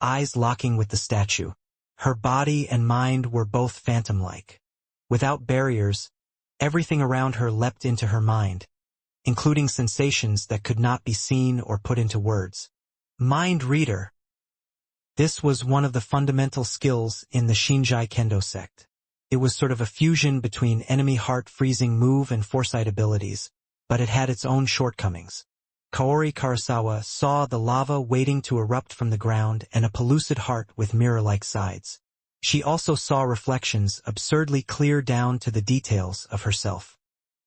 eyes locking with the statue. Her body and mind were both phantom-like. Without barriers, everything around her leapt into her mind, including sensations that could not be seen or put into words. Mind reader. This was one of the fundamental skills in the Shinjai Kendo sect. It was sort of a fusion between enemy heart-freezing move and foresight abilities, but it had its own shortcomings. Kaori Karasawa saw the lava waiting to erupt from the ground and a pellucid heart with mirror-like sides. She also saw reflections absurdly clear down to the details of herself.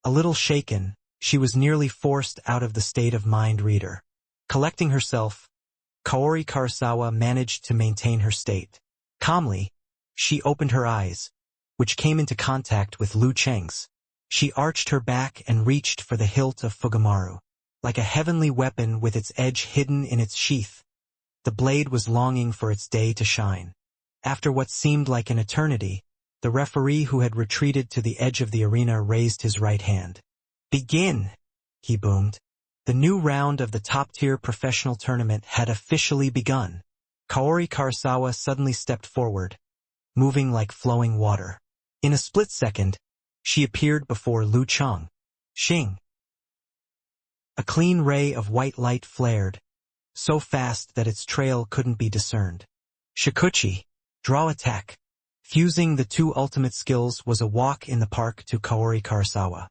A little shaken, she was nearly forced out of the state of mind reader. Collecting herself, Kaori Karasawa managed to maintain her state. Calmly, she opened her eyes, which came into contact with Lu Cheng's. She arched her back and reached for the hilt of Fugamaru. Like a heavenly weapon with its edge hidden in its sheath, the blade was longing for its day to shine. After what seemed like an eternity, the referee who had retreated to the edge of the arena raised his right hand. "Begin!" he boomed. The new round of the top-tier professional tournament had officially begun. Kaori Karasawa suddenly stepped forward, moving like flowing water. In a split second, she appeared before Lu Chang. Xing. A clean ray of white light flared, so fast that its trail couldn't be discerned. Shikuchi, draw attack. Fusing the two ultimate skills was a walk in the park to Kaori Karasawa.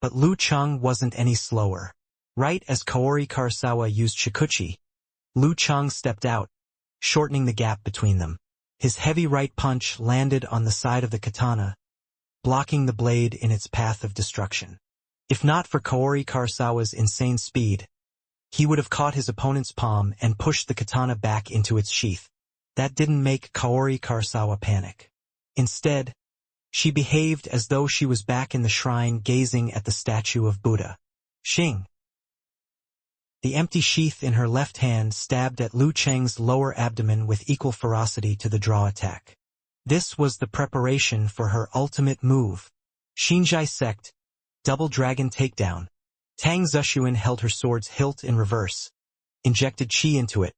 But Lu Cheng wasn't any slower. Right as Kaori Karasawa used Shikuchi, Lu Cheng stepped out, shortening the gap between them. His heavy right punch landed on the side of the katana, blocking the blade in its path of destruction. If not for Kaori Karasawa's insane speed, he would have caught his opponent's palm and pushed the katana back into its sheath. That didn't make Kaori Karasawa panic. Instead, she behaved as though she was back in the shrine gazing at the statue of Buddha. Xing. The empty sheath in her left hand stabbed at Lu Cheng's lower abdomen with equal ferocity to the draw attack. This was the preparation for her ultimate move. Xinjai Sect, Double Dragon Takedown. Tang Zeshuan held her sword's hilt in reverse, injected chi into it,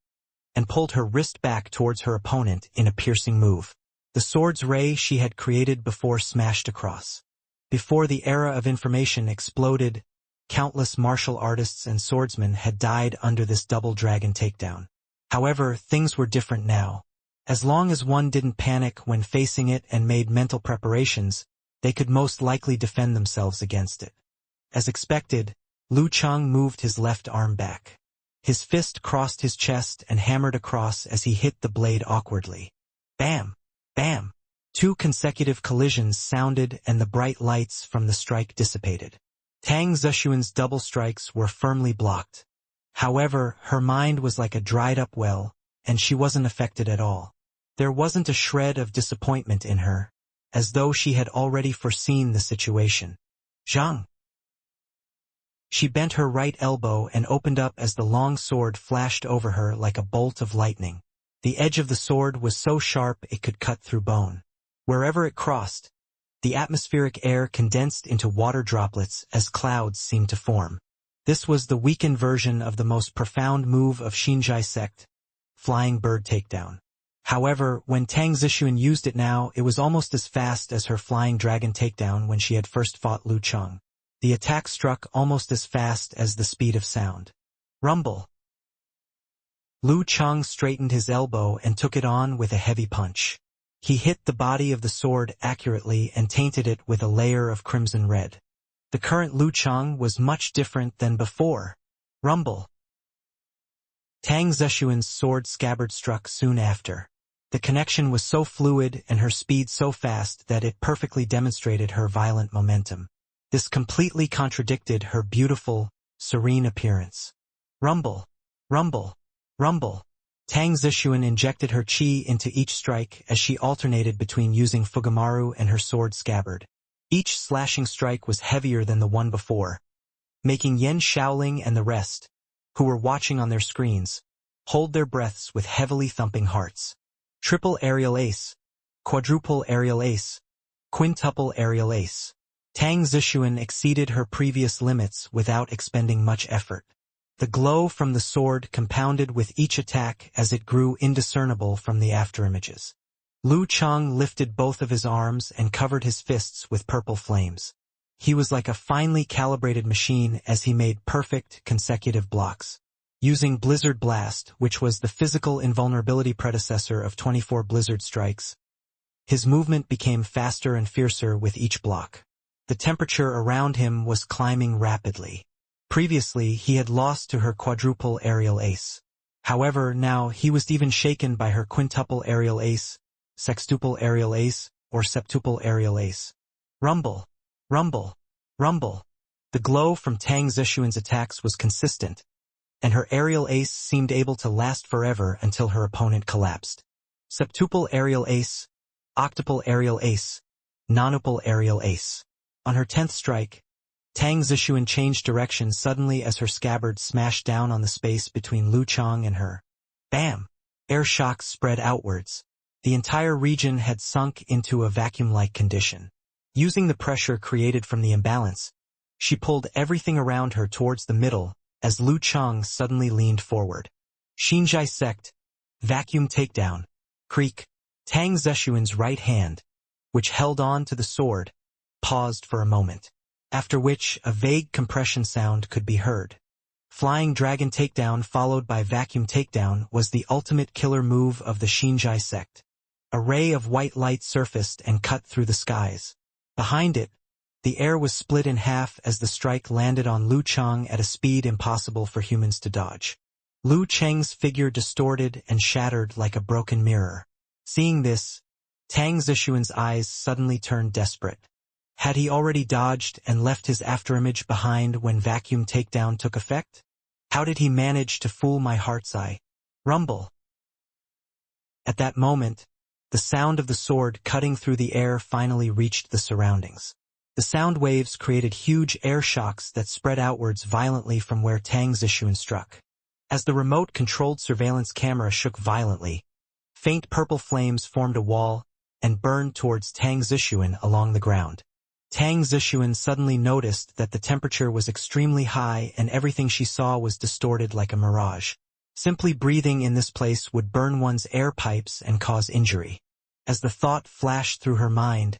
and pulled her wrist back towards her opponent in a piercing move. The sword's ray she had created before smashed across. Before the era of information exploded, countless martial artists and swordsmen had died under this double dragon takedown. However, things were different now. As long as one didn't panic when facing it and made mental preparations, they could most likely defend themselves against it. As expected, Lu Cheng moved his left arm back. His fist crossed his chest and hammered across as he hit the blade awkwardly. Bam! Bam! 2 consecutive collisions sounded and the bright lights from the strike dissipated. Tang Zeshuan's double strikes were firmly blocked. However, her mind was like a dried-up well, and she wasn't affected at all. There wasn't a shred of disappointment in her, as though she had already foreseen the situation. Zhang! She bent her right elbow and opened up as the long sword flashed over her like a bolt of lightning. The edge of the sword was so sharp it could cut through bone. Wherever it crossed, the atmospheric air condensed into water droplets as clouds seemed to form. This was the weakened version of the most profound move of Xinjai Sect, Flying Bird Takedown. However, when Tang Zishuan used it now, it was almost as fast as her Flying Dragon Takedown when she had first fought Lu Cheng. The attack struck almost as fast as the speed of sound. Rumble! Lu Cheng straightened his elbow and took it on with a heavy punch. He hit the body of the sword accurately and tainted it with a layer of crimson red. The current Lu Cheng was much different than before. Rumble! Tang Zeshuan's sword scabbard struck soon after. The connection was so fluid and her speed so fast that it perfectly demonstrated her violent momentum. This completely contradicted her beautiful, serene appearance. Rumble! Rumble! Rumble! Tang Zishuan injected her chi into each strike as she alternated between using Fugumaru and her sword scabbard. Each slashing strike was heavier than the one before, making Yen Shaoling and the rest, who were watching on their screens, hold their breaths with heavily thumping hearts. Triple aerial ace, quadruple aerial ace, quintuple aerial ace. Tang Zishuan exceeded her previous limits without expending much effort. The glow from the sword compounded with each attack as it grew indiscernible from the afterimages. Lu Cheng lifted both of his arms and covered his fists with purple flames. He was like a finely calibrated machine as he made perfect, consecutive blocks. Using Blizzard Blast, which was the physical invulnerability predecessor of 24 Blizzard Strikes, his movement became faster and fiercer with each block. The temperature around him was climbing rapidly. Previously, he had lost to her quadruple aerial ace. However, now he was even shaken by her quintuple aerial ace, sextuple aerial ace, or septuple aerial ace. Rumble! Rumble! Rumble! The glow from Tang Zishuan's attacks was consistent, and her aerial ace seemed able to last forever until her opponent collapsed. Septuple aerial ace, octuple aerial ace, nonuple aerial ace. On her 10th strike, Tang Zishuan changed direction suddenly as her scabbard smashed down on the space between Lu Cheng and her. Bam! Air shocks spread outwards. The entire region had sunk into a vacuum-like condition. Using the pressure created from the imbalance, she pulled everything around her towards the middle as Lu Cheng suddenly leaned forward. Xinjai Sect, vacuum takedown. Creak. Tang Zeshuan's right hand, which held on to the sword, paused for a moment, after which a vague compression sound could be heard. Flying Dragon Takedown followed by Vacuum Takedown was the ultimate killer move of the Xinjai Sect. A ray of white light surfaced and cut through the skies. Behind it, The air was split in half as the strike landed on Lu Chang at a speed impossible for humans to dodge. Lu Cheng's figure distorted and shattered like a broken mirror. Seeing this, Tang Zixuan's eyes suddenly turned desperate. Had he already dodged and left his afterimage behind when vacuum takedown took effect? How did he manage to fool my heart's eye? Rumble. At that moment, the sound of the sword cutting through the air finally reached the surroundings. The sound waves created huge air shocks that spread outwards violently from where Tang Zixuan struck. As the remote-controlled surveillance camera shook violently, faint purple flames formed a wall and burned towards Tang Zixuan along the ground. Tang Zixuan suddenly noticed that the temperature was extremely high and everything she saw was distorted like a mirage. Simply breathing in this place would burn one's air pipes and cause injury. As the thought flashed through her mind,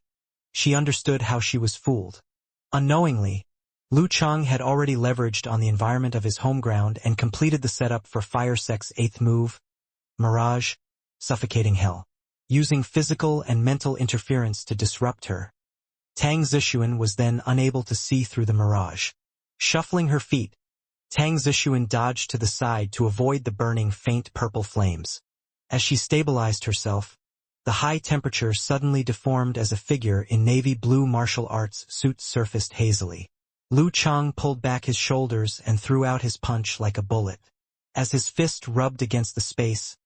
she understood how she was fooled. Unknowingly, Lu Chang had already leveraged on the environment of his home ground and completed the setup for Fire Sec's 8th move, Mirage, Suffocating Hell. Using physical and mental interference to disrupt her, Tang Zixuan was then unable to see through the mirage. Shuffling her feet, Tang Zixuan dodged to the side to avoid the burning faint purple flames. As she stabilized herself, the high temperature suddenly deformed as a figure in navy blue martial arts suit surfaced hazily. Lu Chang pulled back his shoulders and threw out his punch like a bullet. As his fist rubbed against the space,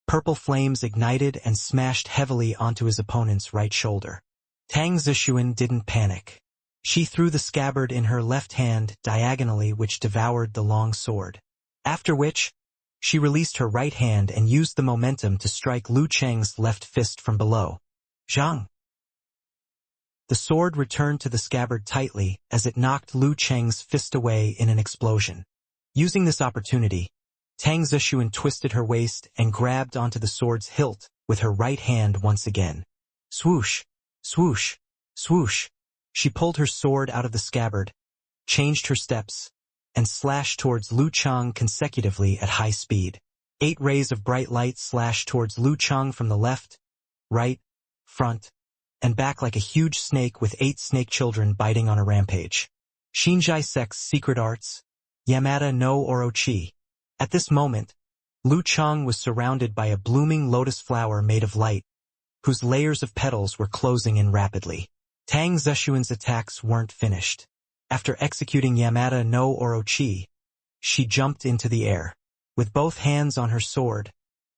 purple flames ignited and smashed heavily onto his opponent's right shoulder. Tang Zixuan didn't panic. She threw the scabbard in her left hand diagonally, which devoured the long sword. After which, she released her right hand and used the momentum to strike Lu Cheng's left fist from below. Zhang! The sword returned to the scabbard tightly as it knocked Lu Cheng's fist away in an explosion. Using this opportunity, Tang Zixuan twisted her waist and grabbed onto the sword's hilt with her right hand once again. Swoosh! Swoosh! Swoosh! She pulled her sword out of the scabbard, changed her steps, and slashed towards Lu Chang consecutively at high speed. 8 rays of bright light slashed towards Lu Chang from the left, right, front, and back like a huge snake with 8 snake children biting on a rampage. Xinzhai Sec's secret arts, Yamada no Orochi. At this moment, Lu Chang was surrounded by a blooming lotus flower made of light, whose layers of petals were closing in rapidly. Tang Zixuan's attacks weren't finished. After executing Yamada no Orochi, she jumped into the air. With both hands on her sword,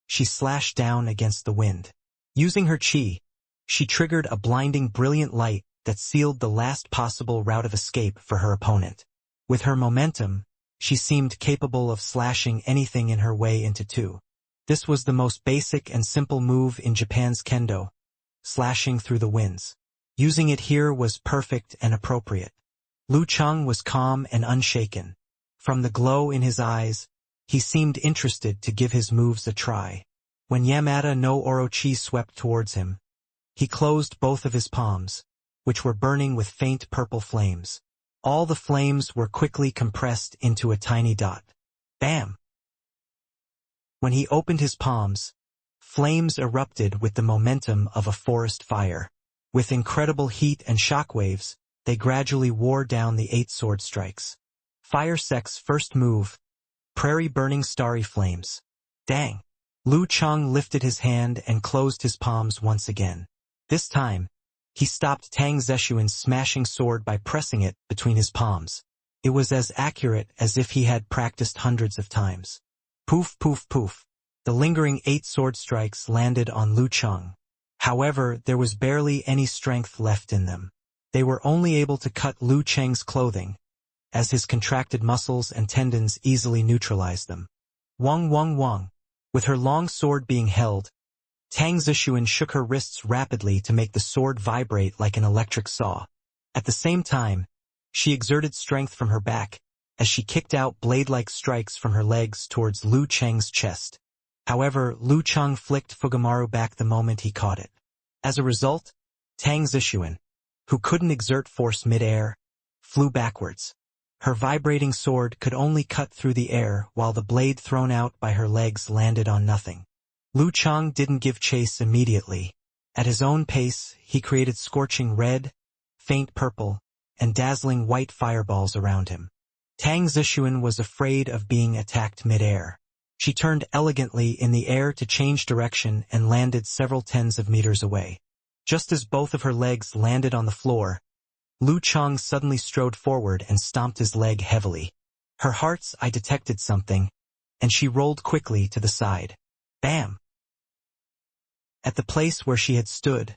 she slashed down against the wind. Using her chi, she triggered a blinding brilliant light that sealed the last possible route of escape for her opponent. With her momentum, she seemed capable of slashing anything in her way into two. This was the most basic and simple move in Japan's kendo, slashing through the winds. Using it here was perfect and appropriate. Lu Chang was calm and unshaken. From the glow in his eyes, he seemed interested to give his moves a try. When Yamada no Orochi swept towards him, he closed both of his palms, which were burning with faint purple flames. All the flames were quickly compressed into a tiny dot. Bam! When he opened his palms, flames erupted with the momentum of a forest fire. With incredible heat and shockwaves, they gradually wore down the 8 sword strikes. Fire Sec's first move, Prairie Burning Starry Flames. Dang! Lu Chang lifted his hand and closed his palms once again. This time, he stopped Tang Zixuan's smashing sword by pressing it between his palms. It was as accurate as if he had practiced hundreds of times. Poof, poof, poof. The lingering 8 sword strikes landed on Lu Chang. However, there was barely any strength left in them. They were only able to cut Lu Cheng's clothing, as his contracted muscles and tendons easily neutralized them. Wong wong wong. With her long sword being held, Tang Zixuan shook her wrists rapidly to make the sword vibrate like an electric saw. At the same time, she exerted strength from her back, as she kicked out blade-like strikes from her legs towards Lu Cheng's chest. However, Lu Chang flicked Fugumaru back the moment he caught it. As a result, Tang Zixuan, who couldn't exert force mid-air, flew backwards. Her vibrating sword could only cut through the air while the blade thrown out by her legs landed on nothing. Lu Chang didn't give chase immediately. At his own pace, he created scorching red, faint purple, and dazzling white fireballs around him. Tang Zishuan was afraid of being attacked mid-air. She turned elegantly in the air to change direction and landed several tens of meters away. Just as both of her legs landed on the floor, Lu Chang suddenly strode forward and stomped his leg heavily. Her heart's eye detected something, and she rolled quickly to the side. Bam! At the place where she had stood,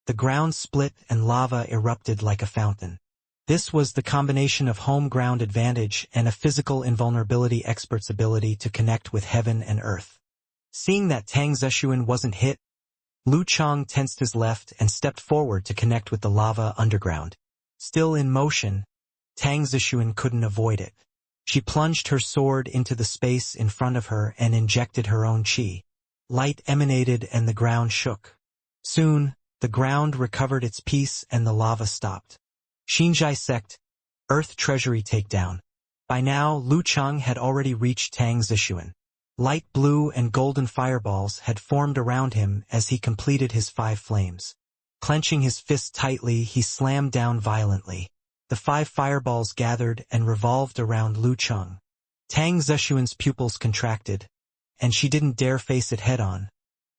the ground split and lava erupted like a fountain. This was the combination of home ground advantage and a physical invulnerability expert's ability to connect with heaven and earth. Seeing that Tang Zishuan wasn't hit, Lu Chang tensed his left and stepped forward to connect with the lava underground. Still in motion, Tang Zishuan couldn't avoid it. She plunged her sword into the space in front of her and injected her own chi. Light emanated and the ground shook. Soon, the ground recovered its peace and the lava stopped. Xinjai sect, Earth Treasury takedown. By now, Lu Chang had already reached Tang Zishuan. Light blue and golden fireballs had formed around him as he completed his 5 flames. Clenching his fist tightly, he slammed down violently. The 5 fireballs gathered and revolved around Lu Chang. Tang Zishuan's pupils contracted, and she didn't dare face it head-on,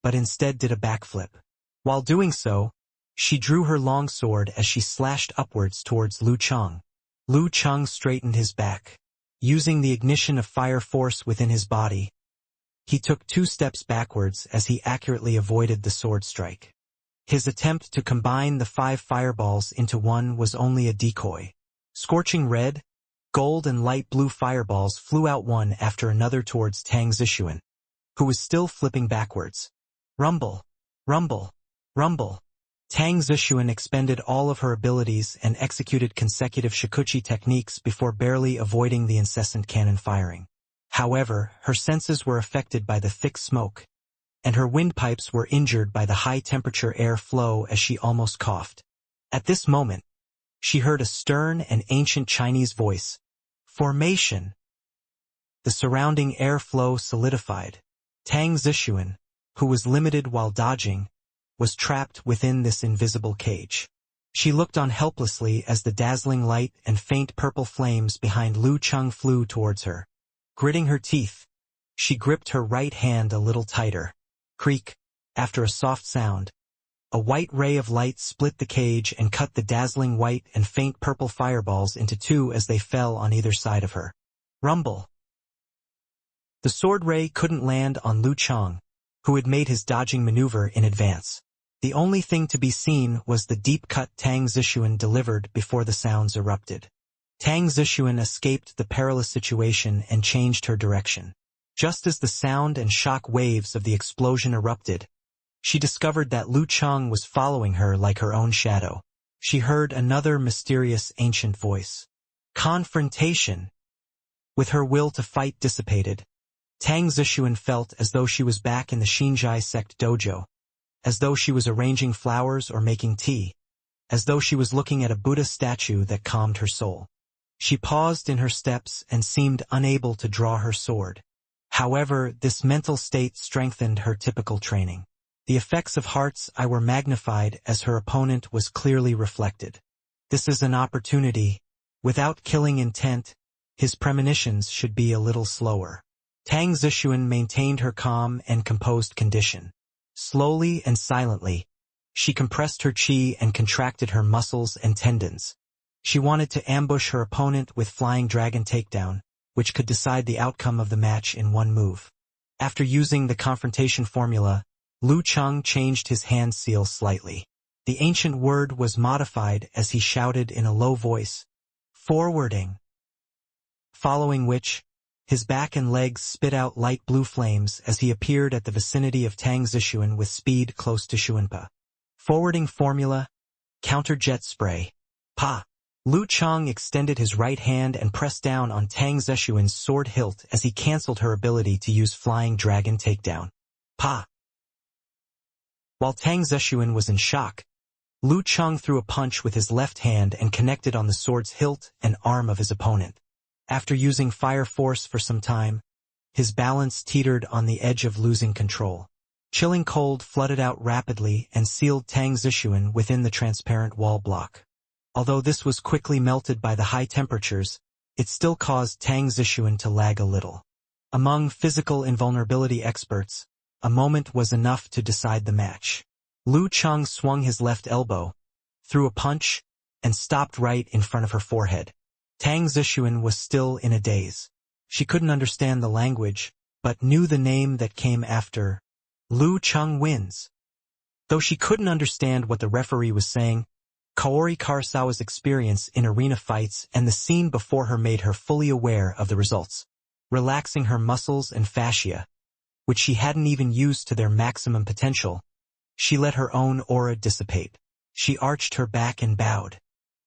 but instead did a backflip. While doing so, she drew her long sword as she slashed upwards towards Lu Chang. Lu Chang straightened his back. Using the ignition of fire force within his body, he took 2 steps backwards as he accurately avoided the sword strike. His attempt to combine the 5 fireballs into one was only a decoy. Scorching red, gold and light blue fireballs flew out one after another towards Tang Zishuan, who was still flipping backwards. Rumble, rumble, rumble. Tang Zishuan expended all of her abilities and executed consecutive shikuchi techniques before barely avoiding the incessant cannon firing. However, her senses were affected by the thick smoke, and her windpipes were injured by the high-temperature air flow as she almost coughed. At this moment, she heard a stern and ancient Chinese voice. Formation! The surrounding air flow solidified. Tang Zishuan, who was limited while dodging, was trapped within this invisible cage. She looked on helplessly as the dazzling light and faint purple flames behind Lu Chang flew towards her. Gritting her teeth, she gripped her right hand a little tighter. Creak, after a soft sound. A white ray of light split the cage and cut the dazzling white and faint purple fireballs into 2 as they fell on either side of her. Rumble. The sword ray couldn't land on Lu Chang, who had made his dodging maneuver in advance. The only thing to be seen was the deep cut Tang Zishuan delivered before the sounds erupted. Tang Zishuan escaped the perilous situation and changed her direction. Just as the sound and shock waves of the explosion erupted, she discovered that Lu Chang was following her like her own shadow. She heard another mysterious ancient voice. Confrontation. With her will to fight dissipated, Tang Zishuan felt as though she was back in the Xinjai sect dojo, as though she was arranging flowers or making tea, as though she was looking at a Buddha statue that calmed her soul. She paused in her steps and seemed unable to draw her sword. However, this mental state strengthened her typical training. The effects of heart's eye were magnified as her opponent was clearly reflected. This is an opportunity. Without killing intent, his premonitions should be a little slower. Tang Zishuan maintained her calm and composed condition. Slowly and silently, she compressed her chi and contracted her muscles and tendons. She wanted to ambush her opponent with Flying Dragon Takedown, which could decide the outcome of the match in one move. After using the confrontation formula, Lu Chang changed his hand seal slightly. The ancient word was modified as he shouted in a low voice, "Forwarding." Following which, his back and legs spit out light blue flames as he appeared at the vicinity of Tang Zishuan with speed close to Xuanpa. Forwarding formula, counter jet spray. Pa! Lu Chang extended his right hand and pressed down on Tang Zishuan's sword hilt as he cancelled her ability to use Flying Dragon Takedown. Pa! While Tang Zishuan was in shock, Lu Chang threw a punch with his left hand and connected on the sword's hilt and arm of his opponent. After using fire force for some time, his balance teetered on the edge of losing control. Chilling cold flooded out rapidly and sealed Tang Zishuan within the transparent wall block. Although this was quickly melted by the high temperatures, it still caused Tang Zixuan to lag a little. Among physical invulnerability experts, a moment was enough to decide the match. Lu Cheng swung his left elbow, threw a punch, and stopped right in front of her forehead. Tang Zixuan was still in a daze. She couldn't understand the language, but knew the name that came after. Lu Cheng wins. Though she couldn't understand what the referee was saying, Kaori Karasawa's experience in arena fights and the scene before her made her fully aware of the results. Relaxing her muscles and fascia, which she hadn't even used to their maximum potential, she let her own aura dissipate. She arched her back and bowed.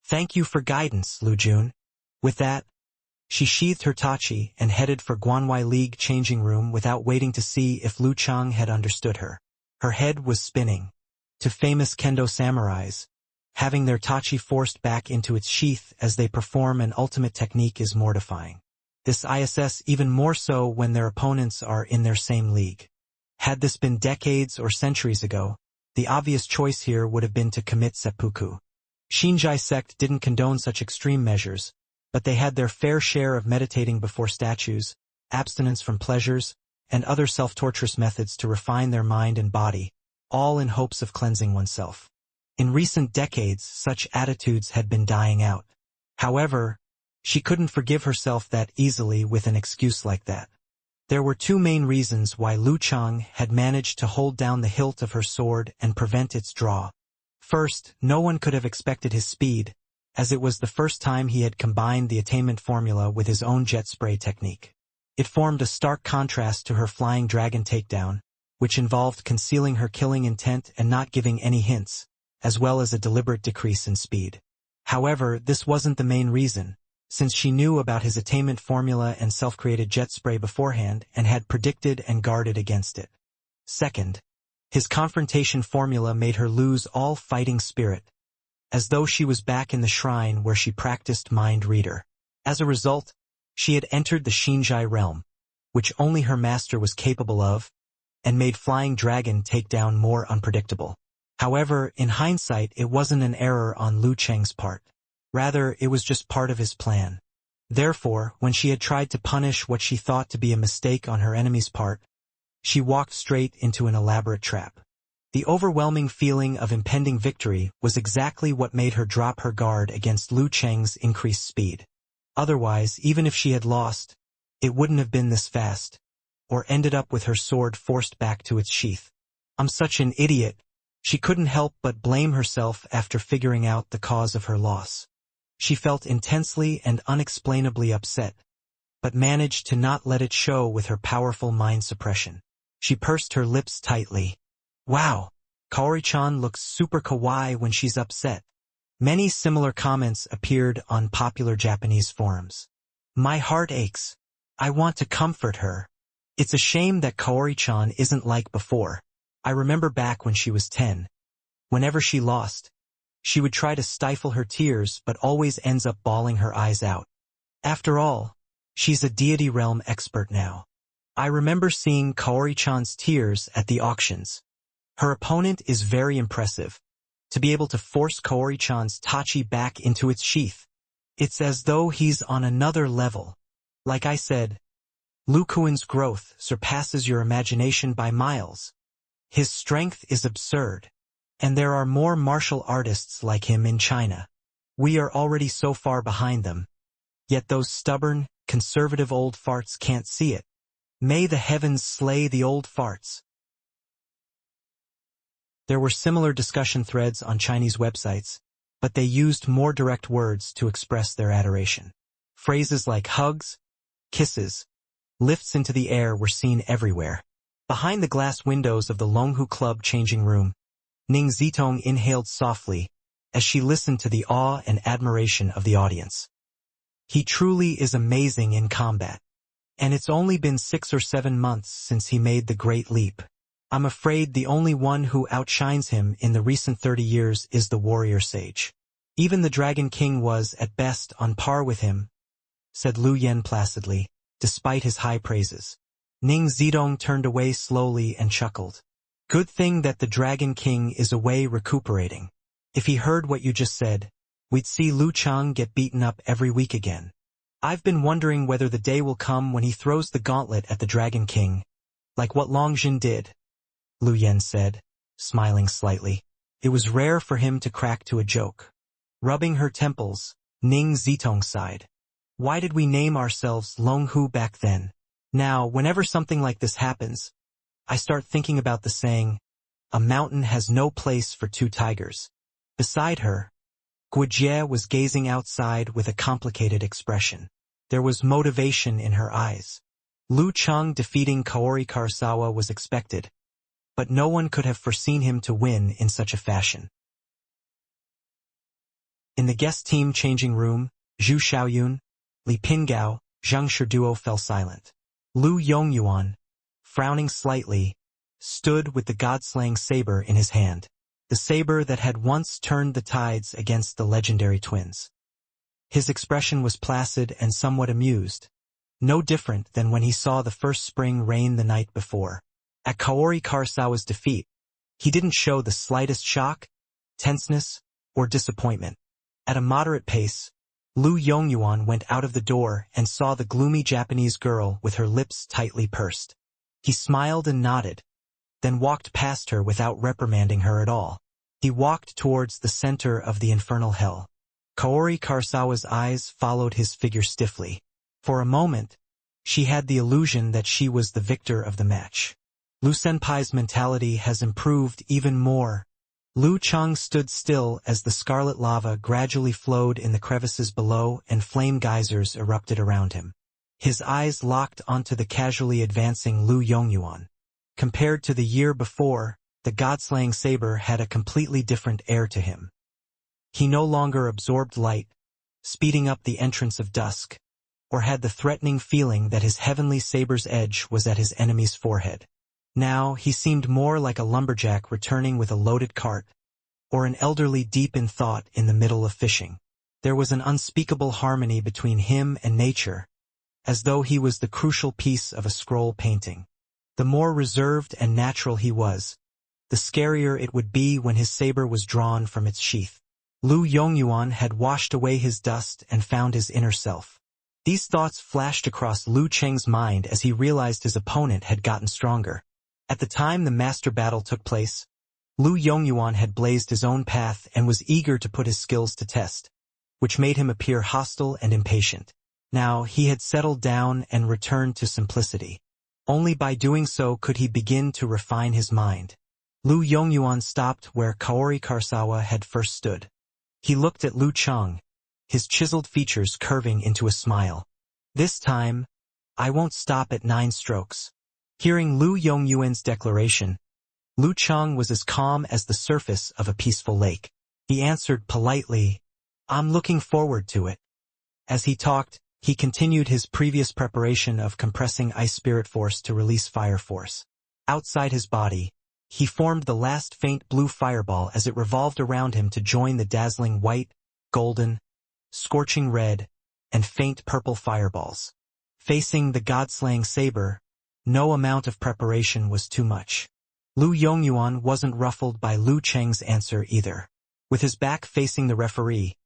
"Thank you for guidance, Lu Jun." With that, she sheathed her tachi and headed for Guanwei League changing room without waiting to see if Lu Cheng had understood her. Her head was spinning. To famous kendo samurais, having their tachi forced back into its sheath as they perform an ultimate technique is mortifying. This ISS even more so when their opponents are in their same league. Had this been decades or centuries ago, the obvious choice here would have been to commit seppuku. Shinjai sect didn't condone such extreme measures, but they had their fair share of meditating before statues, abstinence from pleasures, and other self-torturous methods to refine their mind and body, all in hopes of cleansing oneself. In recent decades, such attitudes had been dying out. However, she couldn't forgive herself that easily with an excuse like that. There were two main reasons why Lu Cheng had managed to hold down the hilt of her sword and prevent its draw. First, no one could have expected his speed, as it was the first time he had combined the attainment formula with his own jet spray technique. It formed a stark contrast to her flying dragon takedown, which involved concealing her killing intent and not giving any hints, as well as a deliberate decrease in speed. However, this wasn't the main reason, since she knew about his attainment formula and self-created jet spray beforehand and had predicted and guarded against it. Second, his confrontation formula made her lose all fighting spirit, as though she was back in the shrine where she practiced mind reader. As a result, she had entered the Shinjai realm, which only her master was capable of, and made Flying Dragon takedown more unpredictable. However, in hindsight, it wasn't an error on Lu Cheng's part. Rather, it was just part of his plan. Therefore, when she had tried to punish what she thought to be a mistake on her enemy's part, she walked straight into an elaborate trap. The overwhelming feeling of impending victory was exactly what made her drop her guard against Lu Cheng's increased speed. Otherwise, even if she had lost, it wouldn't have been this fast, or ended up with her sword forced back to its sheath. "I'm such an idiot." She couldn't help but blame herself after figuring out the cause of her loss. She felt intensely and unexplainably upset, but managed to not let it show with her powerful mind suppression. She pursed her lips tightly. "Wow, Kaori-chan looks super kawaii when she's upset." Many similar comments appeared on popular Japanese forums. "My heart aches. I want to comfort her. It's a shame that Kaori-chan isn't like before. I remember back when she was 10. Whenever she lost, she would try to stifle her tears but always ends up bawling her eyes out. After all, she's a deity realm expert now. I remember seeing Kaori-chan's tears at the auctions. Her opponent is very impressive. To be able to force Kaori-chan's tachi back into its sheath, it's as though he's on another level. Like I said, Lu Kuan's growth surpasses your imagination by miles. His strength is absurd, and there are more martial artists like him in China. We are already so far behind them. Yet those stubborn, conservative old farts can't see it. May the heavens slay the old farts." There were similar discussion threads on Chinese websites, but they used more direct words to express their adoration. Phrases like hugs, kisses, lifts into the air were seen everywhere. Behind the glass windows of the Longhu Club changing room, Ning Zitong inhaled softly as she listened to the awe and admiration of the audience. "He truly is amazing in combat. And it's only been 6 or 7 months since he made the great leap. I'm afraid the only one who outshines him in the recent 30 years is the warrior sage. Even the Dragon King was, at best, on par with him," said Lu Yen placidly, despite his high praises. Ning Zidong turned away slowly and chuckled. "Good thing that the Dragon King is away recuperating. If he heard what you just said, we'd see Lu Chang get beaten up every week again. I've been wondering whether the day will come when he throws the gauntlet at the Dragon King, like what Long Jin did, Lu Yen said, smiling slightly. It was rare for him to crack to a joke. Rubbing her temples, Ning Zitong sighed. Why did we name ourselves Long Hu back then? Now, whenever something like this happens, I start thinking about the saying, a mountain has no place for two tigers. Beside her, Guojie was gazing outside with a complicated expression. There was motivation in her eyes. Lu Chang defeating Kaori Karasawa was expected, but no one could have foreseen him to win in such a fashion. In the guest team changing room, Zhu Xiaoyun, Li Pingao, Zhang Shiduo fell silent. Lu Yongyuan, frowning slightly, stood with the god-slaying saber in his hand, the saber that had once turned the tides against the legendary twins. His expression was placid and somewhat amused, no different than when he saw the first spring rain the night before. At Kaori Karasawa's defeat, he didn't show the slightest shock, tenseness, or disappointment. At a moderate pace, Lu Yongyuan went out of the door and saw the gloomy Japanese girl with her lips tightly pursed. He smiled and nodded, then walked past her without reprimanding her at all. He walked towards the center of the infernal hell. Kaori Karasawa's eyes followed his figure stiffly. For a moment, she had the illusion that she was the victor of the match. Lu Senpai's mentality has improved even more. Lu Chang stood still as the scarlet lava gradually flowed in the crevices below and flame geysers erupted around him. His eyes locked onto the casually advancing Lu Yongyuan. Compared to the year before, the god-slaying saber had a completely different air to him. He no longer absorbed light, speeding up the entrance of dusk, or had the threatening feeling that his heavenly saber's edge was at his enemy's forehead. Now he seemed more like a lumberjack returning with a loaded cart, or an elderly deep in thought in the middle of fishing. There was an unspeakable harmony between him and nature, as though he was the crucial piece of a scroll painting. The more reserved and natural he was, the scarier it would be when his saber was drawn from its sheath. Lu Yongyuan had washed away his dust and found his inner self. These thoughts flashed across Lu Cheng's mind as he realized his opponent had gotten stronger. At the time the master battle took place, Lu Yongyuan had blazed his own path and was eager to put his skills to test, which made him appear hostile and impatient. Now he had settled down and returned to simplicity. Only by doing so could he begin to refine his mind. Lu Yongyuan stopped where Kaori Karasawa had first stood. He looked at Lu Chang, his chiseled features curving into a smile. This time, I won't stop at 9 strokes. Hearing Lu Yongyuan's declaration, Lu Chang was as calm as the surface of a peaceful lake. He answered politely, I'm looking forward to it. As he talked, he continued his previous preparation of compressing ice spirit force to release fire force. Outside his body, he formed the last faint blue fireball as it revolved around him to join the dazzling white, golden, scorching red, and faint purple fireballs. Facing the god-slaying saber, no amount of preparation was too much. Lu Yongyuan wasn't ruffled by Lu Cheng's answer either. With his back facing the referee,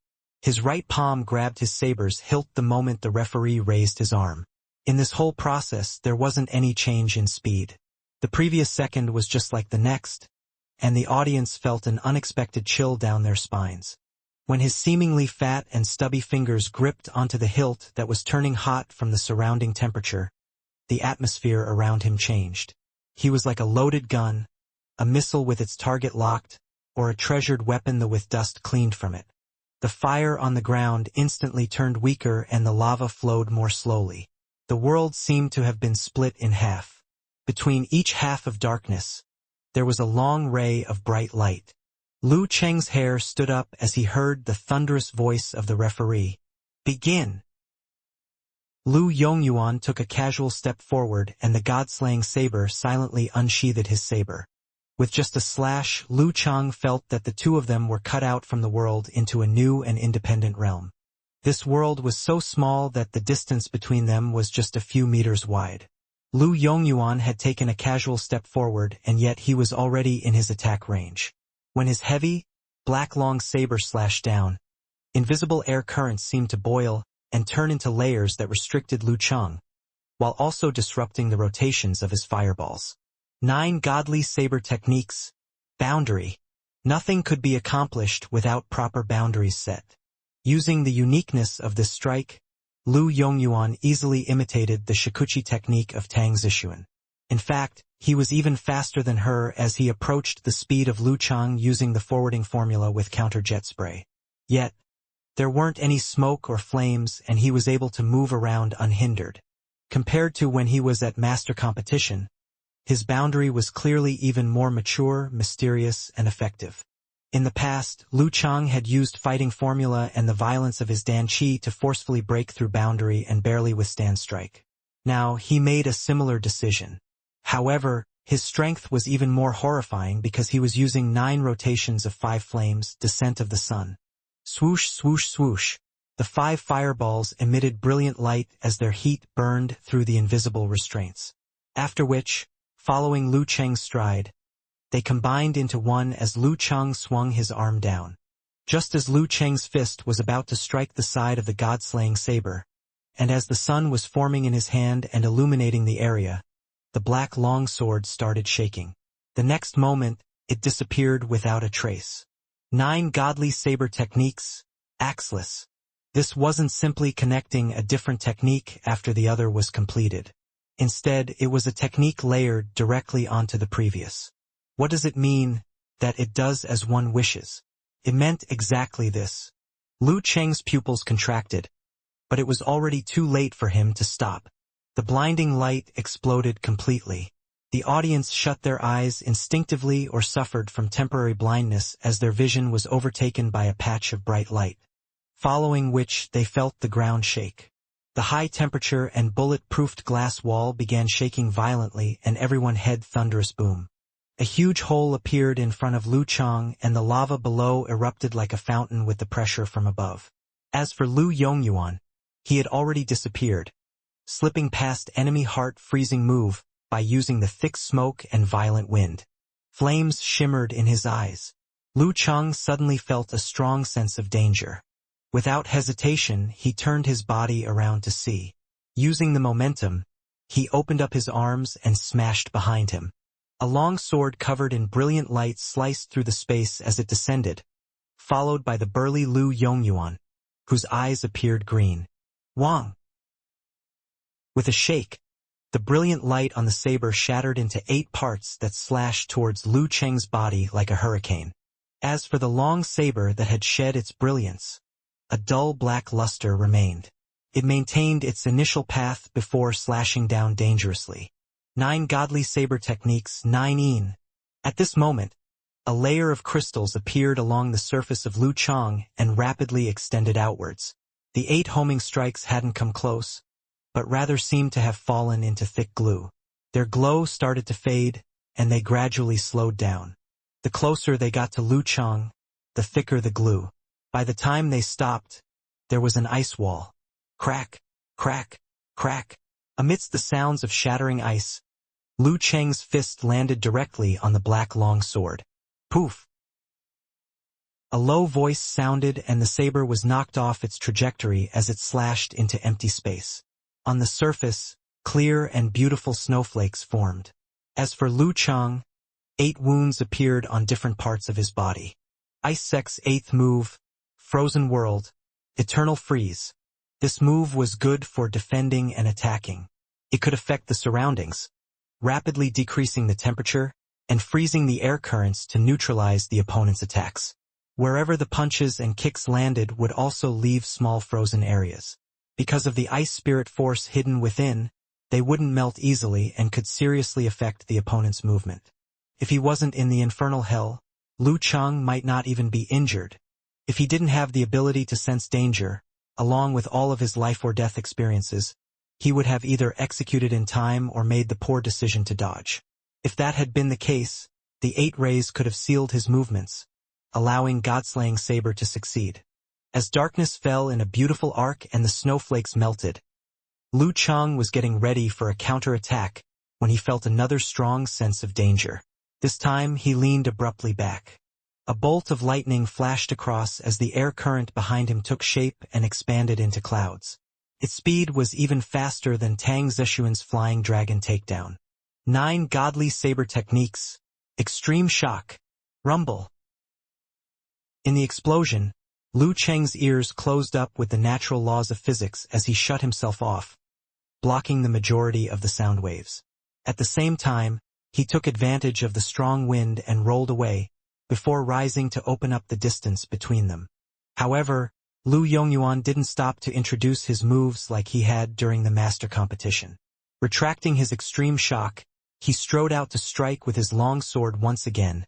his right palm grabbed his saber's hilt the moment the referee raised his arm. In this whole process, there wasn't any change in speed. The previous second was just like the next, and the audience felt an unexpected chill down their spines. When his seemingly fat and stubby fingers gripped onto the hilt that was turning hot from the surrounding temperature, the atmosphere around him changed. He was like a loaded gun, a missile with its target locked, or a treasured weapon with dust cleaned from it. The fire on the ground instantly turned weaker and the lava flowed more slowly. The world seemed to have been split in half. Between each half of darkness, there was a long ray of bright light. Lu Cheng's hair stood up as he heard the thunderous voice of the referee. Begin! Lu Yongyuan took a casual step forward and the god-slaying saber silently unsheathed his saber. With just a slash, Lu Chang felt that the two of them were cut out from the world into a new and independent realm. This world was so small that the distance between them was just a few meters wide. Lu Yongyuan had taken a casual step forward and yet he was already in his attack range. When his heavy, black long saber slashed down, Invisible air currents seemed to boil and turn into layers that restricted Lu Chang, while also disrupting the rotations of his fireballs. 9 Godly Saber Techniques. Boundary. Nothing could be accomplished without proper boundaries set. Using the uniqueness of this strike, Lu Yongyuan easily imitated the Shikuchi technique of Tang Zishuan. In fact, he was even faster than her as he approached the speed of Lu Chang using the forwarding formula with counter-jet spray. Yet, there weren't any smoke or flames and he was able to move around unhindered. Compared to when he was at master competition, his boundary was clearly even more mature, mysterious, and effective. In the past, Lu Chang had used fighting formula and the violence of his Dan Qi to forcefully break through boundary and barely withstand strike. Now, he made a similar decision. However, his strength was even more horrifying because he was using 9 rotations of 5 flames, Descent of the Sun. Swoosh, swoosh, swoosh. The 5 fireballs emitted brilliant light as their heat burned through the invisible restraints. After which, following Lu Chang's stride, they combined into one as Lu Chang swung his arm down. Just as Lu Chang's fist was about to strike the side of the god-slaying saber, and as the sun was forming in his hand and illuminating the area, the black longsword started shaking. The next moment, it disappeared without a trace. 9 Godly Saber Techniques. Axeless. This wasn't simply connecting a different technique after the other was completed. Instead, it was a technique layered directly onto the previous. What does it mean that it does as one wishes? It meant exactly this. Lu Chang's pupils contracted, but it was already too late for him to stop. The blinding light exploded completely. The audience shut their eyes instinctively or suffered from temporary blindness as their vision was overtaken by a patch of bright light, following which they felt the ground shake. The high-temperature and bullet-proofed glass wall began shaking violently and everyone heard thunderous boom. A huge hole appeared in front of Lu Chang and the lava below erupted like a fountain with the pressure from above. As for Lu Yongyuan, he had already disappeared, slipping past enemy heart-freezing move by using the thick smoke and violent wind. Flames shimmered in his eyes. Lu Chang suddenly felt a strong sense of danger. Without hesitation, he turned his body around to see. Using the momentum, he opened up his arms and smashed behind him. A long sword covered in brilliant light sliced through the space as it descended, followed by the burly Lu Yongyuan, whose eyes appeared green. Wang! With a shake, the brilliant light on the saber shattered into 8 parts that slashed towards Lu Chang's body like a hurricane. As for the long saber that had shed its brilliance, a dull black luster remained. It maintained its initial path before slashing down dangerously. 9 Godly Saber Techniques. 9. At this moment, a layer of crystals appeared along the surface of Lu Chang and rapidly extended outwards. The 8 homing strikes hadn't come close, but rather seemed to have fallen into thick glue. Their glow started to fade, and they gradually slowed down. The closer they got to Lu Chang, the thicker the glue. By the time they stopped, there was an ice wall. Crack, crack, crack. Amidst the sounds of shattering ice, Lu Chang's fist landed directly on the black long sword. Poof! A low voice sounded and the saber was knocked off its trajectory as it slashed into empty space. On the surface, clear and beautiful snowflakes formed. As for Lu Chang, 8 wounds appeared on different parts of his body. Ice Sec's 8th move, Frozen World, Eternal Freeze. This move was good for defending and attacking. It could affect the surroundings, rapidly decreasing the temperature and freezing the air currents to neutralize the opponent's attacks. Wherever the punches and kicks landed would also leave small frozen areas. Because of the ice spirit force hidden within, they wouldn't melt easily and could seriously affect the opponent's movement. If he wasn't in the infernal hell, Lu Chang might not even be injured. If he didn't have the ability to sense danger, along with all of his life or death experiences, he would have either executed in time or made the poor decision to dodge. If that had been the case, the 8 rays could have sealed his movements, allowing Godslaying Saber to succeed. As darkness fell in a beautiful arc and the snowflakes melted, Lu Chang was getting ready for a counterattack when he felt another strong sense of danger. This time he leaned abruptly back. A bolt of lightning flashed across as the air current behind him took shape and expanded into clouds. Its speed was even faster than Tang Zeshuan's flying dragon takedown. 9 godly saber techniques. Extreme shock. Rumble. In the explosion, Lu Cheng's ears closed up with the natural laws of physics as he shut himself off, blocking the majority of the sound waves. At the same time, he took advantage of the strong wind and rolled away, before rising to open up the distance between them. However, Lu Yongyuan didn't stop to introduce his moves like he had during the master competition. Retracting his extreme shock, he strode out to strike with his long sword once again,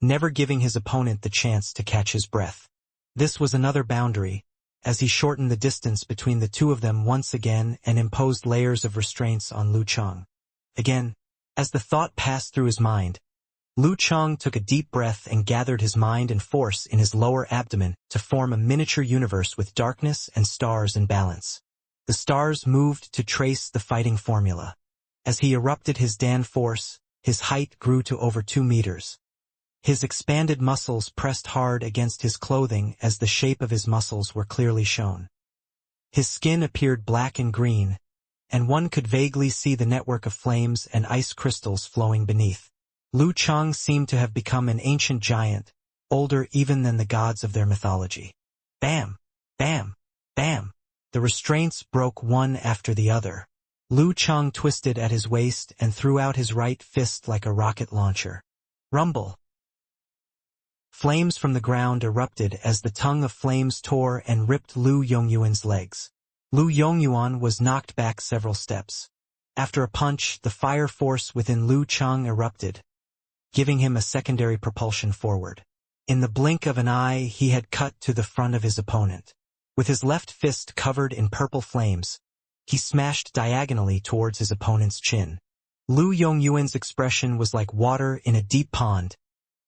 never giving his opponent the chance to catch his breath. This was another boundary, as he shortened the distance between the two of them once again and imposed layers of restraints on Lu Cheng. Again, as the thought passed through his mind, Lu Cheng took a deep breath and gathered his mind and force in his lower abdomen to form a miniature universe with darkness and stars in balance. The stars moved to trace the fighting formula. As he erupted his Dan force, his height grew to over 2 meters. His expanded muscles pressed hard against his clothing as the shape of his muscles were clearly shown. His skin appeared black and green, and one could vaguely see the network of flames and ice crystals flowing beneath. Lu Cheng seemed to have become an ancient giant, older even than the gods of their mythology. Bam! Bam! Bam! The restraints broke one after the other. Lu Cheng twisted at his waist and threw out his right fist like a rocket launcher. Rumble! Flames from the ground erupted as the tongue of flames tore and ripped Lu Yongyuan's legs. Lu Yongyuan was knocked back several steps. After a punch, the fire force within Lu Cheng erupted, giving him a secondary propulsion forward. In the blink of an eye, he had cut to the front of his opponent. With his left fist covered in purple flames, he smashed diagonally towards his opponent's chin. Lu Yongyuan's expression was like water in a deep pond,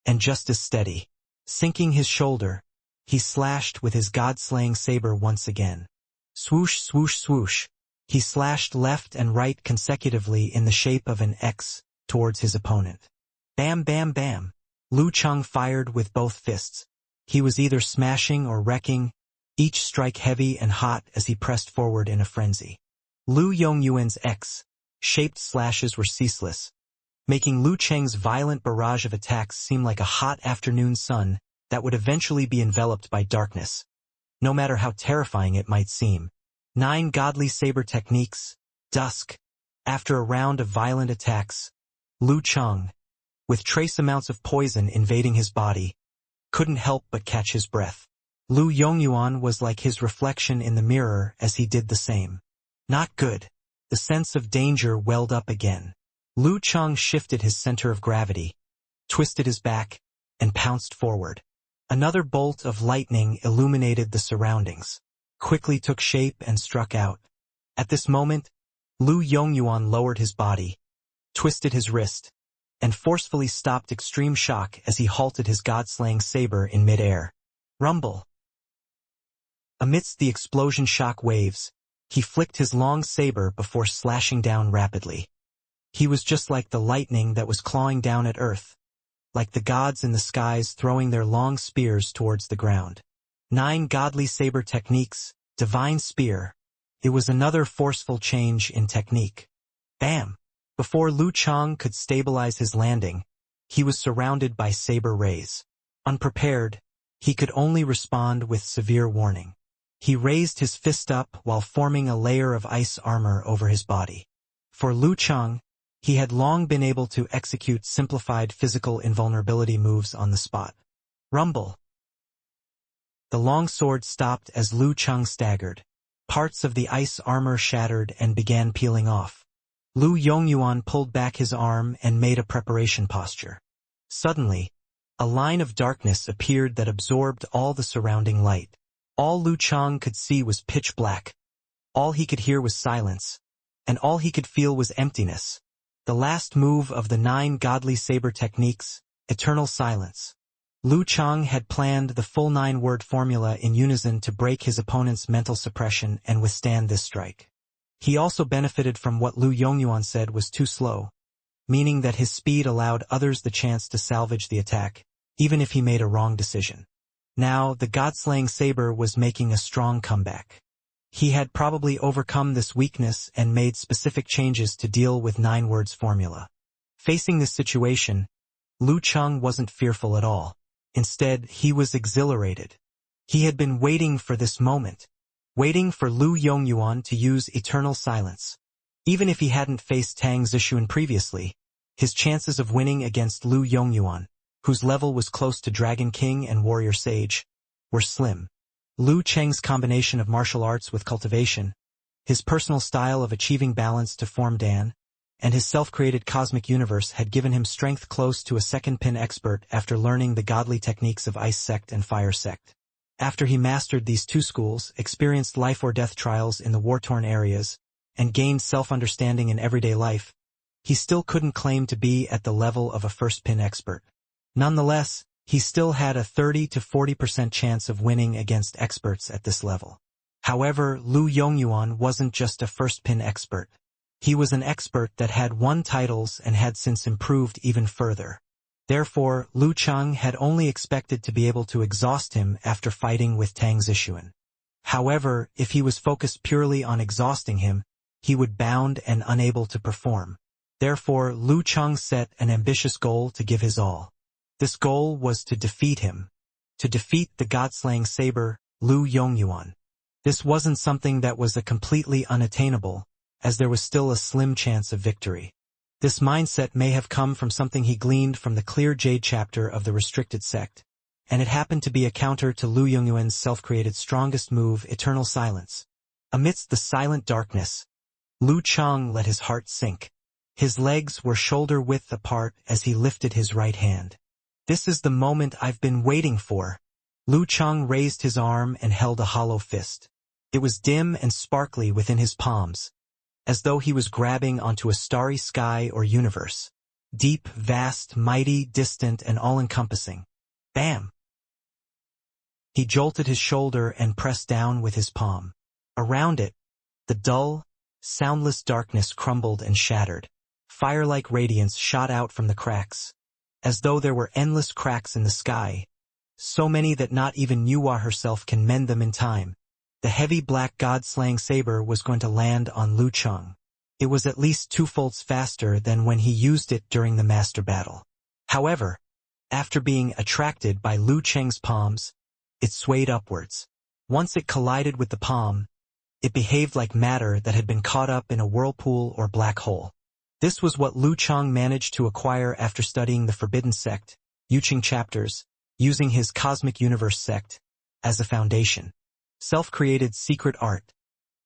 and just as steady. Sinking his shoulder, he slashed with his god-slaying saber once again. Swoosh, swoosh, swoosh. He slashed left and right consecutively in the shape of an X towards his opponent. Bam, bam, bam. Lu Cheng fired with both fists. He was either smashing or wrecking, each strike heavy and hot as he pressed forward in a frenzy. Lu Yongyuan's X-shaped slashes were ceaseless, making Lu Cheng's violent barrage of attacks seem like a hot afternoon sun that would eventually be enveloped by darkness, no matter how terrifying it might seem. 9 godly saber techniques. Dusk. After a round of violent attacks, Lu Cheng, with trace amounts of poison invading his body, couldn't help but catch his breath. Lu Yongyuan was like his reflection in the mirror as he did the same. Not good. The sense of danger welled up again. Lu Cheng shifted his center of gravity, twisted his back, and pounced forward. Another bolt of lightning illuminated the surroundings, quickly took shape and struck out. At this moment, Lu Yongyuan lowered his body, twisted his wrist, and forcefully stopped extreme shock as he halted his god-slaying saber in mid-air. Rumble! Amidst the explosion shock waves, he flicked his long saber before slashing down rapidly. He was just like the lightning that was clawing down at earth, like the gods in the skies throwing their long spears towards the ground. 9 godly saber techniques. Divine spear. It was another forceful change in technique. Bam! Before Lu Cheng could stabilize his landing, he was surrounded by saber rays. Unprepared, he could only respond with severe warning. He raised his fist up while forming a layer of ice armor over his body. For Lu Cheng, he had long been able to execute simplified physical invulnerability moves on the spot. Rumble! The long sword stopped as Lu Cheng staggered. Parts of the ice armor shattered and began peeling off. Lu Yongyuan pulled back his arm and made a preparation posture. Suddenly, a line of darkness appeared that absorbed all the surrounding light. All Lu Cheng could see was pitch black. All he could hear was silence, and all he could feel was emptiness. The last move of the 9 godly saber techniques, eternal silence. Lu Cheng had planned the full 9-word formula in unison to break his opponent's mental suppression and withstand this strike. He also benefited from what Lu Yongyuan said was too slow, meaning that his speed allowed others the chance to salvage the attack, even if he made a wrong decision. Now, the god-slaying saber was making a strong comeback. He had probably overcome this weakness and made specific changes to deal with 9 words formula. Facing this situation, Lu Cheng wasn't fearful at all. Instead, he was exhilarated. He had been waiting for this moment, waiting for Lu Yongyuan to use eternal silence. Even if he hadn't faced Tang Zixuan previously, his chances of winning against Lu Yongyuan, whose level was close to Dragon King and Warrior Sage, were slim. Lu Cheng's combination of martial arts with cultivation, his personal style of achieving balance to form Dan, and his self-created cosmic universe had given him strength close to a second pin expert after learning the godly techniques of Ice Sect and Fire Sect. After he mastered these 2 schools, experienced life or death trials in the war-torn areas, and gained self-understanding in everyday life, he still couldn't claim to be at the level of a first pin expert. Nonetheless, he still had a 30 to 40% chance of winning against experts at this level. However, Lu Yongyuan wasn't just a first pin expert. He was an expert that had won titles and had since improved even further. Therefore, Lu Cheng had only expected to be able to exhaust him after fighting with Tang Zixuan. However, if he was focused purely on exhausting him, he would bound and unable to perform. Therefore, Lu Cheng set an ambitious goal to give his all. This goal was to defeat him. To defeat the god-slaying saber, Lu Yongyuan. This wasn't something that was completely unattainable, as there was still a slim chance of victory. This mindset may have come from something he gleaned from the Clear Jade chapter of the Restricted Sect, and it happened to be a counter to Lu Yongyuan's self-created strongest move, Eternal Silence. Amidst the silent darkness, Lu Cheng let his heart sink. His legs were shoulder-width apart as he lifted his right hand. "This is the moment I've been waiting for." Lu Cheng raised his arm and held a hollow fist. It was dim and sparkly within his palms, as though he was grabbing onto a starry sky or universe. Deep, vast, mighty, distant, and all-encompassing. Bam! He jolted his shoulder and pressed down with his palm. Around it, the dull, soundless darkness crumbled and shattered. Fire-like radiance shot out from the cracks, as though there were endless cracks in the sky, so many that not even Nuwa herself can mend them in time. The heavy black god-slaying saber was going to land on Lu Cheng. It was at least 2 folds faster than when he used it during the master battle. However, after being attracted by Lu Cheng's palms, it swayed upwards. Once it collided with the palm, it behaved like matter that had been caught up in a whirlpool or black hole. This was what Lu Cheng managed to acquire after studying the Forbidden Sect, Yuqing chapters, using his Cosmic Universe sect as a foundation. Self-created secret art,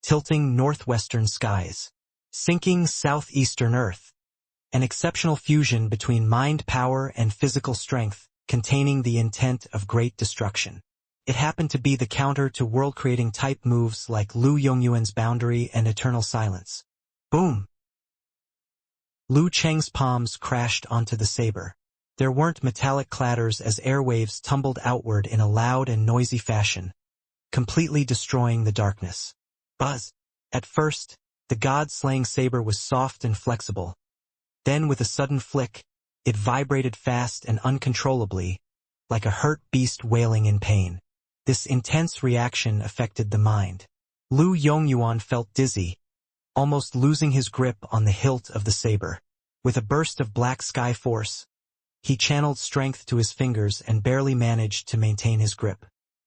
tilting northwestern skies, sinking southeastern earth. An exceptional fusion between mind power and physical strength, containing the intent of great destruction. It happened to be the counter to world-creating type moves like Lu Yongyuan's Boundary and Eternal Silence. Boom! Lu Cheng's palms crashed onto the saber. There weren't metallic clatters as airwaves tumbled outward in a loud and noisy fashion, completely destroying the darkness. Buzz! At first, the god-slaying saber was soft and flexible. Then with a sudden flick, it vibrated fast and uncontrollably, like a hurt beast wailing in pain. This intense reaction affected the mind. Lu Yongyuan felt dizzy, almost losing his grip on the hilt of the saber. With a burst of black sky force, he channeled strength to his fingers and barely managed to maintain his grip.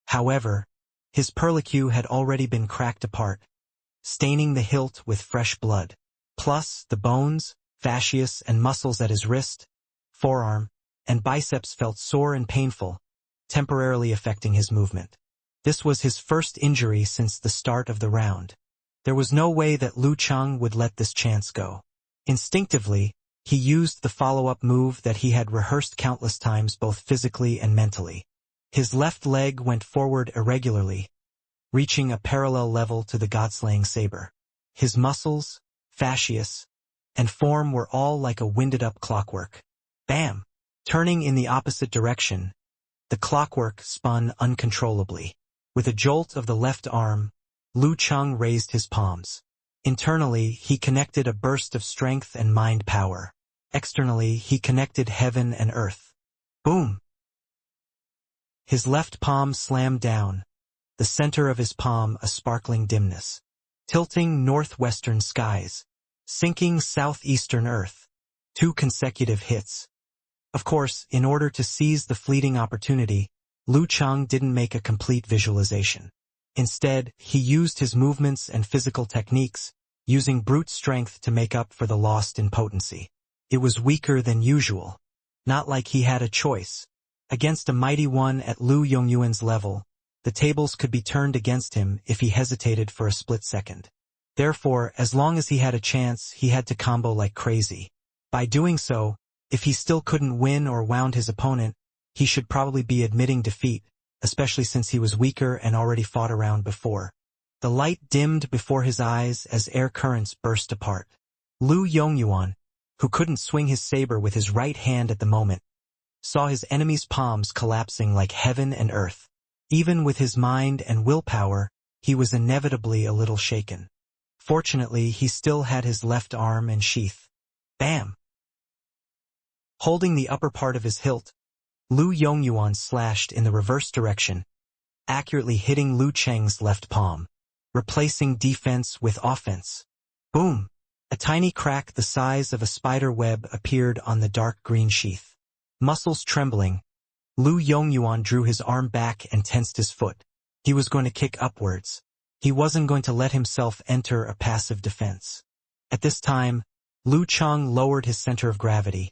However, his perlicue had already been cracked apart, staining the hilt with fresh blood. Plus, the bones, fascias, and muscles at his wrist, forearm, and biceps felt sore and painful, temporarily affecting his movement. This was his first injury since the start of the round. There was no way that Lu Cheng would let this chance go. Instinctively, he used the follow-up move that he had rehearsed countless times both physically and mentally. His left leg went forward irregularly, reaching a parallel level to the god-slaying saber. His muscles, fascias, and form were all like a winded-up clockwork. Bam! Turning in the opposite direction, the clockwork spun uncontrollably. With a jolt of the left arm, Lu Cheng raised his palms. Internally, he connected a burst of strength and mind power. Externally, he connected heaven and earth. Boom! His left palm slammed down, the center of his palm a sparkling dimness. Tilting northwestern skies. Sinking southeastern earth. 2 consecutive hits. Of course, in order to seize the fleeting opportunity, Lu Chang didn't make a complete visualization. Instead, he used his movements and physical techniques, using brute strength to make up for the lost in potency. It was weaker than usual. Not like he had a choice. Against a mighty one at Lu Yongyuan's level, the tables could be turned against him if he hesitated for a split second. Therefore, as long as he had a chance, he had to combo like crazy. By doing so, if he still couldn't win or wound his opponent, he should probably be admitting defeat, especially since he was weaker and already fought a round before. The light dimmed before his eyes as air currents burst apart. Lu Yongyuan, who couldn't swing his saber with his right hand at the moment, saw his enemy's palms collapsing like heaven and earth. Even with his mind and willpower, he was inevitably a little shaken. Fortunately, he still had his left arm in sheath. Bam! Holding the upper part of his hilt, Lu Yongyuan slashed in the reverse direction, accurately hitting Lu Cheng's left palm, replacing defense with offense. Boom! A tiny crack the size of a spider web appeared on the dark green sheath. Muscles trembling, Lu Yongyuan drew his arm back and tensed his foot. He was going to kick upwards. He wasn't going to let himself enter a passive defense. At this time, Lu Chang lowered his center of gravity,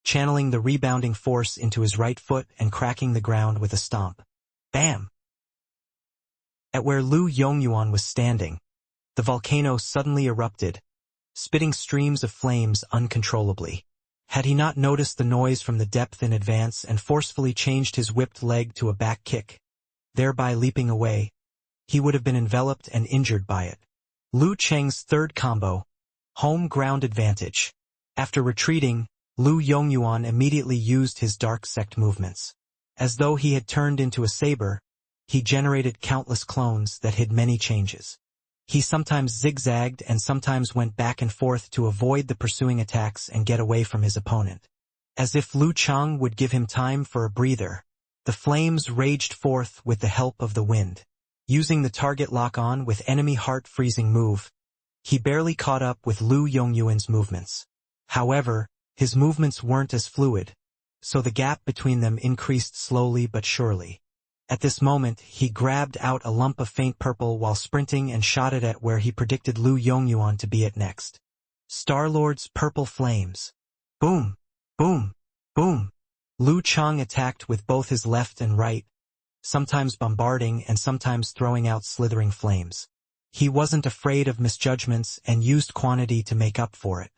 channeling the rebounding force into his right foot and cracking the ground with a stomp. Bam! At where Lu Yongyuan was standing, the volcano suddenly erupted, spitting streams of flames uncontrollably. Had he not noticed the noise from the depth in advance and forcefully changed his whipped leg to a back kick, thereby leaping away, he would have been enveloped and injured by it. Lu Cheng's third combo, home ground advantage. After retreating, Lu Yongyuan immediately used his dark sect movements. As though he had turned into a saber, he generated countless clones that hid many changes. He sometimes zigzagged and sometimes went back and forth to avoid the pursuing attacks and get away from his opponent. As if Lu Chang would give him time for a breather, the flames raged forth with the help of the wind. Using the target lock-on with enemy heart-freezing move, he barely caught up with Lu Yongyuan's movements. However, his movements weren't as fluid, so the gap between them increased slowly but surely. At this moment, he grabbed out a lump of faint purple while sprinting and shot it at where he predicted Lu Yongyuan to be at next. Star-Lord's purple flames. Boom! Boom! Boom! Lu Chang attacked with both his left and right, sometimes bombarding and sometimes throwing out slithering flames. He wasn't afraid of misjudgments and used quantity to make up for it.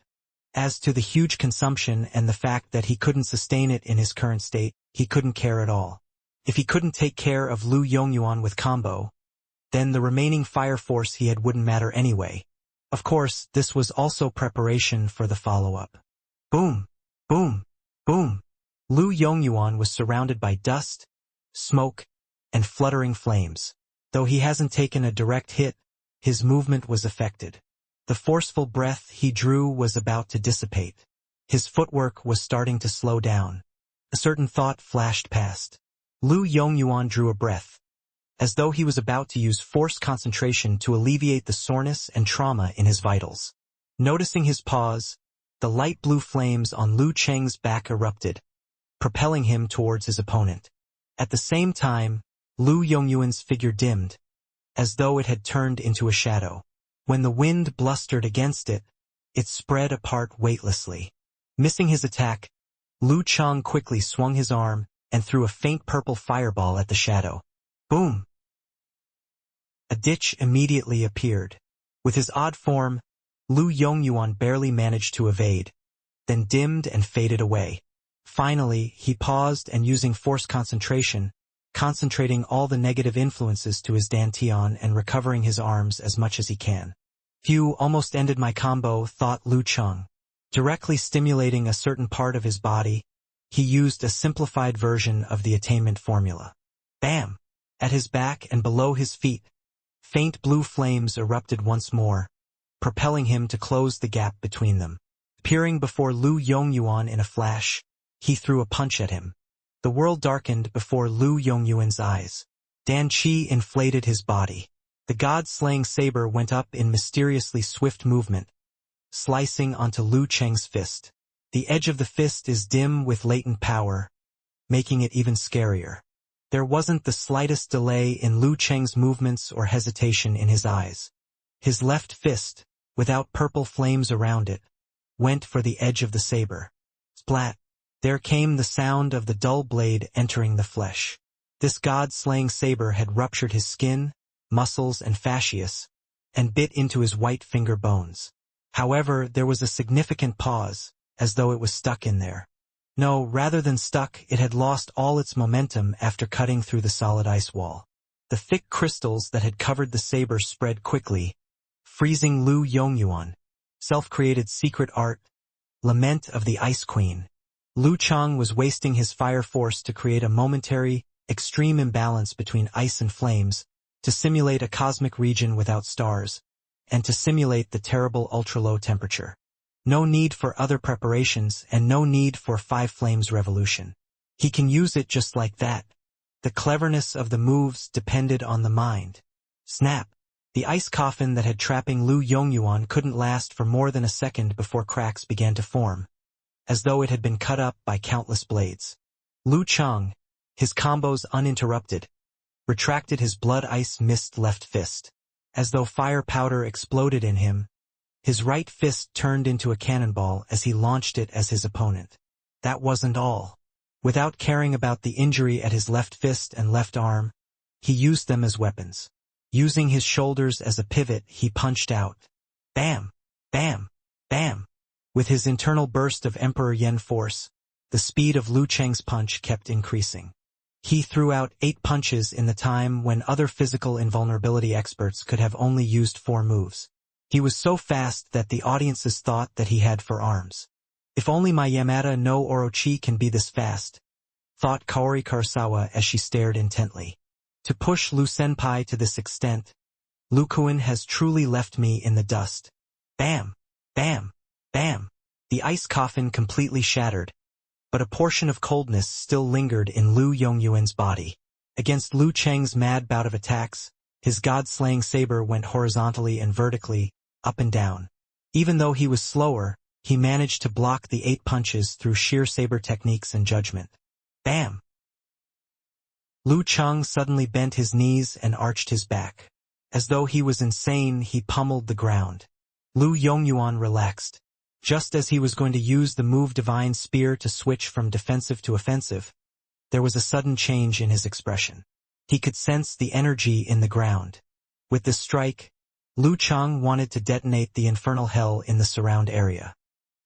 As to the huge consumption and the fact that he couldn't sustain it in his current state, he couldn't care at all. If he couldn't take care of Lu Yongyuan with combo, then the remaining fire force he had wouldn't matter anyway. Of course, this was also preparation for the follow-up. Boom! Boom! Boom! Lu Yongyuan was surrounded by dust, smoke, and fluttering flames. Though he hasn't taken a direct hit, his movement was affected. The forceful breath he drew was about to dissipate. His footwork was starting to slow down. A certain thought flashed past. Lu Yongyuan drew a breath, as though he was about to use forced concentration to alleviate the soreness and trauma in his vitals. Noticing his pause, the light blue flames on Lu Cheng's back erupted, propelling him towards his opponent. At the same time, Lu Yongyuan's figure dimmed, as though it had turned into a shadow. When the wind blustered against it, it spread apart weightlessly. Missing his attack, Lu Chang quickly swung his arm and threw a faint purple fireball at the shadow. Boom! A ditch immediately appeared. With his odd form, Lu Yongyuan barely managed to evade, then dimmed and faded away. Finally, he paused and using forced concentration, concentrating all the negative influences to his dantian and recovering his arms as much as he can. Phew, almost ended my combo, thought Lu Chang. Directly stimulating a certain part of his body, he used a simplified version of the attainment formula. Bam! At his back and below his feet, faint blue flames erupted once more, propelling him to close the gap between them. Appearing before Lu Yongyuan in a flash, he threw a punch at him. The world darkened before Lu Yongyuan's eyes. Dan Qi inflated his body. The god-slaying saber went up in mysteriously swift movement, slicing onto Lu Cheng's fist. The edge of the fist is dim with latent power, making it even scarier. There wasn't the slightest delay in Lu Cheng's movements or hesitation in his eyes. His left fist, without purple flames around it, went for the edge of the saber. Splat! There came the sound of the dull blade entering the flesh. This god-slaying saber had ruptured his skin, muscles and fascias, and bit into his white finger bones. However, there was a significant pause, as though it was stuck in there. No, rather than stuck, it had lost all its momentum after cutting through the solid ice wall. The thick crystals that had covered the saber spread quickly, freezing Lu Yongyuan. Self-created secret art, lament of the Ice Queen. Lu Chang was wasting his fire force to create a momentary, extreme imbalance between ice and flames, to simulate a cosmic region without stars, and to simulate the terrible ultra-low temperature. No need for other preparations and no need for Five Flames revolution. He can use it just like that. The cleverness of the moves depended on the mind. Snap! The ice coffin that had trapping Lu Yongyuan couldn't last for more than a second before cracks began to form, as though it had been cut up by countless blades. Lu Chang, his combos uninterrupted, retracted his blood ice mist left fist. As though fire powder exploded in him, his right fist turned into a cannonball as he launched it as his opponent. That wasn't all. Without caring about the injury at his left fist and left arm, he used them as weapons. Using his shoulders as a pivot, he punched out. Bam! Bam! Bam! With his internal burst of Emperor Yen force, the speed of Lu Cheng's punch kept increasing. He threw out 8 punches in the time when other physical invulnerability experts could have only used 4 moves. He was so fast that the audiences thought that he had 4 arms. If only my Yamada no Orochi can be this fast, thought Kaori Karasawa as she stared intently. To push Lu Senpai to this extent, Lu Kuan has truly left me in the dust. Bam! Bam! Bam! The ice coffin completely shattered, but a portion of coldness still lingered in Lu Yongyuan's body. Against Lu Cheng's mad bout of attacks, his god-slaying saber went horizontally and vertically, up and down. Even though he was slower, he managed to block the 8 punches through sheer saber techniques and judgment. Bam! Lu Chang suddenly bent his knees and arched his back. As though he was insane, he pummeled the ground. Lu Yongyuan relaxed. Just as he was going to use the move Divine Spear to switch from defensive to offensive, there was a sudden change in his expression. He could sense the energy in the ground. With this strike, Lu Chang wanted to detonate the infernal hell in the surround area.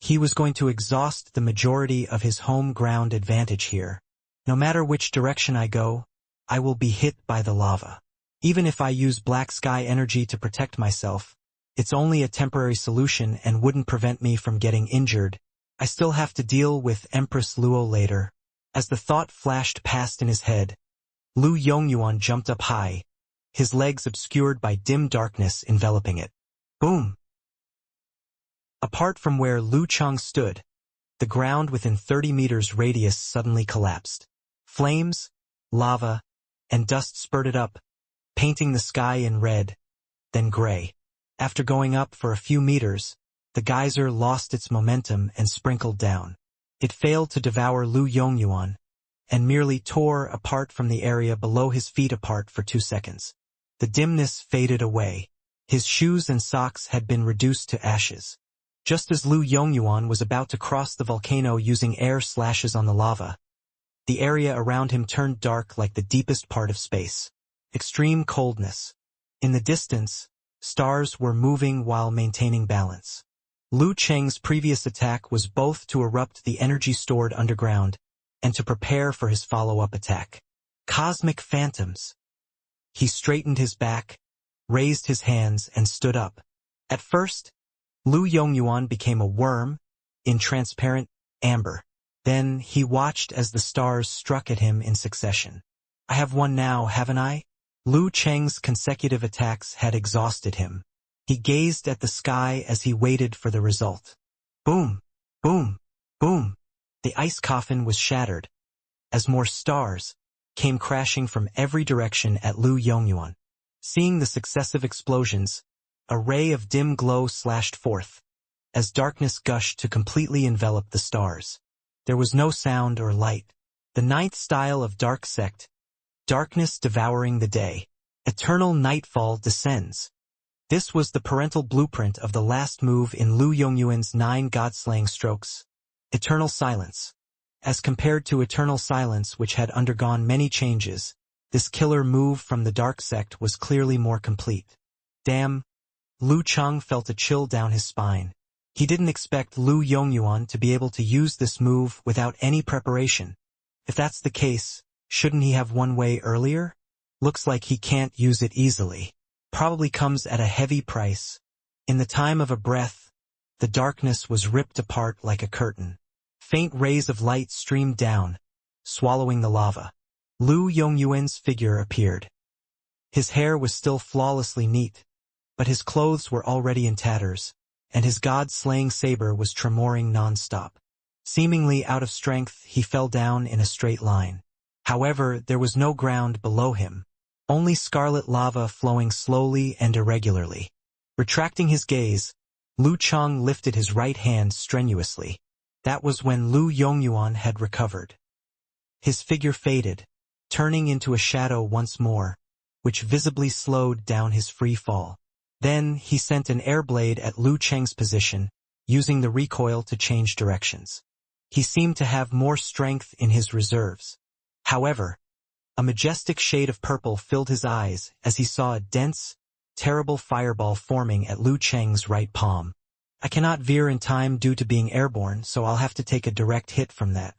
He was going to exhaust the majority of his home ground advantage here. No matter which direction I go, I will be hit by the lava. Even if I use black sky energy to protect myself, it's only a temporary solution and wouldn't prevent me from getting injured. I still have to deal with Empress Luo later. As the thought flashed past in his head, Lu Yongyuan jumped up high, his legs obscured by dim darkness enveloping it. Boom! Apart from where Lu Chang stood, the ground within 30 meters radius suddenly collapsed. Flames, lava, and dust spurted up, painting the sky in red, then gray. After going up for a few meters, the geyser lost its momentum and sprinkled down. It failed to devour Lu Yongyuan, and merely tore apart from the area below his feet apart for 2 seconds. The dimness faded away. His shoes and socks had been reduced to ashes. Just as Lu Yongyuan was about to cross the volcano using air slashes on the lava, the area around him turned dark like the deepest part of space. Extreme coldness. In the distance, stars were moving while maintaining balance. Lu Cheng's previous attack was both to erupt the energy stored underground and to prepare for his follow-up attack. Cosmic phantoms. He straightened his back, raised his hands, and stood up. At first, Lu Yongyuan became a worm, in transparent amber. Then he watched as the stars struck at him in succession. I have won now, haven't I? Lu Cheng's consecutive attacks had exhausted him. He gazed at the sky as he waited for the result. Boom! Boom! Boom! The ice coffin was shattered. as more stars came crashing from every direction at Lu Yongyuan. Seeing the successive explosions, a ray of dim glow slashed forth, as darkness gushed to completely envelop the stars. There was no sound or light. The ninth style of dark sect, darkness devouring the day. Eternal nightfall descends. This was the parental blueprint of the last move in Lu Yongyuan's 9 god-slaying strokes. Eternal silence. As compared to eternal silence, which had undergone many changes, this killer move from the dark sect was clearly more complete. Damn! Lu Cheng felt a chill down his spine. He didn't expect Lu Yongyuan to be able to use this move without any preparation. If that's the case, shouldn't he have one way earlier? Looks like he can't use it easily. Probably comes at a heavy price. In the time of a breath, the darkness was ripped apart like a curtain. Faint rays of light streamed down, swallowing the lava. Lu Yongyuan's figure appeared. His hair was still flawlessly neat, but his clothes were already in tatters, and his god-slaying saber was tremoring non-stop. Seemingly out of strength, he fell down in a straight line. However, there was no ground below him, only scarlet lava flowing slowly and irregularly. Retracting his gaze, Lu Cheng lifted his right hand strenuously. That was when Lu Yongyuan had recovered. His figure faded, turning into a shadow once more, which visibly slowed down his free fall. Then he sent an air blade at Lu Cheng's position, using the recoil to change directions. He seemed to have more strength in his reserves. However, a majestic shade of purple filled his eyes as he saw a dense, terrible fireball forming at Lu Cheng's right palm. I cannot veer in time due to being airborne, so I'll have to take a direct hit from that.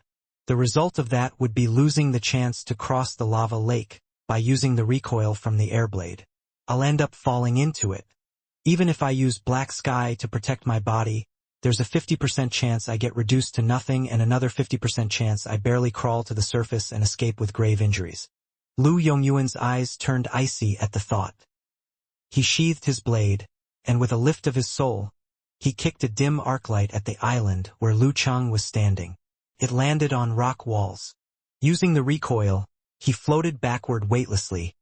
The result of that would be losing the chance to cross the lava lake by using the recoil from the airblade. I'll end up falling into it. Even if I use black sky to protect my body, there's a 50% chance I get reduced to nothing and another 50% chance I barely crawl to the surface and escape with grave injuries. Lu Yongyuan's eyes turned icy at the thought. He sheathed his blade, and with a lift of his soul, he kicked a dim arclight at the island where Lu Cheng was standing. It landed on rock walls. Using the recoil, he floated backward weightlessly,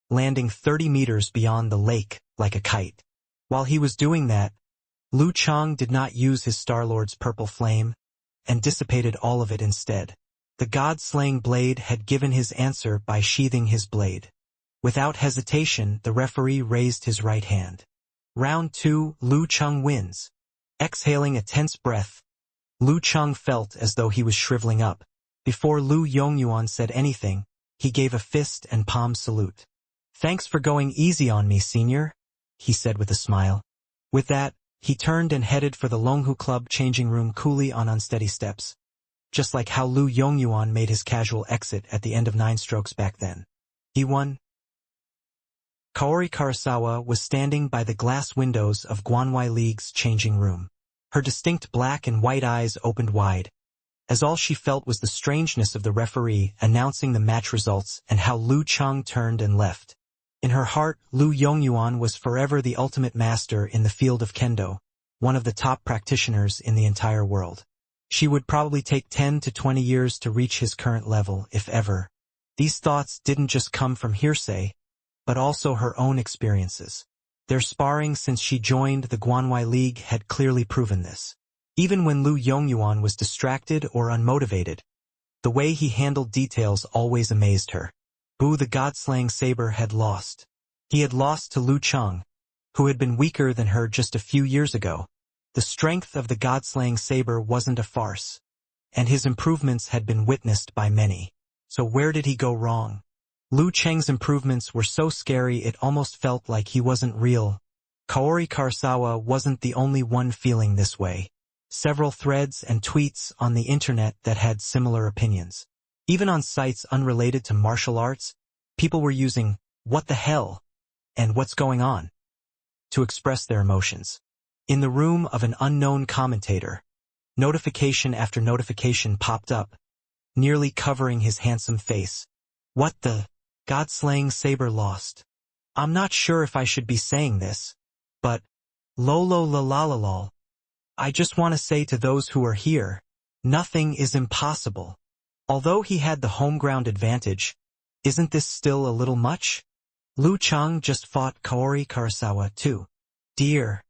landing 30 meters beyond the lake like a kite. While he was doing that, Lu Cheng did not use his Star-Lord's purple flame, and dissipated all of it instead. The god-slaying blade had given his answer by sheathing his blade. Without hesitation, the referee raised his right hand. Round 2, Lu Cheng wins. Exhaling a tense breath, Lu Cheng felt as though he was shriveling up. Before Lu Yongyuan said anything, he gave a fist and palm salute. "Thanks for going easy on me, senior," he said with a smile. With that, he turned and headed for the Longhu Club changing room coolly on unsteady steps, just like how Lu Yongyuan made his casual exit at the end of 9 strokes back then. He won. Kaori Karasawa was standing by the glass windows of Guanwai League's changing room. Her distinct black and white eyes opened wide, as all she felt was the strangeness of the referee announcing the match results and how Lu Cheng turned and left. In her heart, Lu Yongyuan was forever the ultimate master in the field of kendo, one of the top practitioners in the entire world. She would probably take 10 to 20 years to reach his current level, if ever. These thoughts didn't just come from hearsay, but also her own experiences. Their sparring since she joined the Guanwai League had clearly proven this. Even when Lu Yongyuan was distracted or unmotivated, the way he handled details always amazed her. Bu the god-slaying saber had lost. He had lost to Lu Cheng, who had been weaker than her just a few years ago. The strength of the god-slaying saber wasn't a farce, and his improvements had been witnessed by many. So where did he go wrong? Lu Cheng's improvements were so scary it almost felt like he wasn't real. Kaori Karasawa wasn't the only one feeling this way. Several threads and tweets on the internet that had similar opinions. Even on sites unrelated to martial arts, people were using "what the hell" and "what's going on" to express their emotions. In the room of an unknown commentator, notification after notification popped up, nearly covering his handsome face. "What the? God-slaying saber lost. I'm not sure if I should be saying this, but lolo la la la lol. I just want to say to those who are here, nothing is impossible. Although he had the home ground advantage, isn't this still a little much? Liu Chang just fought Kaori Karasawa too. Dear,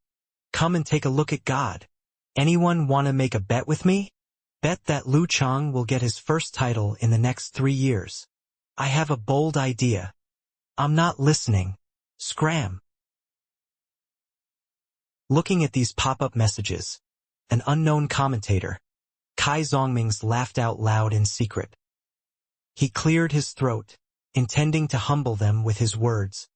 come and take a look at God. Anyone wanna make a bet with me? Bet that Liu Chang will get his first title in the next 3 years. I have a bold idea. I'm not listening. Scram. Looking at these pop-up messages, an unknown commentator, Kai Zongming's laughed out loud in secret. He cleared his throat, intending to humble them with his words.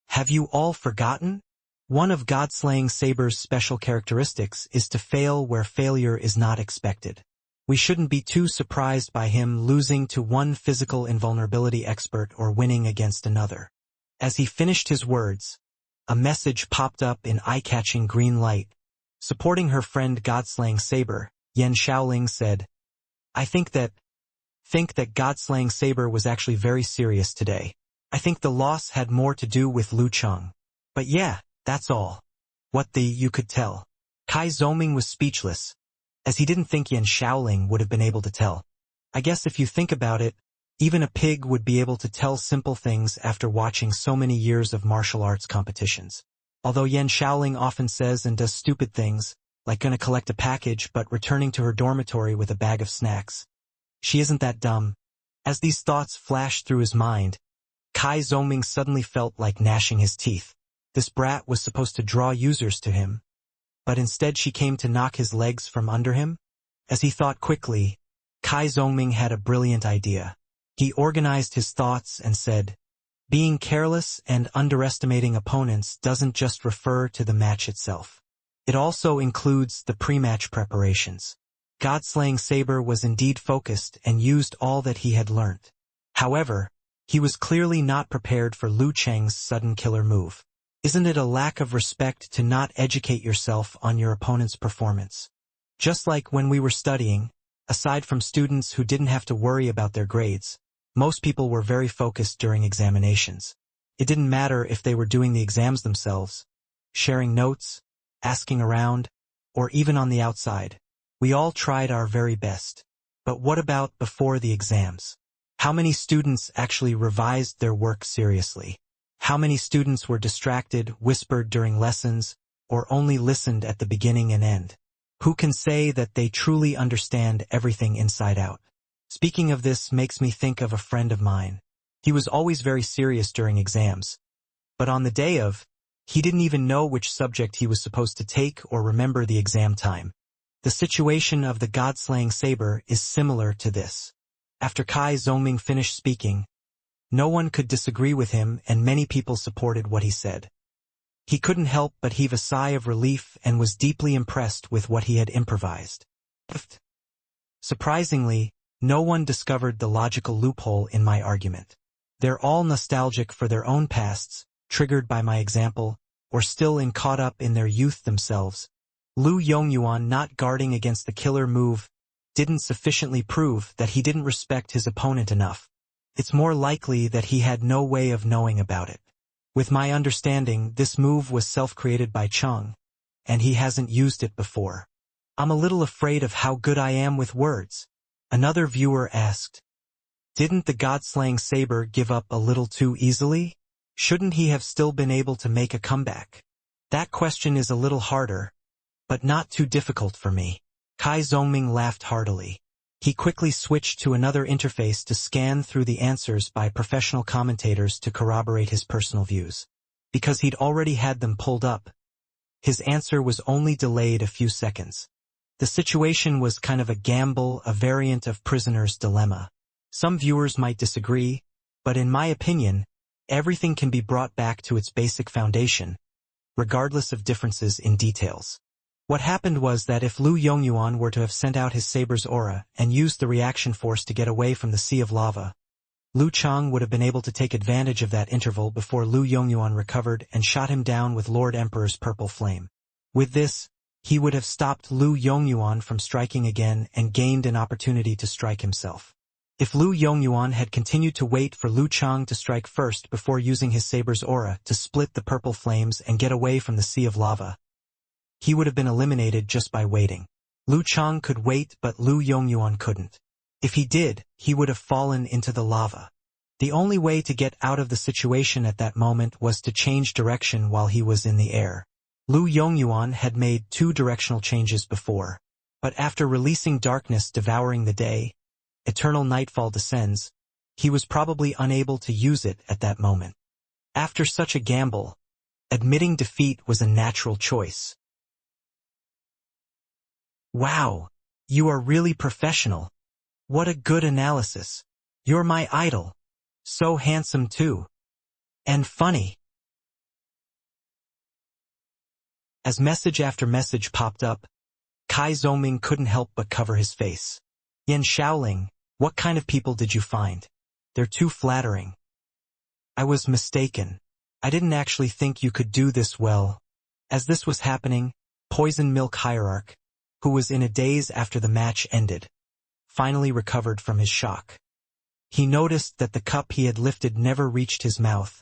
Have you all forgotten? One of God-slaying Saber's special characteristics is to fail where failure is not expected. We shouldn't be too surprised by him losing to one physical invulnerability expert or winning against another. As he finished his words, a message popped up in eye-catching green light. Supporting her friend God-slaying Saber, Yan Shaoling said, I think that God-slaying Saber was actually very serious today. I think the loss had more to do with Liu Chang. But yeah, that's all. You could tell. Kai Zoming was speechless, as he didn't think Yan Shaoling would have been able to tell. I guess if you think about it, even a pig would be able to tell simple things after watching so many years of martial arts competitions. Although Yan Shaoling often says and does stupid things, like gonna collect a package but returning to her dormitory with a bag of snacks. She isn't that dumb. As these thoughts flashed through his mind, Kai Zoming suddenly felt like gnashing his teeth. This brat was supposed to draw users to him, but instead she came to knock his legs from under him? As he thought quickly, Kai Zongming had a brilliant idea. He organized his thoughts and said, being careless and underestimating opponents doesn't just refer to the match itself. It also includes the pre-match preparations. God-slaying Saber was indeed focused and used all that he had learnt. However, he was clearly not prepared for Liu Chang's sudden killer move. Isn't it a lack of respect to not educate yourself on your opponent's performance? Just like when we were studying, aside from students who didn't have to worry about their grades, most people were very focused during examinations. It didn't matter if they were doing the exams themselves, sharing notes, asking around, or even on the outside. We all tried our very best. But what about before the exams? How many students actually revised their work seriously? How many students were distracted, whispered during lessons, or only listened at the beginning and end? Who can say that they truly understand everything inside out? Speaking of this makes me think of a friend of mine. He was always very serious during exams. But on the day of, he didn't even know which subject he was supposed to take or remember the exam time. The situation of the God-slaying Saber is similar to this. After Kai Zongming finished speaking, no one could disagree with him and many people supported what he said. He couldn't help but heave a sigh of relief and was deeply impressed with what he had improvised. Surprisingly, no one discovered the logical loophole in my argument. They're all nostalgic for their own pasts, triggered by my example, or still caught up in their youth themselves. Liu Yongyuan not guarding against the killer move didn't sufficiently prove that he didn't respect his opponent enough. It's more likely that he had no way of knowing about it. With my understanding, this move was self-created by Chung, and he hasn't used it before. I'm a little afraid of how good I am with words. Another viewer asked, didn't the God-slaying Saber give up a little too easily? Shouldn't he have still been able to make a comeback? That question is a little harder, but not too difficult for me. Kai Zongming laughed heartily. He quickly switched to another interface to scan through the answers by professional commentators to corroborate his personal views. Because he'd already had them pulled up, his answer was only delayed a few seconds. The situation was kind of a gamble, a variant of prisoner's dilemma. Some viewers might disagree, but in my opinion, everything can be brought back to its basic foundation, regardless of differences in details. What happened was that if Liu Yongyuan were to have sent out his Saber's aura and used the reaction force to get away from the sea of lava, Liu Chang would have been able to take advantage of that interval before Liu Yongyuan recovered and shot him down with Lord Emperor's purple flame. With this, he would have stopped Liu Yongyuan from striking again and gained an opportunity to strike himself. If Liu Yongyuan had continued to wait for Liu Chang to strike first before using his Saber's aura to split the purple flames and get away from the sea of lava, he would have been eliminated just by waiting. Liu Chang could wait, but Liu Yongyuan couldn't. If he did, he would have fallen into the lava. The only way to get out of the situation at that moment was to change direction while he was in the air. Lu Yongyuan had made 2 directional changes before, but after releasing darkness devouring the day, eternal nightfall descends, he was probably unable to use it at that moment. After such a gamble, admitting defeat was a natural choice. Wow, you are really professional. What a good analysis. You're my idol. So handsome too. And funny. As message after message popped up, Kai Zoming couldn't help but cover his face. Yan Shaoling, what kind of people did you find? They're too flattering. I was mistaken. I didn't actually think you could do this well. As this was happening, Poison Milk Hierarch, who was in a daze after the match ended, finally recovered from his shock. He noticed that the cup he had lifted never reached his mouth,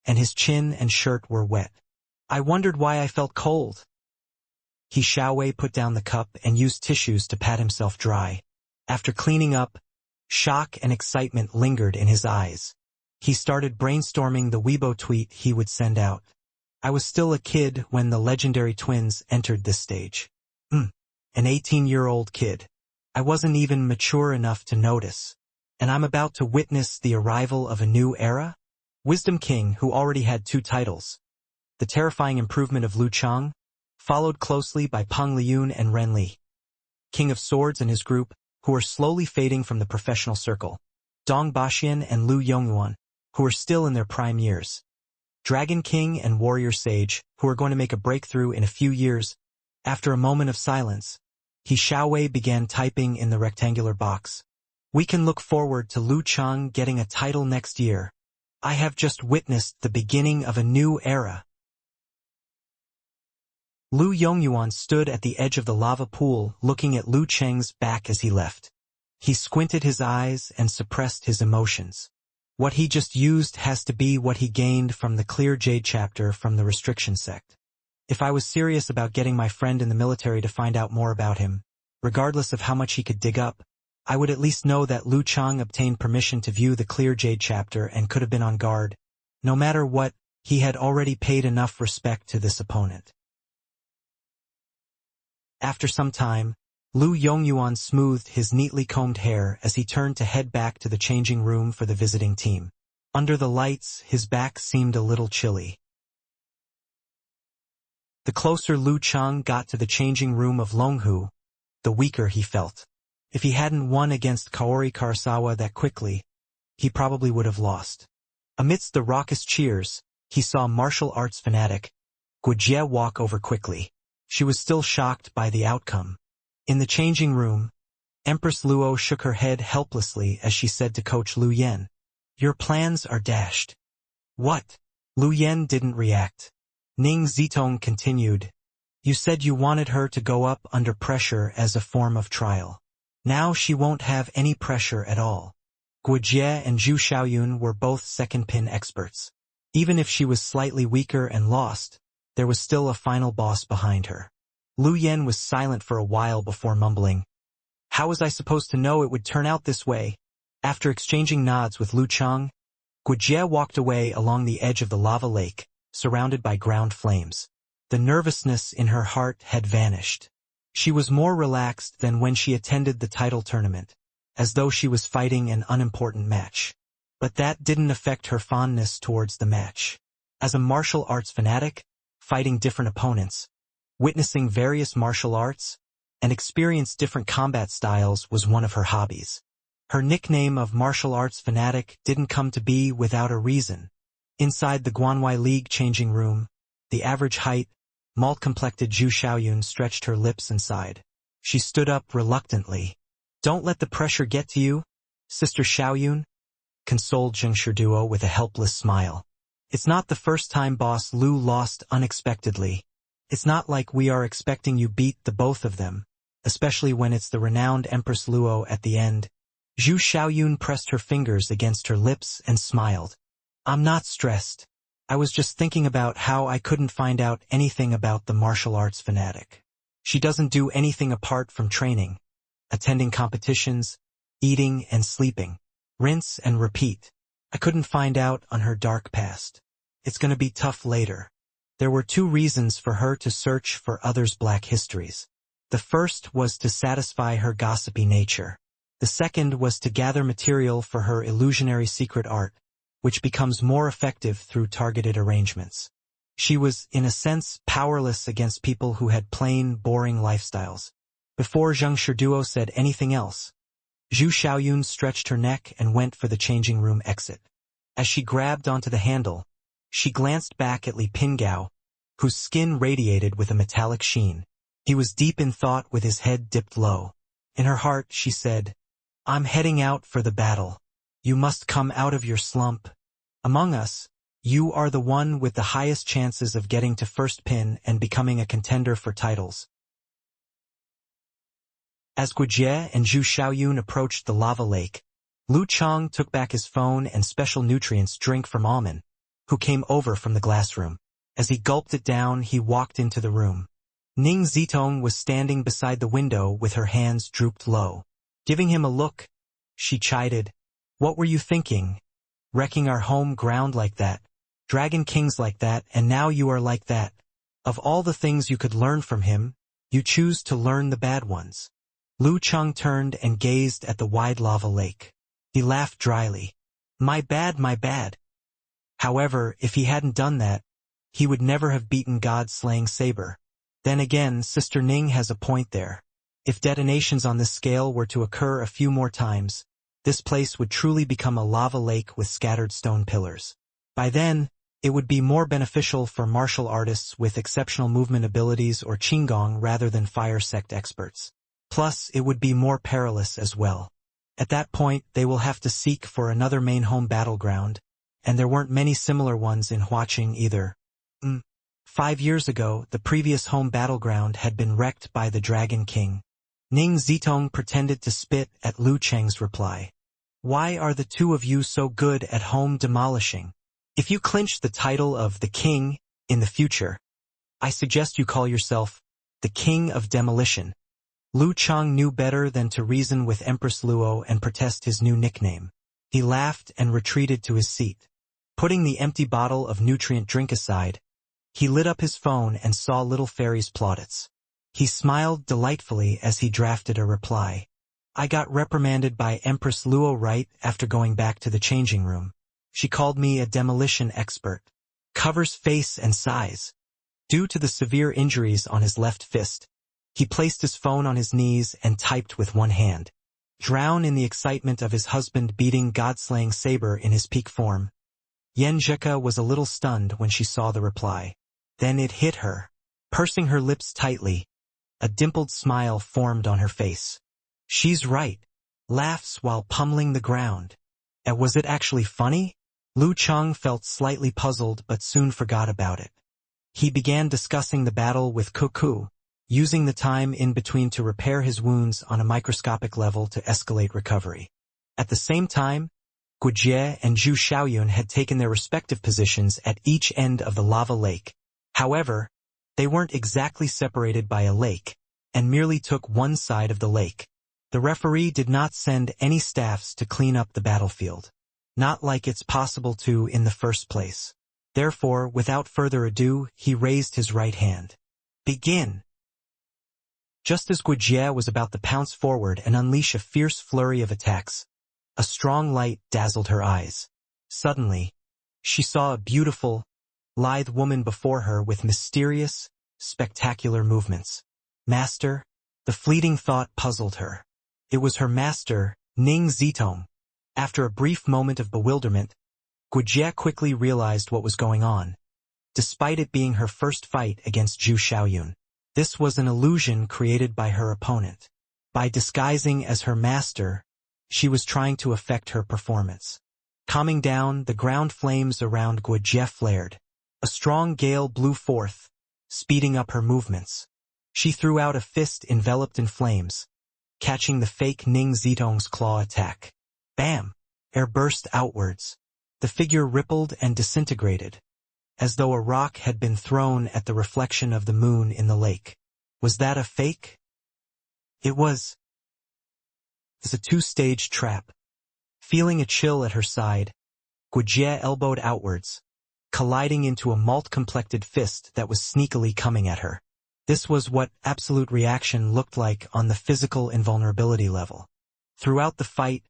and his chin and shirt were wet. I wondered why I felt cold. He Xiaowei put down the cup and used tissues to pat himself dry. After cleaning up, shock and excitement lingered in his eyes. He started brainstorming the Weibo tweet he would send out. I was still a kid when the legendary twins entered this stage. An 18-year-old kid. I wasn't even mature enough to notice. And I'm about to witness the arrival of a new era? Wisdom King, who already had 2 titles. The terrifying improvement of Lu Chang, followed closely by Peng Liyun and Ren Li. King of Swords and his group, who are slowly fading from the professional circle. Dong Baxian and Lu Yongyuan, who are still in their prime years. Dragon King and Warrior Sage, who are going to make a breakthrough in a few years. After a moment of silence, He Xiaowei began typing in the rectangular box. We can look forward to Lu Chang getting a title next year. I have just witnessed the beginning of a new era. Lu Yongyuan stood at the edge of the lava pool looking at Lu Cheng's back as he left. He squinted his eyes and suppressed his emotions. What he just used has to be what he gained from the Clear Jade chapter from the Restriction sect. If I was serious about getting my friend in the military to find out more about him, regardless of how much he could dig up, I would at least know that Lu Chang obtained permission to view the Clear Jade chapter and could have been on guard. No matter what, he had already paid enough respect to this opponent. After some time, Lu Yongyuan smoothed his neatly combed hair as he turned to head back to the changing room for the visiting team. Under the lights, his back seemed a little chilly. The closer Lu Chang got to the changing room of Longhu, the weaker he felt. If he hadn't won against Kaori Karasawa that quickly, he probably would have lost. Amidst the raucous cheers, he saw martial arts fanatic Guojie walk over quickly. She was still shocked by the outcome. In the changing room, Empress Luo shook her head helplessly as she said to Coach Lu Yen, "Your plans are dashed." "What?" Lu Yen didn't react. Ning Zitong continued, "You said you wanted her to go up under pressure as a form of trial. Now she won't have any pressure at all." Guojie and Zhu Xiaoyun were both second pin experts. Even if she was slightly weaker and lost, there was still a final boss behind her. Lu Yen was silent for a while before mumbling, "How was I supposed to know it would turn out this way?" After exchanging nods with Lu Chang, Guojie walked away along the edge of the lava lake, surrounded by ground flames. The nervousness in her heart had vanished. She was more relaxed than when she attended the title tournament, as though she was fighting an unimportant match. But that didn't affect her fondness towards the match. As a martial arts fanatic, fighting different opponents, witnessing various martial arts, and experience different combat styles was one of her hobbies. Her nickname of martial arts fanatic didn't come to be without a reason. Inside the Guanwai League changing room, the average height, malt-complected Zhu Xiaoyun stretched her lips and sighed. She stood up reluctantly. "Don't let the pressure get to you, Sister Xiaoyun," consoled Zheng Shiduo with a helpless smile. "It's not the first time Boss Lu lost unexpectedly. It's not like we are expecting you beat the both of them, especially when it's the renowned Empress Luo at the end." Zhu Xiaoyun pressed her fingers against her lips and smiled. "I'm not stressed. I was just thinking about how I couldn't find out anything about the martial arts fanatic. She doesn't do anything apart from training, attending competitions, eating and sleeping. Rinse and repeat. I couldn't find out on her dark past. It's gonna be tough later. There were two reasons for her to search for others' black histories. The first was to satisfy her gossipy nature. The second was to gather material for her illusionary secret art, which becomes more effective through targeted arrangements. She was, in a sense, powerless against people who had plain, boring lifestyles. Before Zheng Shiduo said anything else, Zhu Xiaoyun stretched her neck and went for the changing room exit. As she grabbed onto the handle, she glanced back at Li Pingao, whose skin radiated with a metallic sheen. He was deep in thought with his head dipped low. In her heart, she said, "I'm heading out for the battle. You must come out of your slump. Among us, you are the one with the highest chances of getting to first pin and becoming a contender for titles." As Guijie and Zhu Xiaoyun approached the lava lake, Lu Chang took back his phone and special nutrients drink from Alman, who came over from the glass room. As he gulped it down, he walked into the room. Ning Zitong was standing beside the window with her hands drooped low. Giving him a look, she chided, "What were you thinking? Wrecking our home ground like that, dragon kings like that, and now you are like that. Of all the things you could learn from him, you choose to learn the bad ones." Lu Chang turned and gazed at the wide lava lake. He laughed dryly. My bad, my bad." However, if he hadn't done that, he would never have beaten God's slaying saber. Then again, Sister Ning has a point there. If detonations on this scale were to occur a few more times, this place would truly become a lava lake with scattered stone pillars. By then, it would be more beneficial for martial artists with exceptional movement abilities or Qinggong rather than fire sect experts. Plus, it would be more perilous as well. At that point, they will have to seek for another main home battleground, and there weren't many similar ones in Huaqing either. 5 years ago, the previous home battleground had been wrecked by the Dragon King. Ning Zitong pretended to spit at Lu Cheng's reply. "Why are the two of you so good at home demolishing? If you clinch the title of the King in the future, I suggest you call yourself the King of Demolition." Lu Chang knew better than to reason with Empress Luo and protest his new nickname. He laughed and retreated to his seat. Putting the empty bottle of nutrient drink aside, he lit up his phone and saw Little Fairy's plaudits. He smiled delightfully as he drafted a reply. "I got reprimanded by Empress Luo right after going back to the changing room. She called me a demolition expert. Covers face and size." Due to the severe injuries on his left fist, he placed his phone on his knees and typed with one hand. Drowned in the excitement of his husband beating God-slaying saber in his peak form, Yen Zheka was a little stunned when she saw the reply. Then it hit her. Pursing her lips tightly, a dimpled smile formed on her face. "She's right." Laughs while pummeling the ground. And was it actually funny? Lu Chang felt slightly puzzled but soon forgot about it. He began discussing the battle with Cuckoo, using the time in between to repair his wounds on a microscopic level to escalate recovery. At the same time, Guijie and Zhu Xiaoyun had taken their respective positions at each end of the lava lake. However, they weren't exactly separated by a lake, and merely took one side of the lake. The referee did not send any staffs to clean up the battlefield. Not like it's possible to in the first place. Therefore, without further ado, he raised his right hand. "Begin!" Just as Guijie was about to pounce forward and unleash a fierce flurry of attacks, a strong light dazzled her eyes. Suddenly, she saw a beautiful, lithe woman before her with mysterious, spectacular movements. Master? The fleeting thought puzzled her. It was her master, Ning Zitong. After a brief moment of bewilderment, Guijie quickly realized what was going on. Despite it being her first fight against Zhu Xiaoyun, this was an illusion created by her opponent. By disguising as her master, she was trying to affect her performance. Calming down, the ground flames around Guijie flared. A strong gale blew forth, speeding up her movements. She threw out a fist enveloped in flames, catching the fake Ning Zitong's claw attack. Bam! Air burst outwards. The figure rippled and disintegrated, as though a rock had been thrown at the reflection of the moon in the lake. Was that a fake? It was. is a two-stage trap. Feeling a chill at her side, Guijie elbowed outwards, colliding into a malt-complected fist that was sneakily coming at her. This was what absolute reaction looked like on the physical invulnerability level. Throughout the fight,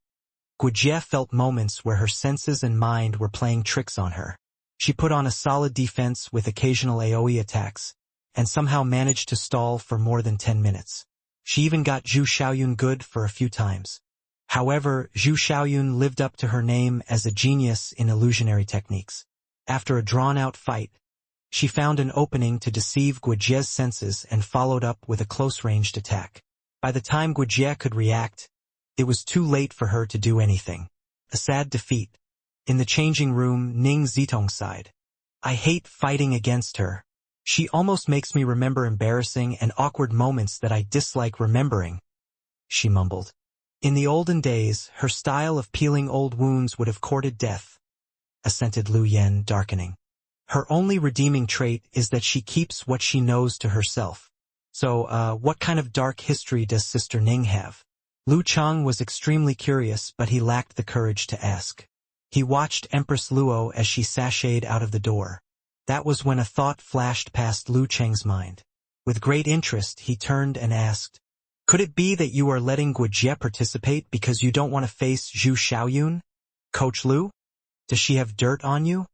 Guijie felt moments where her senses and mind were playing tricks on her. She put on a solid defense with occasional AoE attacks, and somehow managed to stall for more than 10 minutes. She even got Zhu Xiaoyun good for a few times. However, Zhu Xiaoyun lived up to her name as a genius in illusionary techniques. After a drawn-out fight, she found an opening to deceive Guijie's senses and followed up with a close-ranged attack. By the time Guijie could react, it was too late for her to do anything. A sad defeat. In the changing room, Ning Zitong sighed. I hate fighting against her. She almost makes me remember embarrassing and awkward moments that I dislike remembering, she mumbled. In the olden days, her style of peeling old wounds would have courted death, assented Lu Yen, darkening. Her only redeeming trait is that she keeps what she knows to herself. So, what kind of dark history does Sister Ning have? Lu Chang was extremely curious, but he lacked the courage to ask. He watched Empress Luo as she sashayed out of the door. That was when a thought flashed past Lu Cheng's mind. With great interest, he turned and asked, could it be that you are letting Guijie participate because you don't want to face Zhu Xiaoyun? Coach Lu? Does she have dirt on you?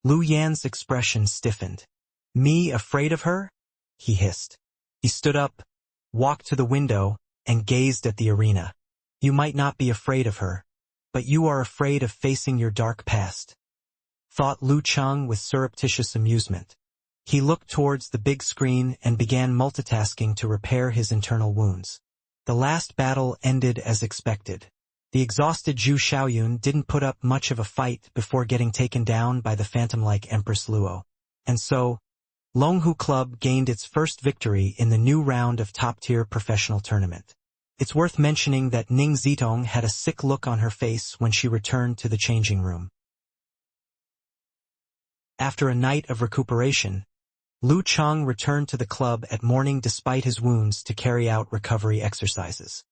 Lu Yan's expression stiffened. Me afraid of her? He hissed. He stood up, walked to the window, and gazed at the arena. You might not be afraid of her, but you are afraid of facing your dark past, thought Lu Chang with surreptitious amusement. He looked towards the big screen and began multitasking to repair his internal wounds. The last battle ended as expected. The exhausted Zhu Xiaoyun didn't put up much of a fight before getting taken down by the phantom-like Empress Luo. And so, Longhu Club gained its first victory in the new round of top-tier professional tournament. It's worth mentioning that Ning Zitong had a sick look on her face when she returned to the changing room. After a night of recuperation, Lu Chang returned to the club at morning despite his wounds to carry out recovery exercises.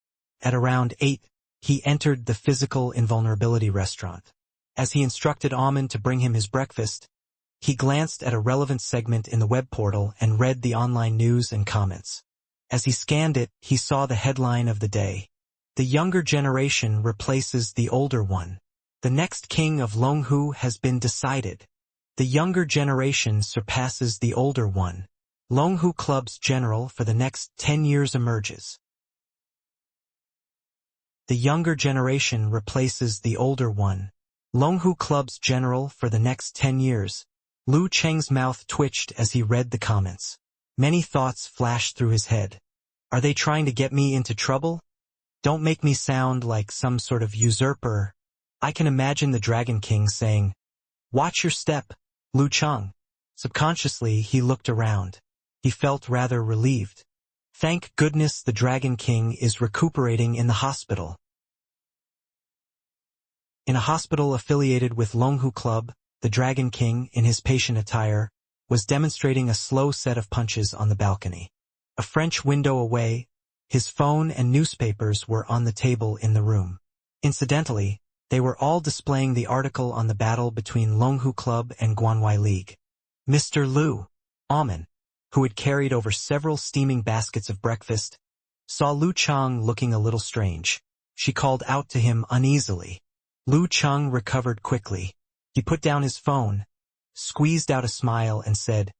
At around 8, he entered the physical invulnerability restaurant. As he instructed Amen to bring him his breakfast, he glanced at a relevant segment in the web portal and read the online news and comments. As he scanned it, he saw the headline of the day. The younger generation replaces the older one. The next king of Longhu has been decided. The younger generation surpasses the older one. Longhu Club's general for the next 10 years emerges. The younger generation replaces the older one. Longhu Club's general for the next 10 years. Lu Cheng's mouth twitched as he read the comments. Many thoughts flashed through his head. Are they trying to get me into trouble? Don't make me sound like some sort of usurper. I can imagine the Dragon King saying, watch your step, Lu Cheng. Subconsciously, he looked around. He felt rather relieved. Thank goodness the Dragon King is recuperating in the hospital. In a hospital affiliated with Longhu Club, the Dragon King, in his patient attire, was demonstrating a slow set of punches on the balcony. A French window away, his phone and newspapers were on the table in the room. Incidentally, they were all displaying the article on the battle between Longhu Club and Guanwai League. Mr. Lu, Amen, who had carried over several steaming baskets of breakfast, saw Lu Chang looking a little strange. She called out to him uneasily. Lu Chang recovered quickly. He put down his phone, squeezed out a smile and said,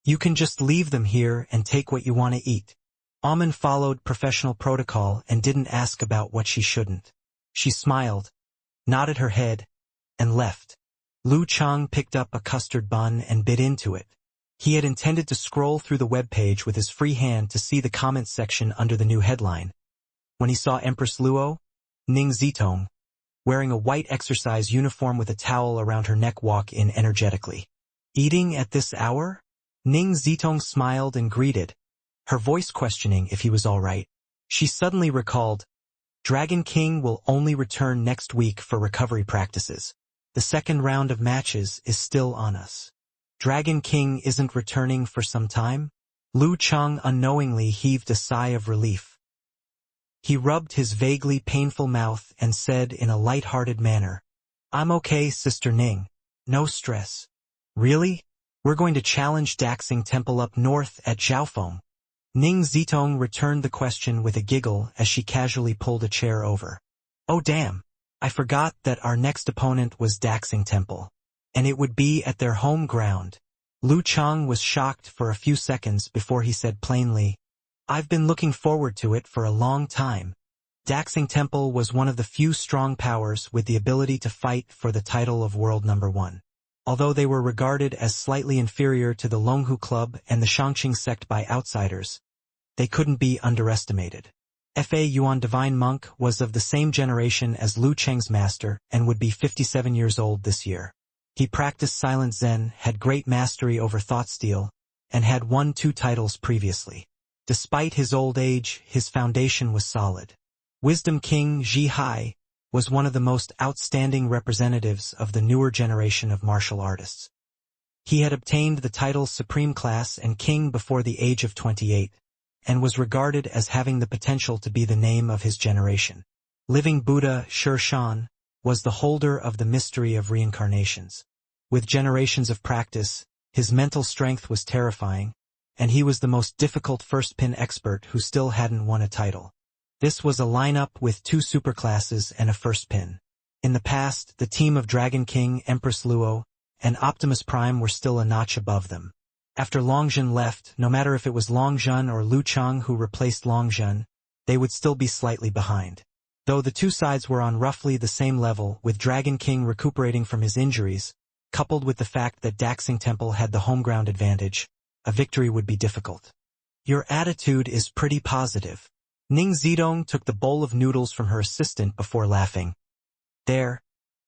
you can just leave them here and take what you want to eat. Amen followed professional protocol and didn't ask about what she shouldn't. She smiled, nodded her head, and left. Lu Chang picked up a custard bun and bit into it. He had intended to scroll through the web page with his free hand to see the comments section under the new headline. When he saw Empress Luo, Ning Zitong, wearing a white exercise uniform with a towel around her neck, walk in energetically. Eating at this hour? Ning Zitong smiled and greeted, her voice questioning if he was all right. She suddenly recalled, Dragon King will only return next week for recovery practices. The second round of matches is still on us. Dragon King isn't returning for some time? Lu Chang unknowingly heaved a sigh of relief. He rubbed his vaguely painful mouth and said in a light-hearted manner, "I'm okay, Sister Ning. No stress." "Really? We're going to challenge Daxing Temple up north at Zhaofeng." Ning Zitong returned the question with a giggle as she casually pulled a chair over. "Oh damn. I forgot that our next opponent was Daxing Temple. And it would be at their home ground." Lu Chang was shocked for a few seconds before he said plainly, "I've been looking forward to it for a long time." Daxing Temple was one of the few strong powers with the ability to fight for the title of world number 1. Although they were regarded as slightly inferior to the Longhu Club and the Shangqing sect by outsiders, they couldn't be underestimated. Fa Yuan Divine Monk was of the same generation as Lu Cheng's master and would be 57 years old this year. He practiced silent Zen, had great mastery over thought steel, and had won 2 titles previously. Despite his old age, his foundation was solid. Wisdom King Zhi Hai was one of the most outstanding representatives of the newer generation of martial artists. He had obtained the titles Supreme Class and King before the age of 28, and was regarded as having the potential to be the name of his generation. Living Buddha Shi Shan was the holder of the mystery of reincarnations. With generations of practice, his mental strength was terrifying, and he was the most difficult first-pin expert who still hadn't won a title. This was a lineup with 2 superclasses and a first pin. In the past, the team of Dragon King, Empress Luo, and Optimus Prime were still a notch above them. After Longjun left, no matter if it was Longjun or Lu Chang who replaced Longjun, they would still be slightly behind. Though the 2 sides were on roughly the same level, with Dragon King recuperating from his injuries, coupled with the fact that Daxing Temple had the home ground advantage, a victory would be difficult. "Your attitude is pretty positive." Ning Zidong took the bowl of noodles from her assistant before laughing. "There.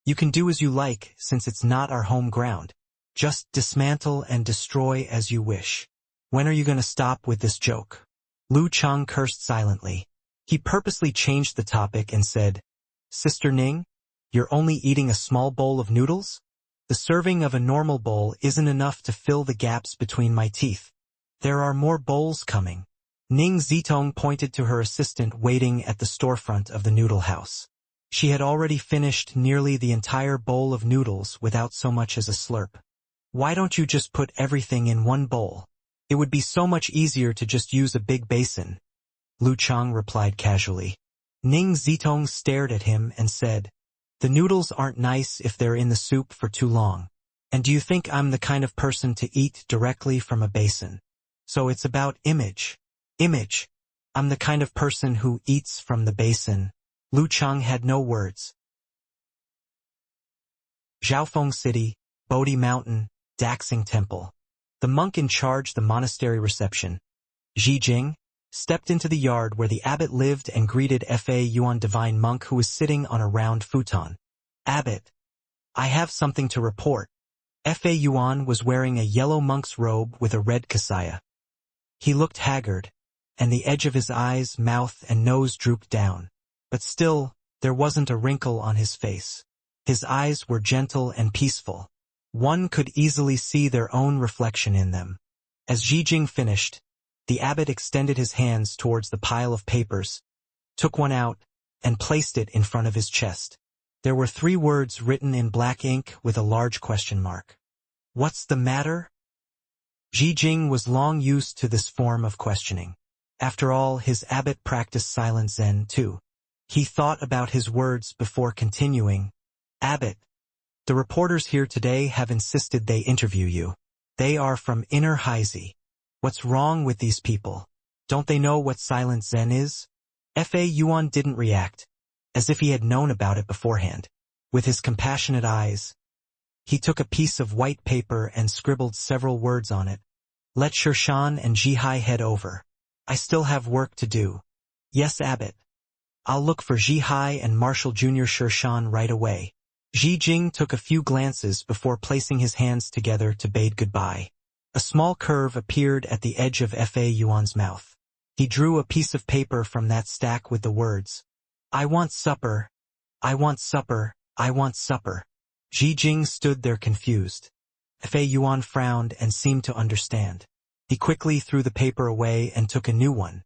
You can do as you like, since it's not our home ground. Just dismantle and destroy as you wish. When are you going to stop with this joke?" Lu Chang cursed silently. He purposely changed the topic and said, "Sister Ning, you're only eating a small bowl of noodles? The serving of a normal bowl isn't enough to fill the gaps between my teeth. There are more bowls coming." Ning Zitong pointed to her assistant waiting at the storefront of the noodle house. She had already finished nearly the entire bowl of noodles without so much as a slurp. "Why don't you just put everything in one bowl? It would be so much easier to just use a big basin," Lu Chang replied casually. Ning Zitong stared at him and said, "The noodles aren't nice if they're in the soup for too long. And do you think I'm the kind of person to eat directly from a basin? So it's about image. Image. I'm the kind of person who eats from the basin." Lu Chang had no words. Zhaofeng City, Bodhi Mountain, Daxing Temple. The monk in charge the monastery reception, Zhi Jing, stepped into the yard where the abbot lived and greeted Fa Yuan Divine Monk who was sitting on a round futon. "Abbot, I have something to report." Fa Yuan was wearing a yellow monk's robe with a red kasaya. He looked haggard, and the edge of his eyes, mouth, and nose drooped down. But still, there wasn't a wrinkle on his face. His eyes were gentle and peaceful. One could easily see their own reflection in them. As Zhi Jing finished, the abbot extended his hands towards the pile of papers, took one out, and placed it in front of his chest. There were 3 words written in black ink with a large question mark. "What's the matter?" Zhi Jing was long used to this form of questioning. After all, his abbot practiced silent Zen too. He thought about his words before continuing. "Abbot, the reporters here today have insisted they interview you. They are from Inner Heizi. What's wrong with these people? Don't they know what silent Zen is?" Fa Yuan didn't react, as if he had known about it beforehand. With his compassionate eyes, he took a piece of white paper and scribbled several words on it. "Let Shirshan and Zhihai head over. I still have work to do." "Yes, Abbot. I'll look for Zhihai and Marshal Jr. Shirshan right away." Zhi Jing took a few glances before placing his hands together to bade goodbye. A small curve appeared at the edge of Fa Yuan's mouth. He drew a piece of paper from that stack with the words, "I want supper. I want supper. I want supper." Zhi Jing stood there confused. Fa Yuan frowned and seemed to understand. He quickly threw the paper away and took a new one.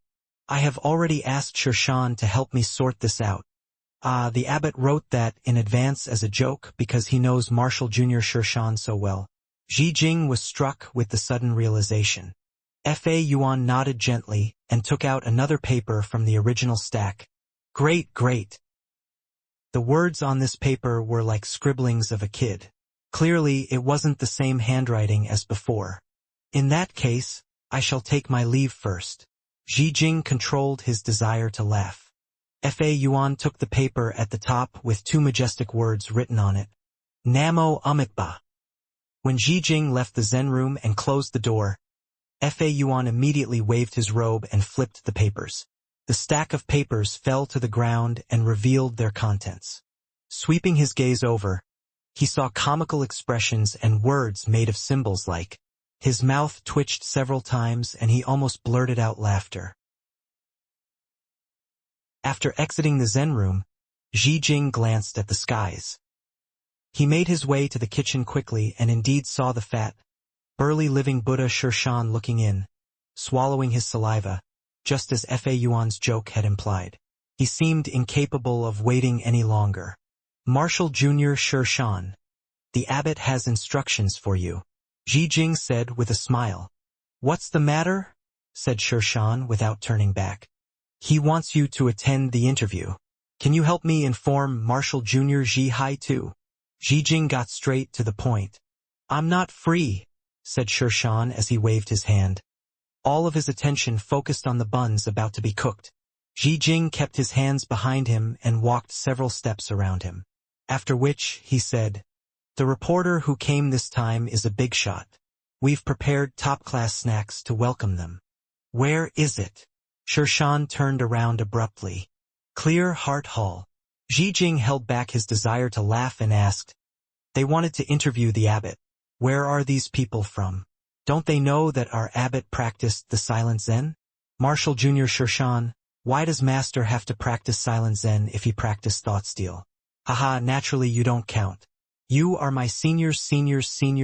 I have already asked Shirshan to help me sort this out. The abbot wrote that in advance as a joke because he knows Marshal Jr. Shirshan so well. Ji Jing was struck with the sudden realization. Fa Yuan nodded gently and took out another paper from the original stack. Great, great. The words on this paper were like scribblings of a kid. Clearly, it wasn't the same handwriting as before. In that case, I shall take my leave first. Ji Jing controlled his desire to laugh. Fa Yuan took the paper at the top with two majestic words written on it. Namo Amikba. When Ji Jing left the Zen room and closed the door, Fa Yuan immediately waved his robe and flipped the papers. The stack of papers fell to the ground and revealed their contents. Sweeping his gaze over, he saw comical expressions and words made of symbols like. His mouth twitched several times and he almost blurted out laughter. After exiting the Zen room, Ji Jing glanced at the skies. He made his way to the kitchen quickly and indeed saw the fat, burly living Buddha Shirshan looking in, swallowing his saliva, just as Fa Yuan's joke had implied. He seemed incapable of waiting any longer. Marshal Jr. Shirshan, the abbot has instructions for you, Ji Jing said with a smile. What's the matter? Said Shirshan without turning back. He wants you to attend the interview. Can you help me inform Marshal Jr. Ji Hai too? Ji Jing got straight to the point. I'm not free, said Shirshan as he waved his hand. All of his attention focused on the buns about to be cooked. Ji Jing kept his hands behind him and walked several steps around him. After which, he said, the reporter who came this time is a big shot. We've prepared top-class snacks to welcome them. Where is it? Shirshan turned around abruptly. Clear Heart Hall. Ji Jing held back his desire to laugh and asked, they wanted to interview the abbot. Where are these people from? Don't they know that our abbot practiced the silent Zen? Marshal Jr. Shirshan, why does Master have to practice silent Zen if he practiced thought steal? Haha, naturally you don't count. You are my senior. Shirshan's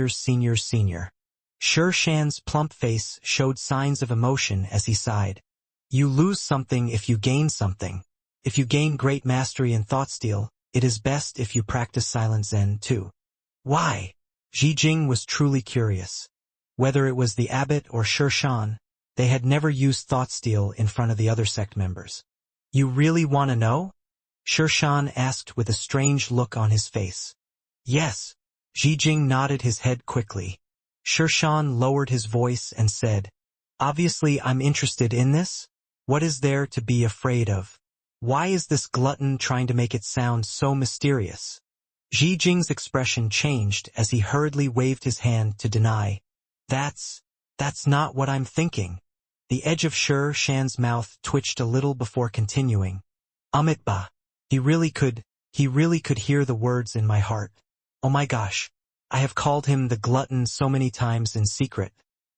plump face showed signs of emotion as he sighed. You lose something if you gain something. If you gain great mastery in thought steal, it is best if you practice silent Zen too. Why? Ji Jing was truly curious. Whether it was the abbot or Shirshan, they had never used thought steal in front of the other sect members. You really want to know? Shirshan asked with a strange look on his face. Yes. Ji Jing nodded his head quickly. Shirshan lowered his voice and said, obviously I'm interested in this. What is there to be afraid of? Why is this glutton trying to make it sound so mysterious? Ji Jing's expression changed as he hurriedly waved his hand to deny. That's not what I'm thinking. The edge of Shirshan's mouth twitched a little before continuing. Amitba. He really could hear the words in my heart. Oh my gosh. I have called him the glutton so many times in secret,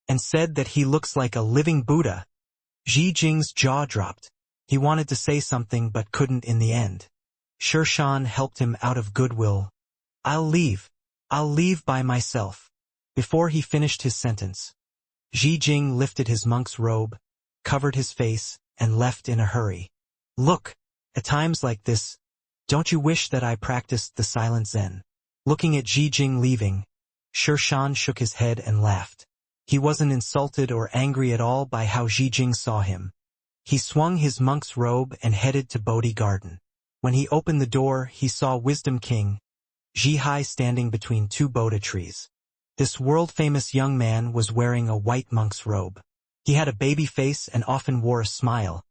and said that he looks like a living Buddha. Ji Jing's jaw dropped. He wanted to say something but couldn't in the end. Shirshan helped him out of goodwill. I'll leave by myself. Before he finished his sentence, Ji Jing lifted his monk's robe, covered his face, and left in a hurry. Look, at times like this, don't you wish that I practiced the silent Zen? Looking at Ji Jing leaving, Shirshan shook his head and laughed. He wasn't insulted or angry at all by how Ji Jing saw him. He swung his monk's robe and headed to Bodhi Garden. When he opened the door, he saw Wisdom King, Ji Hai, standing between two Bodhi trees. This world-famous young man was wearing a white monk's robe. He had a baby face and often wore a smile,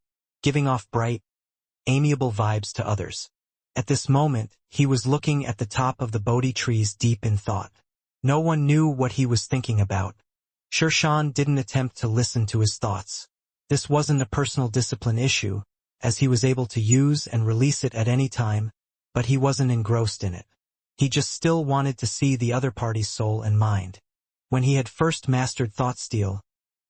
giving off bright, amiable vibes to others. At this moment, he was looking at the top of the Bodhi trees deep in thought. No one knew what he was thinking about. Shirshan didn't attempt to listen to his thoughts. This wasn't a personal discipline issue, as he was able to use and release it at any time, but he wasn't engrossed in it. He just still wanted to see the other party's soul and mind. When he had first mastered thought steal,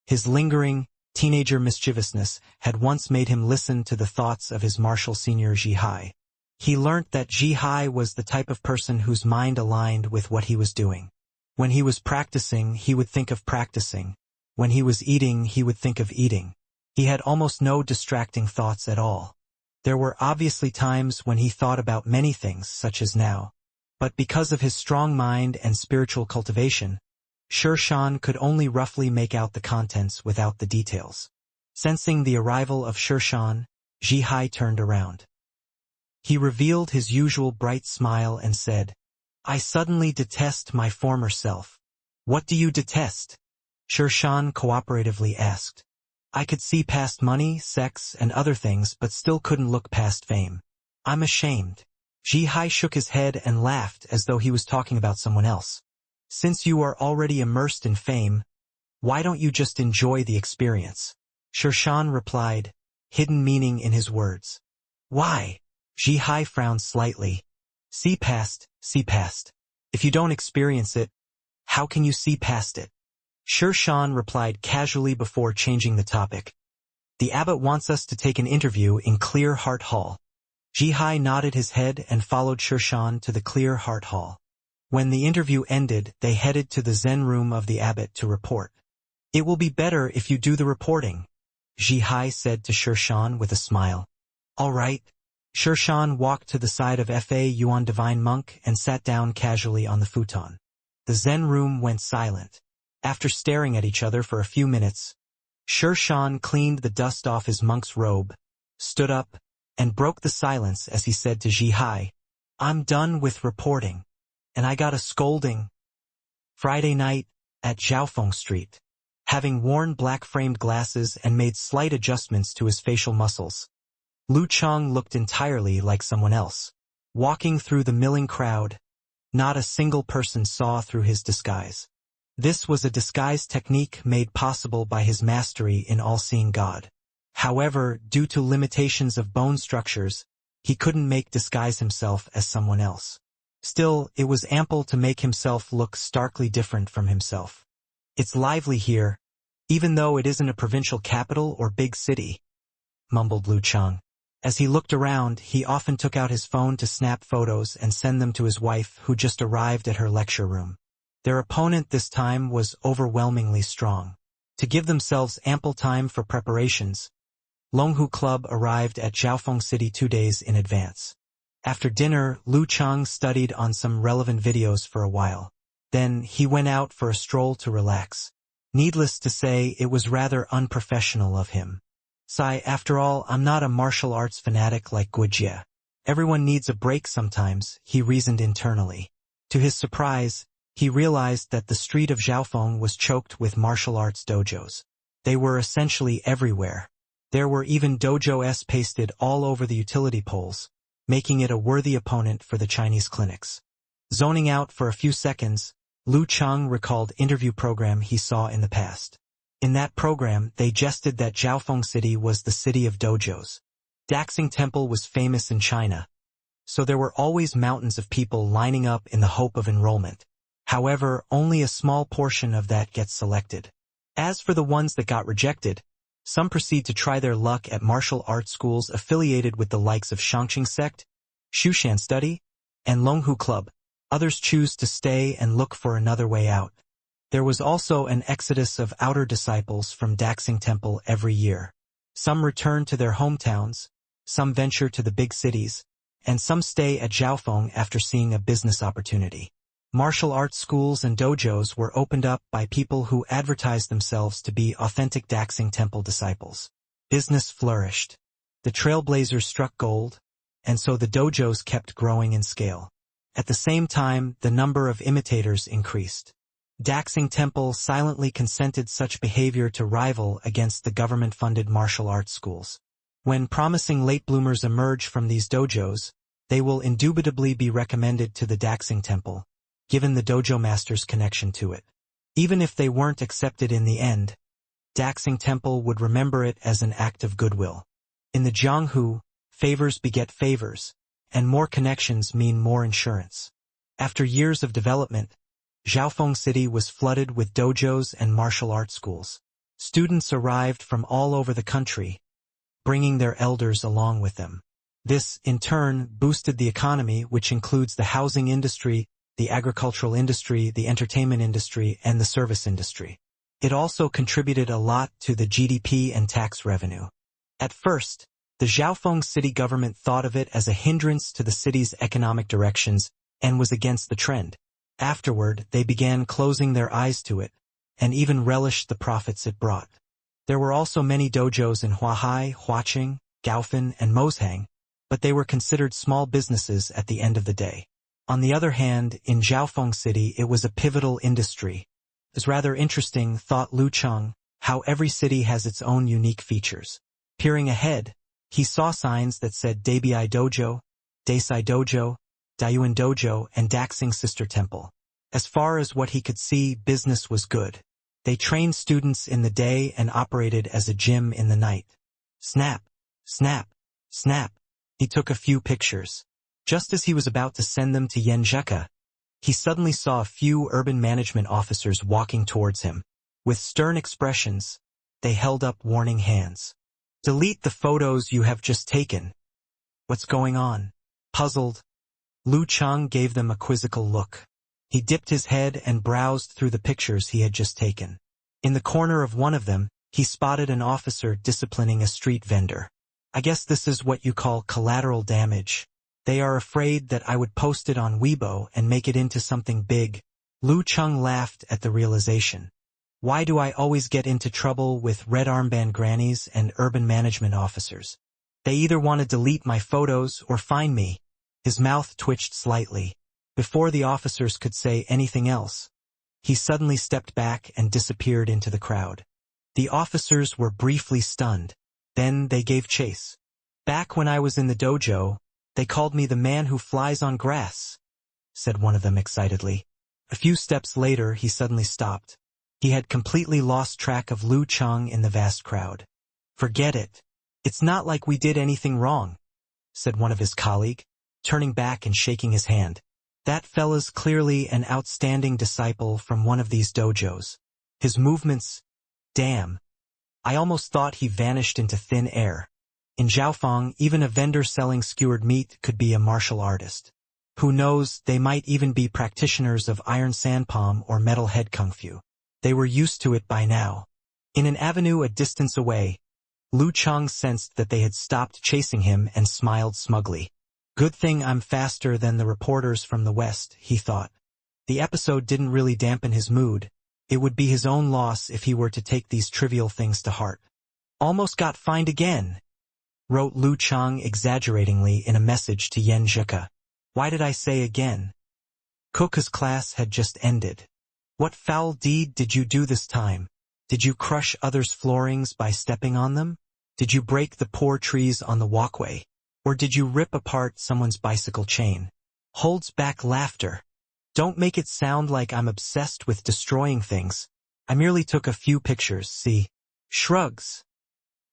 his lingering, teenager mischievousness had once made him listen to the thoughts of his martial senior Ji Hai. He learnt that Ji Hai was the type of person whose mind aligned with what he was doing. When he was practicing, he would think of practicing. When he was eating, he would think of eating. He had almost no distracting thoughts at all. There were obviously times when he thought about many things, such as now. But because of his strong mind and spiritual cultivation, Shan could only roughly make out the contents without the details. Sensing the arrival of Shan, Zhihai turned around. He revealed his usual bright smile and said, "I suddenly detest my former self." "What do you detest?" Shan cooperatively asked. "I could see past money, sex, and other things but still couldn't look past fame. I'm ashamed." Zhihai shook his head and laughed as though he was talking about someone else. "Since you are already immersed in fame, why don't you just enjoy the experience?" Shan replied, hidden meaning in his words. "Why?" Zhihai frowned slightly. See past. If you don't experience it, how can you see past it?" Shan replied casually before changing the topic. "The abbot wants us to take an interview in Clear Heart Hall." Zhihai nodded his head and followed Shan to the Clear Heart Hall. When the interview ended, they headed to the Zen room of the abbot to report. "It will be better if you do the reporting," Zhihai said to Shan with a smile. "All right." Shan walked to the side of Fa Yuan Divine Monk and sat down casually on the futon. The Zen room went silent. After staring at each other for a few minutes, Shan cleaned the dust off his monk's robe, stood up, and broke the silence as he said to Zhihai, "I'm done with reporting. And I got a scolding." Friday night, at Zhaofeng Street. Having worn black-framed glasses and made slight adjustments to his facial muscles, Lu Cheng looked entirely like someone else. Walking through the milling crowd, not a single person saw through his disguise. This was a disguise technique made possible by his mastery in all-seeing God. However, due to limitations of bone structures, he couldn't disguise himself as someone else. Still, it was ample to make himself look starkly different from himself. "It's lively here, even though it isn't a provincial capital or big city," mumbled Lu Cheng. As he looked around, he often took out his phone to snap photos and send them to his wife, who just arrived at her lecture room. Their opponent this time was overwhelmingly strong. To give themselves ample time for preparations, Longhu Club arrived at Zhaofeng City 2 days in advance. After dinner, Lu Cheng studied on some relevant videos for a while. Then, he went out for a stroll to relax. Needless to say, it was rather unprofessional of him. After all, I'm not a martial arts fanatic like Guijie. Everyone needs a break sometimes, he reasoned internally. To his surprise, he realized that the street of Zhaofeng was choked with martial arts dojos. They were essentially everywhere. There were even dojos pasted all over the utility poles, making it a worthy opponent for the Chinese clinics. Zoning out for a few seconds, Lu Cheng recalled interview program he saw in the past. In that program, they jested that Zhaofeng City was the city of dojos. Daxing Temple was famous in China, so there were always mountains of people lining up in the hope of enrollment. However, only a small portion of that gets selected. As for the ones that got rejected, some proceed to try their luck at martial arts schools affiliated with the likes of Shangqing Sect, Shushan Study, and Longhu Club. Others choose to stay and look for another way out. There was also an exodus of outer disciples from Daxing Temple every year. Some return to their hometowns, some venture to the big cities, and some stay at Zhaofeng after seeing a business opportunity. Martial arts schools and dojos were opened up by people who advertised themselves to be authentic Daxing Temple disciples. Business flourished. The trailblazers struck gold, and so the dojos kept growing in scale. At the same time, the number of imitators increased. Daxing Temple silently consented such behavior to rival against the government-funded martial arts schools. When promising late bloomers emerge from these dojos, they will indubitably be recommended to the Daxing Temple, given the dojo master's connection to it. Even if they weren't accepted in the end, Daxing Temple would remember it as an act of goodwill. In the Jianghu, favors beget favors, and more connections mean more insurance. After years of development, Zhaofeng City was flooded with dojos and martial arts schools. Students arrived from all over the country, bringing their elders along with them. This, in turn, boosted the economy, which includes the housing industry, the agricultural industry, the entertainment industry, and the service industry. It also contributed a lot to the GDP and tax revenue. At first, the Zhaofeng city government thought of it as a hindrance to the city's economic directions and was against the trend. Afterward, they began closing their eyes to it, and even relished the profits it brought. There were also many dojos in Huahai, Huaqing, Gaofen, and Moshang, but they were considered small businesses at the end of the day. On the other hand, in Zhaofeng City it was a pivotal industry. It's rather interesting, thought Lu Cheng, how every city has its own unique features. Peering ahead, he saw signs that said Dabi Dojo, Daisai Dojo, Dayuan Dojo, and Daxing Sister Temple. As far as what he could see, business was good. They trained students in the day and operated as a gym in the night. Snap, snap, snap. He took a few pictures. Just as he was about to send them to Yenjeka, he suddenly saw a few urban management officers walking towards him. With stern expressions, they held up warning hands. Delete the photos you have just taken. What's going on? Puzzled, Lu Cheng gave them a quizzical look. He dipped his head and browsed through the pictures he had just taken. In the corner of one of them, he spotted an officer disciplining a street vendor. I guess this is what you call collateral damage. They are afraid that I would post it on Weibo and make it into something big. Lu Cheng laughed at the realization. Why do I always get into trouble with red armband grannies and urban management officers? They either want to delete my photos or fine me. His mouth twitched slightly. Before the officers could say anything else, he suddenly stepped back and disappeared into the crowd. The officers were briefly stunned. Then they gave chase. Back when I was in the dojo, they called me the man who flies on grass, said one of them excitedly. A few steps later, he suddenly stopped. He had completely lost track of Lu Cheng in the vast crowd. Forget it. It's not like we did anything wrong, said one of his colleagues, turning back and shaking his hand. That fella's clearly an outstanding disciple from one of these dojos. His movements, damn. I almost thought he vanished into thin air. In Zhaofeng, even a vendor selling skewered meat could be a martial artist. Who knows, they might even be practitioners of iron sanpalm or metal head kung fu. They were used to it by now. In an avenue a distance away, Lu Cheng sensed that they had stopped chasing him and smiled smugly. Good thing I'm faster than the reporters from the West, he thought. The episode didn't really dampen his mood. It would be his own loss if he were to take these trivial things to heart. Almost got fined again, wrote Lu Cheng exaggeratingly in a message to Yen Zhika. Why did I say again? Kuka's class had just ended. What foul deed did you do this time? Did you crush others' floorings by stepping on them? Did you break the poor trees on the walkway? Or did you rip apart someone's bicycle chain? Holds back laughter. Don't make it sound like I'm obsessed with destroying things. I merely took a few pictures, see? Shrugs.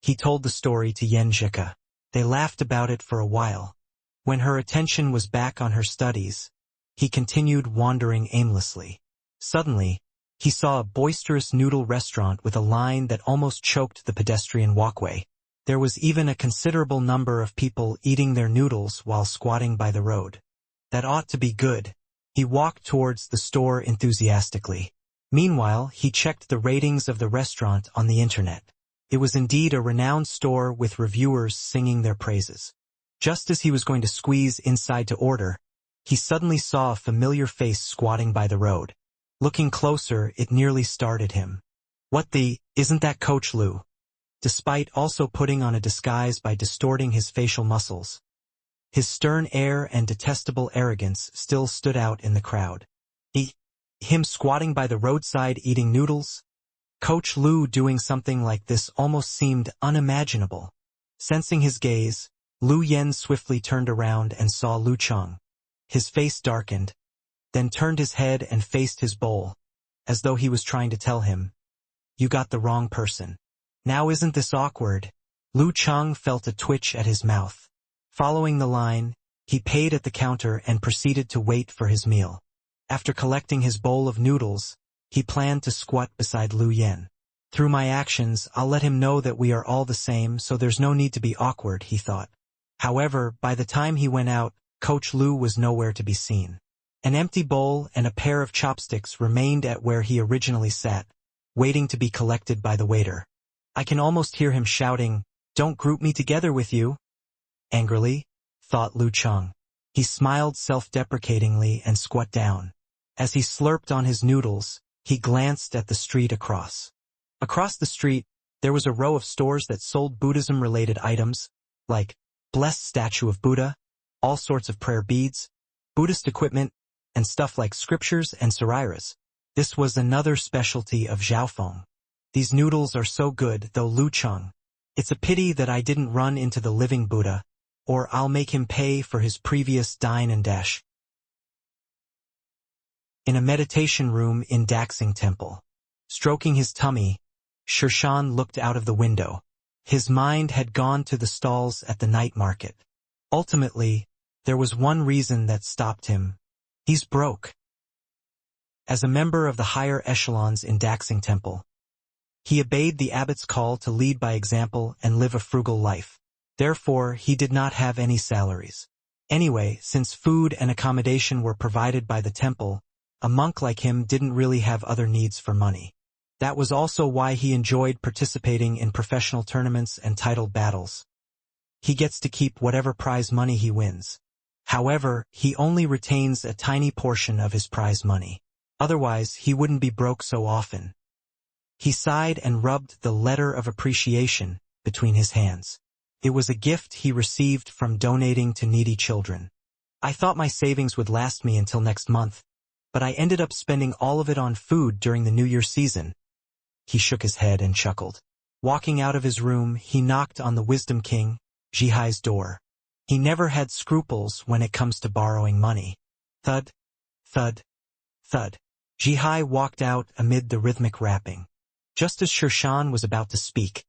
He told the story to Yen Zhika. They laughed about it for a while. When her attention was back on her studies, he continued wandering aimlessly. Suddenly, he saw a boisterous noodle restaurant with a line that almost choked the pedestrian walkway. There was even a considerable number of people eating their noodles while squatting by the road. That ought to be good. He walked towards the store enthusiastically. Meanwhile, he checked the ratings of the restaurant on the internet. It was indeed a renowned store with reviewers singing their praises. Just as he was going to squeeze inside to order, he suddenly saw a familiar face squatting by the road. Looking closer, it nearly startled him. What the, isn't that Coach Lu? Despite also putting on a disguise by distorting his facial muscles, his stern air and detestable arrogance still stood out in the crowd. Him squatting by the roadside eating noodles? Coach Lu doing something like this almost seemed unimaginable. Sensing his gaze, Lu Yen swiftly turned around and saw Lu Cheng. His face darkened, then turned his head and faced his bowl, as though he was trying to tell him, "You got the wrong person." Now isn't this awkward? Lu Cheng felt a twitch at his mouth. Following the line, he paid at the counter and proceeded to wait for his meal. After collecting his bowl of noodles, he planned to squat beside Lu Yen. Through my actions, I'll let him know that we are all the same, so there's no need to be awkward, he thought. However, by the time he went out, Coach Lu was nowhere to be seen. An empty bowl and a pair of chopsticks remained at where he originally sat, waiting to be collected by the waiter. I can almost hear him shouting, "Don't group me together with you!" Angrily, thought Lu Cheng. He smiled self-deprecatingly and squat down. As he slurped on his noodles, he glanced at the street across. Across the street, there was a row of stores that sold Buddhism-related items, like blessed statue of Buddha, all sorts of prayer beads, Buddhist equipment, and stuff like scriptures and sariras. This was another specialty of Xiaofeng. These noodles are so good, though, Lu Cheng. It's a pity that I didn't run into the living Buddha, or I'll make him pay for his previous dine and dash. In a meditation room in Daxing Temple, stroking his tummy, Shirshan looked out of the window. His mind had gone to the stalls at the night market. Ultimately, there was one reason that stopped him. He's broke. As a member of the higher echelons in Daxing Temple, he obeyed the abbot's call to lead by example and live a frugal life. Therefore, he did not have any salaries. Anyway, since food and accommodation were provided by the temple, a monk like him didn't really have other needs for money. That was also why he enjoyed participating in professional tournaments and titled battles. He gets to keep whatever prize money he wins. However, he only retains a tiny portion of his prize money. Otherwise, he wouldn't be broke so often. He sighed and rubbed the letter of appreciation between his hands. It was a gift he received from donating to needy children. I thought my savings would last me until next month, but I ended up spending all of it on food during the New Year season. He shook his head and chuckled. Walking out of his room, he knocked on the Wisdom King, Jihai's door. He never had scruples when it comes to borrowing money. Thud, thud, thud. Jihai walked out amid the rhythmic rapping. Just as Shirshan was about to speak,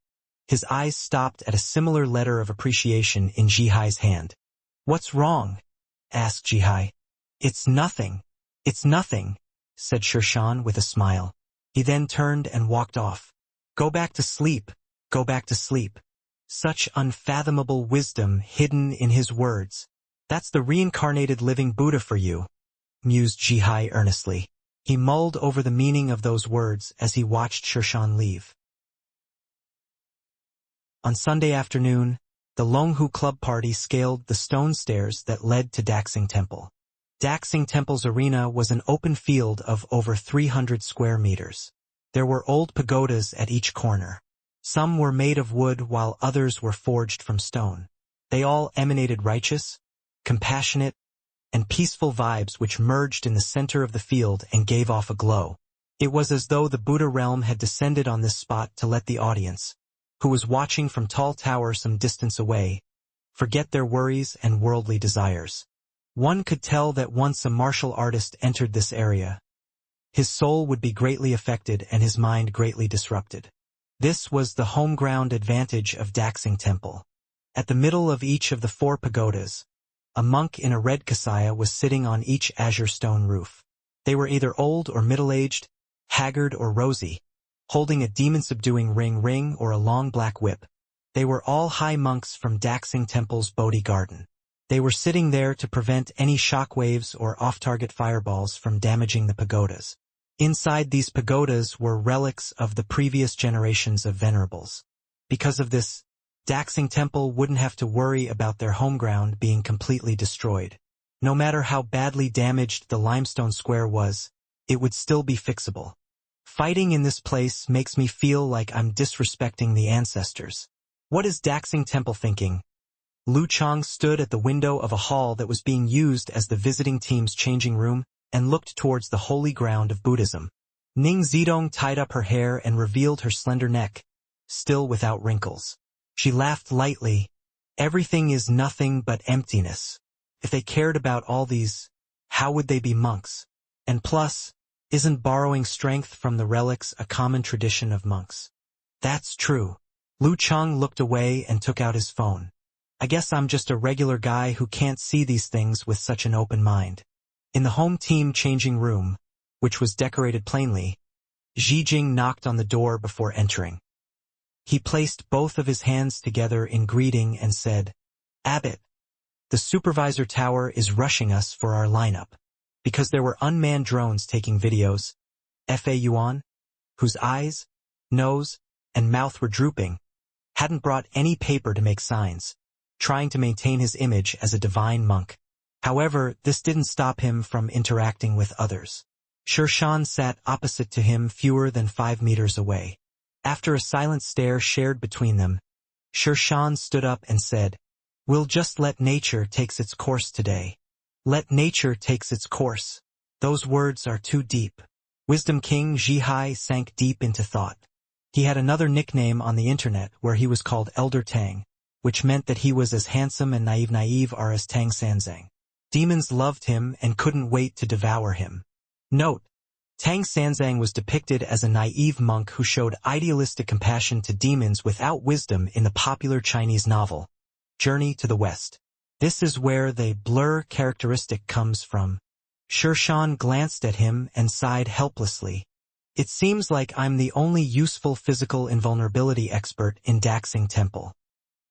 his eyes stopped at a similar letter of appreciation in Jihai's hand. "What's wrong?" asked Jihai. "It's nothing. It's nothing," said Shirshan with a smile. He then turned and walked off. "Go back to sleep. Go back to sleep." Such unfathomable wisdom hidden in his words. "That's the reincarnated living Buddha for you," mused Jihai earnestly. He mulled over the meaning of those words as he watched Shirshan leave. On Sunday afternoon, the Longhu Club party scaled the stone stairs that led to Daxing Temple. Daxing Temple's arena was an open field of over 300 square meters. There were old pagodas at each corner. Some were made of wood while others were forged from stone. They all emanated righteous, compassionate, and peaceful vibes which merged in the center of the field and gave off a glow. It was as though the Buddha realm had descended on this spot to let the audience, who was watching from tall tower some distance away, forget their worries and worldly desires. One could tell that once a martial artist entered this area, his soul would be greatly affected and his mind greatly disrupted. This was the home ground advantage of Daxing Temple. At the middle of each of the 4 pagodas, a monk in a red kasaya was sitting on each azure stone roof. They were either old or middle-aged, haggard or rosy, holding a demon-subduing ring or a long black whip. They were all high monks from Daxing Temple's Bodhi Garden. They were sitting there to prevent any shockwaves or off-target fireballs from damaging the pagodas. Inside these pagodas were relics of the previous generations of venerables. Because of this, Daxing Temple wouldn't have to worry about their home ground being completely destroyed. No matter how badly damaged the limestone square was, it would still be fixable. Fighting in this place makes me feel like I'm disrespecting the ancestors. What is Daxing Temple thinking? Lu Cheng stood at the window of a hall that was being used as the visiting team's changing room and looked towards the holy ground of Buddhism. Ning Zidong tied up her hair and revealed her slender neck, still without wrinkles. She laughed lightly. Everything is nothing but emptiness. If they cared about all these, how would they be monks? And plus, isn't borrowing strength from the relics a common tradition of monks? That's true. Lu Cheng looked away and took out his phone. I guess I'm just a regular guy who can't see these things with such an open mind. In the home team changing room, which was decorated plainly, Xi Jing knocked on the door before entering. He placed both of his hands together in greeting and said, "Abbot, the supervisor tower is rushing us for our lineup." Because there were unmanned drones taking videos. Fa Yuan? whose eyes, nose, and mouth were drooping, hadn't brought any paper to make signs, trying to maintain his image as a divine monk. However, this didn't stop him from interacting with others. Sher Shan sat opposite to him fewer than 5 meters away. After a silent stare shared between them, Sher Shan stood up and said, "We'll just let nature takes its course today. Let nature takes its course." Those words are too deep. Wisdom King Zhihai sank deep into thought. He had another nickname on the internet where he was called Elder Tang, which meant that he was as handsome and naive as Tang Sanzang. Demons loved him and couldn't wait to devour him. Note: Tang Sanzang was depicted as a naive monk who showed idealistic compassion to demons without wisdom in the popular Chinese novel, Journey to the West. This is where the blur characteristic comes from. Sher Shan glanced at him and sighed helplessly. It seems like I'm the only useful physical invulnerability expert in Daxing Temple.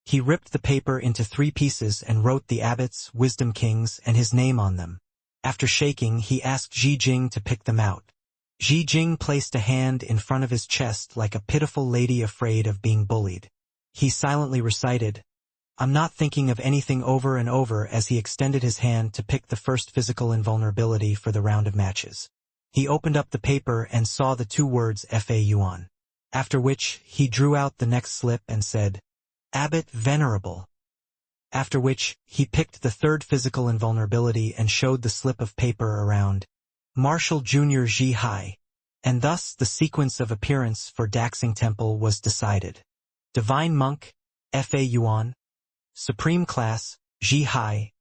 He ripped the paper into 3 pieces and wrote the abbot's, Wisdom King's, and his name on them. After shaking, he asked Ji Jing to pick them out. Ji Jing placed a hand in front of his chest like a pitiful lady afraid of being bullied. He silently recited, "I'm not thinking of anything," over and over as he extended his hand to pick the first physical invulnerability for the round of matches. He opened up the paper and saw the 2 words Fa Yuan. After which, he drew out the next slip and said, "Abbot Venerable." After which, he picked the 3rd physical invulnerability and showed the slip of paper around Marshal Jr. Zhihai. And thus the sequence of appearance for Daxing Temple was decided. Divine Monk, Fa Yuan. Supreme Class, Zhihai.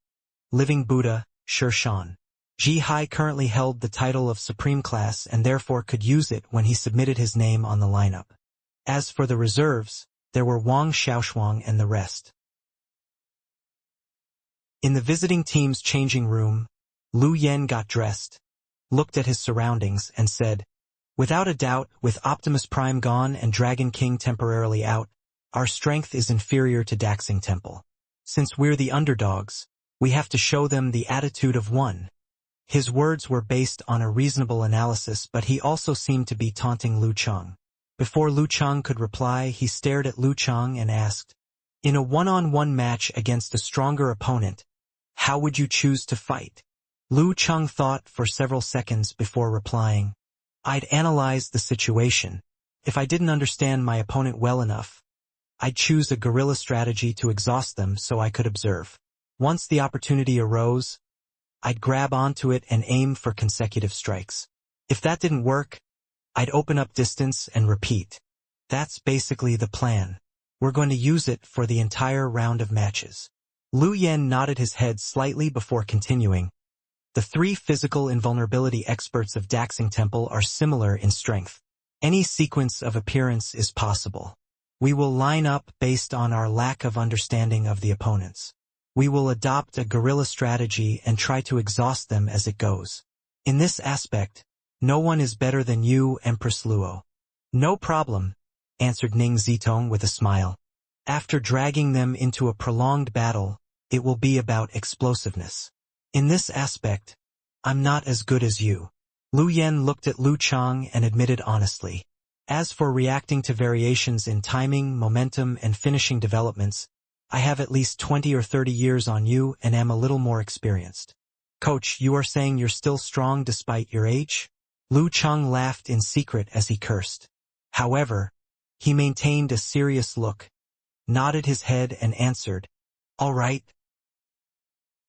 Living Buddha, Sher Shan. Zhihai currently held the title of Supreme Class and therefore could use it when he submitted his name on the lineup. As for the reserves, there were Wang Xiaoshuang and the rest. In the visiting team's changing room, Lu Yen got dressed, looked at his surroundings, and said, "Without a doubt, with Optimus Prime gone and Dragon King temporarily out, our strength is inferior to Daxing Temple. Since we're the underdogs, we have to show them the attitude of one." His words were based on a reasonable analysis, but he also seemed to be taunting Lu Cheng. Before Lu Cheng could reply, he stared at Lu Cheng and asked, "In a one-on-one match against a stronger opponent, how would you choose to fight?" Lu Cheng thought for several seconds before replying, "I'd analyze the situation. If I didn't understand my opponent well enough, I'd choose a guerrilla strategy to exhaust them so I could observe. Once the opportunity arose, I'd grab onto it and aim for consecutive strikes. If that didn't work, I'd open up distance and repeat. That's basically the plan. We're going to use it for the entire round of matches." Lu Yen nodded his head slightly before continuing. "The 3 physical invulnerability experts of Daxing Temple are similar in strength. Any sequence of appearance is possible. We will line up based on our lack of understanding of the opponents. We will adopt a guerrilla strategy and try to exhaust them as it goes. In this aspect, no one is better than you, Empress Luo." "No problem," answered Ning Zitong with a smile. "After dragging them into a prolonged battle, it will be about explosiveness. In this aspect, I'm not as good as you." Lu Yen looked at Lu Cheng and admitted honestly, "As for reacting to variations in timing, momentum, and finishing developments, I have at least 20 or 30 years on you and am a little more experienced." "Coach, you are saying you're still strong despite your age?" Lu Cheng laughed in secret as he cursed. However, he maintained a serious look, nodded his head and answered, "All right."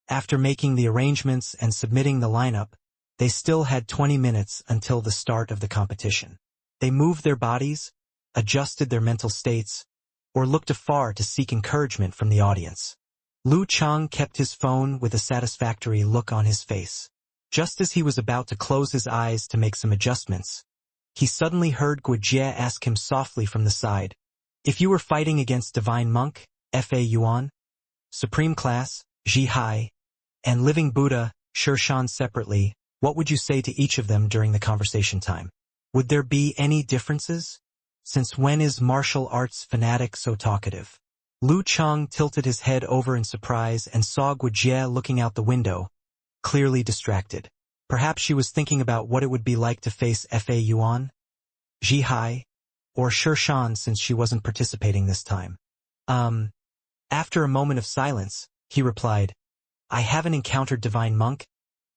After making the arrangements and submitting the lineup, they still had 20 minutes until the start of the competition. They moved their bodies, adjusted their mental states, or looked afar to seek encouragement from the audience. Lu Cheng kept his phone with a satisfactory look on his face. Just as he was about to close his eyes to make some adjustments, he suddenly heard Guijie ask him softly from the side, "If you were fighting against Divine Monk, Fa Yuan, Supreme Class, Zhihai, and Living Buddha, Sher Shan separately, what would you say to each of them during the conversation time? Would there be any differences? Since when is martial arts fanatic so talkative?" Lu Cheng tilted his head over in surprise and saw Guijie looking out the window, clearly distracted. Perhaps she was thinking about what it would be like to face Fa Yuan? Zhihai, or Shan since she wasn't participating this time. After a moment of silence, he replied, I haven't encountered Divine Monk,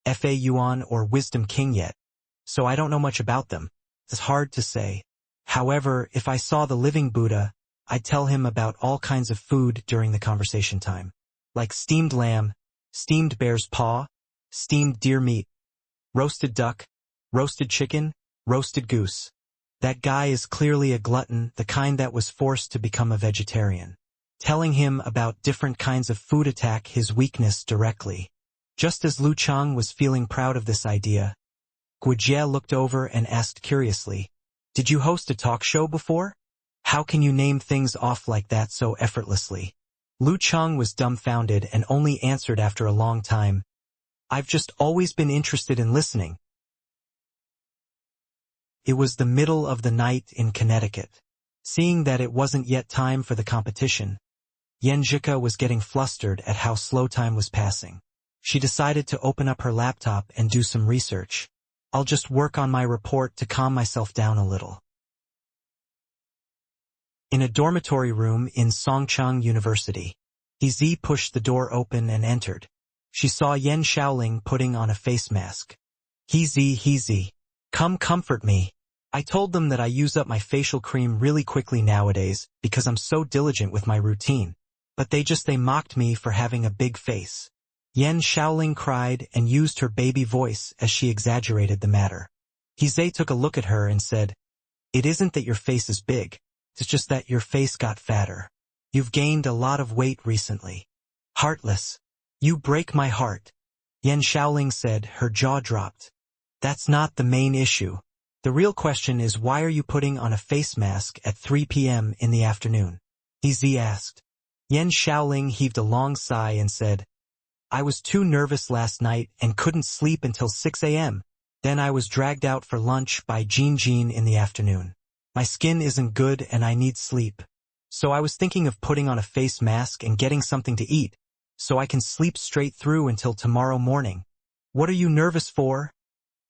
Fa Yuan or Wisdom King yet, so I don't know much about them. It's hard to say. However, if I saw the living Buddha, I'd tell him about all kinds of food during the conversation time. Like steamed lamb, steamed bear's paw, steamed deer meat, roasted duck, roasted chicken, roasted goose. That guy is clearly a glutton, the kind that was forced to become a vegetarian. Telling him about different kinds of food attack his weakness directly. Just as Lu Chang was feeling proud of this idea, Guijie looked over and asked curiously, Did you host a talk show before? How can you name things off like that so effortlessly? Lu Chang was dumbfounded and only answered after a long time, I've just always been interested in listening. It was the middle of the night in Connecticut. Seeing that it wasn't yet time for the competition, Yenjika was getting flustered at how slow time was passing. She decided to open up her laptop and do some research. I'll just work on my report to calm myself down a little. In a dormitory room in Songchang University, He pushed the door open and entered. She saw Yen Shaoling putting on a face mask. He, come comfort me. I told them that I use up my facial cream really quickly nowadays because I'm so diligent with my routine. But they mocked me for having a big face. Yen Shaoling cried and used her baby voice as she exaggerated the matter. He took a look at her and said, It isn't that your face is big, it's just that your face got fatter. You've gained a lot of weight recently. Heartless. You break my heart. Yen Shaoling said, her jaw dropped. That's not the main issue. The real question is why are you putting on a face mask at 3 p.m. in the afternoon? He asked. Yen Shaoling heaved a long sigh and said, I was too nervous last night and couldn't sleep until 6 a.m. Then I was dragged out for lunch by Jin in the afternoon. My skin isn't good and I need sleep. So I was thinking of putting on a face mask and getting something to eat, so I can sleep straight through until tomorrow morning. What are you nervous for?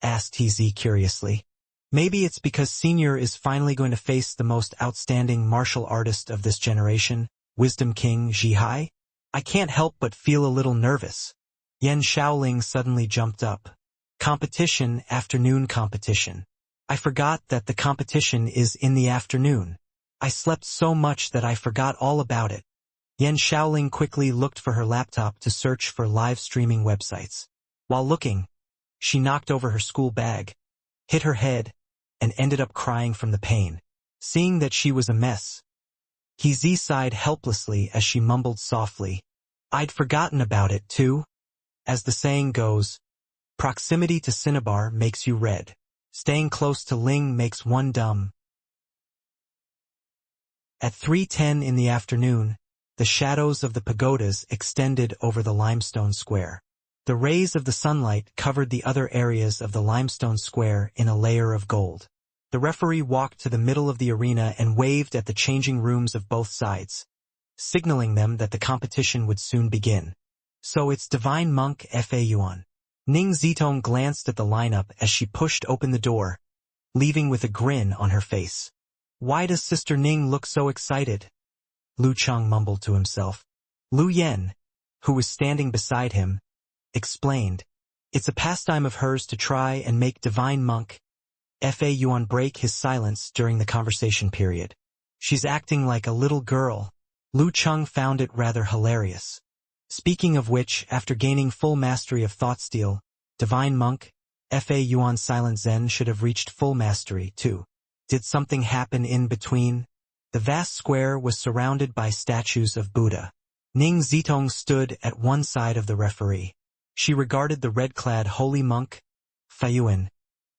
Asked He curiously. Maybe it's because Senior is finally going to face the most outstanding martial artist of this generation, Wisdom King Zhihai? I can't help but feel a little nervous. Yen Shaoling suddenly jumped up. Competition, afternoon competition. I forgot that the competition is in the afternoon. I slept so much that I forgot all about it. Yen Shaoling quickly looked for her laptop to search for live streaming websites. While looking, she knocked over her school bag, hit her head, and ended up crying from the pain. Seeing that she was a mess, He sighed helplessly as she mumbled softly, I'd forgotten about it too. As the saying goes, proximity to cinnabar makes you red. Staying close to Ling makes one dumb. At 3:10 in the afternoon, the shadows of the pagodas extended over the limestone square. The rays of the sunlight covered the other areas of the limestone square in a layer of gold. The referee walked to the middle of the arena and waved at the changing rooms of both sides, signaling them that the competition would soon begin. So it's Divine Monk Fa Yuan. Ning Zitong glanced at the lineup as she pushed open the door, leaving with a grin on her face. Why does Sister Ning look so excited? Lu Chang mumbled to himself. Lu Yen, who was standing beside him, explained, It's a pastime of hers to try and make Divine Monk Fa Yuan break his silence during the conversation period. She's acting like a little girl. Lu Chang found it rather hilarious. Speaking of which, after gaining full mastery of thought steal, Divine Monk Fa Yuan Silent Zen should have reached full mastery too. Did something happen in between? The vast square was surrounded by statues of Buddha. Ning Zitong stood at one side of the referee. She regarded the red-clad holy monk, Faiyuan,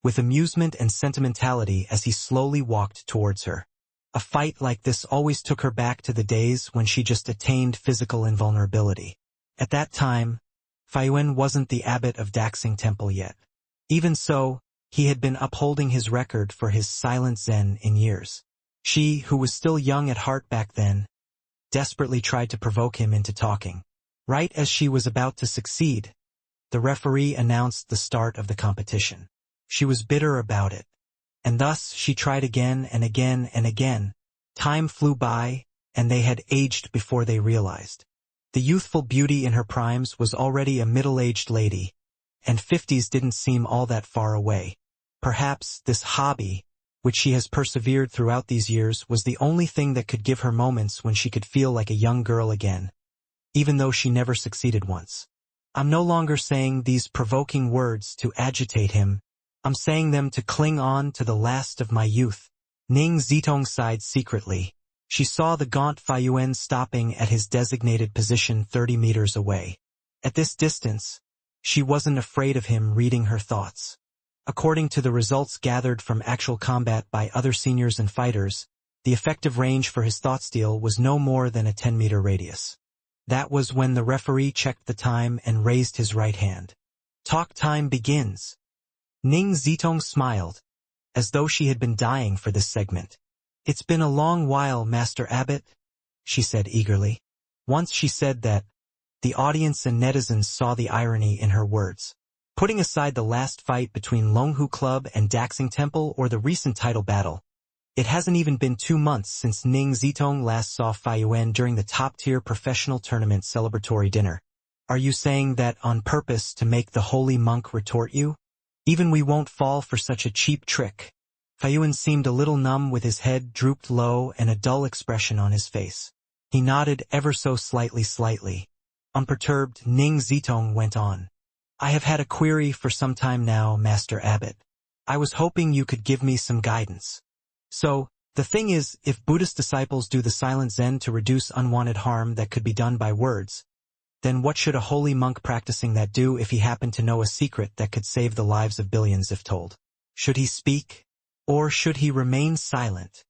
with amusement and sentimentality as he slowly walked towards her. A fight like this always took her back to the days when she just attained physical invulnerability. At that time, Faiyuan wasn't the abbot of Daxing Temple yet. Even so, he had been upholding his record for his silent Zen in years. She, who was still young at heart back then, desperately tried to provoke him into talking. Right as she was about to succeed, the referee announced the start of the competition. She was bitter about it. And thus she tried again and again and again. Time flew by, and they had aged before they realized. The youthful beauty in her primes was already a middle-aged lady, and 50s didn't seem all that far away. Perhaps this hobby, which she has persevered throughout these years, was the only thing that could give her moments when she could feel like a young girl again, even though she never succeeded once. I'm no longer saying these provoking words to agitate him. I'm saying them to cling on to the last of my youth. Ning Zitong sighed secretly. She saw the gaunt Faiyuan stopping at his designated position 30 meters away. At this distance, she wasn't afraid of him reading her thoughts. According to the results gathered from actual combat by other seniors and fighters, the effective range for his thought steal was no more than a 10-meter radius. That was when the referee checked the time and raised his right hand. Talk time begins. Ning Zitong smiled, as though she had been dying for this segment. It's been a long while, Master Abbot, she said eagerly. Once she said that, the audience and netizens saw the irony in her words. Putting aside the last fight between Longhu Club and Daxing Temple or the recent title battle, it hasn't even been 2 months since Ning Zitong last saw Faiyuan during the top-tier professional tournament celebratory dinner. Are you saying that on purpose to make the holy monk retort you? Even we won't fall for such a cheap trick. Faiyuan seemed a little numb with his head drooped low and a dull expression on his face. He nodded ever so slightly. Unperturbed, Ning Zitong went on. I have had a query for some time now, Master Abbot. I was hoping you could give me some guidance. So, the thing is, if Buddhist disciples do the silent Zen to reduce unwanted harm that could be done by words, then what should a holy monk practicing that do if he happened to know a secret that could save the lives of billions if told? Should he speak? Or should he remain silent?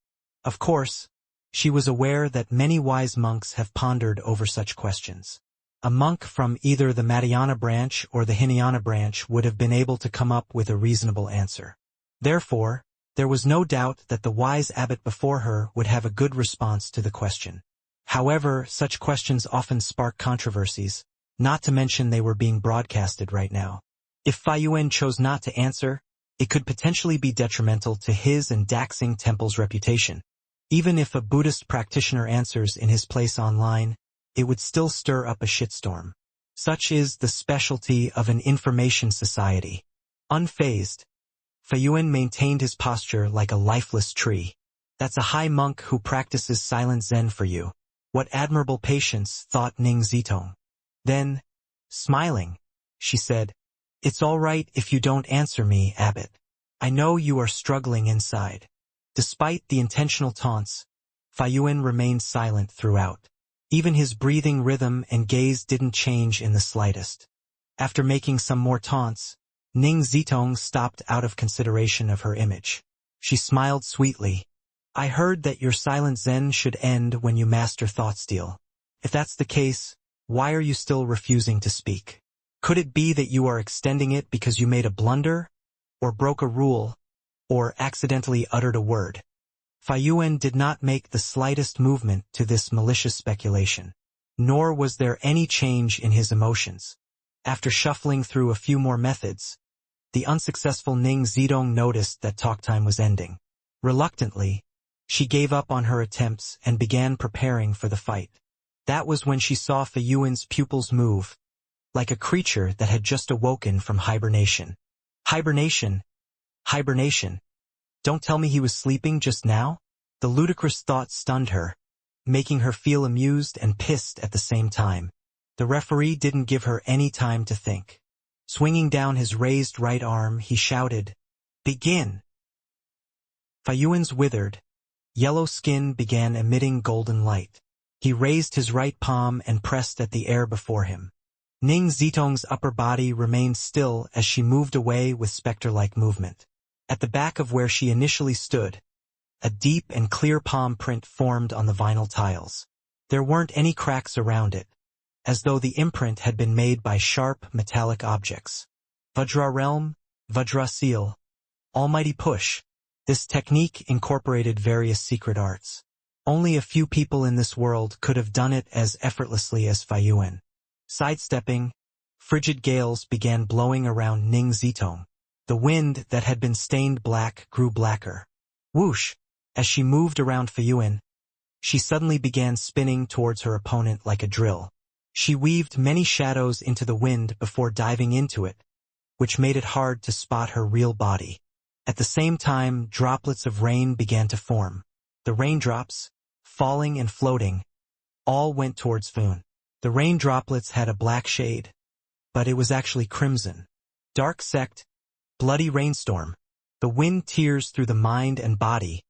Of course, she was aware that many wise monks have pondered over such questions. A monk from either the Madhyana branch or the Hinayana branch would have been able to come up with a reasonable answer. Therefore, there was no doubt that the wise abbot before her would have a good response to the question. However, such questions often spark controversies, not to mention they were being broadcasted right now. If Faiyuan chose not to answer, it could potentially be detrimental to his and Daxing Temple's reputation. Even if a Buddhist practitioner answers in his place online, it would still stir up a shitstorm. Such is the specialty of an information society. Unfazed, Faiyuan maintained his posture like a lifeless tree. That's a high monk who practices silent Zen for you. What admirable patience, thought Ning Zitong. Then, smiling, she said, It's all right if you don't answer me, Abbot. I know you are struggling inside. Despite the intentional taunts, Faiyuan remained silent throughout. Even his breathing rhythm and gaze didn't change in the slightest. After making some more taunts, Ning Zitong stopped out of consideration of her image. She smiled sweetly. I heard that your silent Zen should end when you master thought steal. If that's the case, why are you still refusing to speak? Could it be that you are extending it because you made a blunder, or broke a rule, or accidentally uttered a word? Faiyuan did not make the slightest movement to this malicious speculation, nor was there any change in his emotions. After shuffling through a few more methods, the unsuccessful Ning Zitong noticed that talk time was ending. Reluctantly, she gave up on her attempts and began preparing for the fight. That was when she saw Faiyuan's pupils move, like a creature that had just awoken from hibernation. Hibernation! Hibernation! Don't tell me he was sleeping just now? The ludicrous thought stunned her, making her feel amused and pissed at the same time. The referee didn't give her any time to think. Swinging down his raised right arm, he shouted, Begin! Faiyuan's withered, yellow skin began emitting golden light. He raised his right palm and pressed at the air before him. Ning Zitong's upper body remained still as she moved away with specter-like movement. At the back of where she initially stood, a deep and clear palm print formed on the vinyl tiles. There weren't any cracks around it, as though the imprint had been made by sharp, metallic objects. Vajra Realm, Vajra Seal, Almighty Push. This technique incorporated various secret arts. Only a few people in this world could have done it as effortlessly as Faiyuan. Sidestepping, frigid gales began blowing around Ning Zitong. The wind that had been stained black grew blacker. Whoosh! As she moved around Fayuan, she suddenly began spinning towards her opponent like a drill. She weaved many shadows into the wind before diving into it, which made it hard to spot her real body. At the same time, droplets of rain began to form. The raindrops, falling and floating, all went towards Foon. The rain droplets had a black shade, but it was actually crimson. Dark sect, bloody rainstorm. The wind tears through the mind and body,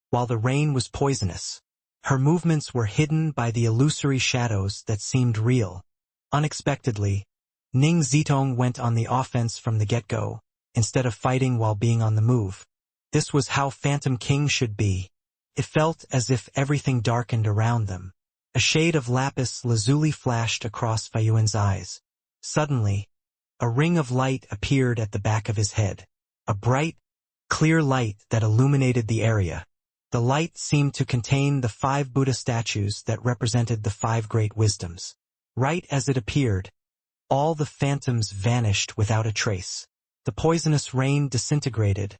while the rain was poisonous. Her movements were hidden by the illusory shadows that seemed real. Unexpectedly, Ning Zitong went on the offense from the get-go, instead of fighting while being on the move. This was how Phantom King should be. It felt as if everything darkened around them. A shade of lapis lazuli flashed across Fayuan's eyes. Suddenly, a ring of light appeared at the back of his head. A bright, clear light that illuminated the area. The light seemed to contain the 5 Buddha statues that represented the 5 great wisdoms. Right as it appeared, all the phantoms vanished without a trace. The poisonous rain disintegrated,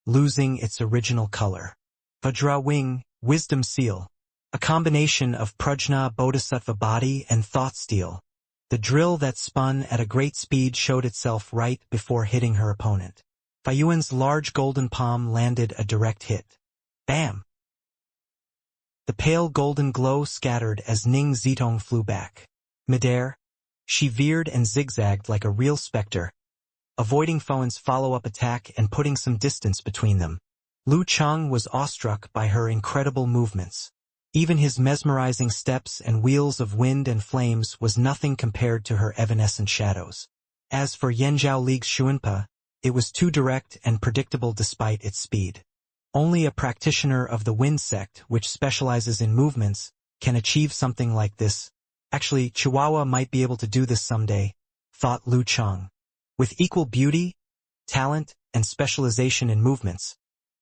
losing its original color. Vajra Wing, Wisdom Seal. A combination of Prajna Bodhisattva body and thought steel. The drill that spun at a great speed showed itself right before hitting her opponent. Fayuan's large golden palm landed a direct hit. Bam! The pale golden glow scattered as Ning Zitong flew back. Midair, she veered and zigzagged like a real specter, avoiding Fayuan's follow-up attack and putting some distance between them. Lu Chang was awestruck by her incredible movements. Even his mesmerizing steps and wheels of wind and flames was nothing compared to her evanescent shadows. As for Yanzhao Li's Xuanpa, it was too direct and predictable despite its speed. Only a practitioner of the Wind sect, which specializes in movements, can achieve something like this. Actually, Chihuahua might be able to do this someday, thought Lu Chang. With equal beauty, talent, and specialization in movements,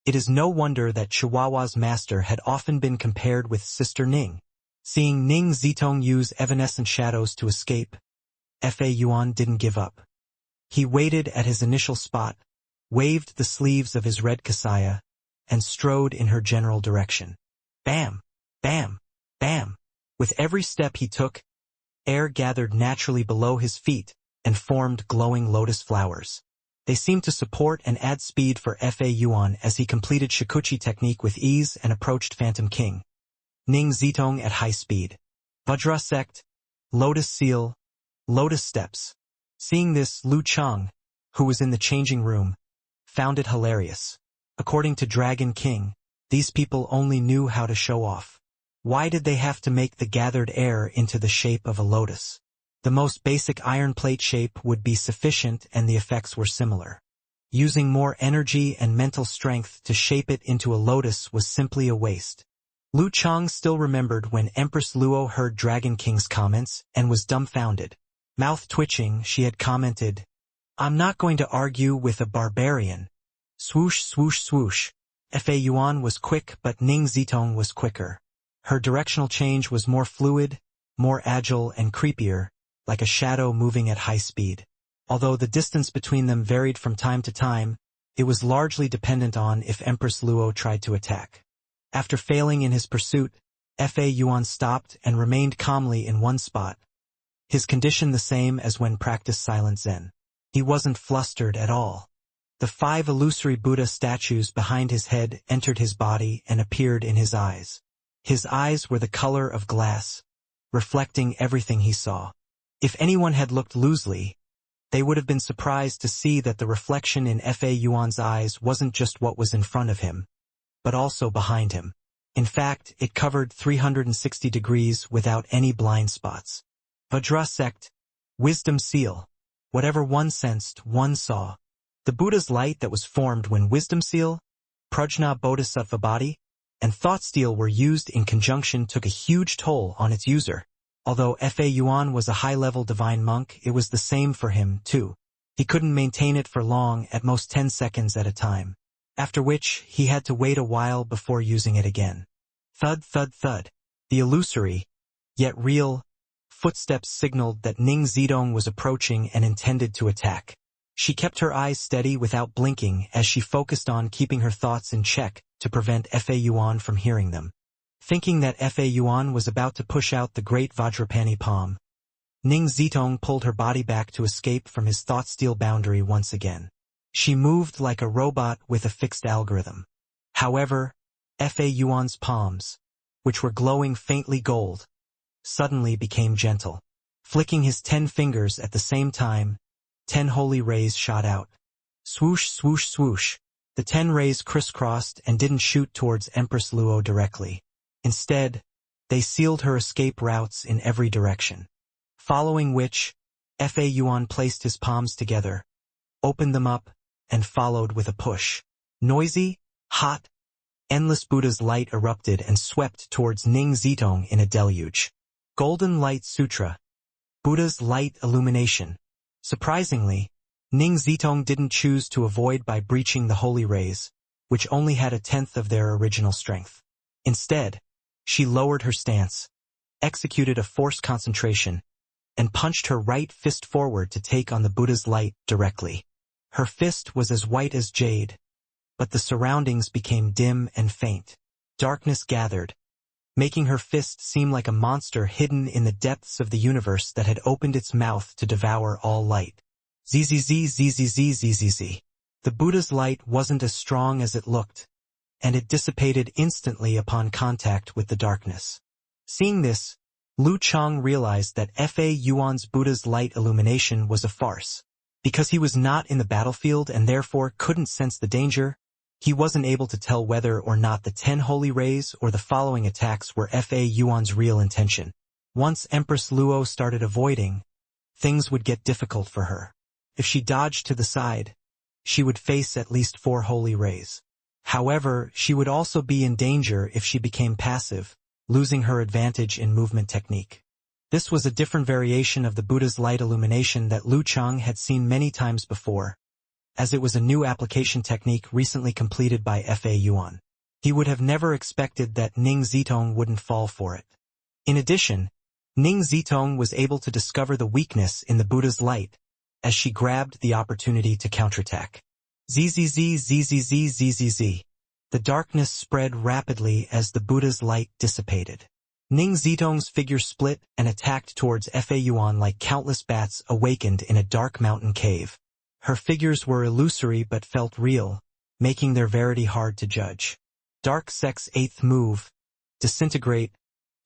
it is no wonder that Chihuahua's master had often been compared with Sister Ning. Seeing Ning Zitong use evanescent shadows to escape, Fa Yuan didn't give up. He waited at his initial spot, waved the sleeves of his red kasaya, and strode in her general direction. Bam! Bam! Bam! With every step he took, air gathered naturally below his feet and formed glowing lotus flowers. They seemed to support and add speed for Fa Yuan as he completed Shikuchi technique with ease and approached Phantom King. Ning Zitong at high speed. Vajra sect, lotus seal, lotus steps. Seeing this, Lu Chang, who was in the changing room, found it hilarious. According to Dragon King, these people only knew how to show off. Why did they have to make the gathered air into the shape of a lotus? The most basic iron plate shape would be sufficient and the effects were similar. Using more energy and mental strength to shape it into a lotus was simply a waste. Lu Chang still remembered when Empress Luo heard Dragon King's comments and was dumbfounded. Mouth twitching, she had commented, "I'm not going to argue with a barbarian." Swoosh, swoosh, swoosh. Fa Yuan was quick, but Ning Zitong was quicker. Her directional change was more fluid, more agile and creepier, like a shadow moving at high speed. Although the distance between them varied from time to time, it was largely dependent on if Empress Luo tried to attack. After failing in his pursuit, Fa Yuan stopped and remained calmly in one spot, his condition the same as when practiced silent Zen. He wasn't flustered at all. The 5 illusory Buddha statues behind his head entered his body and appeared in his eyes. His eyes were the color of glass, reflecting everything he saw. If anyone had looked loosely, they would have been surprised to see that the reflection in Fa Yuan's eyes wasn't just what was in front of him, but also behind him. In fact, it covered 360 degrees without any blind spots. Vajra sect, wisdom seal. Whatever one sensed, one saw. The Buddha's light that was formed when wisdom seal, prajna bodhisattva body, and thought steel were used in conjunction took a huge toll on its user. Although Fa Yuan was a high-level divine monk, it was the same for him, too. He couldn't maintain it for long, at most 10 seconds at a time. After which, he had to wait a while before using it again. Thud, thud, thud. The illusory, yet real, footsteps signaled that Ning Zitong was approaching and intended to attack. She kept her eyes steady without blinking as she focused on keeping her thoughts in check to prevent Fa Yuan from hearing them. Thinking that Fa Yuan was about to push out the great Vajrapani palm, Ning Zitong pulled her body back to escape from his thought-steal boundary once again. She moved like a robot with a fixed algorithm. However, Fa Yuan's palms, which were glowing faintly gold, suddenly became gentle. Flicking his 10 fingers at the same time, 10 holy rays shot out. Swoosh, swoosh, swoosh. The 10 rays crisscrossed and didn't shoot towards Empress Luo directly. Instead, they sealed her escape routes in every direction. Following which, Fa Yuan placed his palms together, opened them up, and followed with a push. Noisy, hot, endless Buddha's light erupted and swept towards Ning Zitong in a deluge. Golden Light Sutra. Buddha's light illumination. Surprisingly, Ning Zitong didn't choose to avoid by breaching the holy rays, which only had 1/10 of their original strength. Instead, she lowered her stance, executed a forced concentration, and punched her right fist forward to take on the Buddha's light directly. Her fist was as white as jade, but the surroundings became dim and faint. Darkness gathered, making her fist seem like a monster hidden in the depths of the universe that had opened its mouth to devour all light. Zzz. The Buddha's light wasn't as strong as it looked, and it dissipated instantly upon contact with the darkness. Seeing this, Lu Chang realized that Fa Yuan's Buddha's light illumination was a farce. Because he was not in the battlefield and therefore couldn't sense the danger, he wasn't able to tell whether or not the 10 holy rays or the following attacks were Fa Yuan's real intention. Once Empress Luo started avoiding, things would get difficult for her. If she dodged to the side, she would face at least 4 holy rays. However, she would also be in danger if she became passive, losing her advantage in movement technique. This was a different variation of the Buddha's light illumination that Lu Chang had seen many times before, as it was a new application technique recently completed by Fa Yuan. He would have never expected that Ning Zitong wouldn't fall for it. In addition, Ning Zitong was able to discover the weakness in the Buddha's light, as she grabbed the opportunity to counterattack. Zzz. The darkness spread rapidly as the Buddha's light dissipated. Ning Zitong's figure split and attacked towards Fa Yuan like countless bats awakened in a dark mountain cave. Her figures were illusory but felt real, making their verity hard to judge. Dark Sect's 8th move, Disintegrate,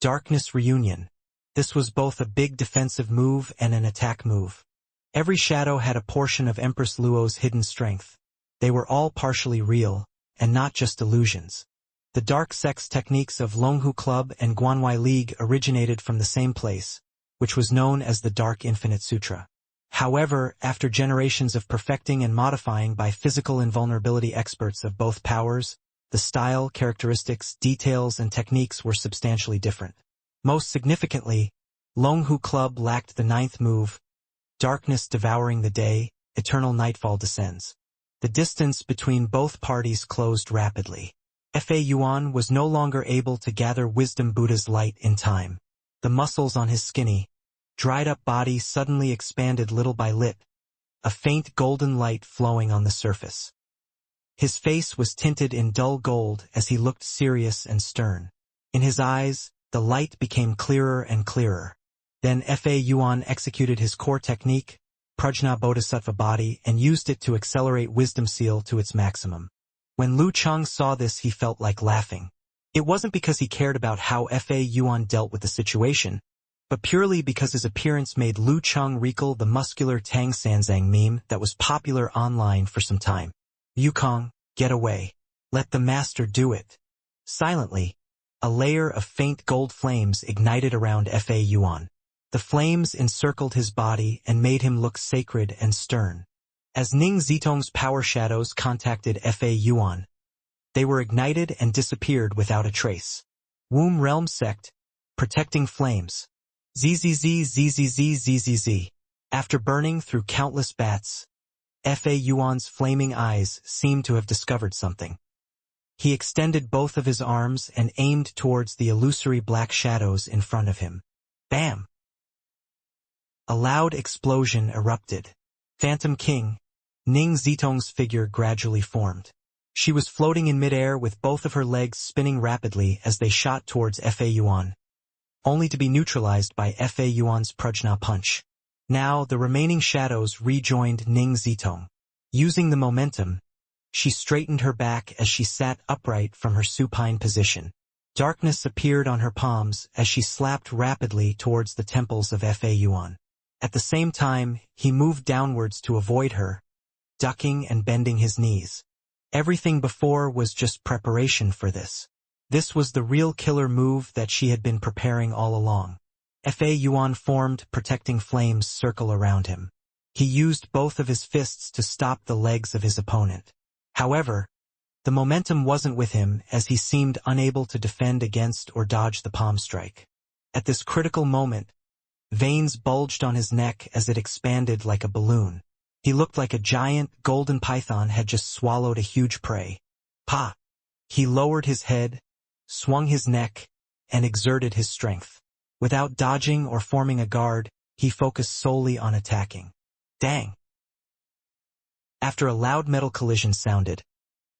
Darkness Reunion. This was both a big defensive move and an attack move. Every shadow had a portion of Empress Luo's hidden strength. They were all partially real, and not just illusions. The Dark Sect's techniques of Longhu Club and Guanwai League originated from the same place, which was known as the Dark Infinite Sutra. However, after generations of perfecting and modifying by physical invulnerability experts of both powers, the style, characteristics, details, and techniques were substantially different. Most significantly, Longhu Club lacked the 9th move, Darkness Devouring the Day, Eternal Nightfall Descends. The distance between both parties closed rapidly. Fa Yuan was no longer able to gather Wisdom Buddha's light in time. The muscles on his skinny, dried-up body suddenly expanded little by little, a faint golden light flowing on the surface. His face was tinted in dull gold as he looked serious and stern. In his eyes, the light became clearer and clearer. Then Fa Yuan executed his core technique, Prajna Bodhisattva body, and used it to accelerate Wisdom Seal to its maximum. When Lu Chang saw this, he felt like laughing. It wasn't because he cared about how Fa Yuan dealt with the situation, but purely because his appearance made Lu Chang recall the muscular Tang Sanzang meme that was popular online for some time. Yukong, get away. Let the master do it. Silently, a layer of faint gold flames ignited around Fa Yuan. The flames encircled his body and made him look sacred and stern. As Ning Zitong's power shadows contacted Fa Yuan, they were ignited and disappeared without a trace. Womb Realm Sect, Protecting Flames. Zzz. After burning through countless bats, Fa Yuan's flaming eyes seemed to have discovered something. He extended both of his arms and aimed towards the illusory black shadows in front of him. Bam! A loud explosion erupted. Phantom King, Ning Zitong's figure gradually formed. She was floating in midair with both of her legs spinning rapidly as they shot towards Fa Yuan, only to be neutralized by Fa Yuan's Prajna punch. Now the remaining shadows rejoined Ning Zitong. Using the momentum, she straightened her back as she sat upright from her supine position. Darkness appeared on her palms as she slapped rapidly towards the temples of Fa Yuan. At the same time, he moved downwards to avoid her, ducking and bending his knees. Everything before was just preparation for this. This was the real killer move that she had been preparing all along. Fa Yuan formed protecting flames circle around him. He used both of his fists to stop the legs of his opponent. However, the momentum wasn't with him as he seemed unable to defend against or dodge the palm strike. At this critical moment, veins bulged on his neck as it expanded like a balloon. He looked like a giant golden python had just swallowed a huge prey. Pa! He lowered his head, swung his neck, and exerted his strength. Without dodging or forming a guard, he focused solely on attacking. Dang! After a loud metal collision sounded,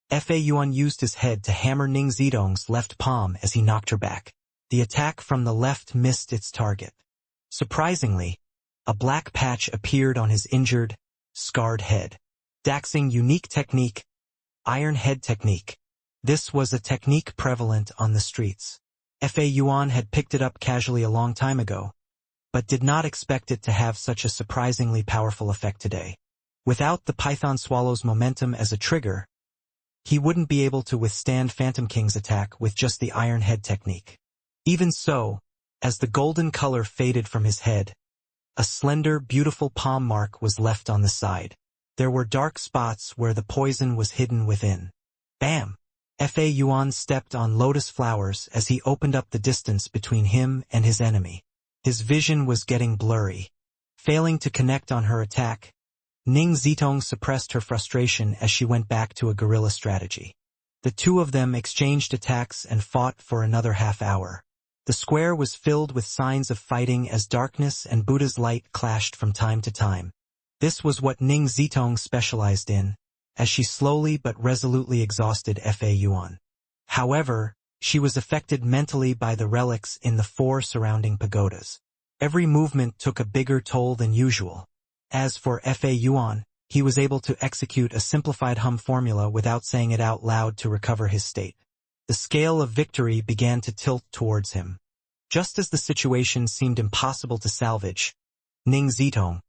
Fa Yuan used his head to hammer Ning Zitong's left palm as he knocked her back. The attack from the left missed its target. Surprisingly, a black patch appeared on his injured, scarred head. Daxing unique technique, iron head technique. This was a technique prevalent on the streets. Fa Yuan had picked it up casually a long time ago, but did not expect it to have such a surprisingly powerful effect today. Without the Python Swallow's momentum as a trigger, he wouldn't be able to withstand Phantom King's attack with just the iron head technique. Even so, as the golden color faded from his head, a slender, beautiful palm mark was left on the side. There were dark spots where the poison was hidden within. Bam! Fa Yuan stepped on lotus flowers as he opened up the distance between him and his enemy. His vision was getting blurry. Failing to connect on her attack, Ning Zitong suppressed her frustration as she went back to a guerrilla strategy. The two of them exchanged attacks and fought for another half hour. The square was filled with signs of fighting as darkness and Buddha's light clashed from time to time. This was what Ning Zitong specialized in, as she slowly but resolutely exhausted Fa Yuan. However, she was affected mentally by the relics in the 4 surrounding pagodas. Every movement took a bigger toll than usual. As for Fa Yuan, he was able to execute a simplified hum formula without saying it out loud to recover his state. The scale of victory began to tilt towards him. Just as the situation seemed impossible to salvage, Ning Zitong,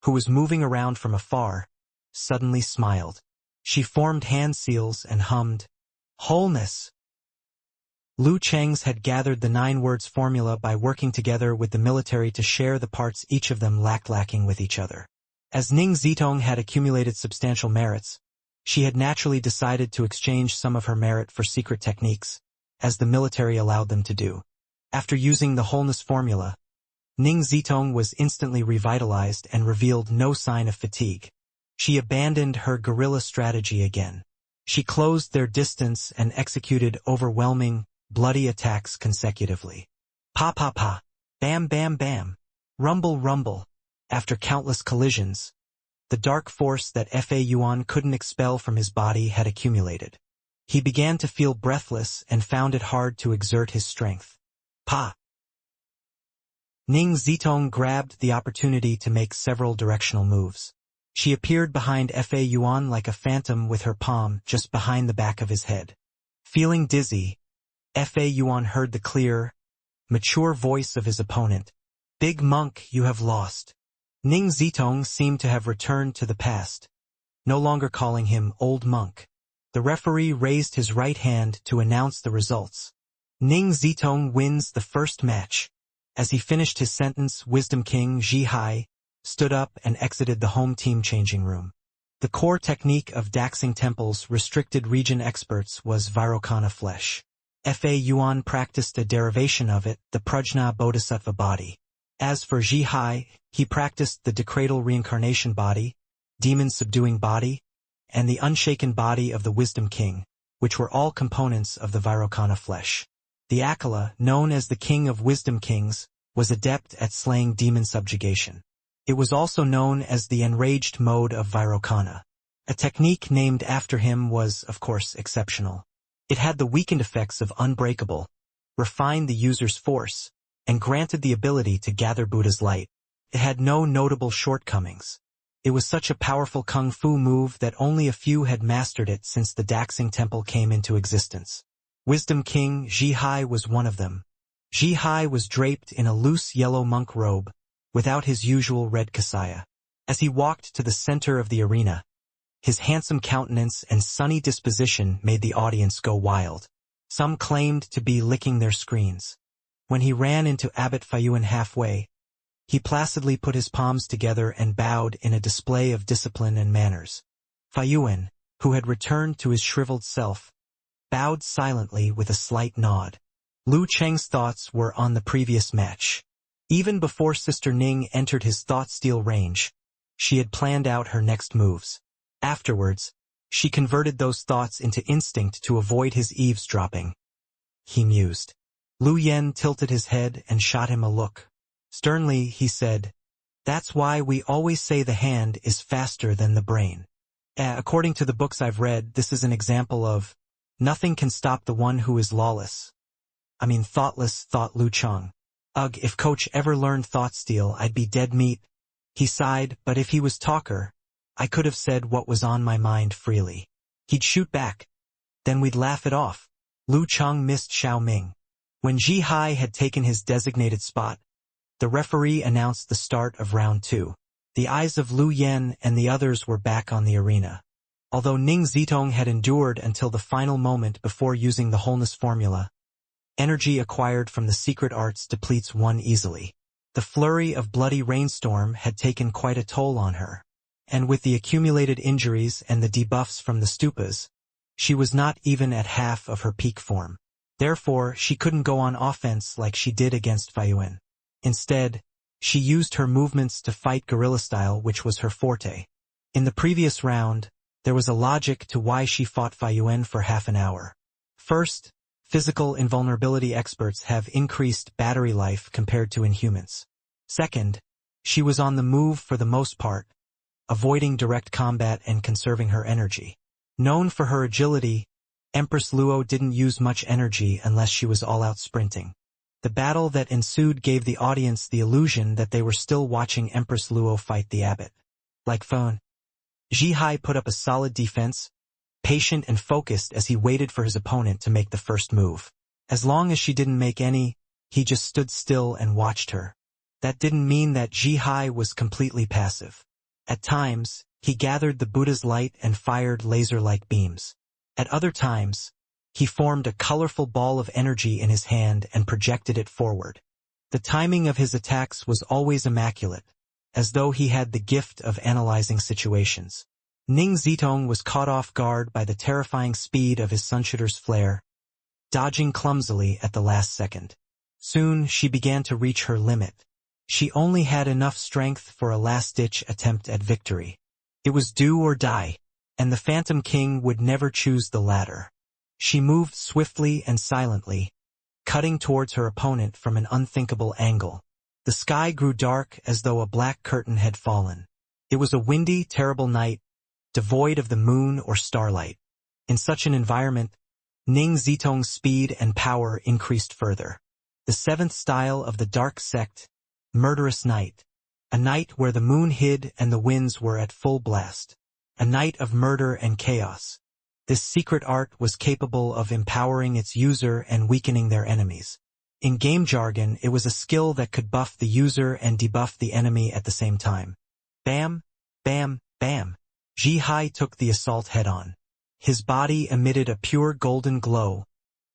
who was moving around from afar, suddenly smiled. She formed hand seals and hummed, "Wholeness." Lu Cheng's had gathered the 9 words formula by working together with the military to share the parts each of them lacking with each other. As Ning Zitong had accumulated substantial merits, she had naturally decided to exchange some of her merit for secret techniques, as the military allowed them to do. After using the wholeness formula, Ning Zitong was instantly revitalized and revealed no sign of fatigue. She abandoned her guerrilla strategy again. She closed their distance and executed overwhelming, bloody attacks consecutively. Pa pa pa, bam bam bam, rumble rumble. After countless collisions, the dark force that Fa Yuan couldn't expel from his body had accumulated. He began to feel breathless and found it hard to exert his strength. Pa! Ning Zitong grabbed the opportunity to make several directional moves. She appeared behind Fa Yuan like a phantom with her palm just behind the back of his head. Feeling dizzy, Fa Yuan heard the clear, mature voice of his opponent. "Big monk, you have lost." Ning Zitong seemed to have returned to the past, no longer calling him old monk. The referee raised his right hand to announce the results. Ning Zitong wins the first match. As he finished his sentence, Wisdom King Ji Hai stood up and exited the home team changing room. The core technique of Daxing Temple's restricted region experts was Vairocana flesh. Fa Yuan practiced a derivation of it, the Prajna Bodhisattva body. As for Ji Hai, he practiced the decretal reincarnation body, demon subduing body, and the unshaken body of the Wisdom King, which were all components of the Vairocana flesh. The Akala, known as the King of Wisdom Kings, was adept at slaying demon subjugation. It was also known as the enraged mode of Vairocana. A technique named after him was, of course, exceptional. It had the weakened effects of unbreakable, refined the user's force, and granted the ability to gather Buddha's light. It had no notable shortcomings. It was such a powerful kung fu move that only a few had mastered it since the Daxing Temple came into existence. Wisdom King Zhihai was one of them. Zhihai was draped in a loose yellow monk robe, without his usual red kasaya. As he walked to the center of the arena, his handsome countenance and sunny disposition made the audience go wild. Some claimed to be licking their screens. When he ran into Abbot Fayuan halfway, he placidly put his palms together and bowed in a display of discipline and manners. Fayuan, who had returned to his shriveled self, bowed silently with a slight nod. Lu Cheng's thoughts were on the previous match. Even before Sister Ning entered his thought-steal range, she had planned out her next moves. Afterwards, she converted those thoughts into instinct to avoid his eavesdropping. He mused. Lu Yen tilted his head and shot him a look. Sternly, he said, "That's why we always say the hand is faster than the brain." According to the books I've read, this is an example of, "Nothing can stop the one who is lawless." Thoughtless, thought Lu Cheng. Ugh, if Coach ever learned thought steal, I'd be dead meat. He sighed, but if he was talker, I could have said what was on my mind freely. He'd shoot back. Then we'd laugh it off. Lu Cheng missed Xiao Ming. When Zhihai had taken his designated spot, the referee announced the start of round 2. The eyes of Lu Yen and the others were back on the arena. Although Ning Zitong had endured until the final moment before using the wholeness formula, energy acquired from the secret arts depletes one easily. The flurry of bloody rainstorm had taken quite a toll on her. And with the accumulated injuries and the debuffs from the stupas, she was not even at half of her peak form. Therefore, she couldn't go on offense like she did against Fayuan. Instead, she used her movements to fight guerrilla style, which was her forte. In the previous round, there was a logic to why she fought Fayuan for half an hour. First, physical invulnerability experts have increased battery life compared to inhumans. Second, she was on the move for the most part, avoiding direct combat and conserving her energy. Known for her agility, Empress Luo didn't use much energy unless she was all-out sprinting. The battle that ensued gave the audience the illusion that they were still watching Empress Luo fight the abbot. Like phone, Zhihai put up a solid defense, patient and focused as he waited for his opponent to make the first move. As long as she didn't make any, he just stood still and watched her. That didn't mean that Zhihai was completely passive. At times, he gathered the Buddha's light and fired laser-like beams. At other times, he formed a colorful ball of energy in his hand and projected it forward. The timing of his attacks was always immaculate, as though he had the gift of analyzing situations. Ning Zitong was caught off guard by the terrifying speed of his sunshooter's flare, dodging clumsily at the last second. Soon, she began to reach her limit. She only had enough strength for a last-ditch attempt at victory. It was do or die, and the Phantom King would never choose the latter. She moved swiftly and silently, cutting towards her opponent from an unthinkable angle. The sky grew dark as though a black curtain had fallen. It was a windy, terrible night, devoid of the moon or starlight. In such an environment, Ning Zitong's speed and power increased further. The seventh style of the dark sect, Murderous Night. A night where the moon hid and the winds were at full blast. A night of murder and chaos. This secret art was capable of empowering its user and weakening their enemies. In game jargon, it was a skill that could buff the user and debuff the enemy at the same time. Bam, bam, bam. Zhihai took the assault head-on. His body emitted a pure golden glow,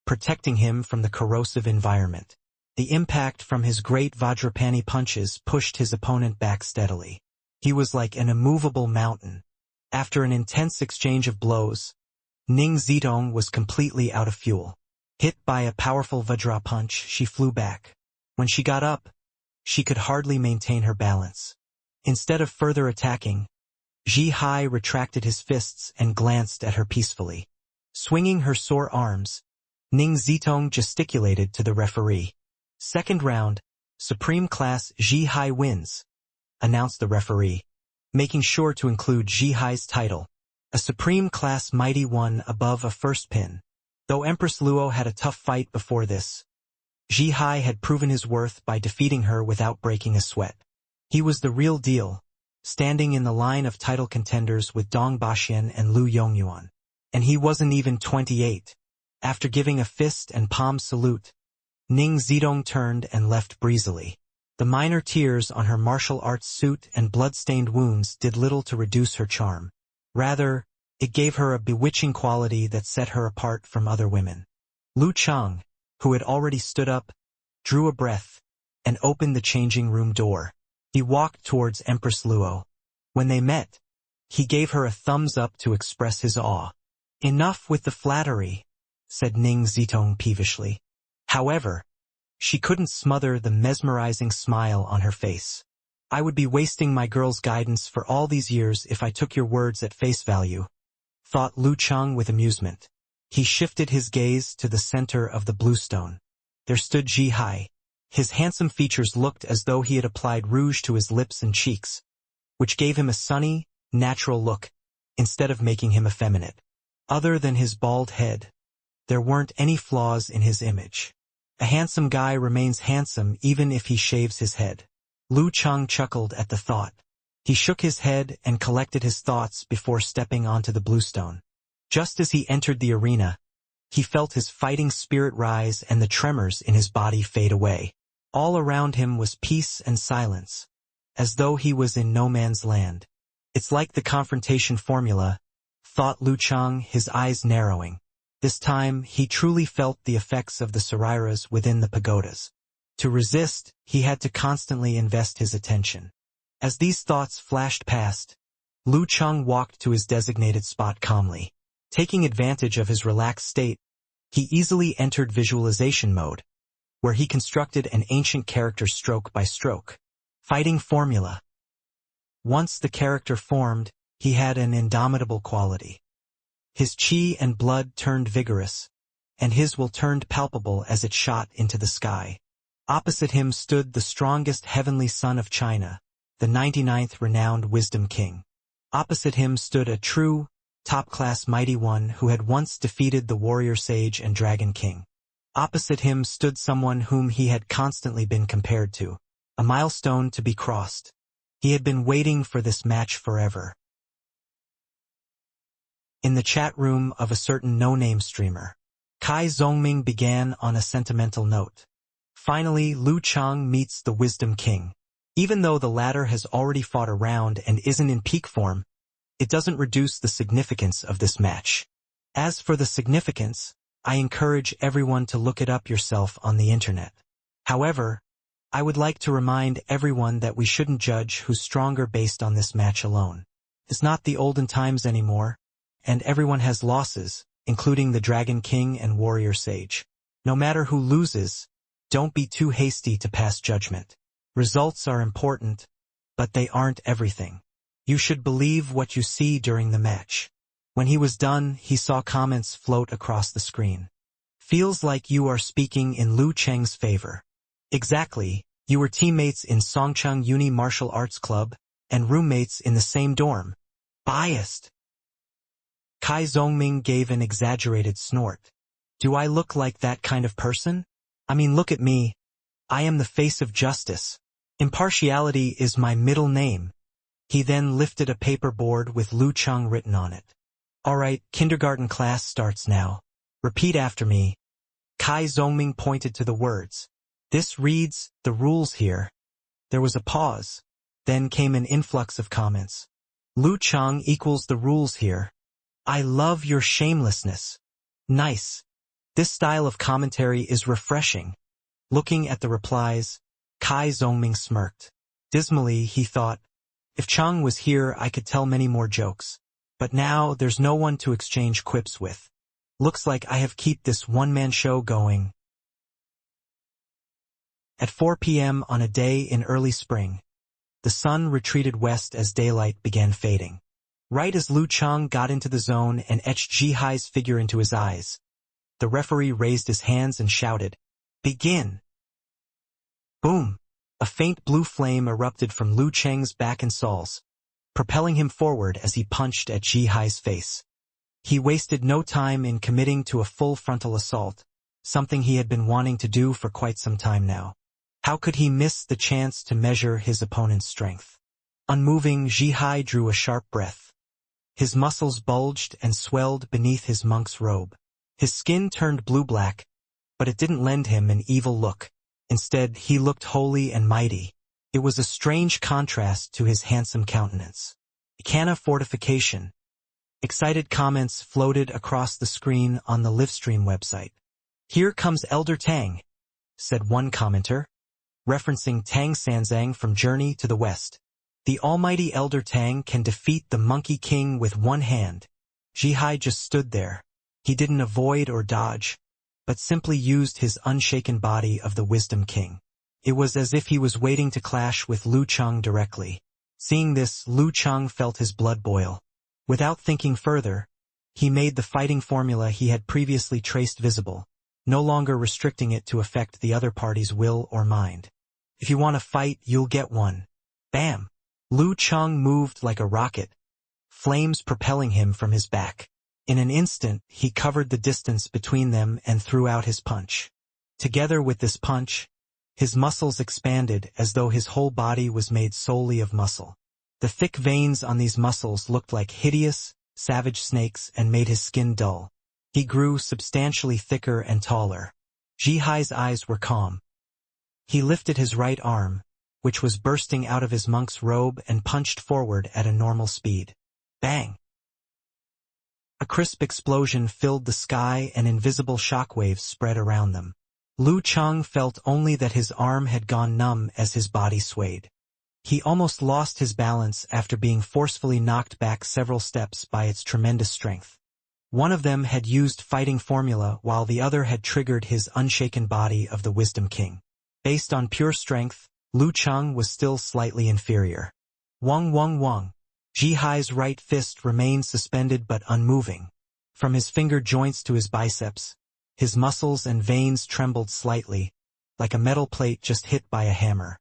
protecting him from the corrosive environment. The impact from his great Vajrapani punches pushed his opponent back steadily. He was like an immovable mountain. After an intense exchange of blows, Ning Zitong was completely out of fuel. Hit by a powerful Vajra punch, she flew back. When she got up, she could hardly maintain her balance. Instead of further attacking, Zhihai retracted his fists and glanced at her peacefully. Swinging her sore arms, Ning Zitong gesticulated to the referee. Second round, Supreme Class Zhihai wins, announced the referee, making sure to include Zhihai's title. a supreme-class mighty one above a first pin. Though Empress Luo had a tough fight before this, Ji Hai had proven his worth by defeating her without breaking a sweat. He was the real deal, standing in the line of title contenders with Dong Baxian and Lu Yongyuan. And he wasn't even 28. After giving a fist and palm salute, Ning Zidong turned and left breezily. The minor tears on her martial arts suit and blood-stained wounds did little to reduce her charm. Rather, it gave her a bewitching quality that set her apart from other women. Lu Chang, who had already stood up, drew a breath, and opened the changing room door. He walked towards Empress Luo. When they met, he gave her a thumbs up to express his awe. "Enough with the flattery," said Ning Zitong peevishly. However, she couldn't smother the mesmerizing smile on her face. "I would be wasting my girl's guidance for all these years if I took your words at face value," thought Lu Chang with amusement. He shifted his gaze to the center of the bluestone. There stood Ji Hai. His handsome features looked as though he had applied rouge to his lips and cheeks, which gave him a sunny, natural look, instead of making him effeminate. Other than his bald head, there weren't any flaws in his image. A handsome guy remains handsome even if he shaves his head. Lu Chang chuckled at the thought. He shook his head and collected his thoughts before stepping onto the bluestone. Just as he entered the arena, he felt his fighting spirit rise and the tremors in his body fade away. All around him was peace and silence, as though he was in no man's land. "It's like the confrontation formula," thought Lu Chang, his eyes narrowing. This time, he truly felt the effects of the sariras within the pagodas. To resist, he had to constantly invest his attention. As these thoughts flashed past, Lu Chang walked to his designated spot calmly. Taking advantage of his relaxed state, he easily entered visualization mode, where he constructed an ancient character stroke by stroke. Fighting formula. Once the character formed, he had an indomitable quality. His chi and blood turned vigorous, and his will turned palpable as it shot into the sky. Opposite him stood the strongest heavenly son of China, the 99th renowned Wisdom King. Opposite him stood a true, top-class mighty one who had once defeated the warrior sage and dragon king. Opposite him stood someone whom he had constantly been compared to, a milestone to be crossed. He had been waiting for this match forever. In the chat room of a certain no-name streamer, Kai Zongming began on a sentimental note. Finally, Lu Chang meets the Wisdom King. Even though the latter has already fought a round and isn't in peak form, it doesn't reduce the significance of this match. As for the significance, I encourage everyone to look it up yourself on the internet. However, I would like to remind everyone that we shouldn't judge who's stronger based on this match alone. It's not the olden times anymore, and everyone has losses, including the Dragon King and Warrior Sage. No matter who loses, don't be too hasty to pass judgment. Results are important, but they aren't everything. You should believe what you see during the match. When he was done, he saw comments float across the screen. "Feels like you are speaking in Lu Cheng's favor." Exactly, you were teammates in Songcheng Uni Martial Arts Club, and roommates in the same dorm. Biased. Kai Zongming gave an exaggerated snort. "Do I look like that kind of person? I mean, look at me. I am the face of justice. Impartiality is my middle name." He then lifted a paper board with Lu Chang written on it. "Alright, kindergarten class starts now. Repeat after me." Kai Zongming pointed to the words. "This reads, the rules here." There was a pause. Then came an influx of comments. "Lu Chang equals the rules here. I love your shamelessness. Nice. This style of commentary is refreshing." Looking at the replies, Kai Zongming smirked. Dismally, he thought, if Chang was here, I could tell many more jokes. But now, there's no one to exchange quips with. Looks like I have keep this one-man show going. At 4 p.m. on a day in early spring, the sun retreated west as daylight began fading. Right as Lu Chang got into the zone and etched Ji Hai's figure into his eyes, the referee raised his hands and shouted, "Begin!" Boom! A faint blue flame erupted from Lu Cheng's back and soles, propelling him forward as he punched at Jihai's face. He wasted no time in committing to a full frontal assault, something he had been wanting to do for quite some time now. How could he miss the chance to measure his opponent's strength? Unmoving, Jihai drew a sharp breath. His muscles bulged and swelled beneath his monk's robe. His skin turned blue-black, but it didn't lend him an evil look. Instead, he looked holy and mighty. It was a strange contrast to his handsome countenance. Ikana fortification. Excited comments floated across the screen on the Livestream website. "Here comes Elder Tang," said one commenter, referencing Tang Sanzang from Journey to the West. "The almighty Elder Tang can defeat the Monkey King with one hand." Jihai just stood there. He didn't avoid or dodge, but simply used his unshaken body of the Wisdom King. It was as if he was waiting to clash with Lu Cheng directly. Seeing this, Lu Cheng felt his blood boil. Without thinking further, he made the fighting formula he had previously traced visible, no longer restricting it to affect the other party's will or mind. "If you want to fight, you'll get one." Bam! Lu Cheng moved like a rocket, flames propelling him from his back. In an instant, he covered the distance between them and threw out his punch. Together with this punch, his muscles expanded as though his whole body was made solely of muscle. The thick veins on these muscles looked like hideous, savage snakes and made his skin dull. He grew substantially thicker and taller. Jihai's eyes were calm. He lifted his right arm, which was bursting out of his monk's robe, and punched forward at a normal speed. Bang! A crisp explosion filled the sky and invisible shockwaves spread around them. Lu Cheng felt only that his arm had gone numb as his body swayed. He almost lost his balance after being forcefully knocked back several steps by its tremendous strength. One of them had used fighting formula while the other had triggered his unshaken body of the Wisdom King. Based on pure strength, Lu Cheng was still slightly inferior. Wong wong wong. Jihai's right fist remained suspended but unmoving. From his finger joints to his biceps, his muscles and veins trembled slightly, like a metal plate just hit by a hammer.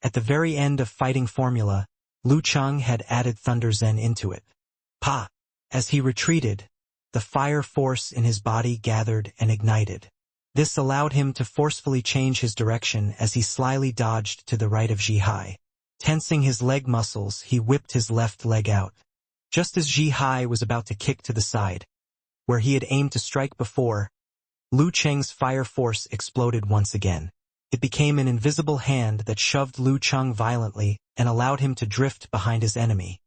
At the very end of fighting formula, Lu Cheng had added Thunder Zen into it. Pa! As he retreated, the fire force in his body gathered and ignited. This allowed him to forcefully change his direction as he slyly dodged to the right of Jihai. Tensing his leg muscles, he whipped his left leg out. Just as Jihai was about to kick to the side, where he had aimed to strike before, Lu Cheng's fire force exploded once again. It became an invisible hand that shoved Lu Cheng violently and allowed him to drift behind his enemy,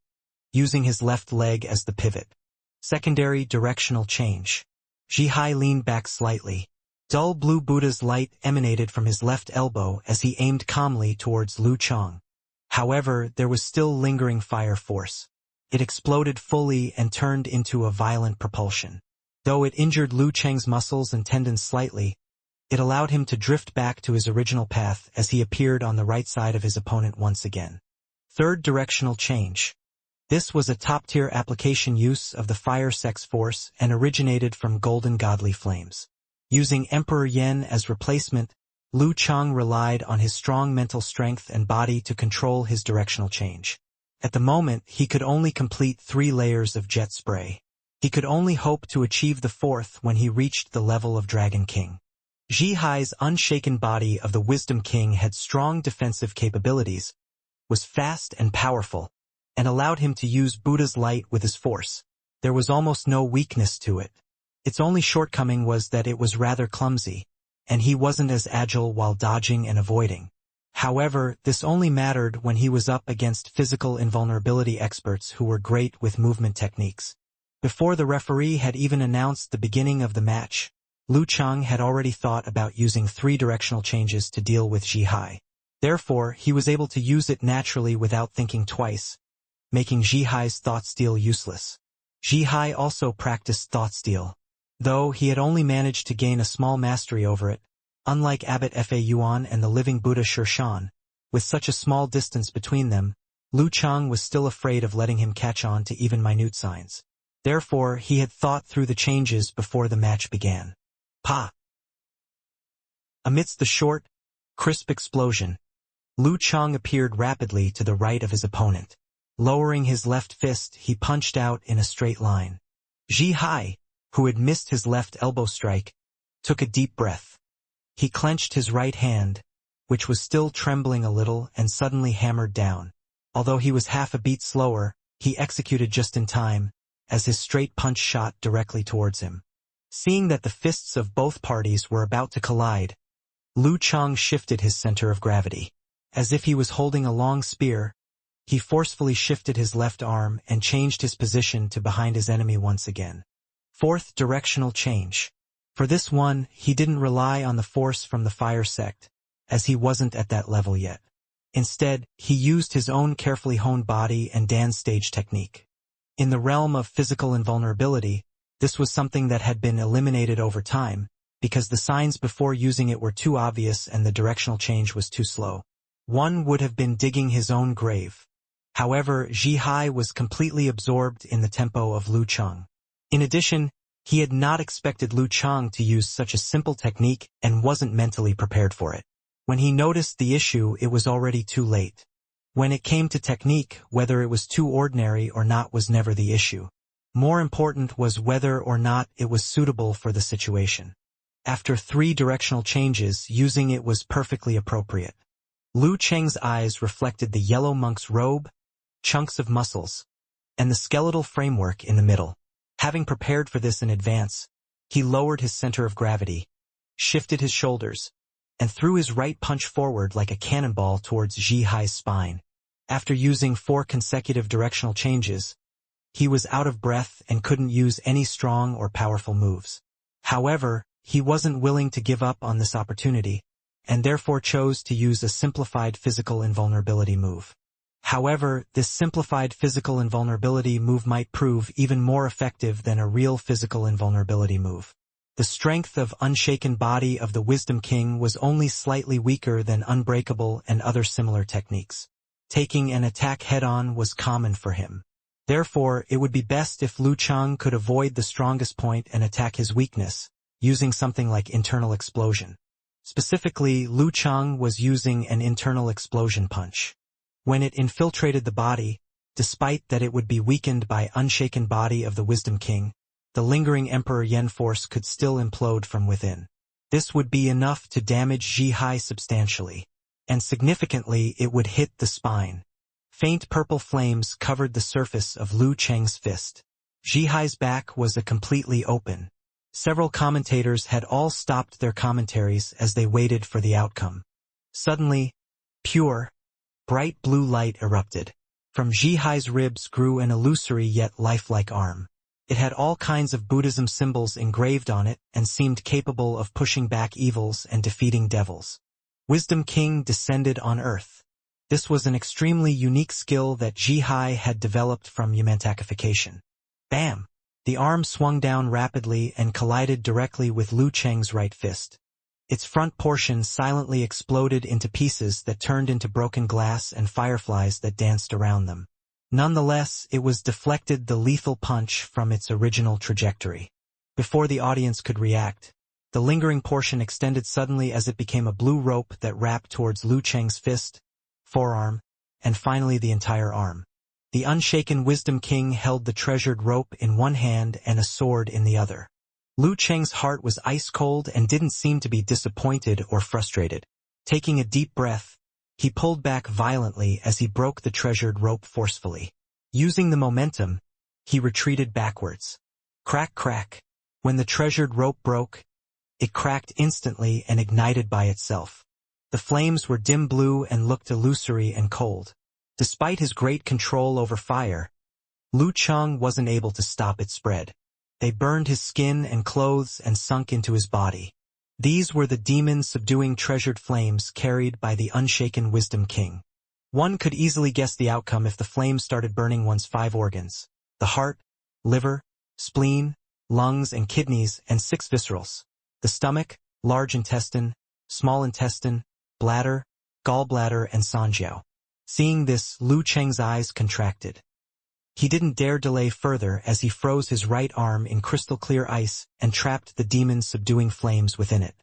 using his left leg as the pivot. Secondary directional change. Jihai leaned back slightly. Dull blue Buddha's light emanated from his left elbow as he aimed calmly towards Lu Cheng. However, there was still lingering fire force. It exploded fully and turned into a violent propulsion. Though it injured Lu Cheng's muscles and tendons slightly, it allowed him to drift back to his original path as he appeared on the right side of his opponent once again. Third directional change. This was a top-tier application use of the fire sex force and originated from golden godly flames. Using Emperor Yen as replacement, Lu Cheng relied on his strong mental strength and body to control his directional change. At the moment, he could only complete 3 layers of jet spray. He could only hope to achieve the 4th when he reached the level of Dragon King. Jihai's unshaken body of the Wisdom King had strong defensive capabilities, was fast and powerful, and allowed him to use Buddha's light with his force. There was almost no weakness to it. Its only shortcoming was that it was rather clumsy, and he wasn't as agile while dodging and avoiding. However, this only mattered when he was up against physical invulnerability experts who were great with movement techniques. Before the referee had even announced the beginning of the match, Lu Cheng had already thought about using 3 directional changes to deal with Jihai. Therefore, he was able to use it naturally without thinking twice, making Jihai's thought steal useless. Jihai also practiced thought steal, though he had only managed to gain a small mastery over it. Unlike Abbot Fa Yuan and the living Buddha Shirshan, with such a small distance between them, Lu Cheng was still afraid of letting him catch on to even minute signs. Therefore, he had thought through the changes before the match began. Pa! Amidst the short, crisp explosion, Lu Cheng appeared rapidly to the right of his opponent. Lowering his left fist, he punched out in a straight line. Zhi, who had missed his left elbow strike, took a deep breath. He clenched his right hand, which was still trembling a little, and suddenly hammered down. Although he was half a beat slower, he executed just in time, as his straight punch shot directly towards him. Seeing that the fists of both parties were about to collide, Lu Chang shifted his center of gravity. As if he was holding a long spear, he forcefully shifted his left arm and changed his position to behind his enemy once again. Fourth directional change. For this one, he didn't rely on the force from the fire sect, as he wasn't at that level yet. Instead, he used his own carefully honed body and dance stage technique. In the realm of physical invulnerability, this was something that had been eliminated over time, because the signs before using it were too obvious and the directional change was too slow. One would have been digging his own grave. However, Zhi was completely absorbed in the tempo of Lu Chang. In addition, he had not expected Lu Chang to use such a simple technique and wasn't mentally prepared for it. When he noticed the issue, it was already too late. When it came to technique, whether it was too ordinary or not was never the issue. More important was whether or not it was suitable for the situation. After 3 directional changes, using it was perfectly appropriate. Lu Chang's eyes reflected the yellow monk's robe, chunks of muscles, and the skeletal framework in the middle. Having prepared for this in advance, he lowered his center of gravity, shifted his shoulders, and threw his right punch forward like a cannonball towards Zhi's spine. After using 4 consecutive directional changes, he was out of breath and couldn't use any strong or powerful moves. However, he wasn't willing to give up on this opportunity, and therefore chose to use a simplified physical invulnerability move. However, this simplified physical invulnerability move might prove even more effective than a real physical invulnerability move. The strength of unshaken body of the Wisdom King was only slightly weaker than Unbreakable and other similar techniques. Taking an attack head-on was common for him. Therefore, it would be best if Lu Chang could avoid the strongest point and attack his weakness, using something like internal explosion. Specifically, Lu Chang was using an internal explosion punch. When it infiltrated the body, despite that it would be weakened by unshaken body of the Wisdom King, the lingering Emperor Yen force could still implode from within. This would be enough to damage Zhi substantially, and significantly it would hit the spine. Faint purple flames covered the surface of Lu Chang's fist. Zhi's back was completely open. Several commentators had all stopped their commentaries as they waited for the outcome. Suddenly, pure, bright blue light erupted. From Zhi's ribs grew an illusory yet lifelike arm. It had all kinds of Buddhism symbols engraved on it and seemed capable of pushing back evils and defeating devils. Wisdom King descended on earth. This was an extremely unique skill that Zhi had developed from Umantakification. Bam! The arm swung down rapidly and collided directly with Lu Chang's right fist. Its front portion silently exploded into pieces that turned into broken glass and fireflies that danced around them. Nonetheless, it was deflected the lethal punch from its original trajectory. Before the audience could react, the lingering portion extended suddenly as it became a blue rope that wrapped towards Lu Chang's fist, forearm, and finally the entire arm. The unshaken Wisdom King held the treasured rope in one hand and a sword in the other. Lu Chang's heart was ice cold and didn't seem to be disappointed or frustrated. Taking a deep breath, he pulled back violently as he broke the treasured rope forcefully. Using the momentum, he retreated backwards. Crack, crack. When the treasured rope broke, it cracked instantly and ignited by itself. The flames were dim blue and looked illusory and cold. Despite his great control over fire, Lu Chang wasn't able to stop its spread. They burned his skin and clothes and sunk into his body. These were the demon-subduing treasured flames carried by the unshaken Wisdom King. One could easily guess the outcome if the flames started burning one's 5 organs: the heart, liver, spleen, lungs and kidneys, and 6 viscerals: the stomach, large intestine, small intestine, bladder, gallbladder, and sanjiao. Seeing this, Lu Chang's eyes contracted. He didn't dare delay further as he froze his right arm in crystal-clear ice and trapped the demon-subduing flames within it.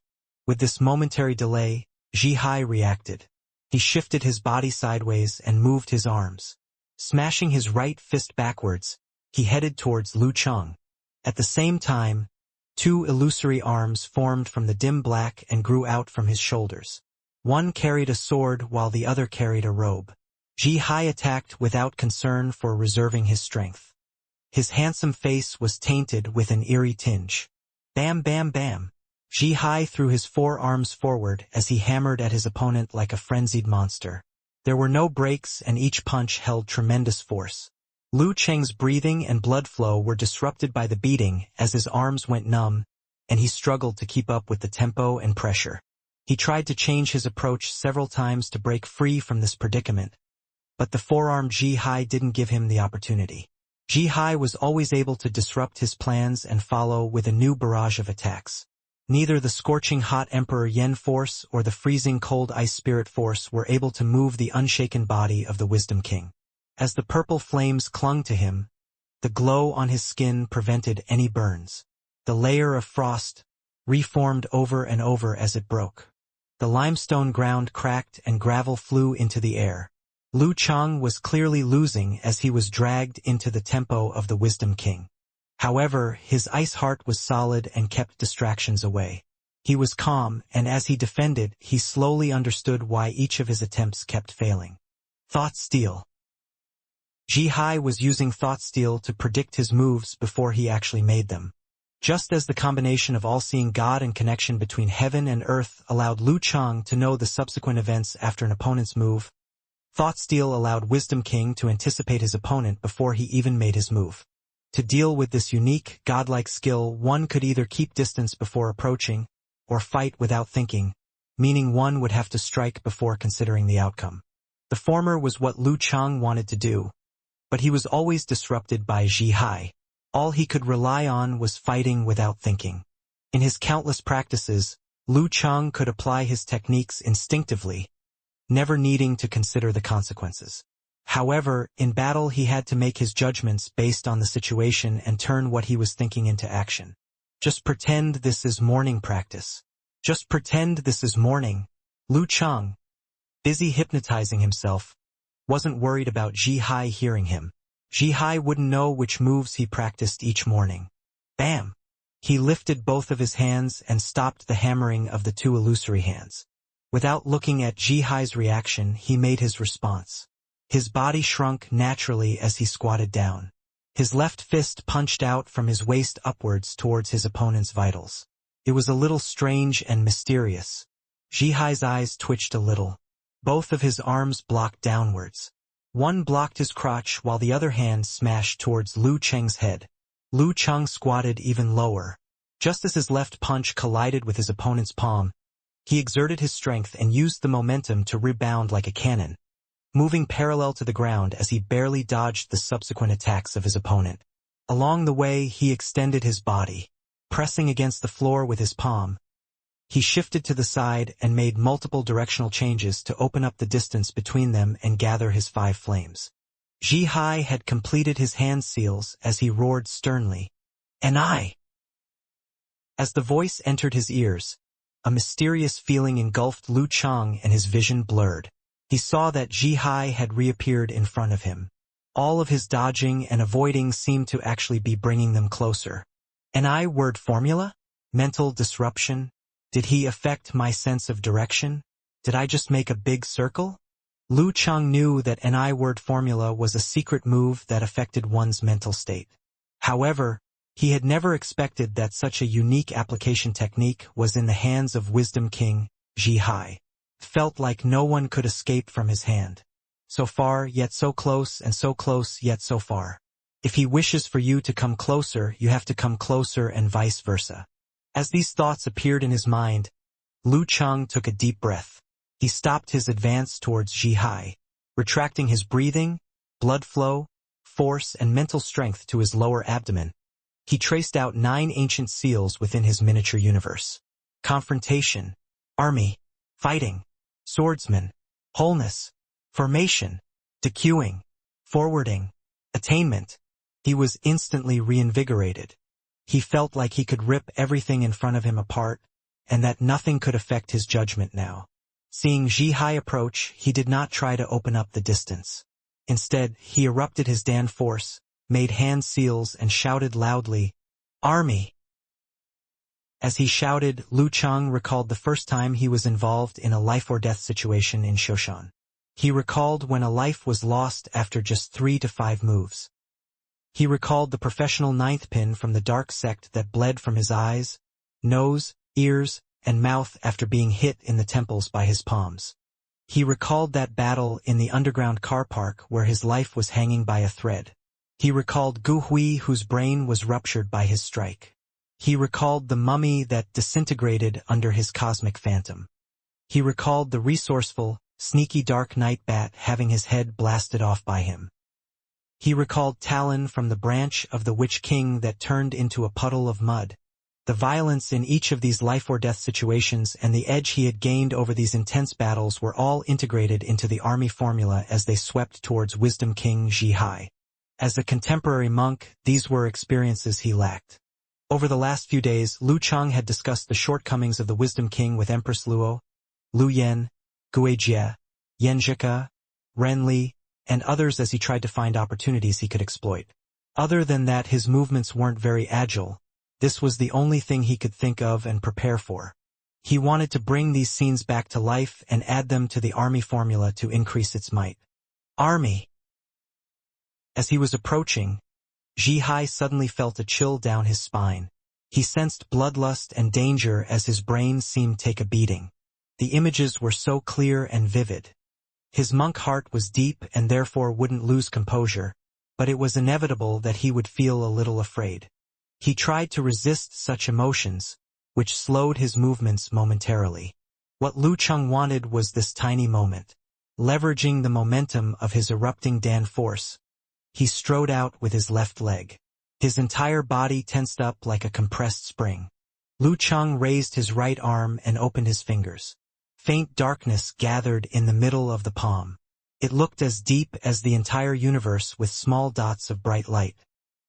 With this momentary delay, Zhi reacted. He shifted his body sideways and moved his arms. Smashing his right fist backwards, he headed towards Lu Cheng. At the same time, two illusory arms formed from the dim black and grew out from his shoulders. One carried a sword while the other carried a robe. Ji Hai attacked without concern for reserving his strength. His handsome face was tainted with an eerie tinge. Bam bam bam. Ji Hai threw his forearms forward as he hammered at his opponent like a frenzied monster. There were no breaks and each punch held tremendous force. Lu Cheng's breathing and blood flow were disrupted by the beating as his arms went numb, and he struggled to keep up with the tempo and pressure. He tried to change his approach several times to break free from this predicament, but the forearmed Ji Hai didn't give him the opportunity. Ji Hai was always able to disrupt his plans and follow with a new barrage of attacks. Neither the scorching hot Emperor Yen force or the freezing cold ice spirit force were able to move the unshaken body of the Wisdom King. As the purple flames clung to him, the glow on his skin prevented any burns. The layer of frost reformed over and over as it broke. The limestone ground cracked and gravel flew into the air. Lu Cheng was clearly losing as he was dragged into the tempo of the Wisdom King. However, his ice heart was solid and kept distractions away. He was calm, and as he defended, he slowly understood why each of his attempts kept failing. Thought Steal. Ji Hai was using Thought Steal to predict his moves before he actually made them. Just as the combination of all-seeing God and connection between heaven and earth allowed Lu Cheng to know the subsequent events after an opponent's move, Thought Steal allowed Wisdom King to anticipate his opponent before he even made his move. To deal with this unique, godlike skill, one could either keep distance before approaching, or fight without thinking, meaning one would have to strike before considering the outcome. The former was what Lu Cheng wanted to do, but he was always disrupted by Ji Hai. All he could rely on was fighting without thinking. In his countless practices, Lu Cheng could apply his techniques instinctively, never needing to consider the consequences. However, in battle he had to make his judgments based on the situation and turn what he was thinking into action. Just pretend this is morning practice. Just pretend this is morning. Lu Cheng, busy hypnotizing himself, wasn't worried about Ji Hai hearing him. Ji Hai wouldn't know which moves he practiced each morning. Bam! He lifted both of his hands and stopped the hammering of the two illusory hands. Without looking at Ji Hai's reaction, he made his response. His body shrunk naturally as he squatted down. His left fist punched out from his waist upwards towards his opponent's vitals. It was a little strange and mysterious. Ji Hai's eyes twitched a little. Both of his arms blocked downwards. One blocked his crotch while the other hand smashed towards Lu Cheng's head. Lu Cheng squatted even lower. Just as his left punch collided with his opponent's palm, he exerted his strength and used the momentum to rebound like a cannon, moving parallel to the ground as he barely dodged the subsequent attacks of his opponent. Along the way, he extended his body, pressing against the floor with his palm. He shifted to the side and made multiple directional changes to open up the distance between them and gather his 5 flames. Ji Hai had completed his hand seals as he roared sternly, "And I!" As the voice entered his ears, a mysterious feeling engulfed Lu Cheng and his vision blurred. He saw that Ji Hai had reappeared in front of him. All of his dodging and avoiding seemed to actually be bringing them closer. An I-word formula? Mental disruption? Did he affect my sense of direction? Did I just make a big circle? Lu Cheng knew that an I-word formula was a secret move that affected one's mental state. However, he had never expected that such a unique application technique was in the hands of Wisdom King, Ji Hai. Felt like no one could escape from his hand. So far, yet so close, and so close, yet so far. If he wishes for you to come closer, you have to come closer and vice versa. As these thoughts appeared in his mind, Lu Cheng took a deep breath. He stopped his advance towards Ji Hai, retracting his breathing, blood flow, force, and mental strength to his lower abdomen. He traced out 9 ancient seals within his miniature universe. Confrontation, army, fighting, swordsman, wholeness, formation, decueing, forwarding, attainment. He was instantly reinvigorated. He felt like he could rip everything in front of him apart, and that nothing could affect his judgment now. Seeing Ji Hai approach, he did not try to open up the distance. Instead, he erupted his Dan force, made hand seals and shouted loudly, "Army!" As he shouted, Lu Cheng recalled the first time he was involved in a life-or-death situation in Shoshan. He recalled when a life was lost after just 3 to 5 moves. He recalled the professional ninth pin from the dark sect that bled from his eyes, nose, ears, and mouth after being hit in the temples by his palms. He recalled that battle in the underground car park where his life was hanging by a thread. He recalled Gu Hui whose brain was ruptured by his strike. He recalled the mummy that disintegrated under his cosmic phantom. He recalled the resourceful, sneaky dark night bat having his head blasted off by him. He recalled Talon from the branch of the Witch King that turned into a puddle of mud. The violence in each of these life-or-death situations and the edge he had gained over these intense battles were all integrated into the army formula as they swept towards Wisdom King Zhihai. As a contemporary monk, these were experiences he lacked. Over the last few days, Lu Cheng had discussed the shortcomings of the Wisdom King with Empress Luo, Lu Yan, Guijie, Yan Zhika, Ren Li, and others as he tried to find opportunities he could exploit. Other than that, his movements weren't very agile. This was the only thing he could think of and prepare for. He wanted to bring these scenes back to life and add them to the army formula to increase its might. Army! As he was approaching, Zhihai suddenly felt a chill down his spine. He sensed bloodlust and danger as his brain seemed to take a beating. The images were so clear and vivid. His monk heart was deep and therefore wouldn't lose composure, but it was inevitable that he would feel a little afraid. He tried to resist such emotions, which slowed his movements momentarily. What Lu Cheng wanted was this tiny moment. Leveraging the momentum of his erupting Dan force, he strode out with his left leg. His entire body tensed up like a compressed spring. Lu Cheng raised his right arm and opened his fingers. Faint darkness gathered in the middle of the palm. It looked as deep as the entire universe with small dots of bright light.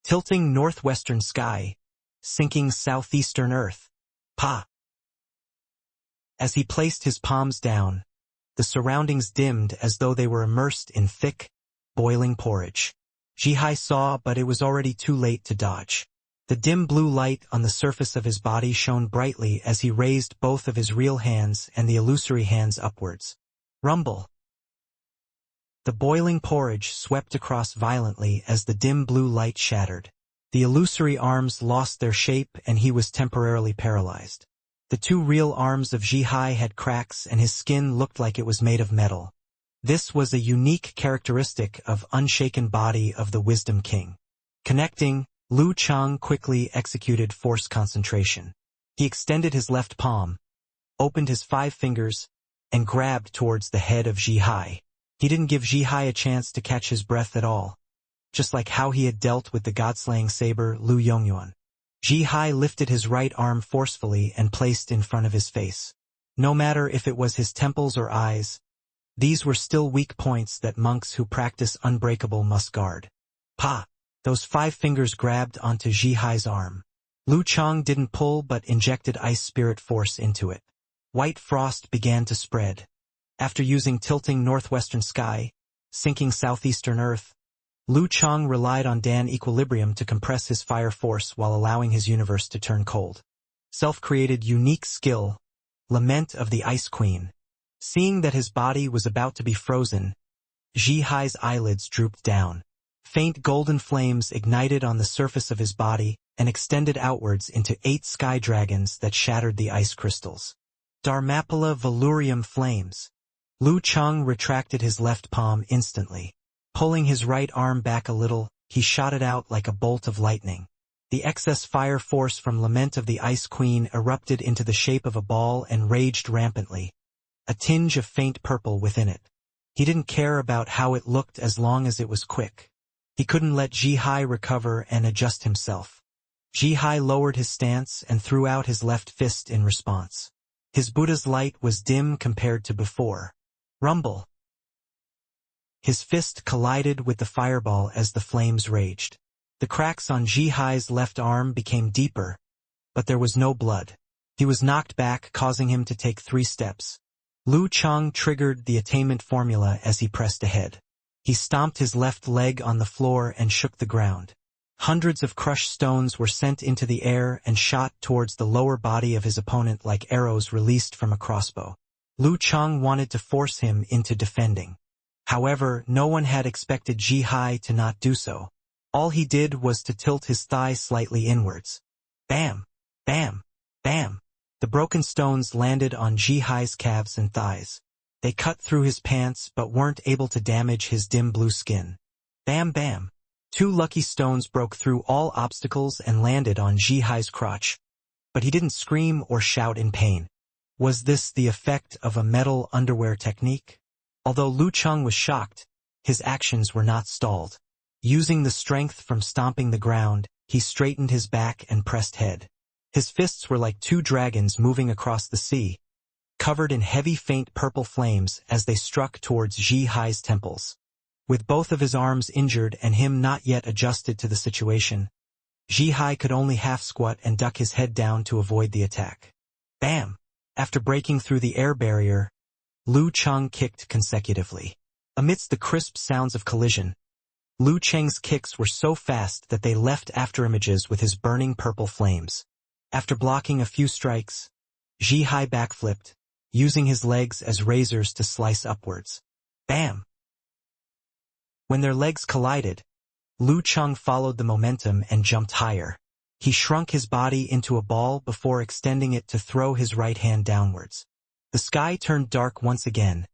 Tilting northwestern sky, sinking southeastern earth. Pa! As he placed his palms down, the surroundings dimmed as though they were immersed in thick, boiling porridge. Zhihai saw, but it was already too late to dodge. The dim blue light on the surface of his body shone brightly as he raised both of his real hands and the illusory hands upwards. Rumble! The boiling porridge swept across violently as the dim blue light shattered. The illusory arms lost their shape and he was temporarily paralyzed. The 2 real arms of Zhihai had cracks and his skin looked like it was made of metal. This was a unique characteristic of unshaken body of the Wisdom King. Connecting, Lu Cheng quickly executed force concentration. He extended his left palm, opened his 5 fingers, and grabbed towards the head of Zhihai. He didn't give Zhihai a chance to catch his breath at all, just like how he had dealt with the god-slaying saber Lu Yongyuan. Zhihai lifted his right arm forcefully and placed in front of his face. No matter if it was his temples or eyes, these were still weak points that monks who practice unbreakable must guard. Pa! Those 5 fingers grabbed onto Zhihai's arm. Lu Cheng didn't pull but injected ice spirit force into it. White frost began to spread. After using tilting northwestern sky, sinking southeastern earth, Lu Cheng relied on Dan equilibrium to compress his fire force while allowing his universe to turn cold. Self-created unique skill, Lament of the Ice Queen. Seeing that his body was about to be frozen, Zhihai's eyelids drooped down. Faint golden flames ignited on the surface of his body and extended outwards into 8 sky dragons that shattered the ice crystals. Dharmapala Velurium flames. Lu Cheng retracted his left palm instantly. Pulling his right arm back a little, he shot it out like a bolt of lightning. The excess fire force from Lament of the Ice Queen erupted into the shape of a ball and raged rampantly, a tinge of faint purple within it. He didn't care about how it looked as long as it was quick. He couldn't let Zhihai recover and adjust himself. Zhihai lowered his stance and threw out his left fist in response. His Buddha's light was dim compared to before. Rumble! His fist collided with the fireball as the flames raged. The cracks on Zhihai's left arm became deeper, but there was no blood. He was knocked back, causing him to take 3 steps. Lu Cheng triggered the attainment formula as he pressed ahead. He stomped his left leg on the floor and shook the ground. Hundreds of crushed stones were sent into the air and shot towards the lower body of his opponent like arrows released from a crossbow. Lu Chang wanted to force him into defending. However, no one had expected Ji Hai to not do so. All he did was to tilt his thigh slightly inwards. Bam! Bam! Bam! The broken stones landed on Ji Hai's calves and thighs. They cut through his pants but weren't able to damage his dim blue skin. Bam bam! 2 lucky stones broke through all obstacles and landed on Ji Hai's crotch. But he didn't scream or shout in pain. Was this the effect of a metal underwear technique? Although Lu Chang was shocked, his actions were not stalled. Using the strength from stomping the ground, he straightened his back and pressed head. His fists were like 2 dragons moving across the sea, covered in heavy faint purple flames as they struck towards Ji Hai's temples. With both of his arms injured and him not yet adjusted to the situation, Ji Hai could only half squat and duck his head down to avoid the attack. Bam! After breaking through the air barrier, Lu Chang kicked consecutively. Amidst the crisp sounds of collision, Lu Chang's kicks were so fast that they left afterimages with his burning purple flames. After blocking a few strikes, Ji Hai backflipped, using his legs as razors to slice upwards. Bam! When their legs collided, Lu Chang followed the momentum and jumped higher. He shrunk his body into a ball before extending it to throw his right hand downwards. The sky turned dark once again,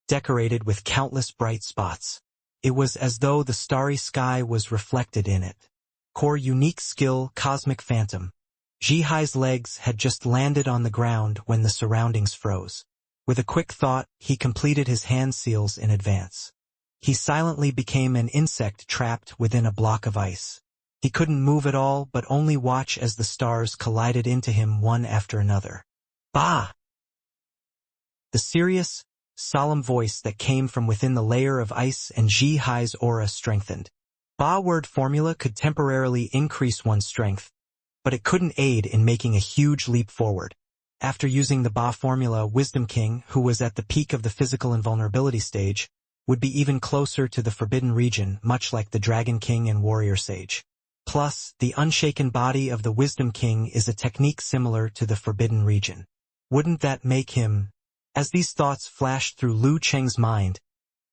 decorated with countless bright spots. It was as though the starry sky was reflected in it. Core unique skill, Cosmic Phantom. Ji Hai's legs had just landed on the ground when the surroundings froze. With a quick thought, he completed his hand seals in advance. He silently became an insect trapped within a block of ice. He couldn't move at all but only watch as the stars collided into him one after another. Bah! The serious, solemn voice that came from within the layer of ice and Ji Hai's aura strengthened. Ba word formula could temporarily increase one's strength, but it couldn't aid in making a huge leap forward. After using the Ba formula, Wisdom King, who was at the peak of the physical invulnerability stage, would be even closer to the Forbidden Region, much like the Dragon King and Warrior Sage. Plus, the unshaken body of the Wisdom King is a technique similar to the Forbidden Region. Wouldn't that make him... As these thoughts flashed through Lu Cheng's mind,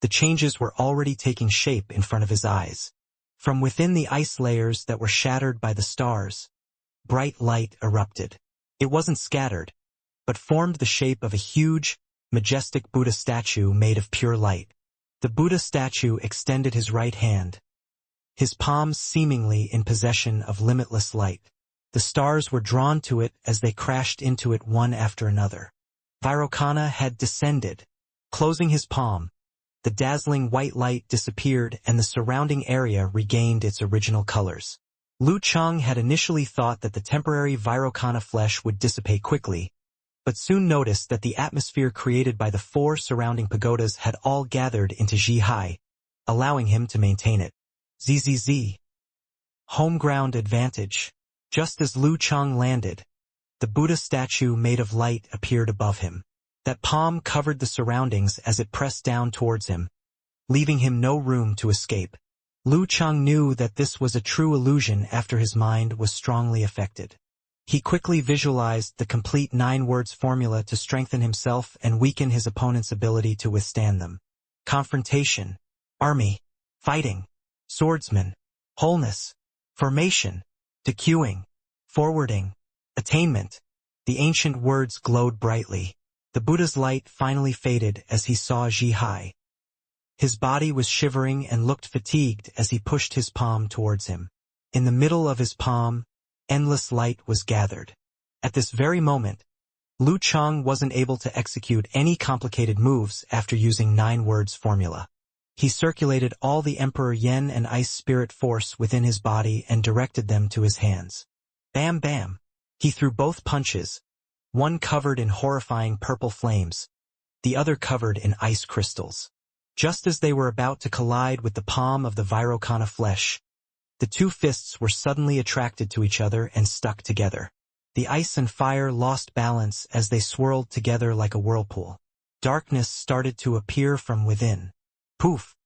the changes were already taking shape in front of his eyes. From within the ice layers that were shattered by the stars, bright light erupted. It wasn't scattered, but formed the shape of a huge, majestic Buddha statue made of pure light. The Buddha statue extended his right hand, his palms seemingly in possession of limitless light. The stars were drawn to it as they crashed into it one after another. Vairocana had descended. Closing his palm, the dazzling white light disappeared and the surrounding area regained its original colors. Lu Chang had initially thought that the temporary Vairocana flesh would dissipate quickly, but soon noticed that the atmosphere created by the 4 surrounding pagodas had all gathered into Ji Hai, allowing him to maintain it. ZZZ. Home ground advantage. Just as Lu Chang landed, the Buddha statue made of light appeared above him. That palm covered the surroundings as it pressed down towards him, leaving him no room to escape. Lu Chang knew that this was a true illusion after his mind was strongly affected. He quickly visualized the complete 9 words formula to strengthen himself and weaken his opponent's ability to withstand them. Confrontation, army, fighting, swordsman, wholeness, formation, dequeuing, forwarding, attainment. The ancient words glowed brightly. The Buddha's light finally faded as he saw Ji Hai. His body was shivering and looked fatigued as he pushed his palm towards him. In the middle of his palm, endless light was gathered. At this very moment, Lu Chang wasn't able to execute any complicated moves after using 9 words formula. He circulated all the Emperor Yen and Ice Spirit force within his body and directed them to his hands. Bam bam! He threw both punches, one covered in horrifying purple flames, the other covered in ice crystals. Just as they were about to collide with the palm of the Vairocana flesh, the 2 fists were suddenly attracted to each other and stuck together. The ice and fire lost balance as they swirled together like a whirlpool. Darkness started to appear from within. Poof!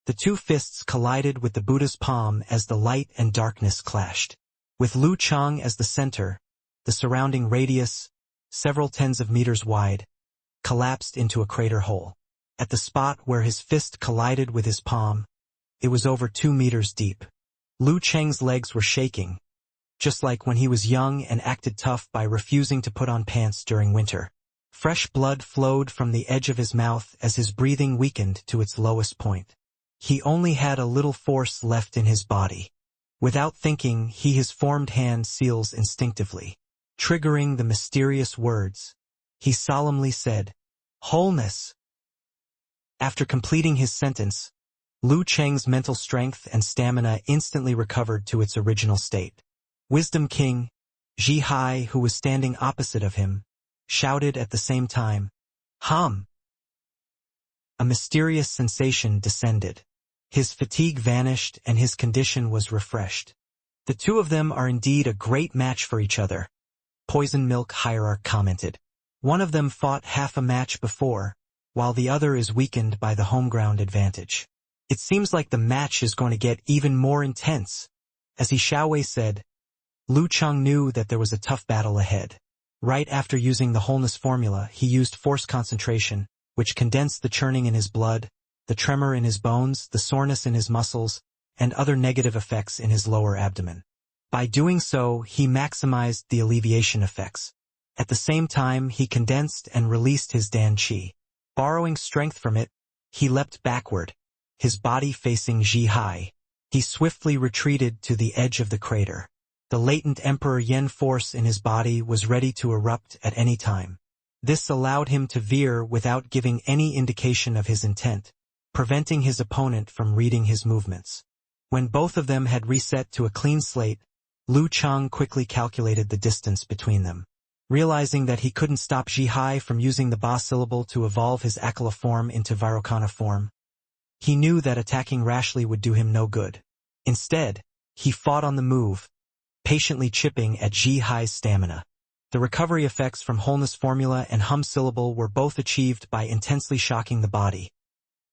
The two fists collided with the Buddha's palm as the light and darkness clashed. With Lu Chang as the center, the surrounding radius, several tens of meters wide, collapsed into a crater hole. At the spot where his fist collided with his palm, it was over 2 meters deep. Lu Chang's legs were shaking, just like when he was young and acted tough by refusing to put on pants during winter. Fresh blood flowed from the edge of his mouth as his breathing weakened to its lowest point. He only had a little force left in his body. Without thinking, his formed hand seals instinctively. Triggering the mysterious words, he solemnly said, "Wholeness." After completing his sentence, Lu Cheng's mental strength and stamina instantly recovered to its original state. Wisdom King, Ji Hai, who was standing opposite of him, shouted at the same time, "Hum!" A mysterious sensation descended. His fatigue vanished and his condition was refreshed. "The two of them are indeed a great match for each other," Poison Milk Hierarch commented. "One of them fought half a match before, while the other is weakened by the home ground advantage. It seems like the match is going to get even more intense." As he Xiaowei said, Lu Chang knew that there was a tough battle ahead. Right after using the wholeness formula, he used force concentration, which condensed the churning in his blood, the tremor in his bones, the soreness in his muscles, and other negative effects in his lower abdomen. By doing so, he maximized the alleviation effects. At the same time, he condensed and released his Dan Qi. Borrowing strength from it, he leapt backward, his body facing Ji Hai. He swiftly retreated to the edge of the crater. The latent Emperor Yen force in his body was ready to erupt at any time. This allowed him to veer without giving any indication of his intent, preventing his opponent from reading his movements. When both of them had reset to a clean slate, Lu Chang quickly calculated the distance between them. Realizing that he couldn't stop Ji Hai from using the Ba syllable to evolve his Akala form into Vairocana form, he knew that attacking rashly would do him no good. Instead, he fought on the move, patiently chipping at Ji Hai's stamina. The recovery effects from wholeness formula and hum syllable were both achieved by intensely shocking the body,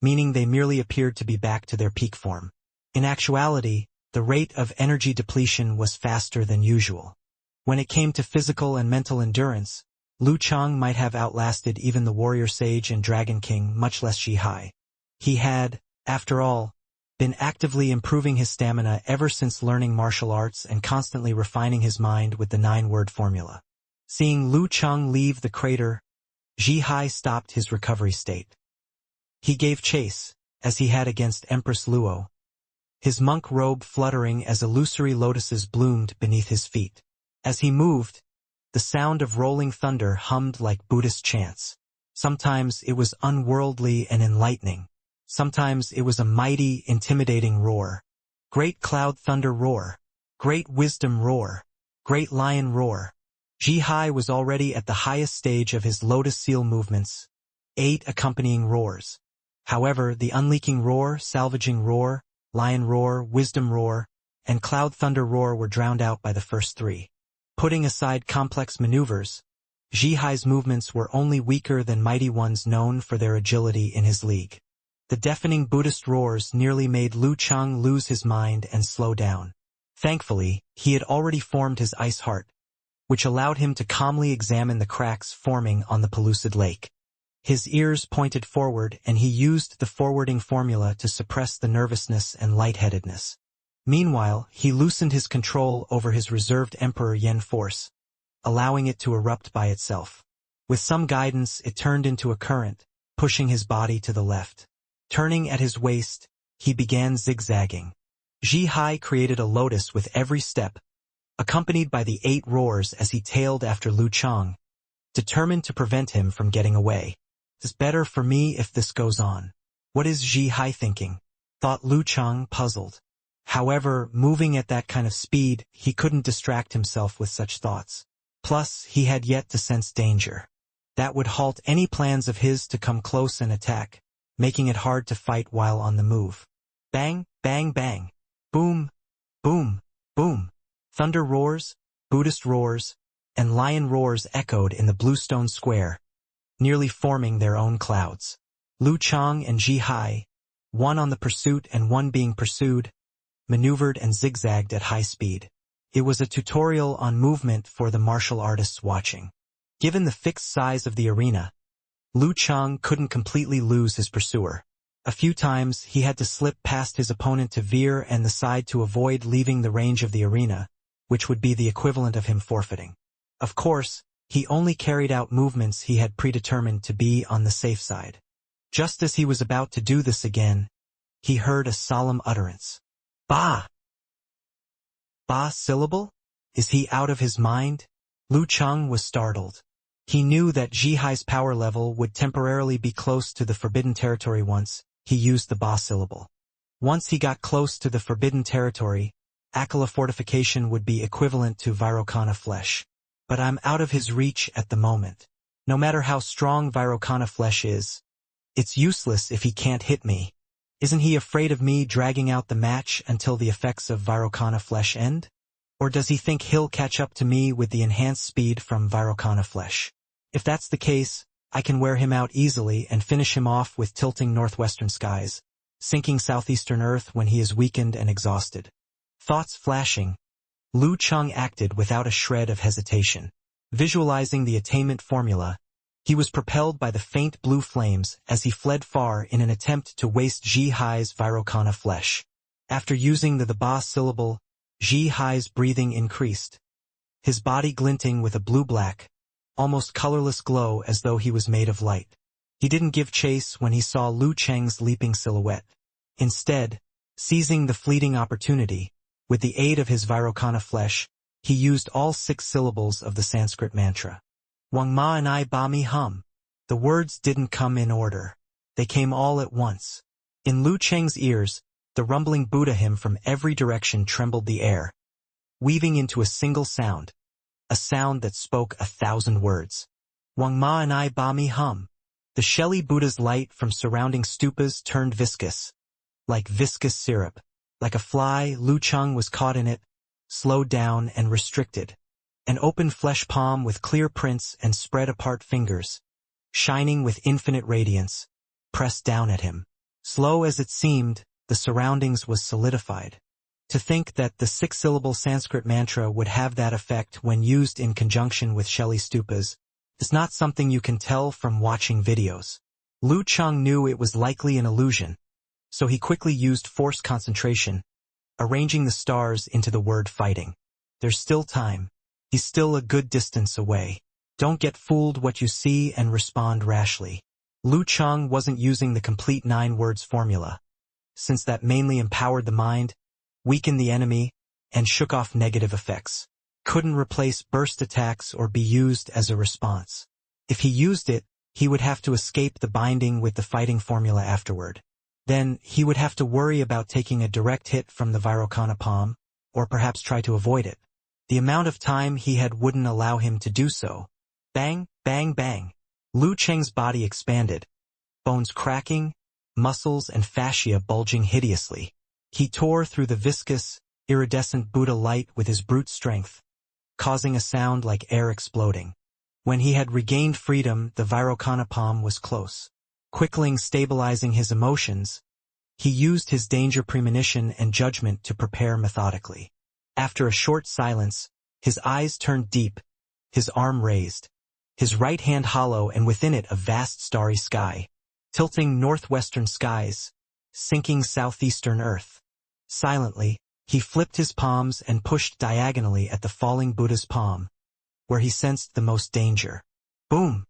meaning they merely appeared to be back to their peak form. In actuality, the rate of energy depletion was faster than usual. When it came to physical and mental endurance, Lu Chang might have outlasted even the warrior sage and dragon king, much less Ji Hai. He had, after all, been actively improving his stamina ever since learning martial arts and constantly refining his mind with the 9-word formula. Seeing Lu Chang leave the crater, Ji Hai stopped his recovery state. He gave chase, as he had against Empress Luo, his monk robe fluttering as illusory lotuses bloomed beneath his feet. As he moved, the sound of rolling thunder hummed like Buddhist chants. Sometimes it was unworldly and enlightening. Sometimes it was a mighty, intimidating roar. Great cloud thunder roar. Great wisdom roar. Great lion roar. Ji Hai was already at the highest stage of his lotus seal movements, 8 accompanying roars. However, the unleaking roar, salvaging roar, lion roar, wisdom roar, and cloud thunder roar were drowned out by the first 3. Putting aside complex maneuvers, Ji Hai's movements were only weaker than mighty ones known for their agility in his league. The deafening Buddhist roars nearly made Lu Chang lose his mind and slow down. Thankfully, he had already formed his ice heart, which allowed him to calmly examine the cracks forming on the pellucid lake. His ears pointed forward and he used the forwarding formula to suppress the nervousness and lightheadedness. Meanwhile, he loosened his control over his reserved Emperor Yen force, allowing it to erupt by itself. With some guidance, it turned into a current, pushing his body to the left. Turning at his waist, he began zigzagging. Ji Hai created a lotus with every step, accompanied by the 8 roars as he tailed after Lu Chang, determined to prevent him from getting away. "It's better for me if this goes on. What is Ji Hai thinking?" thought Lu Chang, puzzled. However, moving at that kind of speed, he couldn't distract himself with such thoughts. Plus, he had yet to sense danger. That would halt any plans of his to come close and attack, making it hard to fight while on the move. Bang, bang, bang. Boom, boom, boom. Thunder roars, Buddhist roars, and lion roars echoed in the bluestone square, nearly forming their own clouds. Lu Chang and Ji Hai, one on the pursuit and one being pursued, maneuvered and zigzagged at high speed. It was a tutorial on movement for the martial artists watching. Given the fixed size of the arena, Liu Chang couldn't completely lose his pursuer. A few times he had to slip past his opponent to veer and the side to avoid leaving the range of the arena, which would be the equivalent of him forfeiting. Of course, he only carried out movements he had predetermined to be on the safe side. Just as he was about to do this again, he heard a solemn utterance. Ba! Ba syllable? Is he out of his mind? Liu Chang was startled. He knew that Zhihai's power level would temporarily be close to the forbidden territory once he used the Ba syllable. Once he got close to the forbidden territory, Akala fortification would be equivalent to Vairocana flesh. But I'm out of his reach at the moment. No matter how strong Vairocana flesh is, it's useless if he can't hit me. Isn't he afraid of me dragging out the match until the effects of Vairocana flesh end? Or does he think he'll catch up to me with the enhanced speed from Vairocana flesh? If that's the case, I can wear him out easily and finish him off with tilting northwestern skies, sinking southeastern earth when he is weakened and exhausted. Thoughts flashing, Liu Chang acted without a shred of hesitation. Visualizing the attainment formula, he was propelled by the faint blue flames as he fled far in an attempt to waste Zhihai's Vairocana flesh. After using the Ba syllable, Zhihai's breathing increased, his body glinting with a blue-black, almost colorless glow as though he was made of light. He didn't give chase when he saw Liu Chang's leaping silhouette. Instead, seizing the fleeting opportunity, with the aid of his Vairocana flesh, he used all 6 syllables of the Sanskrit mantra. Wang ma and I ba mi hum. The words didn't come in order. They came all at once. In Liu Chang's ears, the rumbling Buddha hymn from every direction trembled the air, weaving into a single sound, a sound that spoke 1,000 words. Wang ma and I ba mi hum. The Shelly Buddha's light from surrounding stupas turned viscous, like viscous syrup. Like a fly, Liu Chang was caught in it, slowed down and restricted. An open flesh palm with clear prints and spread-apart fingers, shining with infinite radiance, pressed down at him. Slow as it seemed, the surroundings was solidified. To think that the 6-syllable Sanskrit mantra would have that effect when used in conjunction with Shelly stupas is not something you can tell from watching videos. Liu Chang knew it was likely an illusion, so he quickly used forced concentration, arranging the stars into the word fighting. There's still time. He's still a good distance away. Don't get fooled what you see and respond rashly. Liu Chang wasn't using the complete 9 words formula, since that mainly empowered the mind, weakened the enemy, and shook off negative effects. Couldn't replace burst attacks or be used as a response. If he used it, he would have to escape the binding with the fighting formula afterward. Then he would have to worry about taking a direct hit from the Vairocana palm, or perhaps try to avoid it. The amount of time he had wouldn't allow him to do so. Bang, bang, bang. Liu Chang's body expanded, bones cracking, muscles and fascia bulging hideously. He tore through the viscous, iridescent Buddha light with his brute strength, causing a sound like air exploding. When he had regained freedom, the Vairocana palm was close. Quickly stabilizing his emotions, he used his danger premonition and judgment to prepare methodically. After a short silence, his eyes turned deep, his arm raised, his right hand hollow and within it a vast starry sky, tilting northwestern skies, sinking southeastern earth. Silently, he flipped his palms and pushed diagonally at the falling Buddha's palm, where he sensed the most danger. Boom!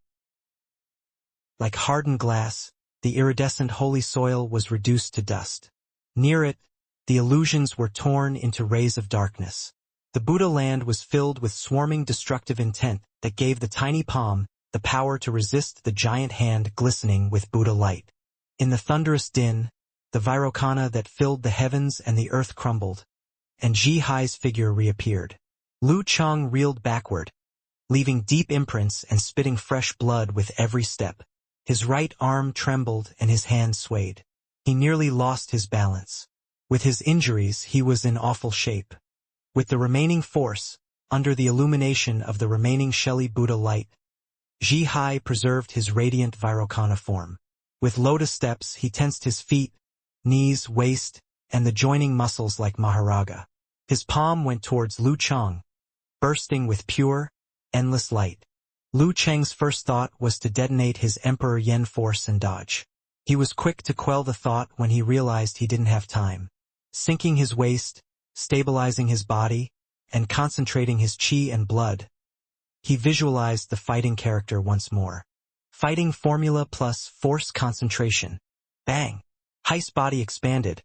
Like hardened glass, the iridescent holy soil was reduced to dust. Near it, the illusions were torn into rays of darkness. The Buddha land was filled with swarming destructive intent that gave the tiny palm the power to resist the giant hand glistening with Buddha light. In the thunderous din, the Vairocana that filled the heavens and the earth crumbled, and Zhihai's figure reappeared. Liu Chang reeled backward, leaving deep imprints and spitting fresh blood with every step. His right arm trembled and his hand swayed. He nearly lost his balance. With his injuries, he was in awful shape. With the remaining force, under the illumination of the remaining Shelly Buddha light, Zhihai preserved his radiant Vairocana form. With lotus steps, he tensed his feet, knees, waist, and the joining muscles like Maharaga. His palm went towards Lu Chang, bursting with pure, endless light. Lu Cheng's first thought was to detonate his Emperor Yen force and dodge. He was quick to quell the thought when he realized he didn't have time. Sinking his waist, stabilizing his body, and concentrating his qi and blood, he visualized the fighting character once more. Fighting formula plus force concentration. Bang! Heist's body expanded,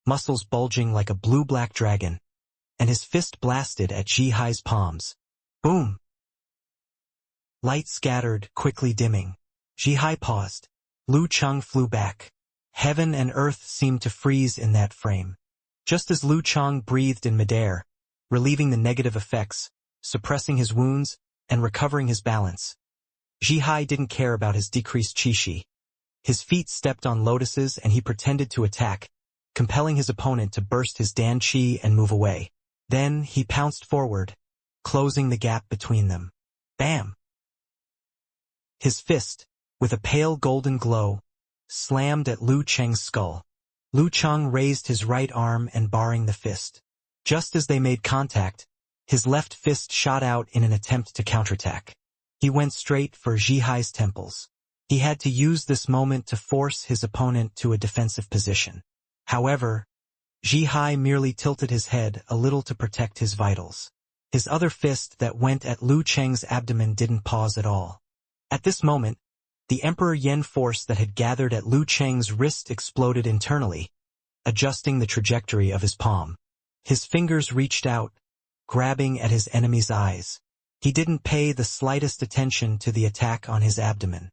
muscles bulging like a blue-black dragon, and his fist blasted at Ji-Hai's palms. Boom! Light scattered, quickly dimming. Ji-Hai paused. Lu Chang flew back. Heaven and earth seemed to freeze in that frame. Just as Lu Chang breathed in midair, relieving the negative effects, suppressing his wounds, and recovering his balance, Ji-Hai didn't care about his decreased qi. His feet stepped on lotuses and he pretended to attack, compelling his opponent to burst his Dan qi and move away. Then he pounced forward, closing the gap between them. Bam! His fist, with a pale golden glow, slammed at Lu Cheng's skull. Lu Chang raised his right arm and barring the fist. Just as they made contact, his left fist shot out in an attempt to counterattack. He went straight for Ji-Hai's temples. He had to use this moment to force his opponent to a defensive position. However, Ji-Hai merely tilted his head a little to protect his vitals. His other fist that went at Lu Cheng's abdomen didn't pause at all. At this moment, the Emperor Yen force that had gathered at Lu Cheng's wrist exploded internally, adjusting the trajectory of his palm. His fingers reached out, grabbing at his enemy's eyes. He didn't pay the slightest attention to the attack on his abdomen.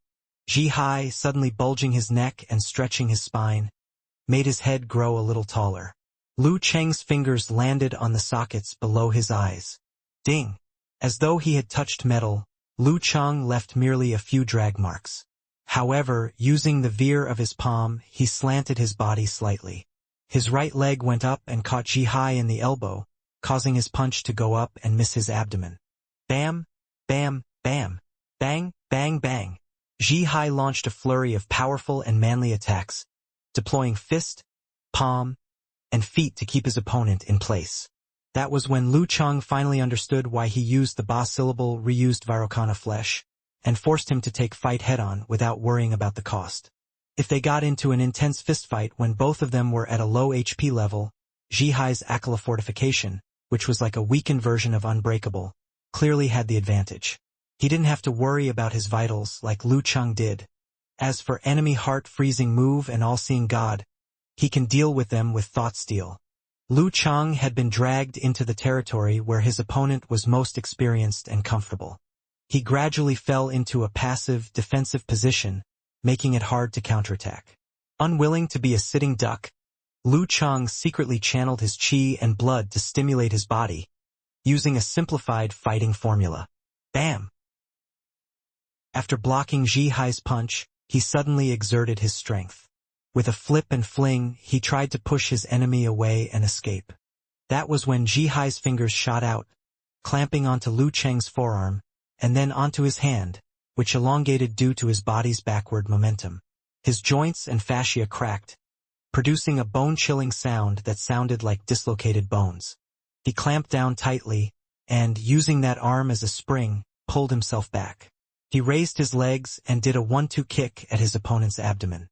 Ji-Hai, suddenly bulging his neck and stretching his spine, made his head grow a little taller. Lu Cheng's fingers landed on the sockets below his eyes. Ding! As though he had touched metal, Lu Chang left merely a few drag marks. However, using the veer of his palm, he slanted his body slightly. His right leg went up and caught Ji-Hai in the elbow, causing his punch to go up and miss his abdomen. Bam! Bam! Bam! Bang! Bang! Bang! Ji-Hai launched a flurry of powerful and manly attacks, deploying fist, palm, and feet to keep his opponent in place. That was when Lu Chang finally understood why he used the ba-syllable reused Vairocana flesh, and forced him to take fight head-on without worrying about the cost. If they got into an intense fistfight when both of them were at a low HP level, Ji-Hai's Akala fortification, which was like a weakened version of Unbreakable, clearly had the advantage. He didn't have to worry about his vitals like Lu Chang did. As for enemy heart-freezing move and all-seeing God, he can deal with them with thought steal. Lu Chang had been dragged into the territory where his opponent was most experienced and comfortable. He gradually fell into a passive, defensive position, making it hard to counterattack. Unwilling to be a sitting duck, Lu Chang secretly channeled his qi and blood to stimulate his body, using a simplified fighting formula. Bam! After blocking Ji-Hai's punch, he suddenly exerted his strength. With a flip and fling, he tried to push his enemy away and escape. That was when Ji-Hai's fingers shot out, clamping onto Lu Cheng's forearm, and then onto his hand, which elongated due to his body's backward momentum. His joints and fascia cracked, producing a bone-chilling sound that sounded like dislocated bones. He clamped down tightly, and, using that arm as a spring, pulled himself back. He raised his legs and did a 1-2 kick at his opponent's abdomen.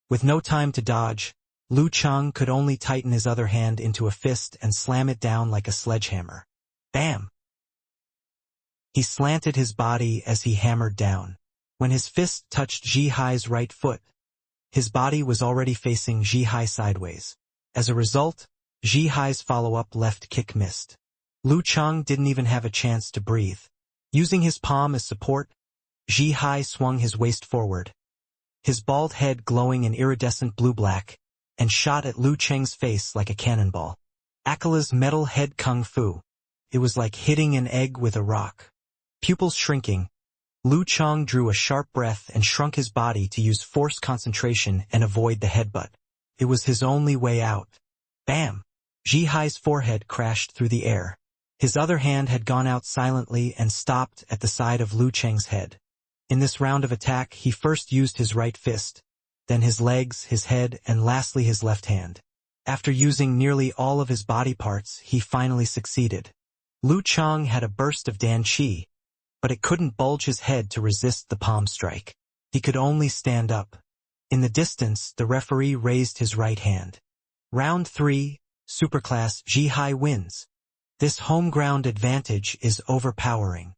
With no time to dodge, Lu Chang could only tighten his other hand into a fist and slam it down like a sledgehammer. Bam! He slanted his body as he hammered down. When his fist touched Ji-Hai's right foot, his body was already facing Ji-Hai sideways. As a result, Ji-Hai's follow-up left kick missed. Lu Chang didn't even have a chance to breathe. Using his palm as support, Ji-Hai swung his waist forward, his bald head glowing in iridescent blue-black, and shot at Lu Cheng's face like a cannonball. Akala's metal head kung fu. It was like hitting an egg with a rock. Pupils shrinking, Lu Chang drew a sharp breath and shrunk his body to use force concentration and avoid the headbutt. It was his only way out. Bam! Ji-Hai's forehead crashed through the air. His other hand had gone out silently and stopped at the side of Lu Cheng's head. In this round of attack, he first used his right fist, then his legs, his head, and lastly his left hand. After using nearly all of his body parts, he finally succeeded. Lu Chang had a burst of Dan Qi, but it couldn't bulge his head to resist the palm strike. He could only stand up. In the distance, the referee raised his right hand. Round 3, Superclass Zhihai wins. This home ground advantage is overpowering.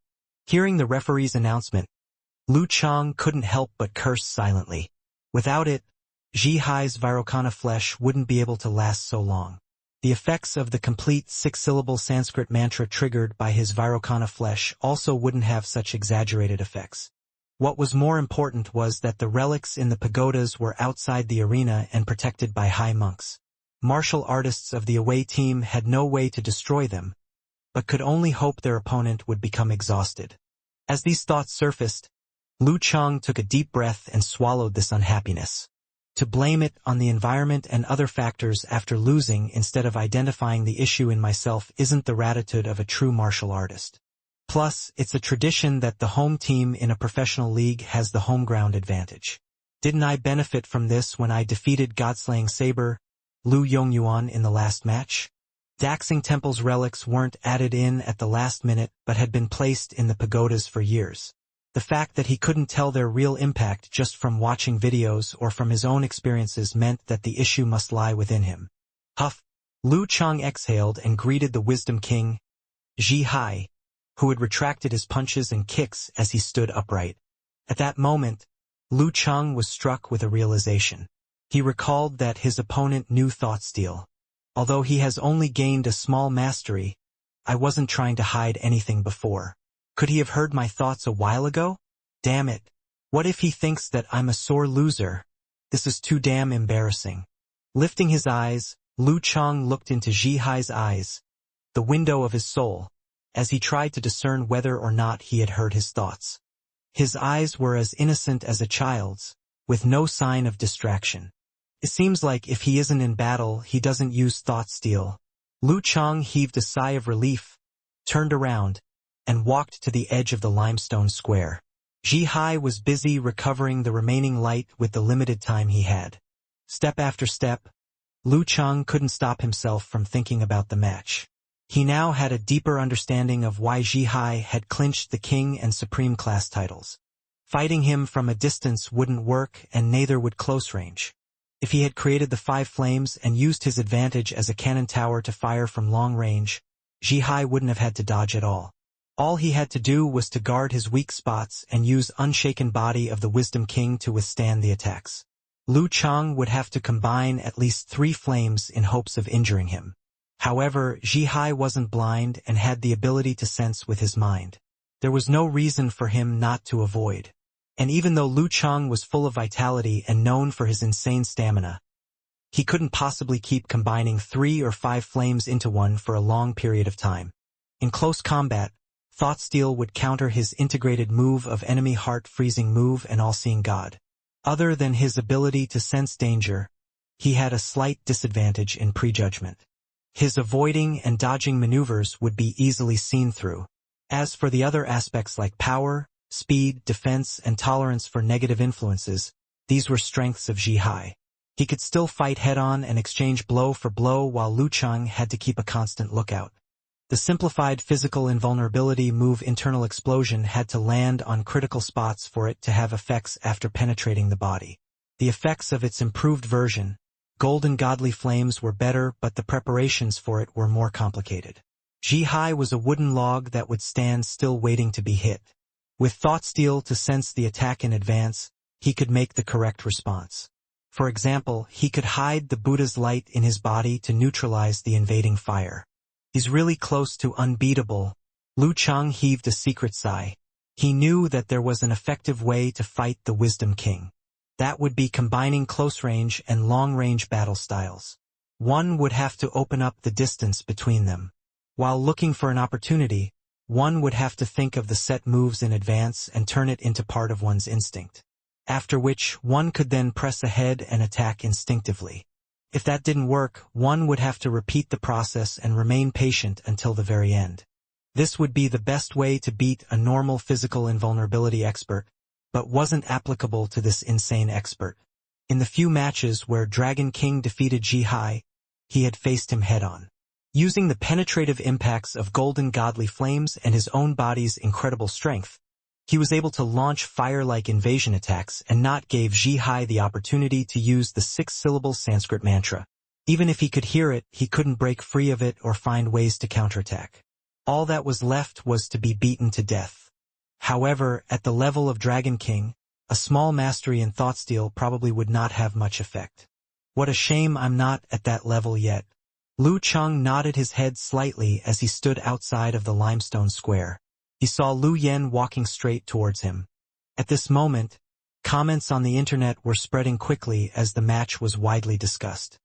Hearing the referee's announcement, Lu Chang couldn't help but curse silently. Without it, Zhihai's Virokana flesh wouldn't be able to last so long. The effects of the complete 6-syllable Sanskrit mantra triggered by his Virokana flesh also wouldn't have such exaggerated effects. What was more important was that the relics in the pagodas were outside the arena and protected by high monks. Martial artists of the away team had no way to destroy them, but could only hope their opponent would become exhausted. As these thoughts surfaced, Lu Chang took a deep breath and swallowed this unhappiness. To blame it on the environment and other factors after losing instead of identifying the issue in myself isn't the attitude of a true martial artist. Plus, it's a tradition that the home team in a professional league has the home ground advantage. Didn't I benefit from this when I defeated Godslaying Saber, Lu Yongyuan in the last match? Daxing Temple's relics weren't added in at the last minute but had been placed in the pagodas for years. The fact that he couldn't tell their real impact just from watching videos or from his own experiences meant that the issue must lie within him. Huff! Lu Chang exhaled and greeted the Wisdom King, Zhihai, who had retracted his punches and kicks as he stood upright. At that moment, Lu Chang was struck with a realization. He recalled that his opponent knew thought steal. Although he has only gained a small mastery, I wasn't trying to hide anything before. Could he have heard my thoughts a while ago? Damn it. What if he thinks that I'm a sore loser? This is too damn embarrassing. Lifting his eyes, Lu Chang looked into Zhihai's eyes, the window of his soul, as he tried to discern whether or not he had heard his thoughts. His eyes were as innocent as a child's, with no sign of distraction. It seems like if he isn't in battle, he doesn't use thought steal. Lu Chang heaved a sigh of relief, turned around, and walked to the edge of the limestone square. Zhihai was busy recovering the remaining light with the limited time he had. Step after step, Lu Chang couldn't stop himself from thinking about the match. He now had a deeper understanding of why Zhihai had clinched the King and Supreme class titles. Fighting him from a distance wouldn't work, and neither would close range. If he had created the 5 flames and used his advantage as a cannon tower to fire from long range, Zhihai wouldn't have had to dodge at all. All he had to do was to guard his weak spots and use unshaken body of the Wisdom King to withstand the attacks. Lu Chang would have to combine at least 3 flames in hopes of injuring him. However, Zhihai wasn't blind and had the ability to sense with his mind. There was no reason for him not to avoid. And even though Lu Chang was full of vitality and known for his insane stamina, he couldn't possibly keep combining 3 or 5 flames into one for a long period of time. In close combat, Thought Steal would counter his integrated move of enemy heart freezing move and all-seeing God. Other than his ability to sense danger, he had a slight disadvantage in prejudgment. His avoiding and dodging maneuvers would be easily seen through. As for the other aspects like power, speed, defense, and tolerance for negative influences, these were strengths of Zhihai. He could still fight head-on and exchange blow for blow while Lu Chang had to keep a constant lookout. The simplified physical invulnerability move Internal Explosion had to land on critical spots for it to have effects after penetrating the body. The effects of its improved version, Golden Godly Flames, were better, but the preparations for it were more complicated. Zhihai was a wooden log that would stand still waiting to be hit. With Thought Steal to sense the attack in advance, he could make the correct response. For example, he could hide the Buddha's light in his body to neutralize the invading fire. He's really close to unbeatable. Lu Chang heaved a secret sigh. He knew that there was an effective way to fight the Wisdom King. That would be combining close-range and long-range battle styles. One would have to open up the distance between them. While looking for an opportunity, one would have to think of the set moves in advance and turn it into part of one's instinct. After which, one could then press ahead and attack instinctively. If that didn't work, one would have to repeat the process and remain patient until the very end. This would be the best way to beat a normal physical invulnerability expert, but wasn't applicable to this insane expert. In the few matches where Dragon King defeated Ji-Hai, he had faced him head-on. Using the penetrative impacts of golden godly flames and his own body's incredible strength, he was able to launch fire-like invasion attacks and not gave Ji-Hai the opportunity to use the 6-syllable Sanskrit mantra. Even if he could hear it, he couldn't break free of it or find ways to counterattack. All that was left was to be beaten to death. However, at the level of Dragon King, a small mastery in Thoughtsteal probably would not have much effect. What a shame I'm not at that level yet. Lu Cheng nodded his head slightly as he stood outside of the limestone square. He saw Lu Yen walking straight towards him. At this moment, comments on the internet were spreading quickly as the match was widely discussed.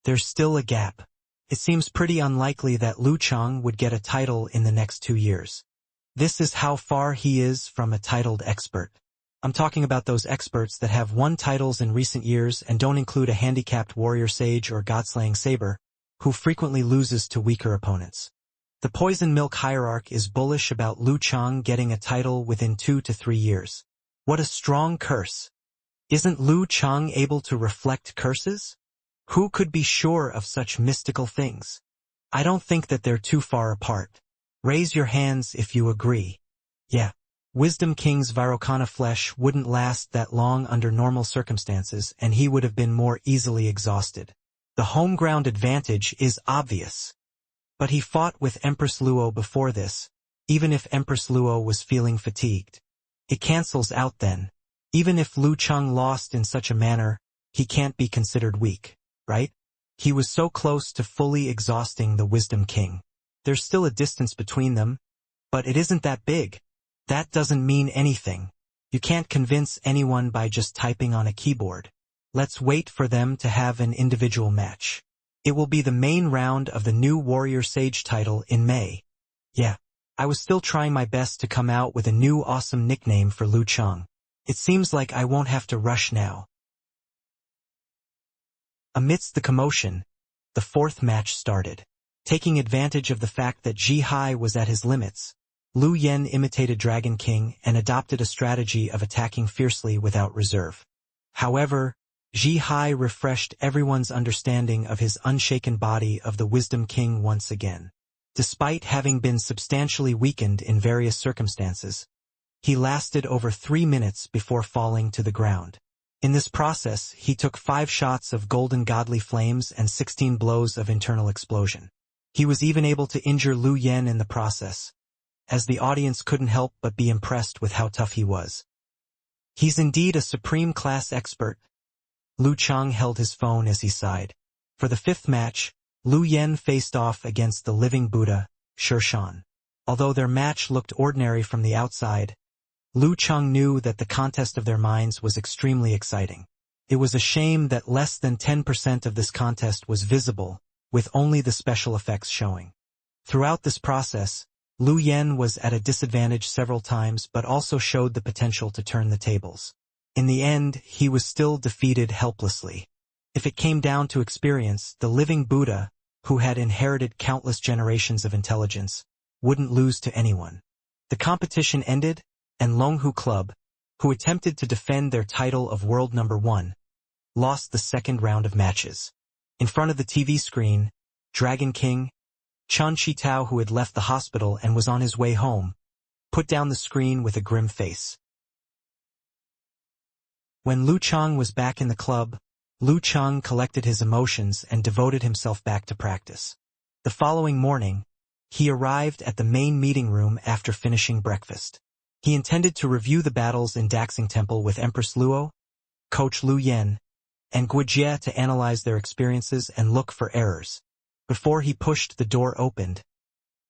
There's still a gap. It seems pretty unlikely that Lu Cheng would get a title in the next 2 years. This is how far he is from a titled expert. I'm talking about those experts that have won titles in recent years and don't include a handicapped warrior sage or god-slaying saber, who frequently loses to weaker opponents. The Poison Milk Hierarch is bullish about Lu Cheng getting a title within 2 to 3 years. What a strong curse. Isn't Lu Cheng able to reflect curses? Who could be sure of such mystical things? I don't think that they're too far apart. Raise your hands if you agree. Yeah. Wisdom King's Virokana flesh wouldn't last that long under normal circumstances, and he would have been more easily exhausted. The home ground advantage is obvious. But he fought with Empress Luo before this, even if Empress Luo was feeling fatigued. It cancels out then. Even if Lu Cheng lost in such a manner, he can't be considered weak, right? He was so close to fully exhausting the Wisdom King. There's still a distance between them, but it isn't that big. That doesn't mean anything. You can't convince anyone by just typing on a keyboard. Let's wait for them to have an individual match. It will be the main round of the new Warrior Sage title in May. Yeah, I was still trying my best to come out with a new awesome nickname for Lu Cheng. It seems like I won't have to rush now. Amidst the commotion, the 4th match started. Taking advantage of the fact that Ji-Hai was at his limits, Lu Yen imitated Dragon King and adopted a strategy of attacking fiercely without reserve. However, Ji-Hai refreshed everyone's understanding of his unshaken body of the Wisdom King once again. Despite having been substantially weakened in various circumstances, he lasted over 3 minutes before falling to the ground. In this process, he took 5 shots of golden godly flames and 16 blows of internal explosion. He was even able to injure Lu Yen in the process, as the audience couldn't help but be impressed with how tough he was. He's indeed a supreme class expert. Lu Cheng held his phone as he sighed. For the 5th match, Lu Yen faced off against the living Buddha, Shirshan. Although their match looked ordinary from the outside, Lu Cheng knew that the contest of their minds was extremely exciting. It was a shame that less than 10% of this contest was visible, with only the special effects showing. Throughout this process, Lu Yen was at a disadvantage several times but also showed the potential to turn the tables. In the end, he was still defeated helplessly. If it came down to experience, the living Buddha, who had inherited countless generations of intelligence, wouldn't lose to anyone. The competition ended, and Longhu Club, who attempted to defend their title of world number 1, lost the 2nd round of matches. In front of the TV screen, Dragon King, Chun Chi-Tao, who had left the hospital and was on his way home, put down the screen with a grim face. When Lu Cheng was back in the club, Lu Cheng collected his emotions and devoted himself back to practice. The following morning, he arrived at the main meeting room after finishing breakfast. He intended to review the battles in Daxing Temple with Empress Luo, Coach Lu Yen, and Guijie to analyze their experiences and look for errors. Before he pushed the door opened,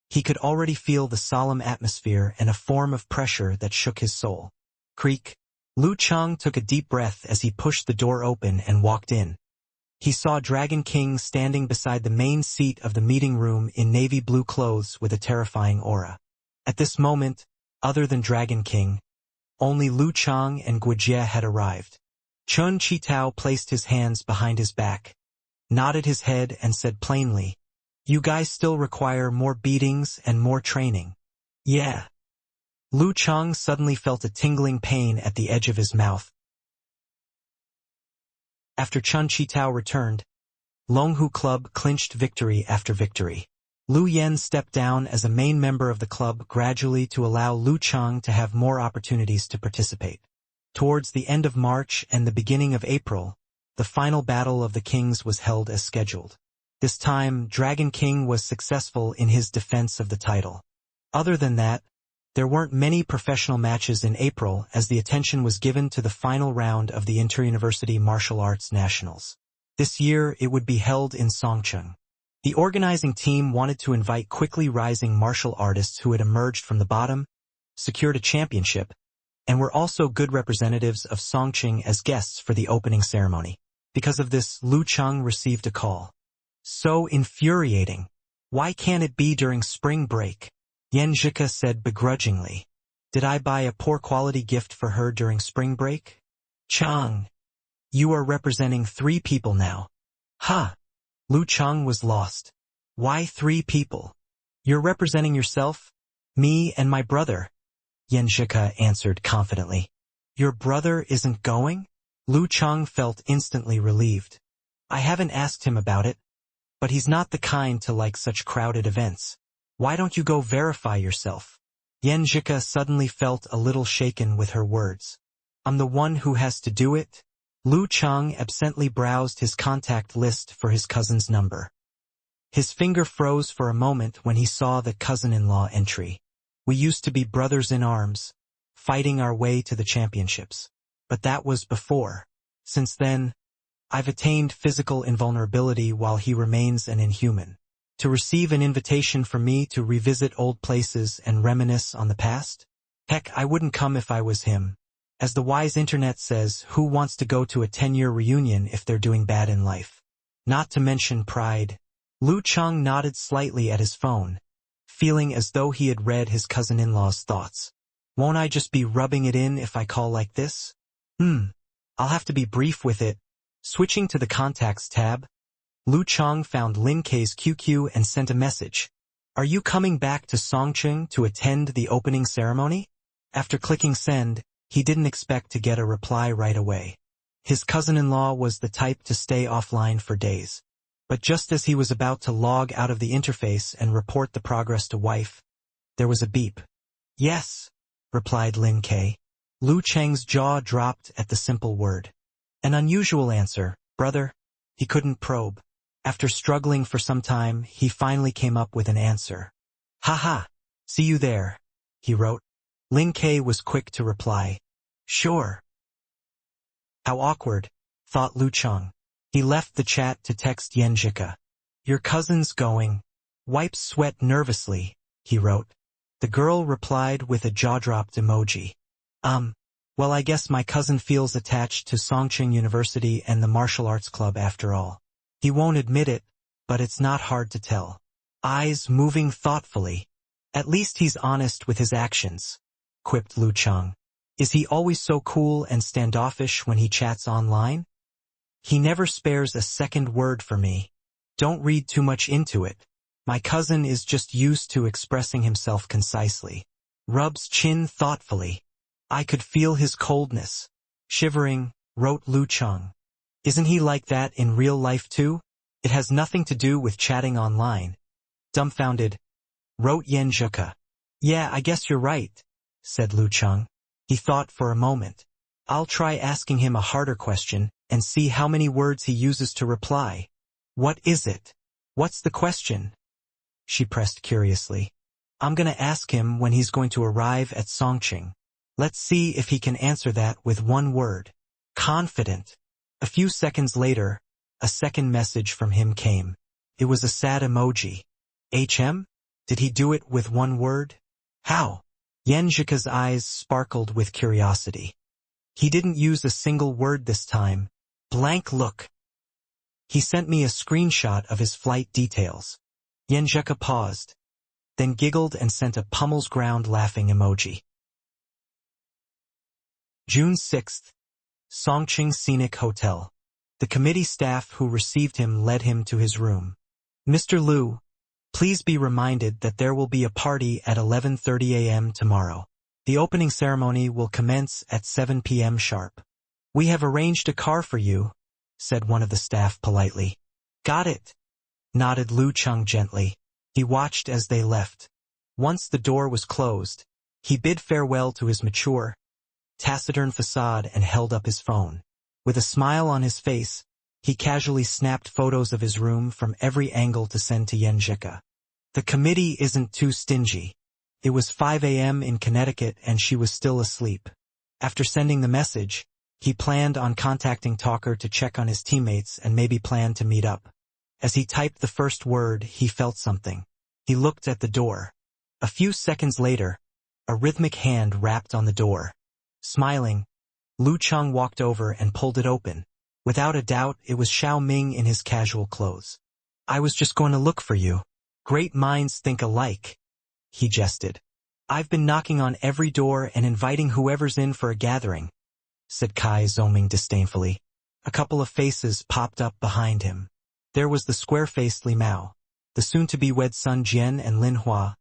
he could already feel the solemn atmosphere and a form of pressure that shook his soul. Creak. Lu Cheng took a deep breath as he pushed the door open and walked in. He saw Dragon King standing beside the main seat of the meeting room in navy blue clothes with a terrifying aura. At this moment, other than Dragon King, only Lu Cheng and Guijie had arrived. Chun Chi-Tao placed his hands behind his back, nodded his head and said plainly, "You guys still require more beatings and more training." "Yeah." Lu Cheng suddenly felt a tingling pain at the edge of his mouth. After Chun Chi-tao returned, Longhu Club clinched victory after victory. Lu Yen stepped down as a main member of the club gradually to allow Lu Chang to have more opportunities to participate. Towards the end of March and the beginning of April, the final battle of the kings was held as scheduled. This time, Dragon King was successful in his defense of the title. Other than that, there weren't many professional matches in April as the attention was given to the final round of the Inter-University Martial Arts Nationals. This year, it would be held in Songcheng. The organizing team wanted to invite quickly rising martial artists who had emerged from the bottom, secured a championship, and were also good representatives of Songcheng as guests for the opening ceremony. Because of this, Lu Chang received a call. So infuriating. Why can't it be during spring break? Yan Zhika said begrudgingly. Did I buy a poor quality gift for her during spring break? Chang. You are representing 3 people now. Ha! Lu Chang was lost. Why 3 people? You're representing yourself, me and my brother. Yan Zhika answered confidently. Your brother isn't going? Lu Chang felt instantly relieved. I haven't asked him about it, but he's not the kind to like such crowded events. Why don't you go verify yourself? Yan Zhika suddenly felt a little shaken with her words. I'm the one who has to do it? Lu Chang absently browsed his contact list for his cousin's number. His finger froze for a moment when he saw the cousin-in-law entry. We used to be brothers in arms, fighting our way to the championships. But that was before. Since then, I've attained physical invulnerability while he remains an inhuman. To receive an invitation from me to revisit old places and reminisce on the past? Heck, I wouldn't come if I was him. As the wise internet says, who wants to go to a 10-year reunion if they're doing bad in life? Not to mention pride. Lu Chang nodded slightly at his phone, feeling as though he had read his cousin-in-law's thoughts. Won't I just be rubbing it in if I call like this? I'll have to be brief with it. Switching to the Contacts tab, Lu Chang found Lin Kei's QQ and sent a message. Are you coming back to Songcheng to attend the opening ceremony? After clicking send, he didn't expect to get a reply right away. His cousin-in-law was the type to stay offline for days. But just as he was about to log out of the interface and report the progress to wife, there was a beep. Yes, replied Lin Kei. Lu Chang's jaw dropped at the simple word. An unusual answer, brother. He couldn't probe. After struggling for some time, he finally came up with an answer. Haha, see you there, he wrote. Lin Kei was quick to reply. Sure. How awkward, thought Lu Chang. He left the chat to text Yan Zhika. Your cousin's going. Wipes sweat nervously, he wrote. The girl replied with a jaw-dropped emoji. Well, I guess my cousin feels attached to Songcheng University and the martial arts club after all. He won't admit it, but it's not hard to tell. Eyes moving thoughtfully. At least he's honest with his actions, quipped Lu Chang. Is he always so cool and standoffish when he chats online? He never spares a second word for me. Don't read too much into it. My cousin is just used to expressing himself concisely. Rubs chin thoughtfully. I could feel his coldness. Shivering, wrote Lu Chang. Isn't he like that in real life too? It has nothing to do with chatting online. Dumbfounded, wrote Yan Zhika. Yeah, I guess you're right, said Lu Chang. He thought for a moment. I'll try asking him a harder question and see how many words he uses to reply. What is it? What's the question? She pressed curiously. I'm gonna ask him when he's going to arrive at Songcheng. Let's see if he can answer that with one word. Confident. A few seconds later, a second message from him came. It was a sad emoji. HM? Did he do it with one word? How? Yan Zhika's eyes sparkled with curiosity. He didn't use a single word this time. Blank look. He sent me a screenshot of his flight details. Yan Zhika paused, then giggled and sent a pummel's ground laughing emoji. June 6th. Songcheng Scenic Hotel. The committee staff who received him led him to his room. Mr. Liu, please be reminded that there will be a party at 11:30 a.m. tomorrow. The opening ceremony will commence at 7 p.m. sharp. We have arranged a car for you, said one of the staff politely. Got it, nodded Lu Cheng gently. He watched as they left. Once the door was closed, he bid farewell to his mature, taciturn facade and held up his phone. With a smile on his face, he casually snapped photos of his room from every angle to send to Yenjika. The committee isn't too stingy. It was 5 a.m. in Connecticut and she was still asleep. After sending the message, he planned on contacting Talker to check on his teammates and maybe plan to meet up. As he typed the first word, he felt something. He looked at the door. A few seconds later, a rhythmic hand rapped on the door. Smiling, Lu Cheng walked over and pulled it open. Without a doubt, it was Xiao Ming in his casual clothes. I was just going to look for you. Great minds think alike, he jested. I've been knocking on every door and inviting whoever's in for a gathering, said Kai Zhongming disdainfully. A couple of faces popped up behind him. There was the square-faced Li Mao, the soon-to-be-wed Sun Jian and Lin Hua,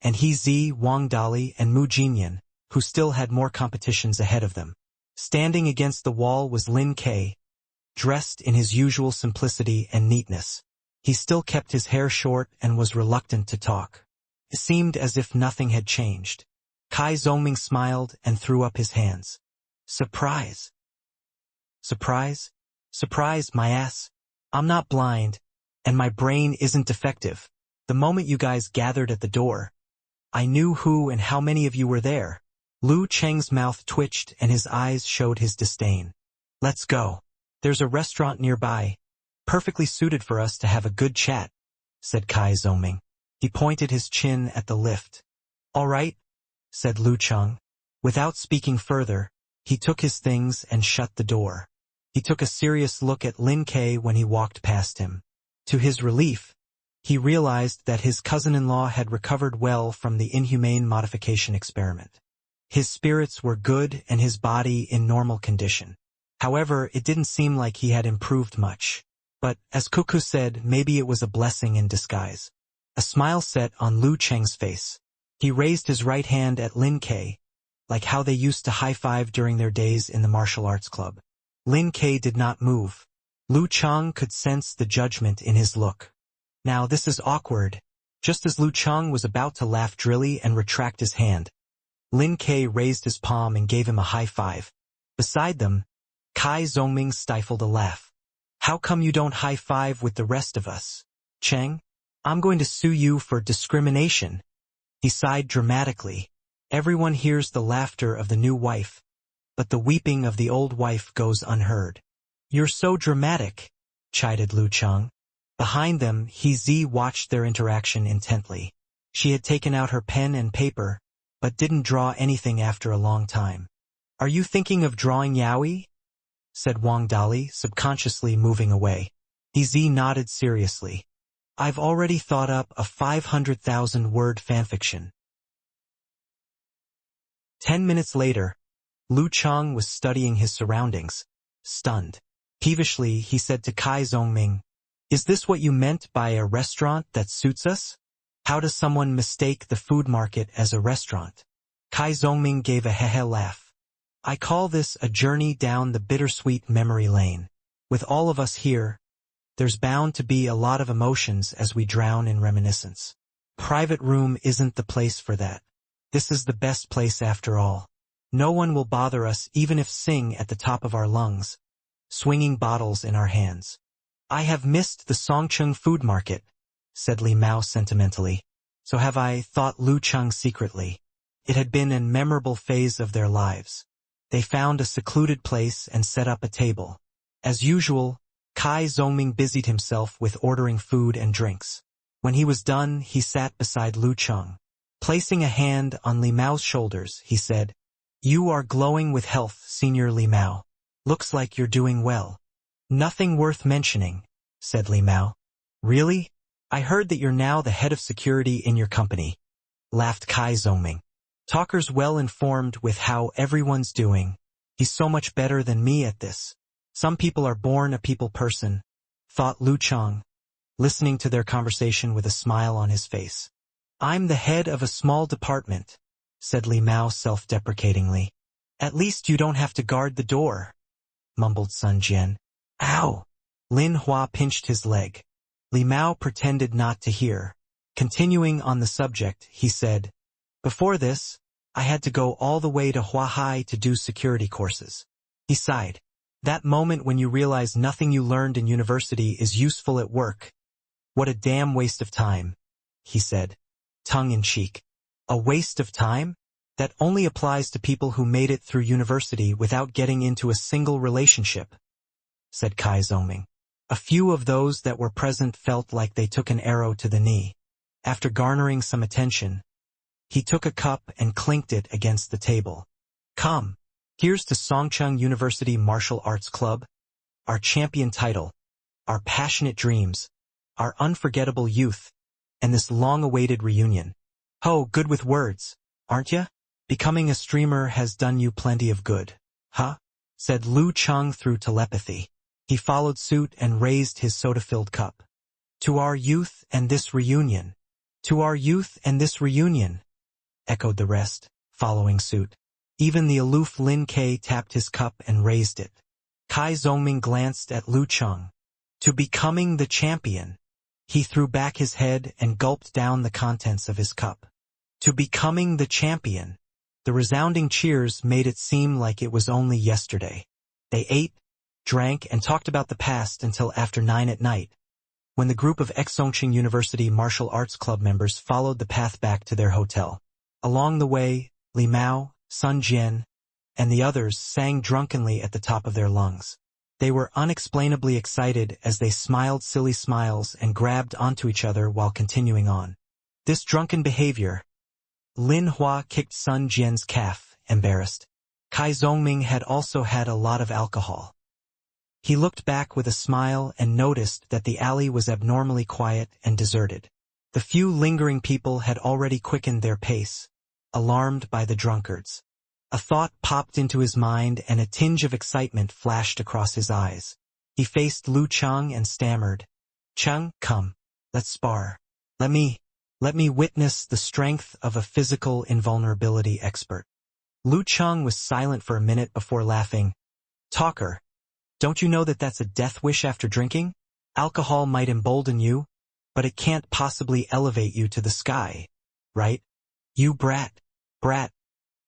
and He Zi, Wang Dali, and Mu Jinyan, who still had more competitions ahead of them. Standing against the wall was Lin Ke, dressed in his usual simplicity and neatness. He still kept his hair short and was reluctant to talk. It seemed as if nothing had changed. Kai Zhongming smiled and threw up his hands. Surprise. Surprise? Surprise, my ass. I'm not blind, and my brain isn't defective. The moment you guys gathered at the door, I knew who and how many of you were there. Lu Cheng's mouth twitched and his eyes showed his disdain. Let's go. There's a restaurant nearby, perfectly suited for us to have a good chat, said Kai Zhongming. He pointed his chin at the lift. All right, said Lu Cheng. Without speaking further, he took his things and shut the door. He took a serious look at Lin Ke when he walked past him. To his relief, he realized that his cousin-in-law had recovered well from the inhumane modification experiment. His spirits were good and his body in normal condition. However, it didn't seem like he had improved much. But, as Cuckoo said, maybe it was a blessing in disguise. A smile set on Lu Cheng's face. He raised his right hand at Lin Ke, like how they used to high-five during their days in the martial arts club. Lin Ke did not move. Lu Cheng could sense the judgment in his look. Now this is awkward. Just as Lu Cheng was about to laugh drily and retract his hand, Lin Ke raised his palm and gave him a high five. Beside them, Kai Zhongming stifled a laugh. How come you don't high five with the rest of us? Cheng, I'm going to sue you for discrimination. He sighed dramatically. Everyone hears the laughter of the new wife, but the weeping of the old wife goes unheard. You're so dramatic, chided Lu Cheng. Behind them, He Zi watched their interaction intently. She had taken out her pen and paper, but didn't draw anything after a long time. Are you thinking of drawing yaoi? Said Wang Dali, subconsciously moving away. He Zi nodded seriously. I've already thought up a 500,000-word fanfiction. 10 minutes later, Lu Cheng was studying his surroundings, stunned. Peevishly, he said to Kai Zhongming, Is this what you meant by a restaurant that suits us? How does someone mistake the food market as a restaurant? Kai Zhongming gave a hehe laugh. I call this a journey down the bittersweet memory lane. With all of us here, there's bound to be a lot of emotions as we drown in reminiscence. Private room isn't the place for that. This is the best place after all. No one will bother us even if sing at the top of our lungs, swinging bottles in our hands. I have missed the Songcheng food market, said Li Mao sentimentally. So have I, thought Lu Cheng secretly. It had been an memorable phase of their lives. They found a secluded place and set up a table. As usual, Kai Zhongming busied himself with ordering food and drinks. When he was done, he sat beside Lu Cheng. Placing a hand on Li Mao's shoulders, he said, You are glowing with health, Senior Li Mao. Looks like you're doing well. Nothing worth mentioning, said Li Mao. Really? I heard that you're now the head of security in your company, laughed Kai Zhongming. Talker's well informed with how everyone's doing. He's so much better than me at this. Some people are born a people person, thought Lu Cheng, listening to their conversation with a smile on his face. I'm the head of a small department, said Li Mao self-deprecatingly. At least you don't have to guard the door, mumbled Sun Jian. Ow! Lin Hua pinched his leg. Li Mao pretended not to hear. Continuing on the subject, he said, "Before this, I had to go all the way to Huahai to do security courses." He sighed. "That moment when you realize nothing you learned in university is useful at work. What a damn waste of time," he said, tongue-in-cheek. "A waste of time? That only applies to people who made it through university without getting into a single relationship," said Kai Zongming. A few of those that were present felt like they took an arrow to the knee. After garnering some attention, he took a cup and clinked it against the table. "Come, here's to Songcheng University Martial Arts Club, our champion title, our passionate dreams, our unforgettable youth, and this long-awaited reunion. Oh, good with words, aren't ya? Becoming a streamer has done you plenty of good, huh?" said Lu Cheng through telepathy. He followed suit and raised his soda-filled cup. "To our youth and this reunion. To our youth and this reunion," echoed the rest, following suit. Even the aloof Lin Ke tapped his cup and raised it. Kai Zongming glanced at Lu Cheng. "To becoming the champion." He threw back his head and gulped down the contents of his cup. "To becoming the champion." The resounding cheers made it seem like it was only yesterday. They ate, drank, and talked about the past until after 9 at night, when the group of ex-Songcheng University Martial Arts Club members followed the path back to their hotel. Along the way, Li Mao, Sun Jian, and the others sang drunkenly at the top of their lungs. They were unexplainably excited as they smiled silly smiles and grabbed onto each other while continuing on. This drunken behavior. Lin Hua kicked Sun Jian's calf, embarrassed. Kai Zongming had also had a lot of alcohol. He looked back with a smile and noticed that the alley was abnormally quiet and deserted. The few lingering people had already quickened their pace, alarmed by the drunkards. A thought popped into his mind and a tinge of excitement flashed across his eyes. He faced Lu Cheng and stammered, "Cheng, come, let's spar. Let me witness the strength of a physical invulnerability expert." Lu Cheng was silent for a minute before laughing. "Talker, don't you know that that's a death wish after drinking? Alcohol might embolden you, but it can't possibly elevate you to the sky, right? You brat,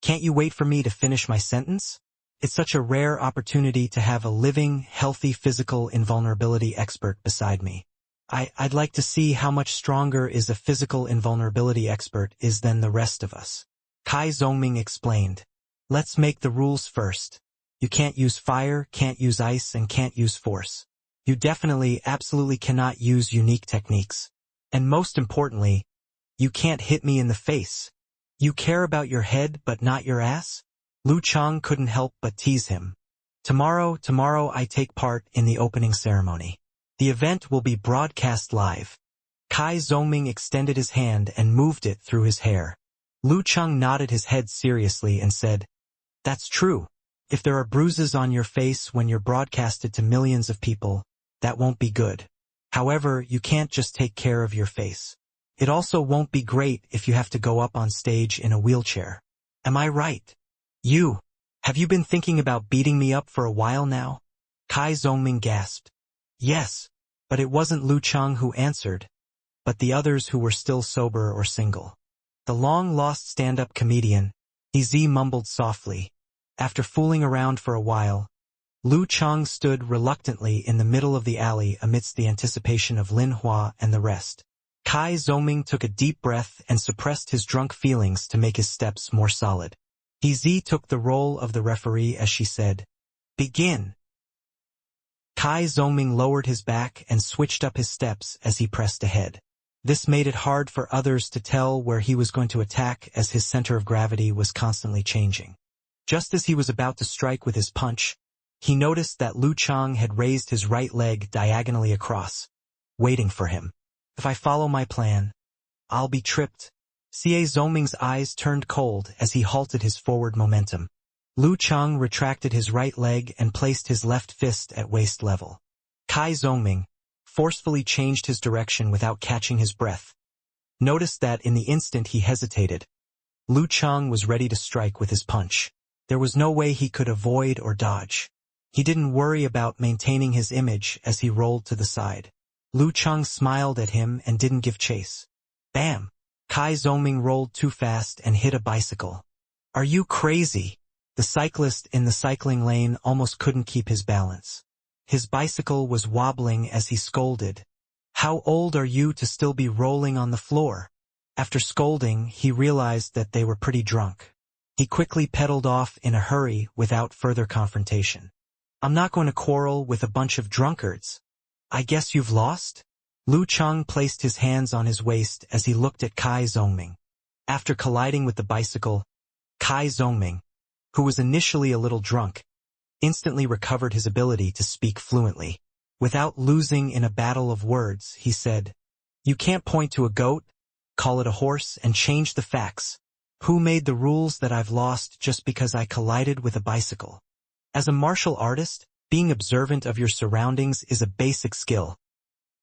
can't you wait for me to finish my sentence? It's such a rare opportunity to have a living, healthy physical invulnerability expert beside me. I'd like to see how much stronger is a physical invulnerability expert is than the rest of us." Kai Zongming explained. "Let's make the rules first. You can't use fire, can't use ice, and can't use force. You definitely, absolutely cannot use unique techniques. And most importantly, you can't hit me in the face. You care about your head but not your ass?" Lu Cheng couldn't help but tease him. Tomorrow I take part in the opening ceremony. The event will be broadcast live." Kai Zongming extended his hand and moved it through his hair. Lu Cheng nodded his head seriously and said, "That's true. If there are bruises on your face when you're broadcasted to millions of people, that won't be good. However, you can't just take care of your face. It also won't be great if you have to go up on stage in a wheelchair. Am I right? Have you been thinking about beating me up for a while now?" Kai Zongming gasped. "Yes, but it wasn't Lu Cheng who answered, but the others who were still sober or single. The long-lost stand-up comedian, Ez mumbled softly. After fooling around for a while, Lu Cheng stood reluctantly in the middle of the alley amidst the anticipation of Lin Hua and the rest. Kai Zongming took a deep breath and suppressed his drunk feelings to make his steps more solid. Ez took the role of the referee as she said, "Begin." Kai Zongming lowered his back and switched up his steps as he pressed ahead. This made it hard for others to tell where he was going to attack as his center of gravity was constantly changing. Just as he was about to strike with his punch, he noticed that Lu Cheng had raised his right leg diagonally across, waiting for him. "If I follow my plan, I'll be tripped." Xie Zongming's eyes turned cold as he halted his forward momentum. Lu Cheng retracted his right leg and placed his left fist at waist level. Kai Zongming forcefully changed his direction without catching his breath. Noticed that in the instant he hesitated, Lu Cheng was ready to strike with his punch. There was no way he could avoid or dodge. He didn't worry about maintaining his image as he rolled to the side. Lu Cheng smiled at him and didn't give chase. Bam! Kai Zongming rolled too fast and hit a bicycle. Are you crazy? The cyclist in the cycling lane almost couldn't keep his balance. His bicycle was wobbling as he scolded. How old are you to still be rolling on the floor? After scolding, he realized that they were pretty drunk. He quickly pedaled off in a hurry without further confrontation. I'm not going to quarrel with a bunch of drunkards. I guess you've lost? Lu Cheng placed his hands on his waist as he looked at Kai Zongming. After colliding with the bicycle, Kai Zongming, who was initially a little drunk, instantly recovered his ability to speak fluently. Without losing in a battle of words, he said, "You can't point to a goat, call it a horse, and change the facts. Who made the rules that I've lost just because I collided with a bicycle? As a martial artist, being observant of your surroundings is a basic skill,"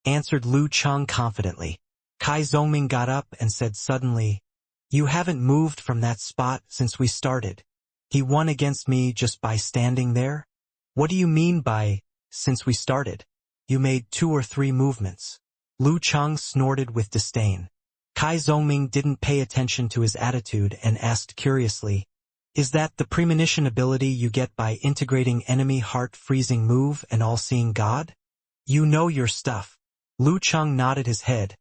answered Lu Cheng confidently. Kai Zongming got up and said suddenly, "You haven't moved from that spot since we started. He won against me just by standing there? What do you mean by, since we started? You made 2 or 3 movements." Lu Cheng snorted with disdain. Kai Zongming didn't pay attention to his attitude and asked curiously, "Is that the premonition ability you get by integrating enemy heart-freezing move and all-seeing God? You know your stuff." Lu Cheng nodded his head,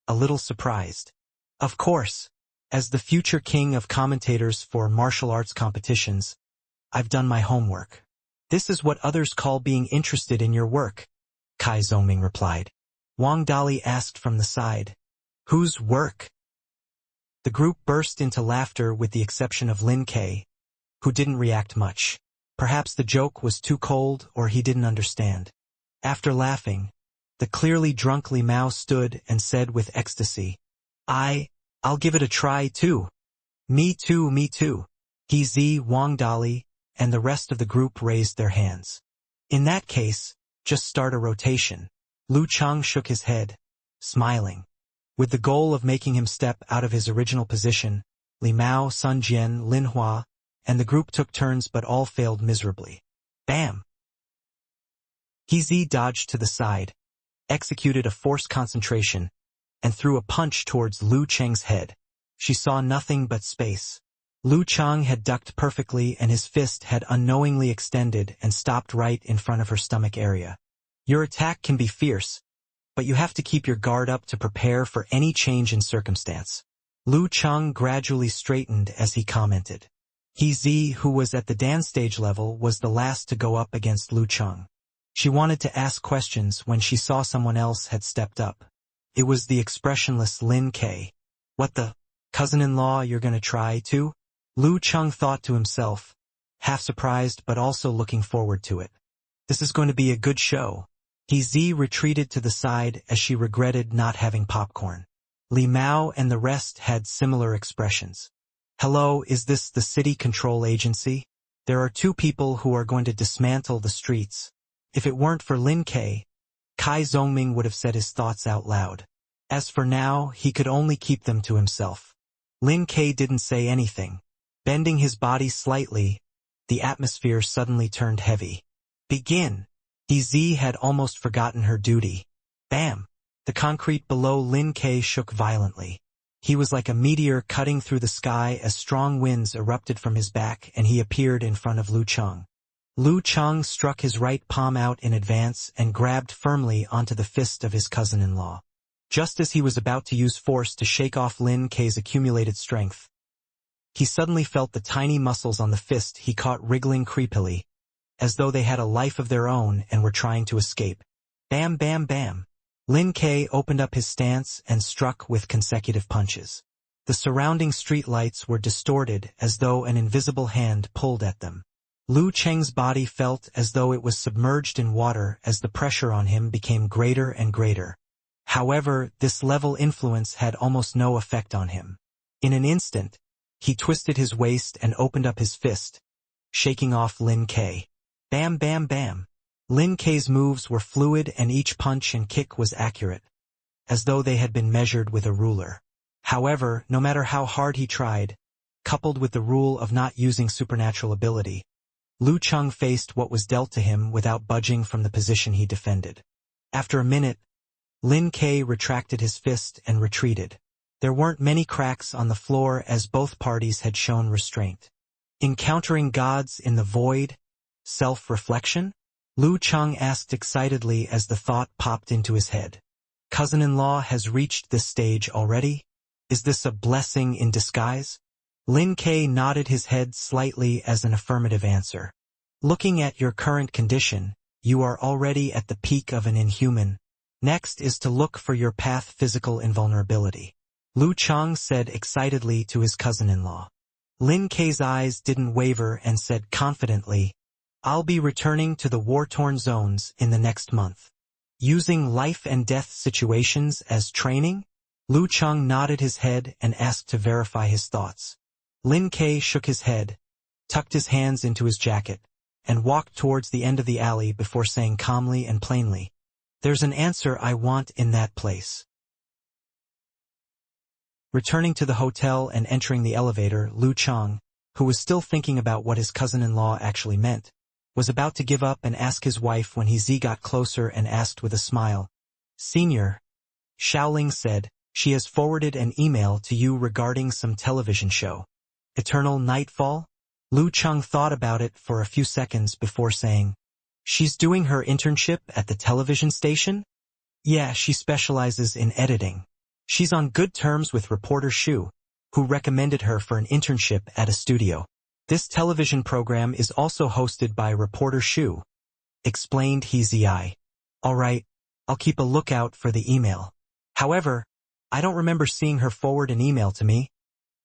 a little surprised. "Of course. As the future king of commentators for martial arts competitions, I've done my homework." "This is what others call being interested in your work," Kai Zongming replied. Wang Dali asked from the side, "Whose work?" The group burst into laughter with the exception of Lin Kei, who didn't react much. Perhaps the joke was too cold or he didn't understand. After laughing, the clearly drunk Li Mao stood and said with ecstasy, I'll give it a try too. Me too, me too. He Z, Wang Dali, and the rest of the group raised their hands. In that case, just start a rotation. Lu Cheng shook his head, smiling. With the goal of making him step out of his original position, Li Mao, Sun Jian, Lin Hua, and the group took turns but all failed miserably. Bam! He Z dodged to the side, executed a forced concentration, and threw a punch towards Lu Cheng's head. She saw nothing but space. Lu Cheng had ducked perfectly and his fist had unknowingly extended and stopped right in front of her stomach area. Your attack can be fierce, but you have to keep your guard up to prepare for any change in circumstance. Lu Cheng gradually straightened as he commented. He Z, who was at the dance stage level, was the last to go up against Lu Cheng. She wanted to ask questions when she saw someone else had stepped up. It was the expressionless Lin Kei. What the? Cousin-in-law you're gonna try too? Lu Cheng thought to himself, half surprised but also looking forward to it. This is going to be a good show. He Z retreated to the side as she regretted not having popcorn. Li Mao and the rest had similar expressions. Hello, is this the city control agency? There are 2 people who are going to dismantle the streets. If it weren't for Lin Kei, Kai Zongming would have said his thoughts out loud. As for now, he could only keep them to himself. Lin Kei didn't say anything. Bending his body slightly, the atmosphere suddenly turned heavy. Begin! He Z had almost forgotten her duty. Bam! The concrete below Lin Kei shook violently. He was like a meteor cutting through the sky as strong winds erupted from his back and he appeared in front of Lu Cheng. Lu Cheng struck his right palm out in advance and grabbed firmly onto the fist of his cousin-in-law. Just as he was about to use force to shake off Lin Kei's accumulated strength, he suddenly felt the tiny muscles on the fist he caught wriggling creepily, as though they had a life of their own and were trying to escape. Bam, bam, bam. Lin Kei opened up his stance and struck with consecutive punches. The surrounding street lights were distorted as though an invisible hand pulled at them. Lu Cheng's body felt as though it was submerged in water as the pressure on him became greater and greater. However, this level influence had almost no effect on him. In an instant, he twisted his waist and opened up his fist, shaking off Lin Kei. Bam, bam, bam. Lin Kei's moves were fluid and each punch and kick was accurate, as though they had been measured with a ruler. However, no matter how hard he tried, coupled with the rule of not using supernatural ability, Lu Cheng faced what was dealt to him without budging from the position he defended. After a minute, Lin Ke retracted his fist and retreated. There weren't many cracks on the floor as both parties had shown restraint. Encountering gods in the void? Self-reflection? Lu Cheng asked excitedly as the thought popped into his head. Cousin-in-law has reached this stage already? Is this a blessing in disguise? Lin Ke nodded his head slightly as an affirmative answer. Looking at your current condition, you are already at the peak of an inhuman. Next is to look for your path physical invulnerability. Lu Cheng said excitedly to his cousin-in-law. Lin Ke's eyes didn't waver and said confidently, I'll be returning to the war-torn zones in the next month. Using life and death situations as training? Lu Cheng nodded his head and asked to verify his thoughts. Lin Ke shook his head, tucked his hands into his jacket, and walked towards the end of the alley before saying calmly and plainly, There's an answer I want in that place. Returning to the hotel and entering the elevator, Lu Cheng, who was still thinking about what his cousin-in-law actually meant, was about to give up and ask his wife when he got closer and asked with a smile, Senior, Xiaoling said, she has forwarded an email to you regarding some television show. Eternal Nightfall? Lu Cheng thought about it for a few seconds before saying, She's doing her internship at the television station? Yeah, she specializes in editing. She's on good terms with reporter Shu, who recommended her for an internship at a studio. This television program is also hosted by reporter Shu, explained He Ziai. All right, I'll keep a lookout for the email. However, I don't remember seeing her forward an email to me,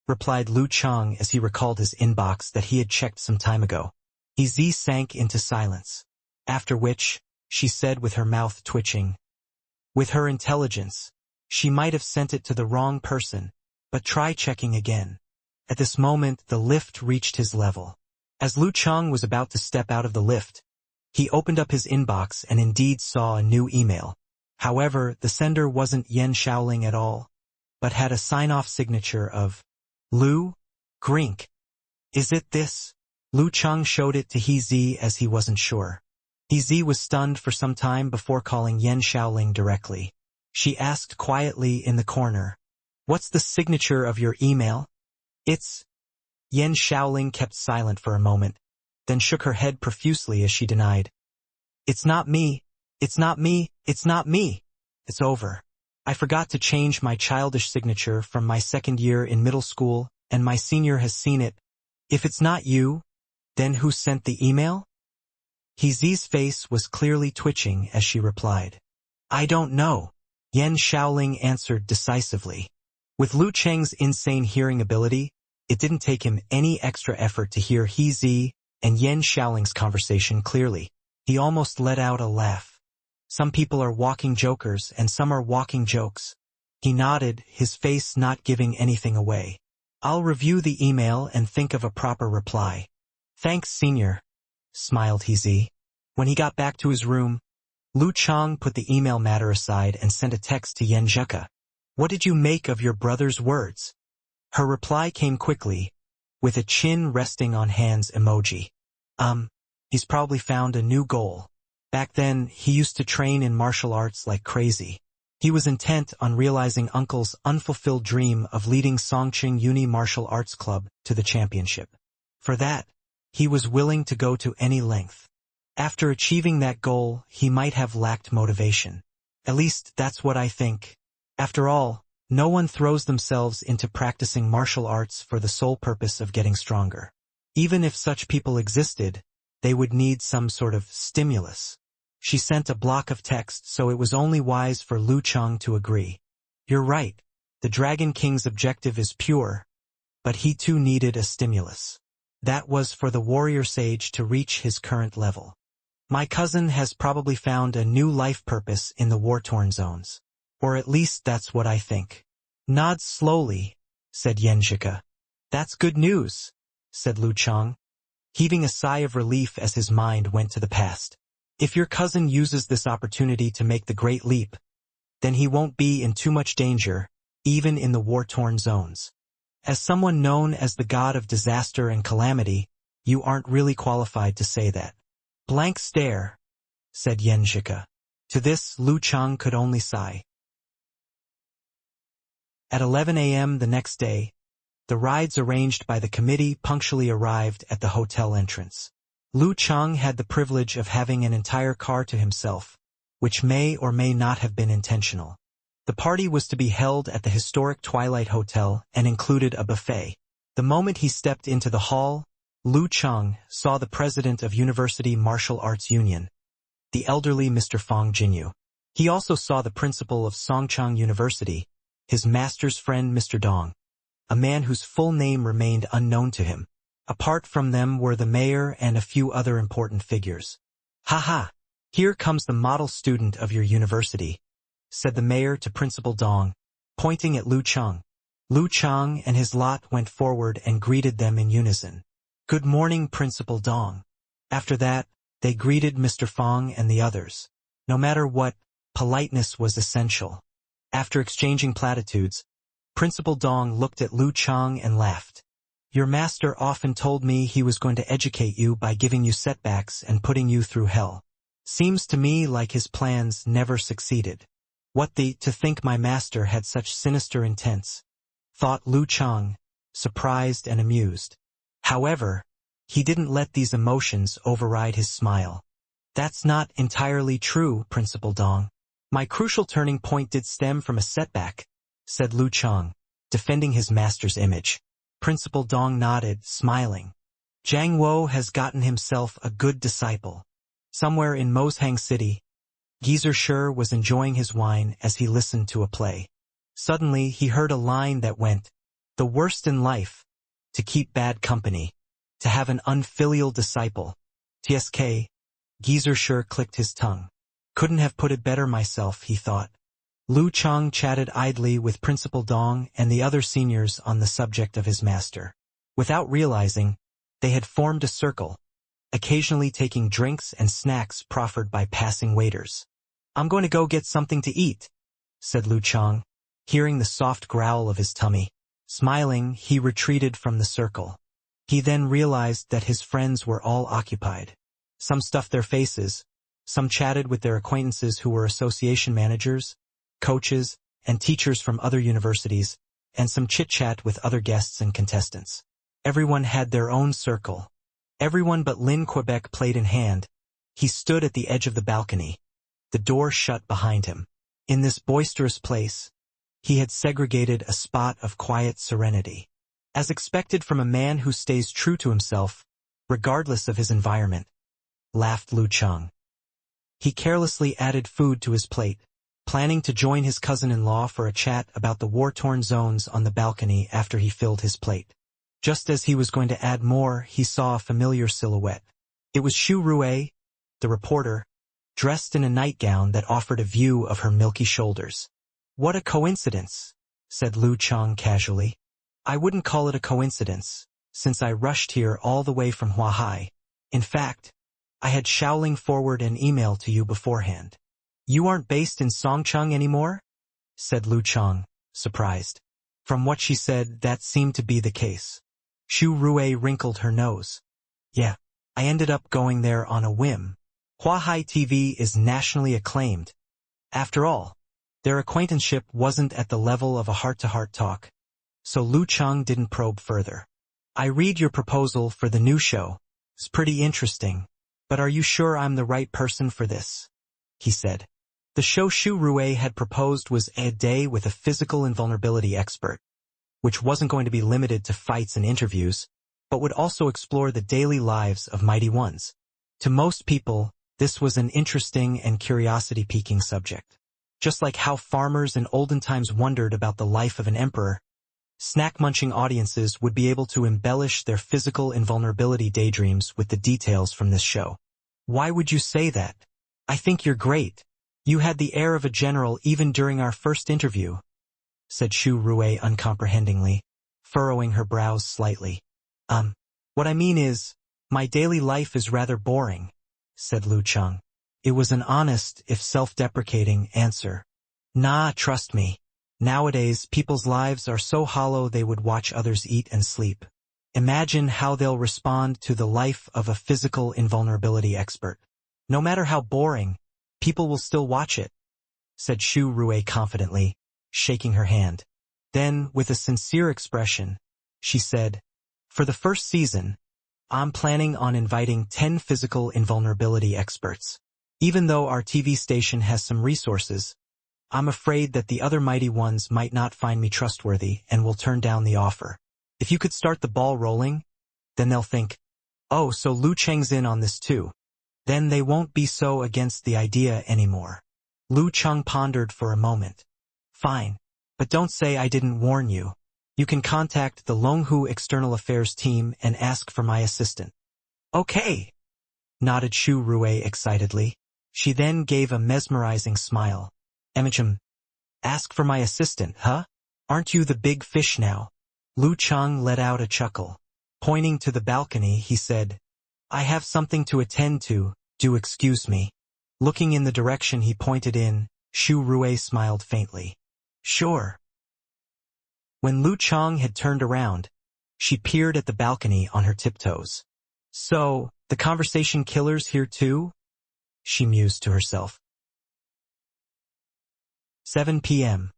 replied Lu Cheng as he recalled his inbox that he had checked some time ago. He sank into silence, after which, she said with her mouth twitching, With her intelligence, she might have sent it to the wrong person, but try checking again. At this moment, the lift reached his level. As Lu Cheng was about to step out of the lift, he opened up his inbox and indeed saw a new email. However, the sender wasn't Yan Xiaoling at all, but had a sign-off signature of Lu Grink. Is it this? Lu Cheng showed it to He Zi as he wasn't sure. He Zi was stunned for some time before calling Yan Xiaoling directly. She asked quietly in the corner, What's the signature of your email? It's... Yan Xiaoling kept silent for a moment, then shook her head profusely as she denied. It's not me. It's not me. It's not me. It's over. I forgot to change my childish signature from my second year in middle school, and my senior has seen it. If it's not you, then who sent the email? He Zi's face was clearly twitching as she replied. I don't know. Yan Xiaoling answered decisively. With Lu Cheng's insane hearing ability, it didn't take him any extra effort to hear He Zi and Yan Xiaoling's conversation clearly. He almost let out a laugh. Some people are walking jokers and some are walking jokes. He nodded, his face not giving anything away. I'll review the email and think of a proper reply. Thanks, Senior, smiled He Zi. When he got back to his room, Lu Cheng put the email matter aside and sent a text to Yan Zheka. What did you make of your brother's words? Her reply came quickly, with a chin resting on hands emoji. He's probably found a new goal. Back then, he used to train in martial arts like crazy. He was intent on realizing Uncle's unfulfilled dream of leading Songqing Uni Martial Arts Club to the championship. For that, he was willing to go to any length. After achieving that goal, he might have lacked motivation. At least, that's what I think. After all, no one throws themselves into practicing martial arts for the sole purpose of getting stronger. Even if such people existed, they would need some sort of stimulus. She sent a block of text, so it was only wise for Lu Cheng to agree. You're right. The Dragon King's objective is pure, but he too needed a stimulus. That was for the warrior sage to reach his current level. My cousin has probably found a new life purpose in the war-torn zones. Or at least that's what I think. Nod slowly, said Yan Zheka. That's good news, said Lu Cheng, heaving a sigh of relief as his mind went to the past. If your cousin uses this opportunity to make the great leap, then he won't be in too much danger, even in the war-torn zones. As someone known as the god of disaster and calamity, You aren't really qualified to say that. Blank stare, said Yenjika. To this, Lu Chang could only sigh. At 11 a.m. the next day, the rides arranged by the committee punctually arrived at the hotel entrance. Lu Chang had the privilege of having an entire car to himself, which may or may not have been intentional. The party was to be held at the historic Twilight Hotel and included a buffet. The moment he stepped into the hall, Lu Chang saw the president of University Martial Arts Union, the elderly Mr. Fong Jinyu. He also saw the principal of Songchang University, his master's friend Mr. Dong, a man whose full name remained unknown to him. Apart from them were the mayor and a few other important figures. "Ha! Here comes the model student of your university," said the mayor to Principal Dong, pointing at Lu Chang. Lu Chang and his lot went forward and greeted them in unison. "Good morning, Principal Dong." After that, they greeted Mr. Fong and the others. No matter what, politeness was essential. After exchanging platitudes, Principal Dong looked at Lu Chang and laughed. "Your master often told me he was going to educate you by giving you setbacks and putting you through hell. Seems to me like his plans never succeeded. To think my master had such sinister intents," thought Lu Chang, surprised and amused. However, he didn't let these emotions override his smile. "That's not entirely true, Principal Dong. My crucial turning point did stem from a setback," said Lu Chang, defending his master's image. Principal Dong nodded, smiling. "Jiang Wo has gotten himself a good disciple." Somewhere in Moshang City, Geezer Sher was enjoying his wine as he listened to a play. Suddenly, he heard a line that went, "The worst in life, to keep bad company, to have an unfilial disciple." TSK, Geezer Sher clicked his tongue. "Couldn't have put it better myself," he thought. Lu Chang chatted idly with Principal Dong and the other seniors on the subject of his master. Without realizing, they had formed a circle, occasionally taking drinks and snacks proffered by passing waiters. "I'm going to go get something to eat," said Lu Chang, hearing the soft growl of his tummy. Smiling, he retreated from the circle. He then realized that his friends were all occupied. Some stuffed their faces, some chatted with their acquaintances who were association managers, coaches, and teachers from other universities, and some chit-chat with other guests and contestants. Everyone had their own circle. Everyone but Lin Quebec plate in hand. He stood at the edge of the balcony, the door shut behind him. In this boisterous place, he had segregated a spot of quiet serenity. As expected from a man who stays true to himself, regardless of his environment, laughed Lu Chang. He carelessly added food to his plate, planning to join his cousin-in-law for a chat about the war-torn zones on the balcony after he filled his plate. Just as he was going to add more, he saw a familiar silhouette. It was Xu Rue, the reporter, dressed in a nightgown that offered a view of her milky shoulders. "What a coincidence," said Lu Chang casually. "I wouldn't call it a coincidence, since I rushed here all the way from Huahai. In fact, I had Shaoling forward an email to you beforehand." "You aren't based in Songcheng anymore?" said Lu Chang, surprised. From what she said, that seemed to be the case. Xu Rue wrinkled her nose. "Yeah, I ended up going there on a whim. Huahai TV is nationally acclaimed. After all, their acquaintanceship wasn't at the level of a heart-to-heart talk." So Lu Chang didn't probe further. "I read your proposal for the new show. It's pretty interesting. But are you sure I'm the right person for this?" he said. The show Xu Rue had proposed was a day with a physical invulnerability expert, which wasn't going to be limited to fights and interviews, but would also explore the daily lives of mighty ones. To most people, this was an interesting and curiosity-piquing subject. Just like how farmers in olden times wondered about the life of an emperor, snack-munching audiences would be able to embellish their physical invulnerability daydreams with the details from this show. "Why would you say that? I think you're great. You had the air of a general even during our first interview," said Xu Rue uncomprehendingly, furrowing her brows slightly. What I mean is, my daily life is rather boring," said Lu Chang. It was an honest, if self-deprecating, answer. "Nah, trust me. Nowadays, people's lives are so hollow they would watch others eat and sleep." Imagine how they'll respond to the life of a physical invulnerability expert. No matter how boring, people will still watch it, said Shu Rue confidently, shaking her hand. Then, with a sincere expression, she said, "For the first season, I'm planning on inviting 10 physical invulnerability experts. Even though our TV station has some resources, I'm afraid that the other mighty ones might not find me trustworthy and will turn down the offer. If you could start the ball rolling, then they'll think, oh, so Lu Cheng's in on this too. Then they won't be so against the idea anymore." Lu Cheng pondered for a moment. "Fine, but don't say I didn't warn you. You can contact the Longhu External Affairs team and ask for my assistant." "Okay," nodded Shu Rue excitedly. She then gave a mesmerizing smile. "Emicham, ask for my assistant, huh? Aren't you the big fish now?" Lu Cheng let out a chuckle. Pointing to the balcony, he said, "I have something to attend to, do excuse me." Looking in the direction he pointed in, Shu Rue smiled faintly. "Sure." When Lu Cheng had turned around, she peered at the balcony on her tiptoes. "So, the conversation killer's here too?" she mused to herself. 7 p.m.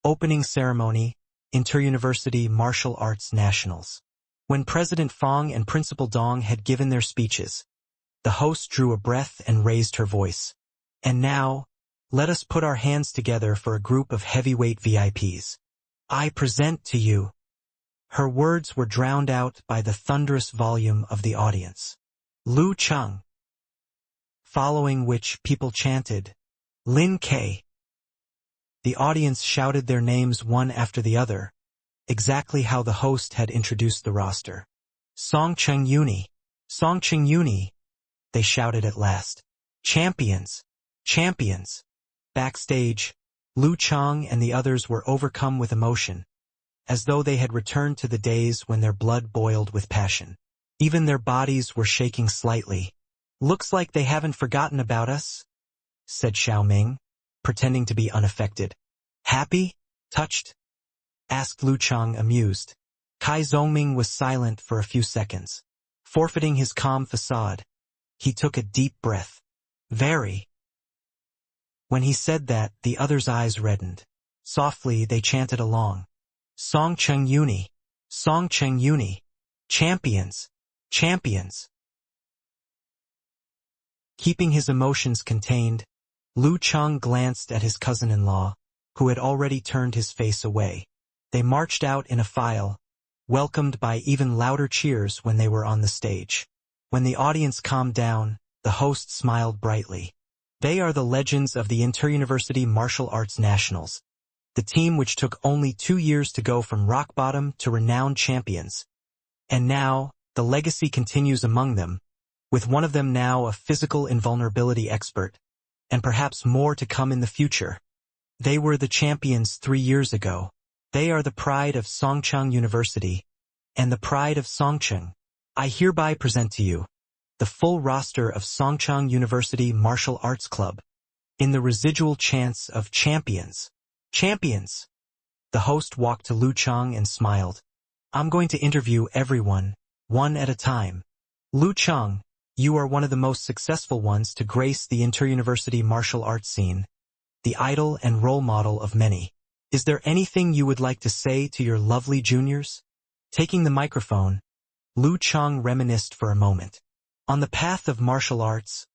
Opening ceremony, Inter-University Martial Arts Nationals. When President Fong and Principal Dong had given their speeches, the host drew a breath and raised her voice. "And now, let us put our hands together for a group of heavyweight VIPs. I present to you." Her words were drowned out by the thunderous volume of the audience. "Lu Cheng." Following which people chanted, "Lin K." The audience shouted their names one after the other, exactly how the host had introduced the roster. "Song Cheng Uni, Song Cheng Uni," they shouted at last. "Champions, champions." Backstage, Lu Cheng and the others were overcome with emotion, as though they had returned to the days when their blood boiled with passion. Even their bodies were shaking slightly. "Looks like they haven't forgotten about us," said Xiao Ming, pretending to be unaffected. "Happy? Touched?" asked Lu Cheng, amused. Kai Zongming was silent for a few seconds. Forfeiting his calm facade, he took a deep breath. "Very." When he said that, the others' eyes reddened. Softly, they chanted along. "Song Cheng Uni, Song Cheng Uni, champions, champions." Keeping his emotions contained, Lu Cheng glanced at his cousin-in-law, who had already turned his face away. They marched out in a file, welcomed by even louder cheers when they were on the stage. When the audience calmed down, the host smiled brightly. "They are the legends of the Inter-University Martial Arts Nationals, the team which took only 2 years to go from rock bottom to renowned champions. And now, the legacy continues among them, with one of them now a physical invulnerability expert, and perhaps more to come in the future. They were the champions 3 years ago. They are the pride of Songcheng University, and the pride of Songcheng. I hereby present to you the full roster of Songcheng University Martial Arts Club, in the residual chants of champions. Champions!" The host walked to Lu Cheng and smiled. "I'm going to interview everyone, one at a time. Lu Cheng, you are one of the most successful ones to grace the inter-university martial arts scene, the idol and role model of many. Is there anything you would like to say to your lovely juniors?" Taking the microphone, Lu Cheng reminisced for a moment. "On the path of martial arts,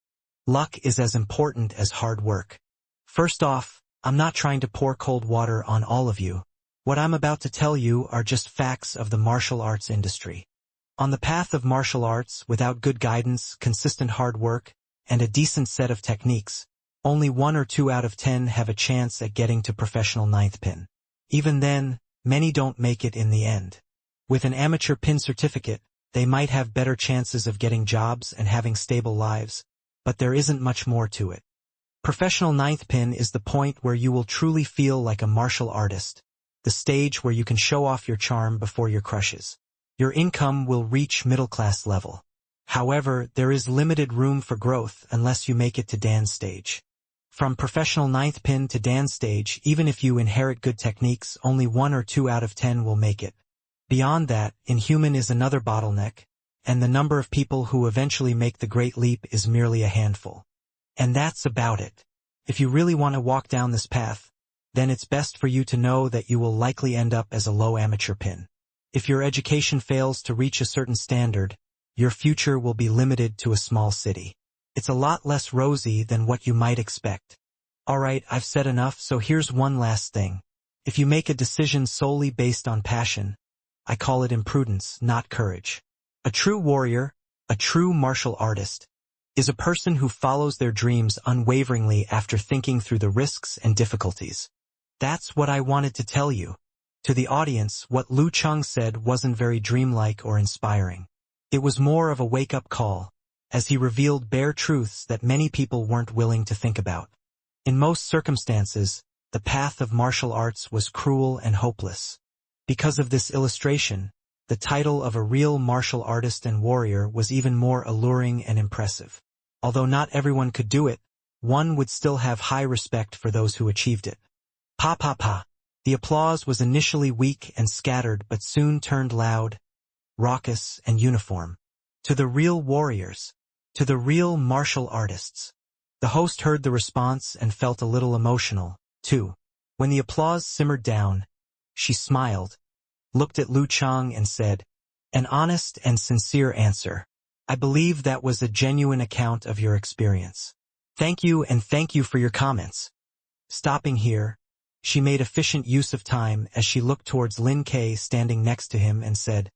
luck is as important as hard work. First off, I'm not trying to pour cold water on all of you. What I'm about to tell you are just facts of the martial arts industry. On the path of martial arts, without good guidance, consistent hard work, and a decent set of techniques, only 1 or 2 out of 10 have a chance at getting to professional ninth pin. Even then, many don't make it in the end. With an amateur pin certificate, they might have better chances of getting jobs and having stable lives, but there isn't much more to it. Professional ninth pin is the point where you will truly feel like a martial artist, the stage where you can show off your charm before your crushes. Your income will reach middle-class level. However, there is limited room for growth unless you make it to Dan stage. From professional ninth pin to Dan stage, even if you inherit good techniques, only 1 or 2 out of 10 will make it. Beyond that, inhuman is another bottleneck, and the number of people who eventually make the great leap is merely a handful. And that's about it. If you really want to walk down this path, then it's best for you to know that you will likely end up as a low amateur pin. If your education fails to reach a certain standard, your future will be limited to a small city. It's a lot less rosy than what you might expect. Alright, I've said enough, so here's one last thing. If you make a decision solely based on passion, I call it imprudence, not courage. A true warrior, a true martial artist, is a person who follows their dreams unwaveringly after thinking through the risks and difficulties. That's what I wanted to tell you. To the audience, what Lu Chang said wasn't very dreamlike or inspiring. It was more of a wake-up call, as he revealed bare truths that many people weren't willing to think about. In most circumstances, the path of martial arts was cruel and hopeless. Because of this illustration, the title of a real martial artist and warrior was even more alluring and impressive. Although not everyone could do it, one would still have high respect for those who achieved it. Pa pa pa. The applause was initially weak and scattered but soon turned loud, raucous, and uniform. To the real warriors, to the real martial artists. The host heard the response and felt a little emotional, too. When the applause simmered down, she smiled, looked at Lu Chang and said, "An honest and sincere answer. I believe that was a genuine account of your experience. Thank you, and thank you for your comments." Stopping here, she made efficient use of time as she looked towards Lin Kei standing next to him and said,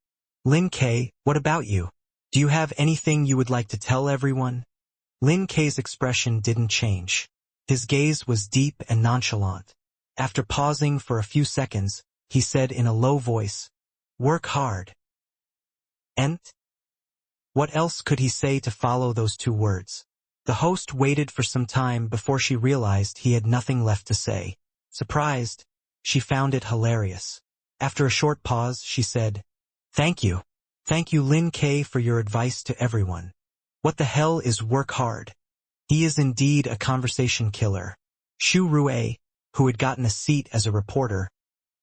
"Lin Kei, what about you? Do you have anything you would like to tell everyone?" Lin Kei's expression didn't change. His gaze was deep and nonchalant. After pausing for a few seconds, he said in a low voice, "Work hard." And? What else could he say to follow those two words? The host waited for some time before she realized he had nothing left to say. Surprised, she found it hilarious. After a short pause, she said, "Thank you. Thank you, Lin Kei, for your advice to everyone. What the hell is work hard?" He is indeed a conversation killer. Xu Rue, who had gotten a seat as a reporter,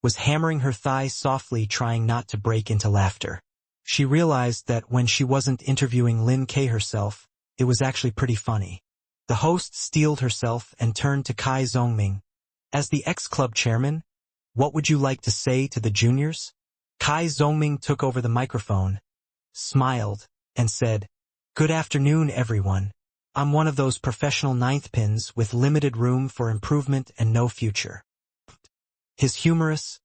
was hammering her thigh softly, trying not to break into laughter. She realized that when she wasn't interviewing Lin Kei herself, it was actually pretty funny. The host steeled herself and turned to Kai Zhongming. "As the ex-club chairman, what would you like to say to the juniors?" Kai Zhongming took over the microphone, smiled, and said, "Good afternoon, everyone. I'm one of those professional ninth pins with limited room for improvement and no future." His humorous,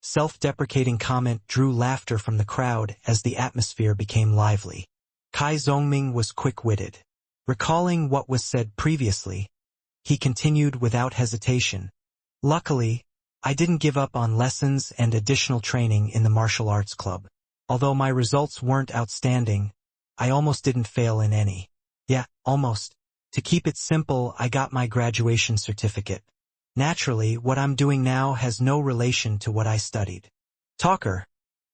self-deprecating comment drew laughter from the crowd as the atmosphere became lively. Kai Zhongming was quick-witted. Recalling what was said previously, he continued without hesitation. "Luckily, I didn't give up on lessons and additional training in the martial arts club. Although my results weren't outstanding, I almost didn't fail in any. Yeah, almost. To keep it simple, I got my graduation certificate. Naturally, what I'm doing now has no relation to what I studied." "Talker,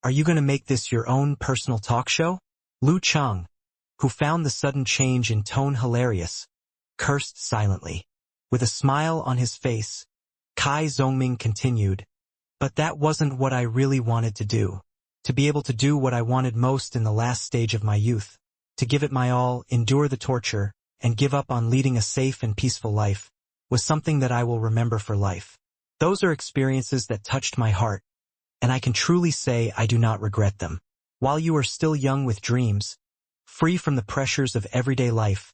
are you going to make this your own personal talk show?" Lu Chang, who found the sudden change in tone hilarious, cursed silently. With a smile on his face, Kai Zhongming continued, "But that wasn't what I really wanted to do. To be able to do what I wanted most in the last stage of my youth, to give it my all, endure the torture, and give up on leading a safe and peaceful life, was something that I will remember for life. Those are experiences that touched my heart, and I can truly say I do not regret them. While you are still young with dreams, free from the pressures of everyday life,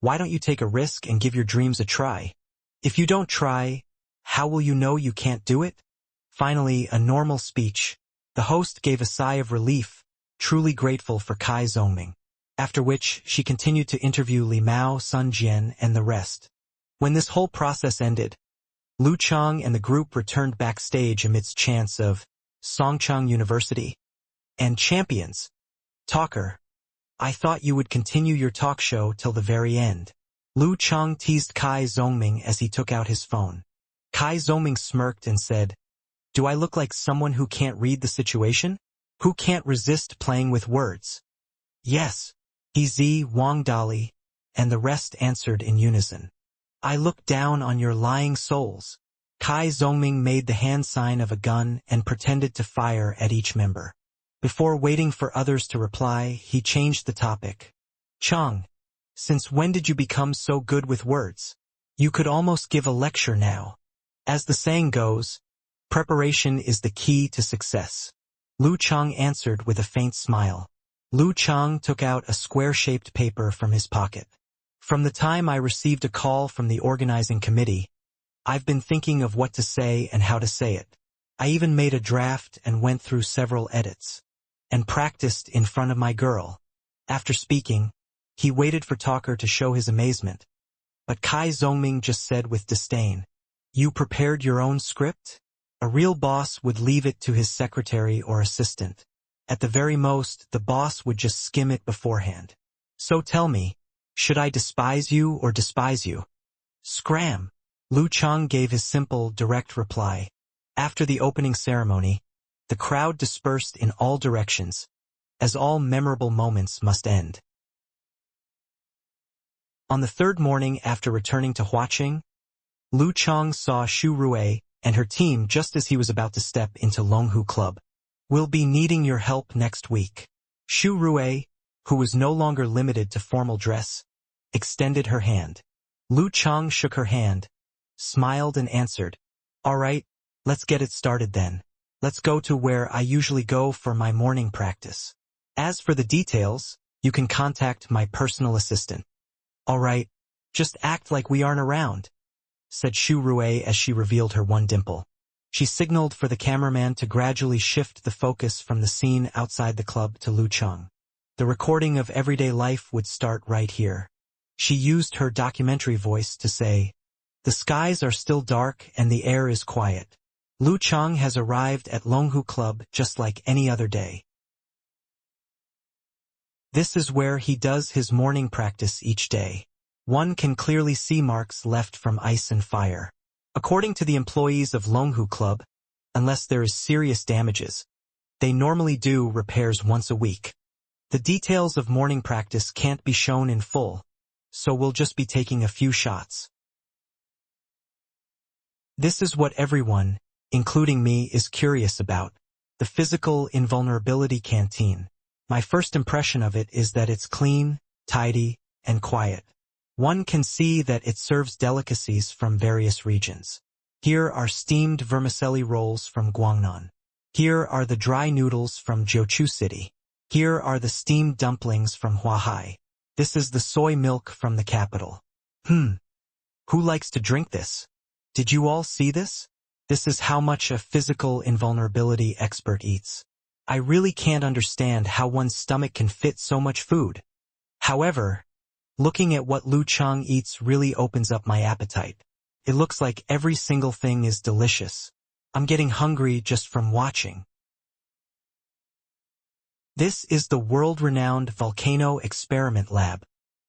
why don't you take a risk and give your dreams a try? If you don't try, how will you know you can't do it?" Finally, a normal speech. The host gave a sigh of relief, truly grateful for Kai Zhongming. After which, she continued to interview Li Mao, Sun Jian, and the rest. When this whole process ended, Lu Chang and the group returned backstage amidst chants of Songchang University and champions. "Talker, I thought you would continue your talk show till the very end." Lu Chang teased Kai Zhongming as he took out his phone. Kai Zhongming smirked and said, "Do I look like someone who can't read the situation? Who can't resist playing with words?" "Yes." He Wang Dali, and the rest answered in unison. "I look down on your lying souls." Kai Zhongming made the hand sign of a gun and pretended to fire at each member. Before waiting for others to reply, he changed the topic. Chang, since when did you become so good with words? You could almost give a lecture now. As the saying goes, preparation is the key to success. Lu Chang answered with a faint smile. Lu Chang took out a square-shaped paper from his pocket. From the time I received a call from the organizing committee, I've been thinking of what to say and how to say it. I even made a draft and went through several edits. And practiced in front of my girl. After speaking, he waited for Talker to show his amazement. But Kai Zhongming just said with disdain, "You prepared your own script?" A real boss would leave it to his secretary or assistant. At the very most, the boss would just skim it beforehand. So tell me, should I despise you or despise you? Scram! Lu Chang gave his simple, direct reply. After the opening ceremony, the crowd dispersed in all directions, as all memorable moments must end. On the third morning after returning to Huaqing, Lu Chang saw Xu Rui and her team just as he was about to step into Longhu Club. "We'll be needing your help next week." Xu Rui, who was no longer limited to formal dress, extended her hand. Lu Chang shook her hand, smiled and answered, "All right, let's get it started then. Let's go to where I usually go for my morning practice. As for the details, you can contact my personal assistant." "All right, just act like we aren't around," said Xu Rui as she revealed her one dimple. She signaled for the cameraman to gradually shift the focus from the scene outside the club to Lu Chang. The recording of everyday life would start right here. She used her documentary voice to say, "The skies are still dark and the air is quiet. Lu Chang has arrived at Longhu Club just like any other day. This is where he does his morning practice each day. One can clearly see marks left from ice and fire. According to the employees of Longhu Club, unless there is serious damages, they normally do repairs once a week. The details of morning practice can't be shown in full, so we'll just be taking a few shots. This is what everyone, including me, is curious about. The physical invulnerability canteen. My first impression of it is that it's clean, tidy, and quiet. One can see that it serves delicacies from various regions. Here are steamed vermicelli rolls from Guangnan. Here are the dry noodles from Jiuqiu City. Here are the steamed dumplings from Huahai. This is the soy milk from the capital. Who likes to drink this? Did you all see this? This is how much a physical invulnerability expert eats. I really can't understand how one's stomach can fit so much food. However, looking at what Lu Chang eats really opens up my appetite. It looks like every single thing is delicious. I'm getting hungry just from watching. This is the world-renowned Volcano Experiment Lab.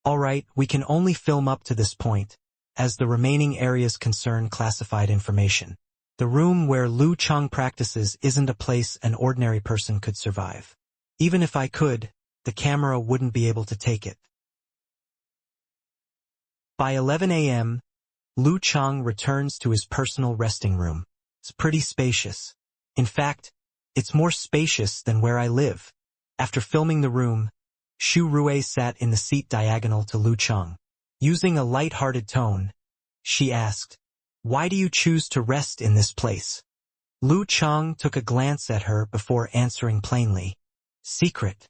Alright, we can only film up to this point, as the remaining areas concern classified information. The room where Lu Chang practices isn't a place an ordinary person could survive. Even if I could, the camera wouldn't be able to take it. By 11 a.m., Lu Chang returns to his personal resting room. It's pretty spacious. In fact, it's more spacious than where I live. After filming the room, Xu Rui sat in the seat diagonal to Lu Chang. Using a light-hearted tone, she asked, "Why do you choose to rest in this place?" Lu Chang took a glance at her before answering plainly, "Secret."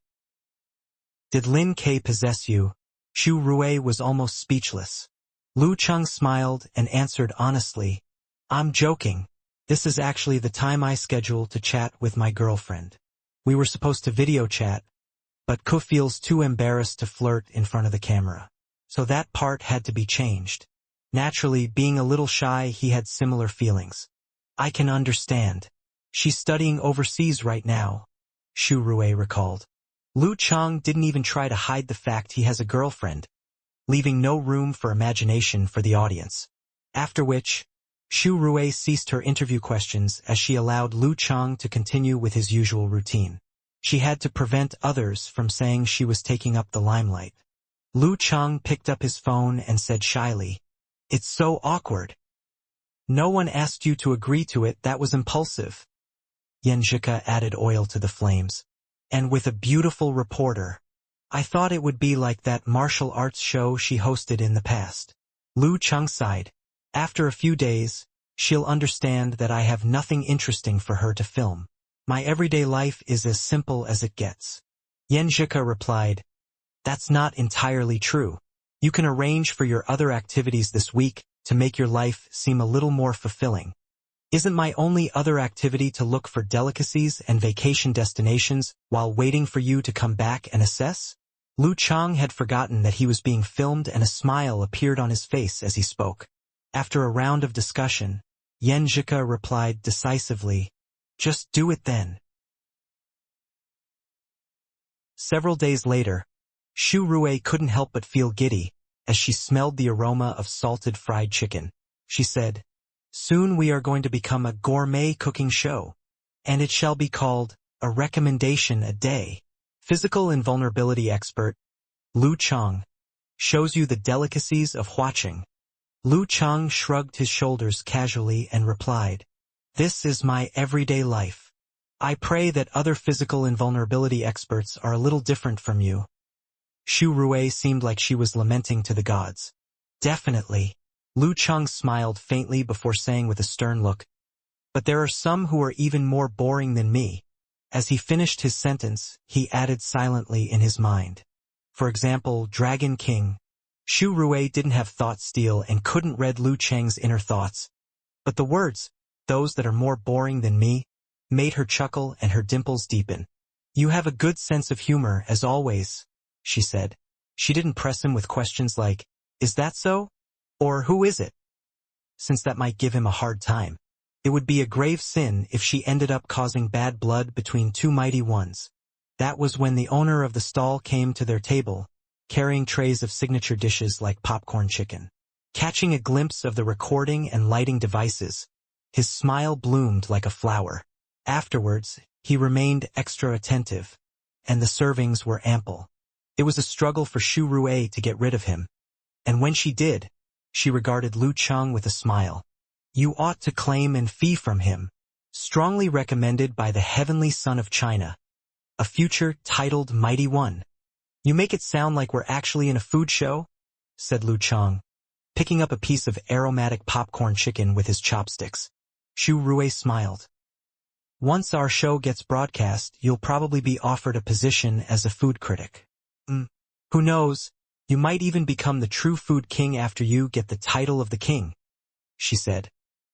"Did Lin K possess you?" Xu Rui was almost speechless. Lu Chang smiled and answered honestly, "I'm joking. This is actually the time I scheduled to chat with my girlfriend. We were supposed to video chat, but Ko feels too embarrassed to flirt in front of the camera. So that part had to be changed. Naturally, being a little shy, he had similar feelings. I can understand. She's studying overseas right now," Xu Rui recalled. Lu Chang didn't even try to hide the fact he has a girlfriend, leaving no room for imagination for the audience. After which, Xu Rui ceased her interview questions as she allowed Lu Chang to continue with his usual routine. She had to prevent others from saying she was taking up the limelight. Lu Chang picked up his phone and said shyly, "It's so awkward." "No one asked you to agree to it, that was impulsive." Yanjika added oil to the flames. and with a beautiful reporter. I thought it would be like that martial arts show she hosted in the past. Lu Cheng sighed. After a few days, she'll understand that I have nothing interesting for her to film. My everyday life is as simple as it gets. Yan Zhika replied, That's not entirely true. You can arrange for your other activities this week to make your life seem a little more fulfilling. Isn't my only other activity to look for delicacies and vacation destinations while waiting for you to come back and assess? Lu Cheng had forgotten that he was being filmed, and a smile appeared on his face as he spoke. After a round of discussion, Yan Zhika replied decisively, Just do it then. Several days later, Xu Rui couldn't help but feel giddy as she smelled the aroma of salted fried chicken. She said, Soon we are going to become a gourmet cooking show, and it shall be called A Recommendation a Day. Physical invulnerability expert, Lu Cheng, shows you the delicacies of Huaqing. Lu Cheng shrugged his shoulders casually and replied, This is my everyday life. I pray that other physical invulnerability experts are a little different from you. Xu Rui seemed like she was lamenting to the gods. Definitely. Lu Cheng smiled faintly before saying with a stern look, But there are some who are even more boring than me. As he finished his sentence, he added silently in his mind. For example, Dragon King. Xu Rui didn't have thought steal and couldn't read Lu Cheng's inner thoughts. But the words, those that are more boring than me, made her chuckle and her dimples deepen. You have a good sense of humor, as always, she said. She didn't press him with questions like, Is that so? Or who is it? Since that might give him a hard time. It would be a grave sin if she ended up causing bad blood between two mighty ones. That was when the owner of the stall came to their table, carrying trays of signature dishes like popcorn chicken. Catching a glimpse of the recording and lighting devices, his smile bloomed like a flower. Afterwards, he remained extra attentive, and the servings were ample. It was a struggle for Xu Rui to get rid of him. And when she did, she regarded Lu Cheng with a smile. You ought to claim and fee from him. Strongly recommended by the heavenly son of China. A future titled Mighty One. You make it sound like we're actually in a food show, said Lu Cheng, picking up a piece of aromatic popcorn chicken with his chopsticks. Xu Rui smiled. Once our show gets broadcast, you'll probably be offered a position as a food critic. Who knows, you might even become the true food king after you get the title of the king, she said,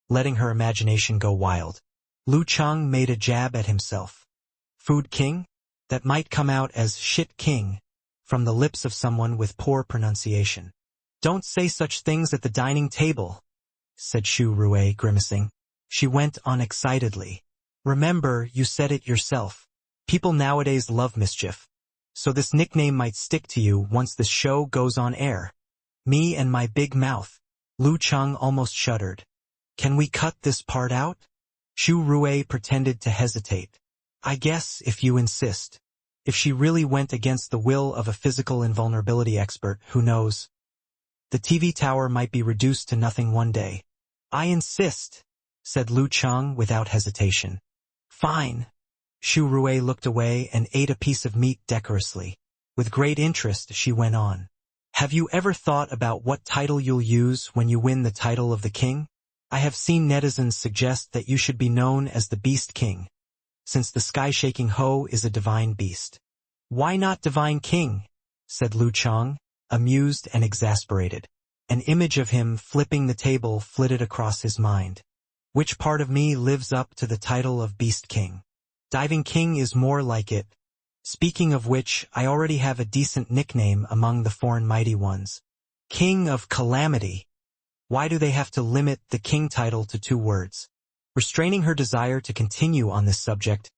letting her imagination go wild. Lu Cheng made a jab at himself. Food king? That might come out as shit king, from the lips of someone with poor pronunciation. Don't say such things at the dining table, said Xu Rui, grimacing. She went on excitedly. Remember, you said it yourself. People nowadays love mischief. So this nickname might stick to you once this show goes on air. Me and my big mouth. Lu Cheng almost shuddered. Can we cut this part out? Xu Rui pretended to hesitate. I guess if you insist. If she really went against the will of a physical invulnerability expert, who knows? The TV tower might be reduced to nothing one day. I insist, said Lu Cheng without hesitation. Fine. Xu Rui looked away and ate a piece of meat decorously. With great interest, she went on. Have you ever thought about what title you'll use when you win the title of the king? I have seen netizens suggest that you should be known as the Beast King, since the sky-shaking Ho is a divine beast. Why not Divine King? Said Lu Cheng, amused and exasperated. An image of him flipping the table flitted across his mind. Which part of me lives up to the title of Beast King? Diving King is more like it. Speaking of which, I already have a decent nickname among the foreign mighty ones. King of Calamity. Why do they have to limit the king title to 2 words? Restraining her desire to continue on this subject,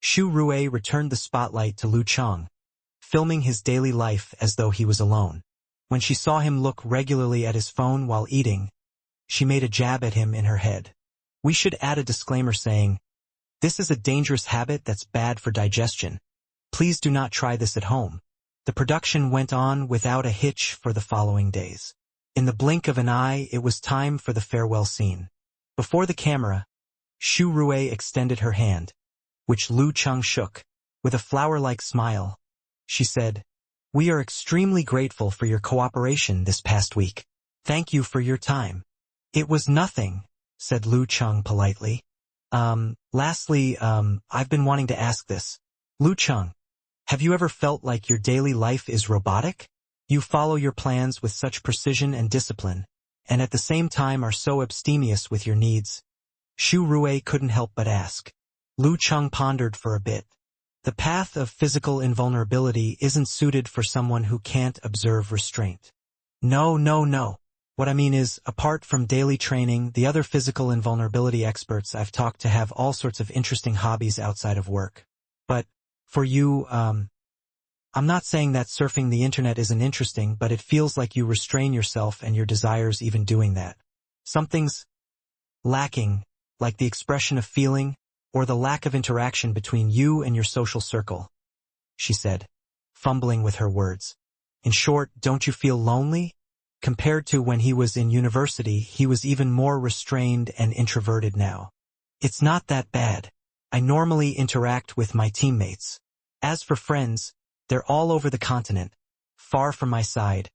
Xu Rui returned the spotlight to Lu Cheng, filming his daily life as though he was alone. When she saw him look regularly at his phone while eating, she made a jab at him in her head. We should add a disclaimer saying, this is a dangerous habit that's bad for digestion. Please do not try this at home. The production went on without a hitch for the following days. In the blink of an eye, it was time for the farewell scene. Before the camera, Xu Rui extended her hand, which Lu Cheng shook. With a flower-like smile, she said, "We are extremely grateful for your cooperation this past week. Thank you for your time." "It was nothing," said Lu Cheng politely. Lastly, I've been wanting to ask this. Lu Cheng, have you ever felt like your daily life is robotic? You follow your plans with such precision and discipline, and at the same time are so abstemious with your needs. Xu Rui couldn't help but ask. Lu Cheng pondered for a bit. The path of physical invulnerability isn't suited for someone who can't observe restraint. No. What I mean is, apart from daily training, the other physical invulnerability experts I've talked to have all sorts of interesting hobbies outside of work. But, for you, I'm not saying that surfing the internet isn't interesting, but it feels like you restrain yourself and your desires even doing that. Something's lacking, like the expression of feeling, or the lack of interaction between you and your social circle, she said, fumbling with her words. In short, don't you feel lonely? Compared to when he was in university, he was even more restrained and introverted now. It's not that bad. I normally interact with my teammates. As for friends, they're all over the continent, far from my side,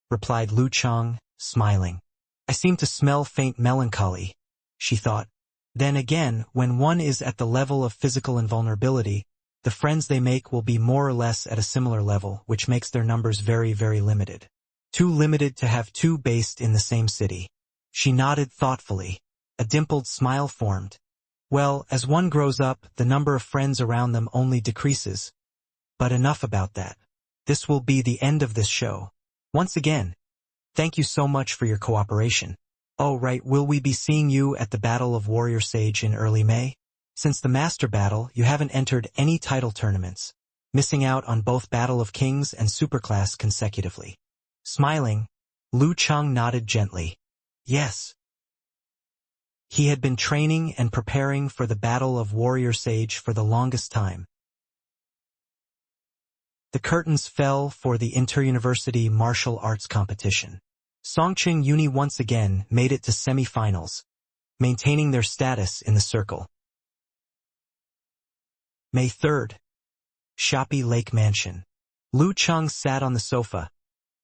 replied Lu Cheng, smiling. I seem to smell faint melancholy, she thought. Then again, when one is at the level of physical invulnerability, the friends they make will be more or less at a similar level, which makes their numbers very, very limited. Too limited to have two based in the same city. She nodded thoughtfully. A dimpled smile formed. Well, as one grows up, the number of friends around them only decreases. But enough about that. This will be the end of this show. Once again, thank you so much for your cooperation. Oh right, will we be seeing you at the Battle of Warrior Sage in early May? Since the Master Battle, you haven't entered any title tournaments, missing out on both Battle of Kings and Superclass consecutively. Smiling, Lu Cheng nodded gently. Yes. He had been training and preparing for the Battle of Warrior Sage for the longest time. The curtains fell for the inter-university martial arts competition. Songqing Uni once again made it to semi-finals, maintaining their status in the circle. May 3rd. Shoppy Lake Mansion. Lu Cheng sat on the sofa,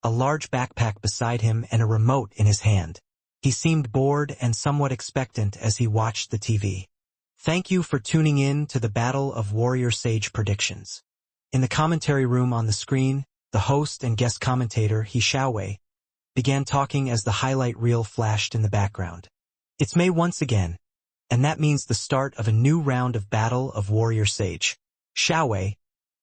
a large backpack beside him and a remote in his hand. He seemed bored and somewhat expectant as he watched the TV. Thank you for tuning in to the Battle of Warrior Sage predictions. In the commentary room on the screen, the host and guest commentator, He Xiaowei, began talking as the highlight reel flashed in the background. It's May once again, and that means the start of a new round of Battle of Warrior Sage. Xiaowei,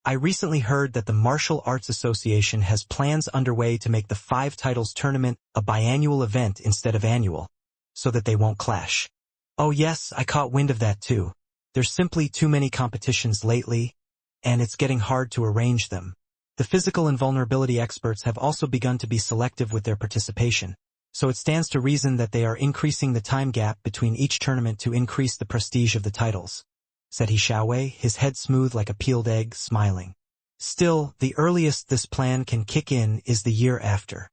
I recently heard that the Martial Arts Association has plans underway to make the 5 titles tournament a biannual event instead of annual, so that they won't clash. Oh yes, I caught wind of that too. There's simply too many competitions lately, and it's getting hard to arrange them. The physical invulnerability experts have also begun to be selective with their participation, so it stands to reason that they are increasing the time gap between each tournament to increase the prestige of the titles, said He Xiaowei, his head smooth like a peeled egg, smiling. Still, the earliest this plan can kick in is the year after.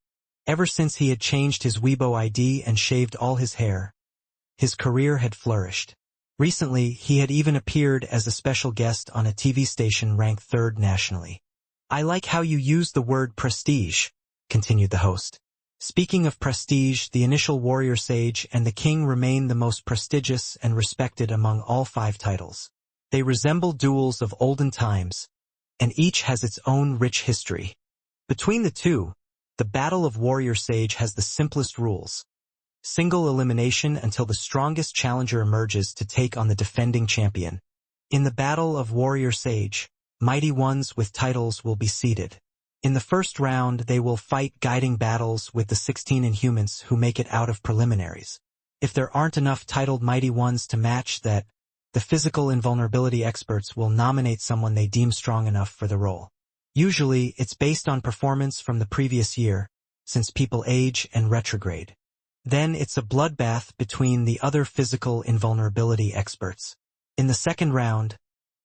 Ever since he had changed his Weibo ID and shaved all his hair, his career had flourished. Recently, he had even appeared as a special guest on a TV station ranked 3rd nationally. I like how you use the word prestige, continued the host. Speaking of prestige, the initial Warrior Sage and the King remain the most prestigious and respected among all 5 titles. They resemble duels of olden times, and each has its own rich history. Between the two, the Battle of Warrior Sage has the simplest rules. Single elimination until the strongest challenger emerges to take on the defending champion. In the Battle of Warrior Sage, mighty ones with titles will be seeded. In the first round, they will fight guiding battles with the 16 Inhumans who make it out of preliminaries. If there aren't enough titled mighty ones to match that, the physical invulnerability experts will nominate someone they deem strong enough for the role. Usually, it's based on performance from the previous year, since people age and retrograde. Then it's a bloodbath between the other physical invulnerability experts. In the second round,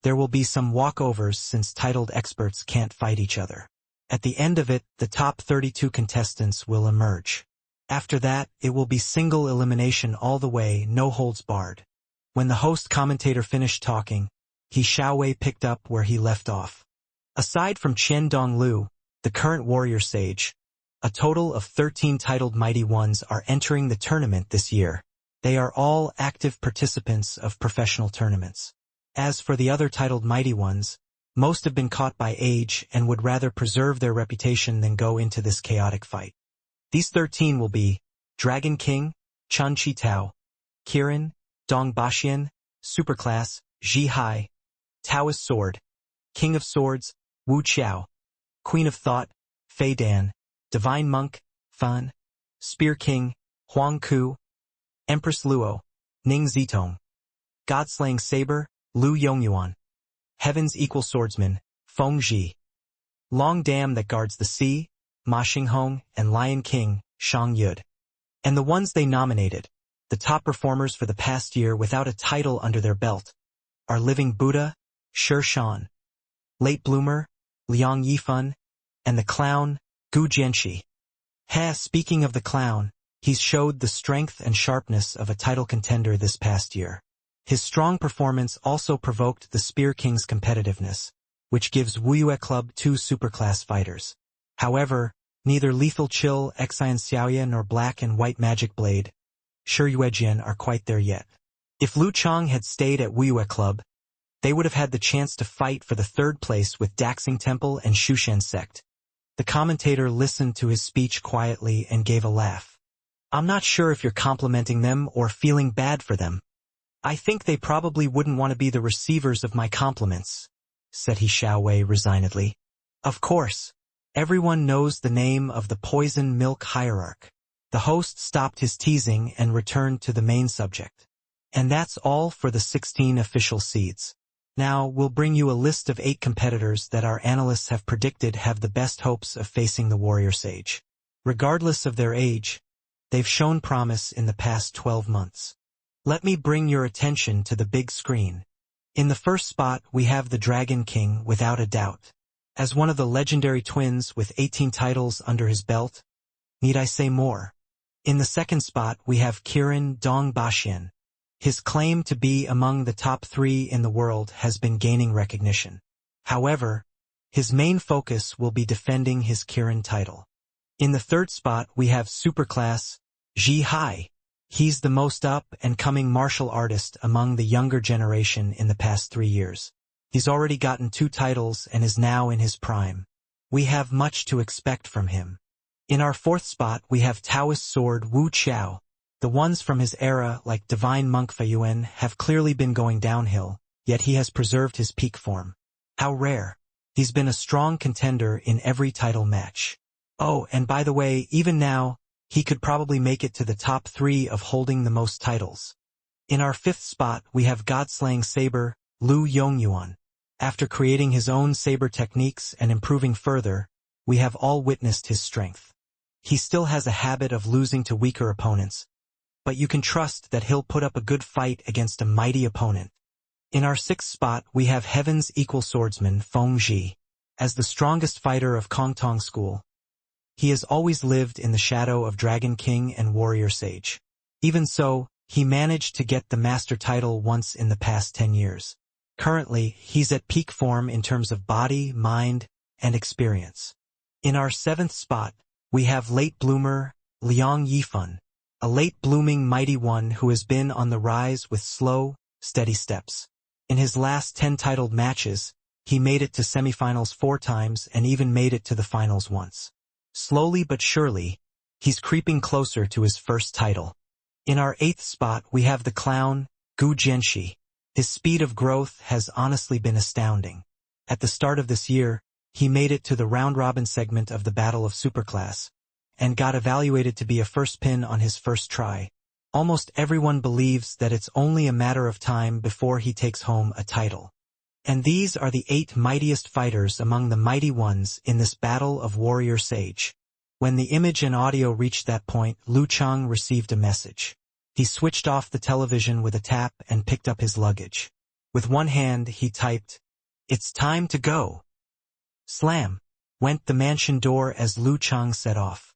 there will be some walkovers since titled experts can't fight each other. At the end of it, the top 32 contestants will emerge. After that, it will be single elimination all the way, no holds barred. When the host commentator finished talking, He Xiaowei picked up where he left off. Aside from Qian Donglu, the current warrior sage, a total of 13 titled Mighty Ones are entering the tournament this year. They are all active participants of professional tournaments. As for the other titled Mighty Ones, most have been caught by age and would rather preserve their reputation than go into this chaotic fight. These 13 will be Dragon King, Chun Chi Tao, Kirin, Dong Baxian, Superclass, Ji Hai, Taoist Sword, King of Swords, Wu Qiao, Queen of Thought, Fei Dan, Divine Monk, Fan, Spear King, Huang Ku, Empress Luo, Ning Zitong, Godslaying Saber, Lu Yongyuan, Heaven's Equal Swordsman, Feng Ji, Long Dam that guards the sea, Ma Xinghong, and Lion King, Shang Yud. And the ones they nominated, the top performers for the past year without a title under their belt, are Living Buddha, Shi Shan, Late Bloomer, Liang Yifan, and the Clown, Gu Jianxi. Speaking of the Clown, he's showed the strength and sharpness of a title contender this past year. His strong performance also provoked the Spear King's competitiveness, which gives Wuyue Club 2 superclass fighters. However, neither Lethal Chill, Xian Xiaoya nor Black and White Magic Blade, Shi Yuejian are quite there yet. If Lu Chang had stayed at Wuyue Club, they would have had the chance to fight for the third place with Daxing Temple and Shushan Sect. The commentator listened to his speech quietly and gave a laugh. I'm not sure if you're complimenting them or feeling bad for them. I think they probably wouldn't want to be the receivers of my compliments, said He Xiaowei resignedly. Of course, everyone knows the name of the poison milk hierarch. The host stopped his teasing and returned to the main subject. And that's all for the 16 official seeds. Now, we'll bring you a list of 8 competitors that our analysts have predicted have the best hopes of facing the Warrior Sage. Regardless of their age, they've shown promise in the past 12 months. Let me bring your attention to the big screen. In the first spot, we have the Dragon King without a doubt. As one of the legendary twins with 18 titles under his belt, need I say more? In the second spot, we have Kirin Dong Baxian. His claim to be among the top 3 in the world has been gaining recognition. However, his main focus will be defending his Kirin title. In the third spot, we have Superclass, Ji Hai. He's the most up-and-coming martial artist among the younger generation in the past 3 years. He's already gotten 2 titles and is now in his prime. We have much to expect from him. In our fourth spot, we have Taoist Sword Wu Qiao. The ones from his era, like Divine Monk Feiyuan, have clearly been going downhill, yet he has preserved his peak form. How rare. He's been a strong contender in every title match. Oh, and by the way, even now, he could probably make it to the top 3 of holding the most titles. In our fifth spot, we have God-slaying saber, Lu Yongyuan. After creating his own saber techniques and improving further, we have all witnessed his strength. He still has a habit of losing to weaker opponents, but you can trust that he'll put up a good fight against a mighty opponent. In our sixth spot, we have Heaven's Equal Swordsman Feng Ji. As the strongest fighter of Kongtong School, he has always lived in the shadow of Dragon King and Warrior Sage. Even so, he managed to get the master title once in the past 10 years. Currently, he's at peak form in terms of body, mind, and experience. In our seventh spot, we have late bloomer Liang Yifan, a late-blooming mighty one who has been on the rise with slow, steady steps. In his last 10 titled matches, he made it to semifinals 4 times and even made it to the finals once. Slowly but surely, he's creeping closer to his first title. In our eighth spot, we have the clown, Gu Jianxi. His speed of growth has honestly been astounding. At the start of this year, he made it to the round-robin segment of the Battle of Superclass, and got evaluated to be a first pin on his first try. Almost everyone believes that it's only a matter of time before he takes home a title. And these are the 8 mightiest fighters among the mighty ones in this battle of Warrior Sage. When the image and audio reached that point, Lu Chang received a message. He switched off the television with a tap and picked up his luggage. With one hand, he typed, "It's time to go." Slam! Went the mansion door as Lu Chang set off.